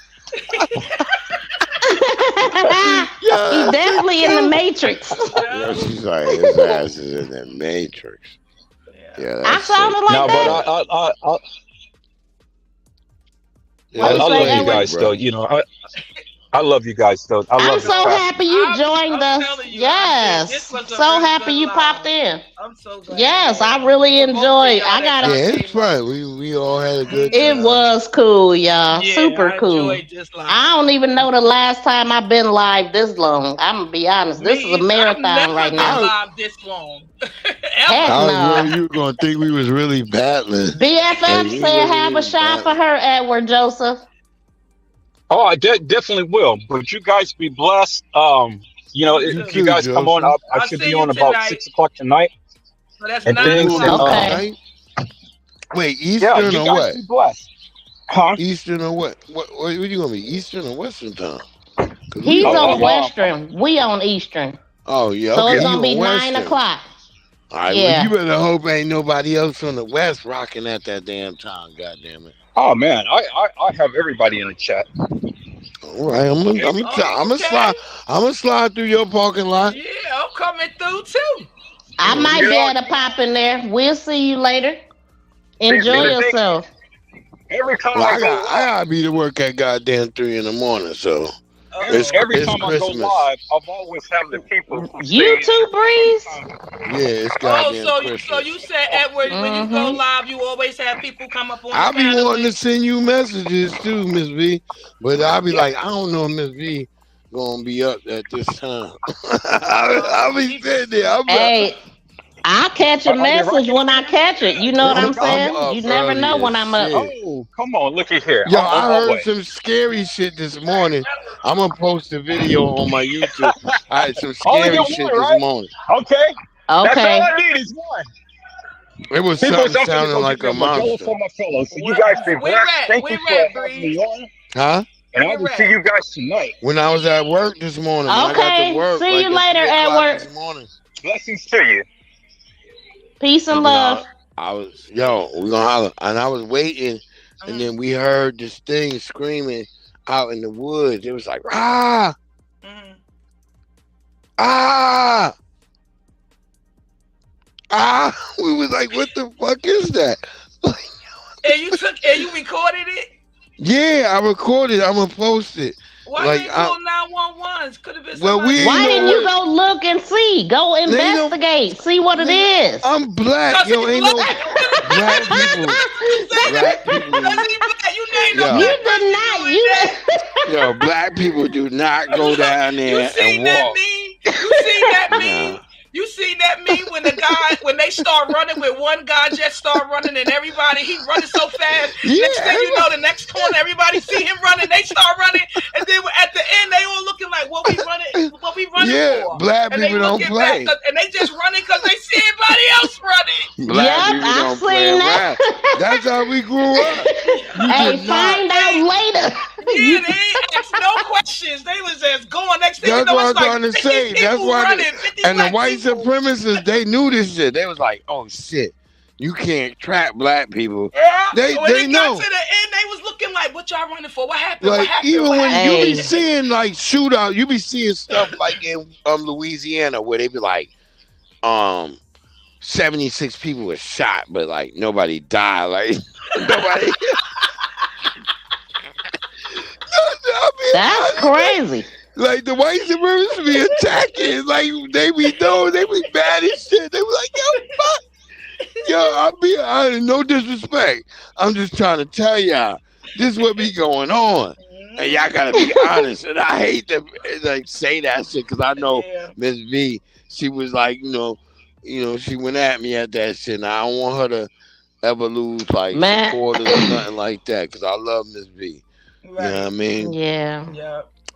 He's definitely in the Matrix. Yo, she's like, his ass is in the Matrix. Yeah, I that's sounded it. like No, that. but Yeah, I that's love right, you Edward. guys though. You know, I love you guys though. I I'm love so this class. happy you joined us. this Yes. was a So really happy good you live. popped in. I'm so glad. Yes, I really enjoyed. I got Yeah, to it's fun. We all had a good It time. was cool, y'all. Yeah, Super I cool. enjoyed this live. I don't even know the last time I've been live this long. I'm gonna be honest. This is a marathon I've never right been now. live this long. Heck I was no. worried you were gonna think we was really battling. BFF Like, we said really have a was shot for battling. her, Edward Joseph. Oh, I definitely will. But you guys be blessed. You know, if too, you guys come on, Joseph. I I'll should see be you on about tonight. 6:00 tonight. So that's And 9 things o'clock. Okay. Wait, Yeah, Eastern you or guys what? be blessed. Huh? Eastern or what? What you gonna be? Eastern or Western time? 'Cause we He's all- on Western. We on Eastern. Oh yeah, So okay. it's you gonna be on 9 Western. o'clock. All right, Yeah. well, you better hope ain't nobody else on the West rocking at that damn time. Goddamn it! Oh man, I have everybody in the chat. All right, I'm gonna slide through your parking lot. Yeah, I'm coming through too. I might be Yeah. able to pop in there. We'll see you later. Enjoy the thing- yourself. Every time Well, I I go gotta be to work at goddamn 3 in the morning. So it's every time I go Christmas. live, I've always have the people who You say, too, Breeze? Yeah, it's Oh, goddamn so Christmas. you said, Edward, when you go live, you always have people come up on I the be panel wanting to and- send you messages too, Miss V, but I be like, I don't know if Miss V gonna be up at this time. I'll be sitting there. I'm Hey, I'll catch a message when I catch it. You know what I'm saying? up You never know when I'm up. shit. "Oh, come on, looky here." Yo, I'm on I my heard way. some scary shit this morning. I'm gonna post a video on my YouTube. I had some Only scary get shit one, this right? morning. Okay. That's Okay. all I need is one. It was People, something I'm gonna sounding go like get a them a jello monster. for my fellows. So you guys be Where blessed. at? Thank Where you for at, having Breeze? me on. Huh? And I will see you guys tonight. When I was at work this morning. When I got Okay, to work, see like you at later, 3 o'clock Edward. this morning. Blessings to you. Peace and love. I was, yo, we gonna holler. And I was waiting and then we heard this thing screaming out in the woods. It was like, ah, ah, ah. We was like, what the fuck is that? And you recorded it? Yeah, I recorded. I'm gonna post it. Why like, didn't you call 911s? Could have been well, somebody. Why didn't you go look and see? Go investigate. See what it is. I'm black. Yo, ain't no black people. Black people. You did not. Yo, black people do not go down there and walk. You seen that meme? You seen that meme when they start running, with one guy just start running and everybody, he running so fast. Yeah, next thing you know, the next corner, everybody see him running, they start running, and then at the end, they all looking like, what we running for? Black and people don't play. And they just running because they see everybody else running. Black people don't play around. That's how we grew up. Hey, find out later. Yeah, they ain't asked no questions. They was just going. Next thing you That's know, what it's I'm like trying to 50 say. That's people why. running, 50 And the black white supremacists, they knew this shit. They was like, "Oh shit, you can't trap black people." Yeah. They know. Got to the end, they was looking like, "What y'all running for? What happened? Like what happened? even what when happened? you be seeing like shootout, you be seeing stuff like in Louisiana where they be like, 76 people were shot, but like nobody died. Like nobody. That's crazy. Like the white supremacists be attacking, like they be mad as shit. They be like, yo, fuck. Yo, I no disrespect. I'm just trying to tell y'all, this what be going on. And y'all gotta be honest. And I hate to like say that shit because I know Miss V, she was like, you know, she went at me at that shit. And I don't want her to ever lose like supporters or nothing like that because I love Miss V. Right. You know what I mean? Yeah.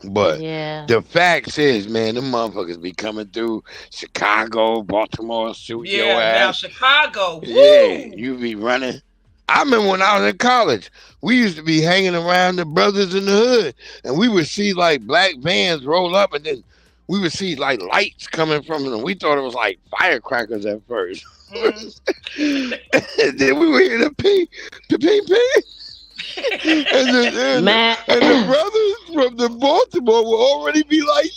But the facts is, man, them motherfuckers be coming through Chicago, Baltimore, shoot your ass. Now Chicago. Yeah, you be running. I remember when I was in college, we used to be hanging around the brothers in the hood, and we would see like black vans roll up, and then we would see like lights coming from them. We thought it was like firecrackers at first. And then we would hear the ping. And the brothers from the Baltimore will already be like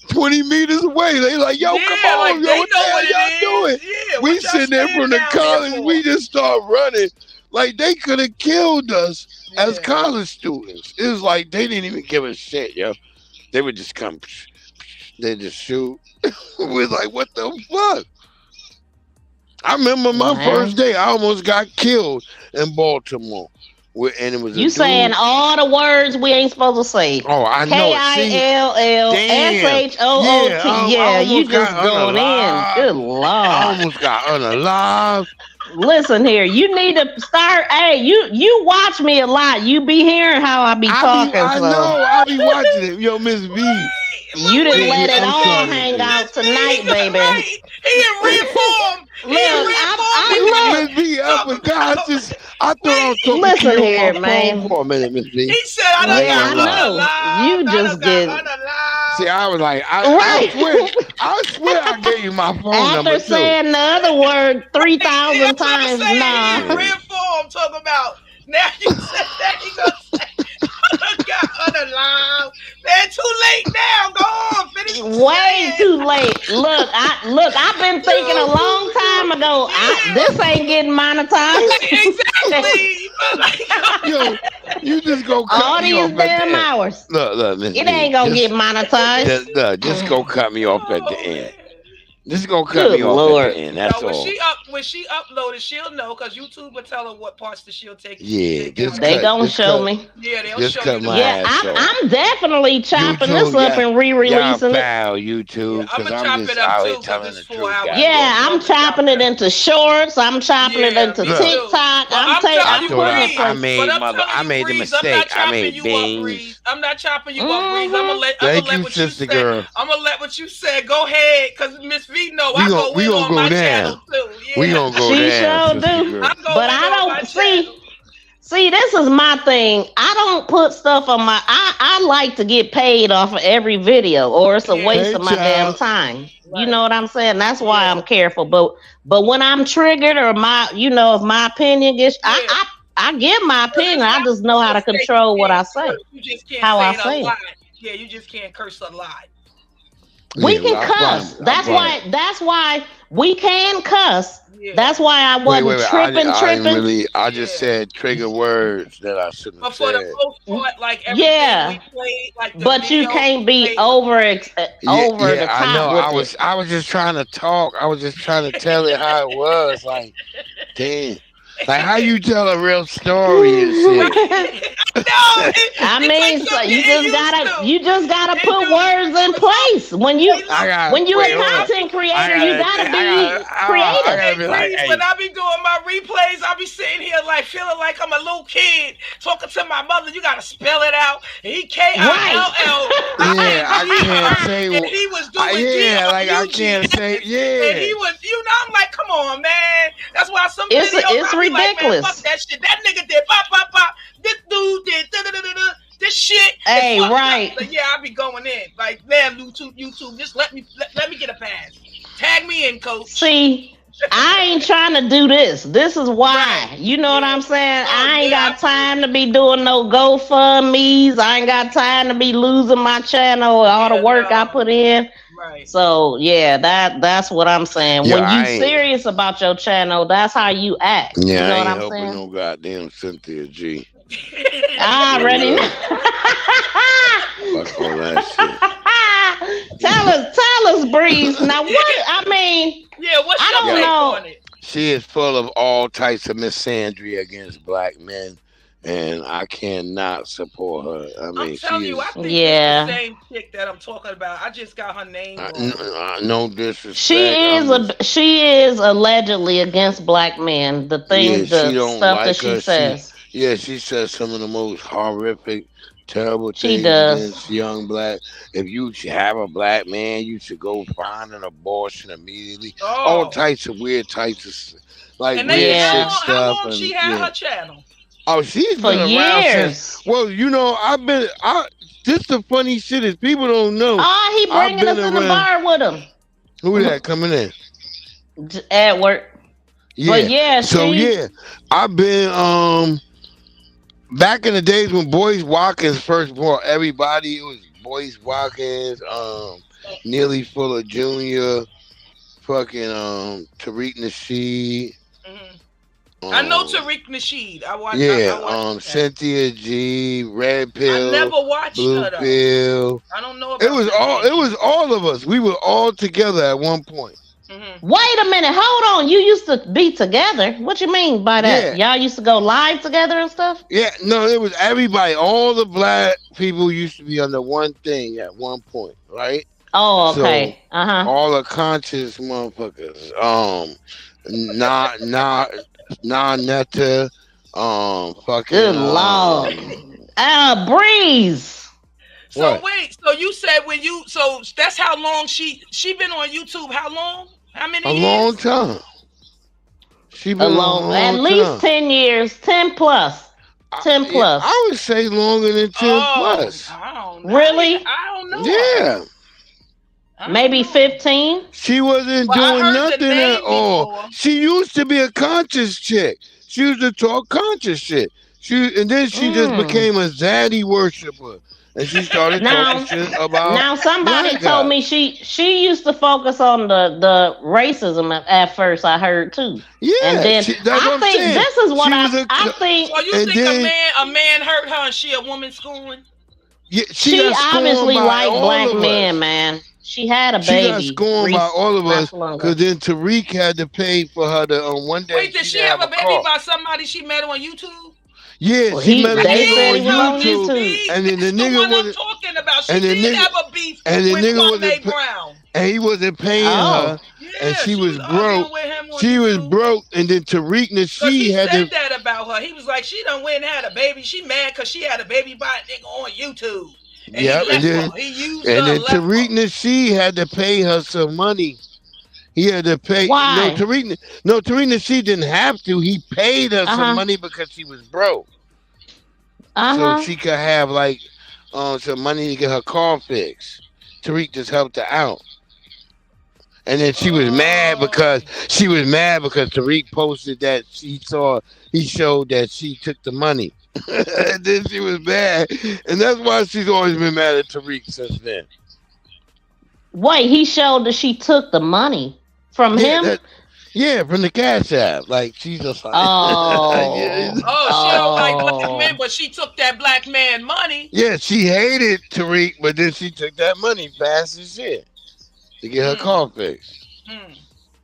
20 meters away. They like, yo, come on, like, yo, what the hell y'all doing? Yeah, we sitting there from the college, we just start running. Like they could have killed us as college students. It was like they didn't even give a shit, yo. They would just come, they just shoot. We're like, what the fuck? I remember my first day, I almost got killed in Baltimore. And it was you saying all the words we ain't supposed to say. Oh, I know. KILLSHOOT. Yeah, you just going in. Good Lord. I almost got unalive. Listen here, you need to start. Hey, you watch me a lot. You be hearing how I be talking. I know. I be watching it. Yo, Miss V. You didn't let it all hang out tonight, baby. He in reform. Miss V, I forgot. I thought I was talking Listen to you here, on my man. phone for a minute, Miss V. He said, I know. You just get. See, I was like, I swear I gave you my phone number After saying the other word 3,000 times, nah. Reform, talking about. Now you said that, he gonna say, I got unalive. Man, too late now. Go on, finish. Way too late. Look, I've been thinking a long time ago. This ain't getting monetized. Exactly. Yo, you just go cut all me these off at damn the hours. End. Look, Miss it V, ain't gonna get monetized. Just go cut me off at the end. Just go cut me off at the end. That's all. When she uploaded, she'll know because YouTube will tell her what parts that she'll take. Yeah, they gonna show me. Yeah, they'll just show cut you. my ass off. I'm definitely chopping YouTube, this up and re-releasing it. Foul YouTube, because I'm just out here telling the truth. Yeah, I'm chopping it into shorts. I'm chopping it into TikTok. I made the mistake. I made Bing. I'm not chopping you up, Breeze. I'm gonna let what you say. Girl. I'm gonna let what you said. Go ahead, because Miss V know I go we gonna go down. Yeah. We gonna go she down. She sure do. But I don't see. This is my thing. I don't put stuff on my. I like to get paid off of every video, or it's a waste of my damn time. Right. You know what I'm saying? That's why I'm careful. But when I'm triggered or if my opinion gets, I give my opinion. I just know how to control what I say. You just can't how say I it a say lot. it. Yeah, you just can't curse a lot. We can cuss. That's why we can cuss. That's why I wasn't tripping. I just said trigger words that I shouldn't But have for said. the most part, like everything we played, like the But you video can't be played- over the top. I know. With I was just trying to talk. I was just trying to tell it how it was. Like, damn. Like how you tell a real story and shit. I mean, so you just gotta put words in place. When you a content creator, you gotta be creative. When I be doing my replays, I be sitting here like feeling like I'm a little kid talking to my mother. You gotta spell it out. E-K-I-L-L. Yeah, I can't say. And he was doing I can't say. Yeah. And he was, I'm like, come on, man. That's why some videos It's I be like, man, ridiculous. fuck that shit. That nigga did pop, pop, pop. This dude did da-da-da-da-da. This shit. Hey, is fucked right. up. Like, yeah, I be going in. Like, man, YouTube, just let me get a pass. Tag me in, coach. See, I ain't trying to do this. This is why. You know what I'm saying? I ain't got time to be doing no GoFundMe's. I ain't got time to be losing my channel, all the work I put in. Right. So yeah, that's what I'm saying. Yeah, when I you ain't- serious about your channel, that's how you act. Yeah, you know I what ain't I'm helping saying? no goddamn Cynthia G. I already know. Fuck all that shit. Tell us, Breeze. Now what? I mean, what's I don't know. on it? She is full of all types of misandry against black men, and I cannot support her. I mean, I'm telling she you, is, I think it's the same chick that I'm talking about. I just got her name wrong. no disrespect. She is allegedly against black men. The things, she the don't stuff like that she her. says. She says some of the most horrific, terrible She things does. against young black. If you should have a black man, you should go find an abortion immediately. All types of weird types of like And weird then shit how stuff. long she had her channel? Oh, she's For been around years. since. Well, this the funny shit is people don't know. He I've bringing us been in the around- bar with him. Who that coming in? At work. But I've been back in the days when Boyce Watkins first brought everybody. It was Boyce Watkins, Neely Fuller Jr., fucking Tariq Nasheed. I know Tariq Nasheed. I watched. Cynthia G, Red Pill. I never watched Blue her though. Pill. I don't know about It was all of us. We were all together at one point. Wait a minute, hold on. You used to be together. What you mean by that? Y'all used to go live together and stuff? Yeah, no, it was everybody. All the black people used to be under one thing at one point, right? Oh, okay. So, all the conscious motherfuckers. Netta, fucking. Good Lord. Breeze. So wait, so you said so that's how long she been on YouTube? How long? How many A years? long time. She been At least 10 years, 10 plus. 10 plus. I would say longer than 10 plus. Really? I don't know. Yeah. Maybe 15. She wasn't doing nothing at all. She used to be a conscious chick. She used to talk conscious shit. And then she just became a zaddy worshiper. And she started talking shit about. Now somebody black told guys. me she used to focus on the racism at first. I heard too. Yeah, and then that's what I I'm think saying. this is what She I was a- think. So you And think then- a man hurt her and she a woman schooling? Yeah, She got scorned obviously by liked all black of us. men, man. She had a She baby. got scorned by all of us not long because ago. then Tariq had to pay for her to one day. Wait, did she didn't have a baby car. by somebody she met on YouTube? Yeah, Well, she met a they said he was nigga on on YouTube, and then the nigga was talking about. She and the did nigga- have a beef and the with nigga Kwame wasn't Brown. and he wasn't paying Oh. her, and she was broke. She was broke, and then Tariq Cause Nasheed he had said to. that about her. He was like, she done went and had a baby. She mad because she had a baby by a nigga on YouTube. And Yeah, he and left then her. He used and her, then left Tariq Nasheed had to pay her some money. He had to pay. Why? Tariq Nasheed didn't have to. He paid her some money because she was broke. So she could have like some money to get her car fixed. Tariq just helped her out. And then she was mad because Tariq posted that he showed that she took the money. And then she was mad. And that's why she's always been mad at Tariq since then. Wait, he showed that she took the money from him? From the Cash App. Like, she's just like... Oh. She don't like black men, but she took that black man money. Yeah, she hated Tariq, but then she took that money fast as shit to get her car fixed.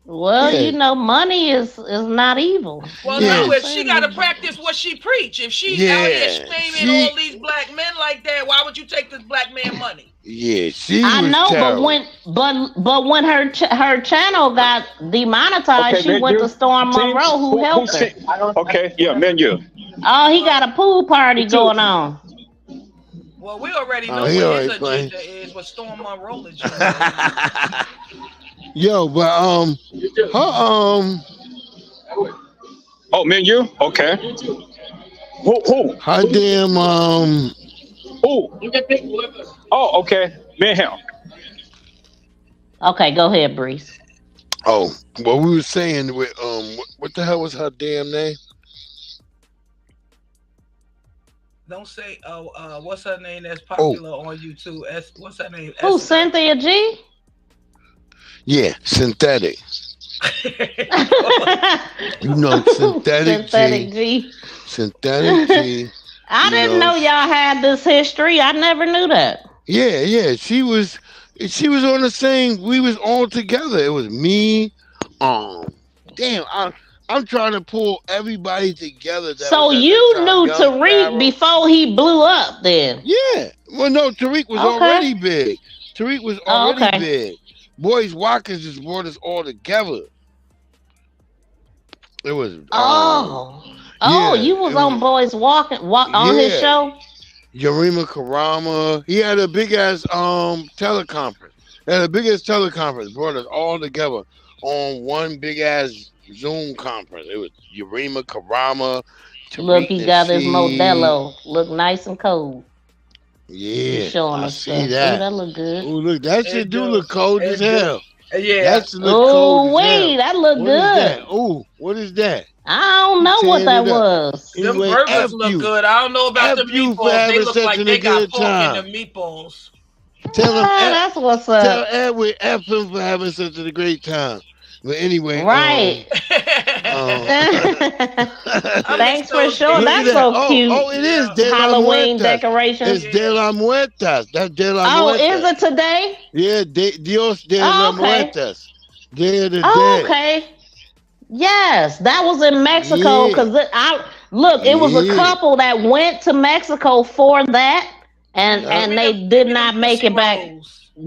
Well, you know, money is not evil. Well, no, if she got to practice what she preach. If she's out here shaming all these black men like that, why would you take this black man money? Yeah, I know, terrible. but when her channel got demonetized, she went to Storm Monroe, who helped her. Okay, yeah, menu. Oh, he got a pool party going on. Well, we already know what his agenda is. What Storm Monroe agenda is. Yo, but Oh, menu. Okay. Who? Her damn Who? Oh, okay. Me and him. Okay, go ahead, Breeze. Oh, what we were saying with what the hell was her damn name? Don't say what's her name that's popular on YouTube? What's her name? Who, Cynthia G? Yeah, Synthetic. You know, Synthetic G. Synthetic G. I didn't know y'all had this history. I never knew that. Yeah. She was on the same. We was all together. It was me. Damn. I'm trying to pull everybody together. So you knew Tariq before he blew up, then? Yeah. Well, no, Tariq was already big. Tariq was already big. Boys Watkins just brought us all together. It was. You was on Boys on his show. Yarima Karama. He had a big ass teleconference. Brought us all together on one big ass Zoom conference. It was Yarima Karama. Look, he got his Modelo. Look nice and cold. Yeah, he's showing us see that. Ooh, that look good. Oh, look, that shit do look cold as hell. Yeah, that's look cold. Oh, wait, that look good. Oh, what is that? I don't know what that was. Them burgers look good. I don't know about the meatballs. They look like they got pork in the meatballs. Tell him that's what's up. Tell Edwin F him for having such a great time. But anyway, right. Thanks for showing. That's so cute. Oh, it is Halloween decorations. It's De La Muertas. That's De La Muertas. Oh, is it today? Yeah, Dios de la Muertas. Day of the Dead. Okay. Yes, that was in Mexico because it was a couple that went to Mexico for that, and they did not make it back.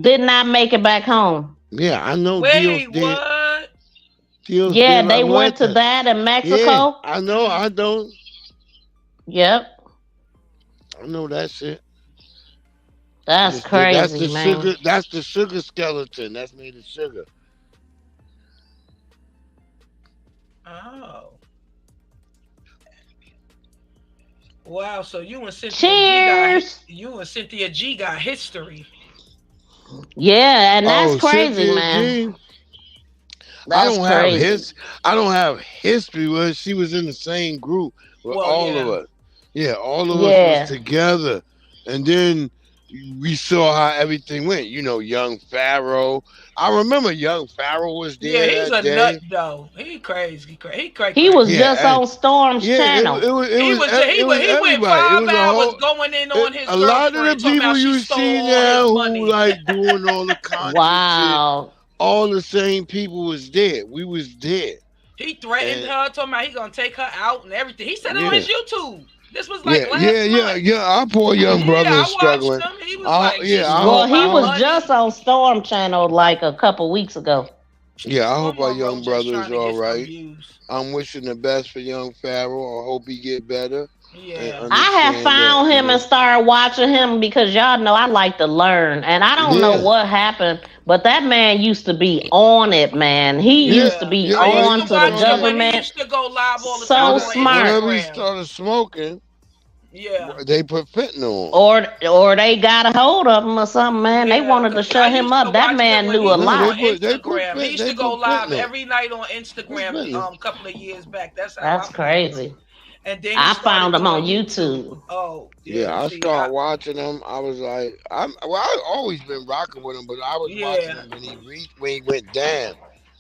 Did not make it back home. Yeah, I know. Wait, what? Yeah, they went to that in Mexico. Yeah, I know. Yep. I know that shit. That's crazy, that's the man. Sugar, that's the sugar skeleton. That's made of sugar. Oh. Wow, so you and Cynthia G got history. Yeah, and that's crazy, Cynthia man. I don't have history with her. She was in the same group with all of us. Yeah, all of us was together. And then we saw how everything went. You know, Young Pharaoh. I remember Young Pharaoh was there. Yeah, he's a nut though. He crazy. He was just on Storm's channel. He went 5 hours going in on his. A lot of the people you see now who like doing all the content. Wow. All the same people was there. We was there. He threatened her, talking about he gonna take her out and everything. He said it on his YouTube. This was like last month. Our poor young brother is struggling. He was he was just on Storm channel like a couple weeks ago. Yeah, I hope our young brother is all right. I'm wishing the best for young Pharaoh. I hope he get better. Yeah, I have found him and started watching him because y'all know I like to learn, and I don't know what happened, but that man used to be on it, man. He used to be on to the government. He used to go live all the time. Whenever he started smoking. Yeah. They put fentanyl on. Or they got a hold of him or something, man. They wanted to shut him up. That man knew a lot. Instagram. He used to go live every night on Instagram a couple of years back. That's crazy. And then I found him on YouTube. Oh, yeah. I started watching him. I was like, I've always been rocking with him, but I was watching him when he went down,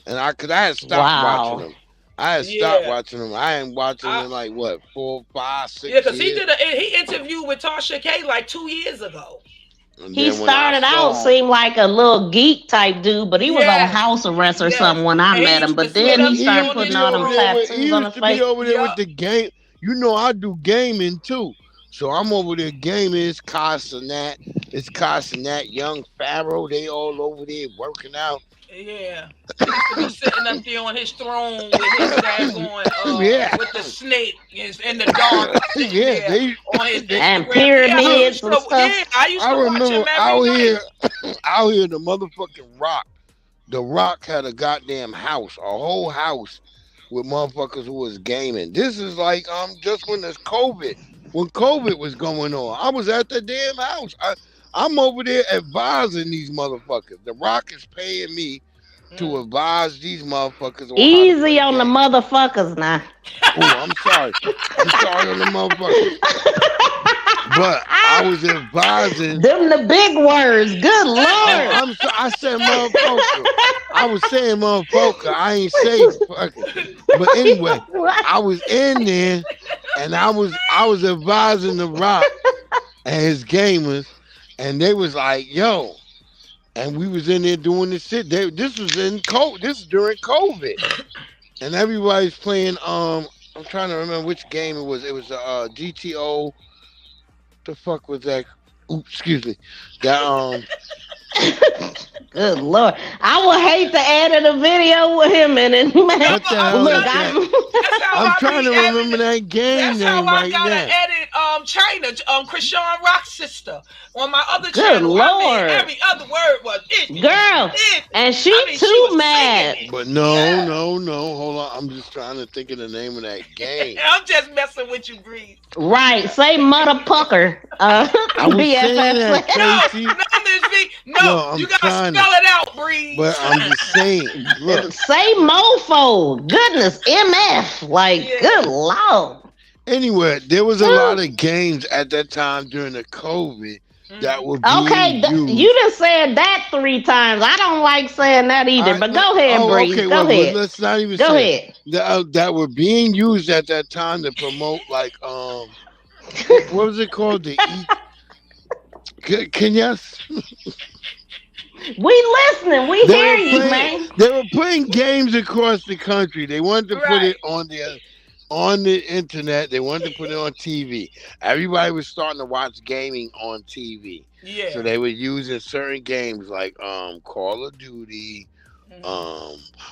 and I had stopped watching him. I had stopped watching him. I ain't watching him like what 4, 5, 6 years. Yeah, because he interviewed with Tasha K like 2 years ago. He started out seemed like a little geek type dude, but he was on house arrest or something when I met him. But then he started putting all them tattoos on his face. He used to be over there with the game. You know, I do gaming too. So I'm over there gaming. It's Casanat. It's Casanat, Young Pharaoh. They all over there working out. Yeah. He used to be sitting up there on his throne with his dad going, with the snake in the dark. And pyramids and stuff. Yeah, I used to watch him every night. Out here, the motherfucking Rock. The Rock had a goddamn house, a whole house with motherfuckers who was gaming. This is like just when there's COVID. When COVID was going on, I was at the damn house. I'm over there advising these motherfuckers. The Rock is paying me to advise these motherfuckers. Easy on the motherfuckers now. Oh, I'm sorry. I'm sorry on the motherfuckers. But I was advising. Them the big words. Good Lord. I said motherfucker. I was saying motherfucker. I ain't saying fucking. But anyway, I was in there and I was advising the Rock and his gamers. And they was like, yo, and we was in there doing this shit. This was during COVID. And everybody's playing, I'm trying to remember which game it was. It was GTO. The fuck was that? Oops, excuse me. That Good Lord. I would hate to edit a video with him in it. Man. What the hell is that? I'm trying to remember that game name right now. That's how I gotta edit China, Krishan Rock's sister on my other Good channel. Lord. I mean, every other word was it. Girl, and she too mad. But no, hold on. I'm just trying to think of the name of that game. I'm just messing with you, Breeze. Right, say mother pucker. I was saying that, Casey. No, you gotta spell it out, Breeze. But I'm just saying, look. Say mofo. Goodness, MF. Like, good Lord. Anyway, there was a lot of games at that time during the COVID that were being used. You done said that 3 times. I don't like saying that either, but go ahead, Breeze. Okay, go ahead. Let's not even go say ahead. That were being used at that time to promote, like, what was it called? Can you? We listening. We hear you, man. They were playing games across the country. They wanted to put it on the internet. They wanted to put it on TV. Everybody was starting to watch gaming on TV. Yeah. So they were using certain games like Call of Duty,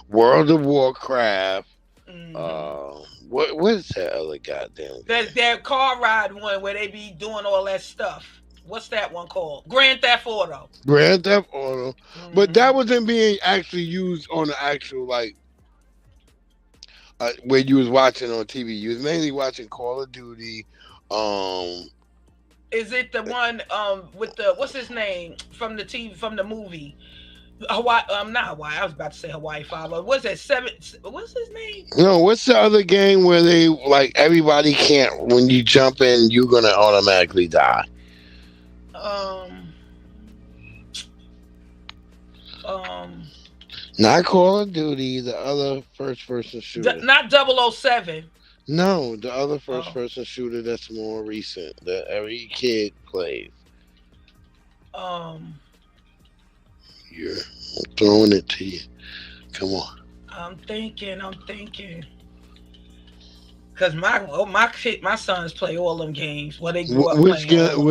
World of Warcraft. What is that other goddamn game? That car ride one where they be doing all that stuff. What's that one called? Grand Theft Auto. Grand Theft Auto. But that wasn't being actually used on the actual, like, where you was watching on TV. You was mainly watching Call of Duty. Is it the one with the, what's his name from the TV, from the movie? Hawaii, not Hawaii. I was about to say Hawaii 5. What's that? What's his name? No, what's the other game where they, like, everybody can't, when you jump in, you're gonna automatically die? Not Call of Duty, the other first-person shooter. Not 007. No, the other first-person shooter that's more recent that every kid plays. I'm throwing it to you. Come on. I'm thinking. Cause my sons play all them games. What they grew up playing.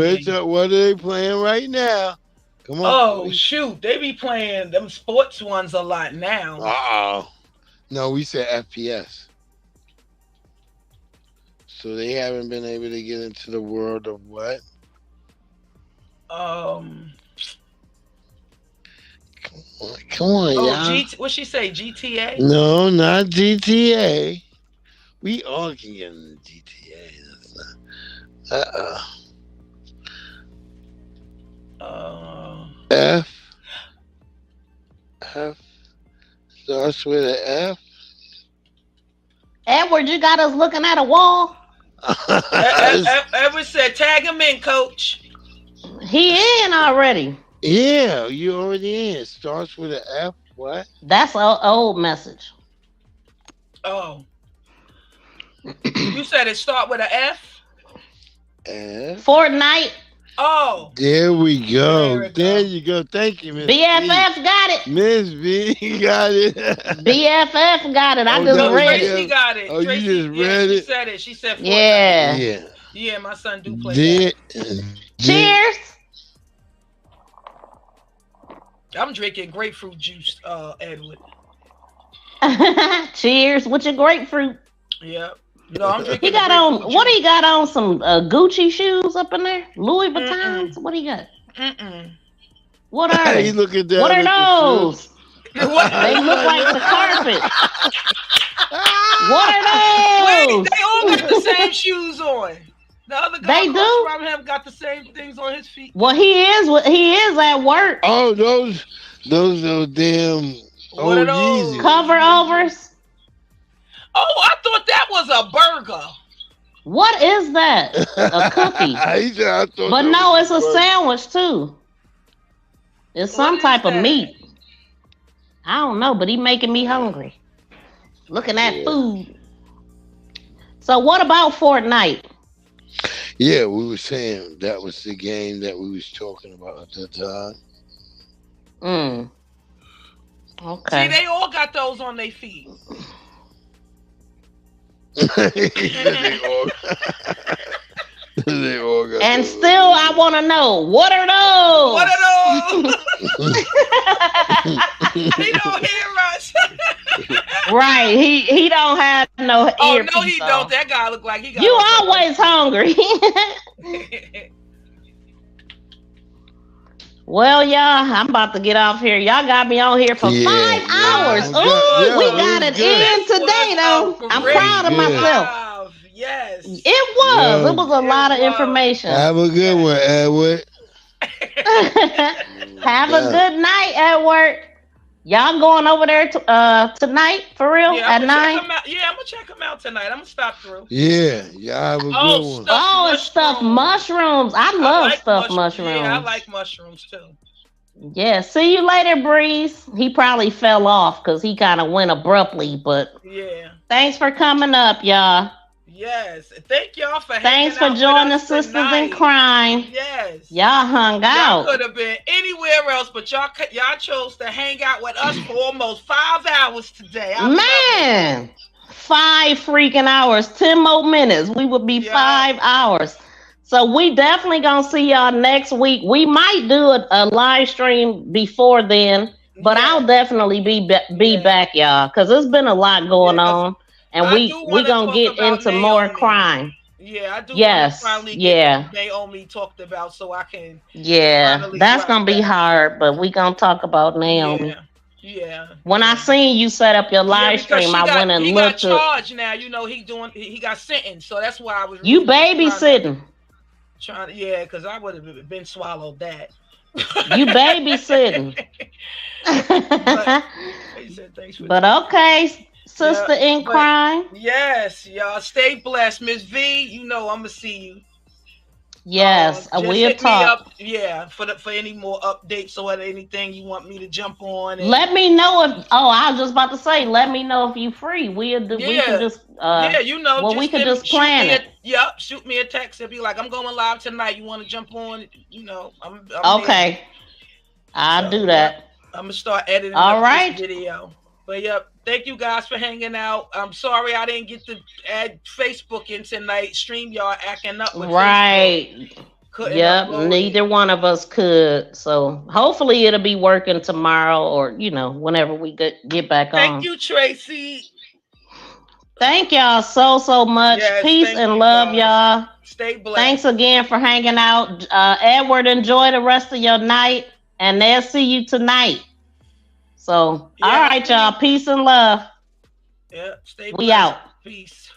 What are they playing right now? Come on. Oh shoot, they be playing them sports ones a lot now. No, we said FPS. So they haven't been able to get into the world of what? Come on, y'all. What she say? GTA? No, not GTA. We all can get into GTA. F starts with an F. Edward, you got us looking at a wall. Edward said, "Tag him in, coach." He in already. Yeah, you already in. Starts with an F. What? That's an old message. Oh. You said it start with an F? F. Fortnite. Oh. There we go. There you go. Thank you, Miss BFF B. got it. Miss B got it. BFF got it. I just read Tracy it. got it. Oh, Tracy, you just read she it? said it. She said Fortnite. Yeah. Yeah. Yeah, my son do play that. Cheers. I'm drinking grapefruit juice, Edward. Cheers with your grapefruit. Yeah. No, I'm drinking. He got on. What do he got on? Some Gucci shoes up in there? Louis Vuittons? What do he got? What are they? He looking down What are at the those? They look like the carpet. What are Wait, those? they all got the same shoes on. The other guy They do? from him got the same things on his feet. Well, he is at work. Oh, those damn What are those? Yeezys. Cover overs. Oh, I thought that was a burger. What is that? A cookie. But no, it's a sandwich too. It's some type of meat. I don't know, but he making me hungry. Looking at food. So what about Fortnite? Yeah, we were saying that was the game that we was talking about at that time. Okay. See, they all got those on their feet. They all got And those. still, I want to know, what are those? What are those? He don't hear us. Right. He don't have no Oh, earpiece no, he on. don't. That guy look like he got. You always hungry. Well, y'all, I'm about to get off here. Y'all got me on here for 5 hours. Ooh, we got it in today, though. I'm proud of myself. Yes. It was. It was a lot of information. Have a good one, Edward. Have a good night, Edward. Y'all going over there tonight for real at 9? I'm gonna check him out tonight. I'm gonna stop through. Yeah, have a good one. Oh, it's stuffed mushrooms. I love stuffed mushrooms. Yeah, I like mushrooms too. Yeah, see you later, Breeze. He probably fell off because he kind of went abruptly, but Yeah. thanks for coming up, y'all. Yes. Thank y'all for Thanks for hanging out joining with us Sisters tonight. in Crime. Yes. Y'all hung Y'all out. could have been anywhere else, but y'all chose to hang out with us for almost 5 hours today. Man, 5 freaking hours, 10 more minutes. We would be 5 hours. So we definitely gonna see y'all next week. We might do a live stream before then, but I'll definitely be back, y'all, because there's been a lot going on, and we gonna get into more crime. Yeah, I do. Yes, Finally yeah. get Naomi talked about, so I can. Yeah, finally that's drop gonna be that. hard, but we gonna talk about Naomi. Yeah. When I seen you set up your live stream, I went and he looked got at charged now. You know he got sentenced, so that's why I was. you babysitting. Because I would have been swallowed that. You babysitting. He said, thanks for But okay, sister in but crime. Yes, y'all stay blessed, Miss V. You know I'm gonna see you. Yes, Just we'll hit me talk. up, for any more updates or anything you want me to jump on. And Let me know if. Oh, I was just about to say. Let me know if you free. We can just. Well, we could just plan it. Shoot me a text and be like, I'm going live tonight. You want to jump on? You know, I'm Okay. there. I'll do that. I'm gonna start editing All up right. this video. But thank you guys for hanging out. I'm sorry I didn't get to add Facebook in tonight. StreamYard acting up with Right. Facebook. Couldn't Yep. upload it. Neither one of us could. So hopefully it'll be working tomorrow, or whenever we get back on. Thank you, Tracy. Thank y'all so much. Yes, Peace thank and you, love, guys. y'all. Stay blessed. Thanks again for hanging out. Edward, enjoy the rest of your night, and they'll see you tonight. So, all right, y'all. Peace and love. Yeah, stay blessed. We out. Peace.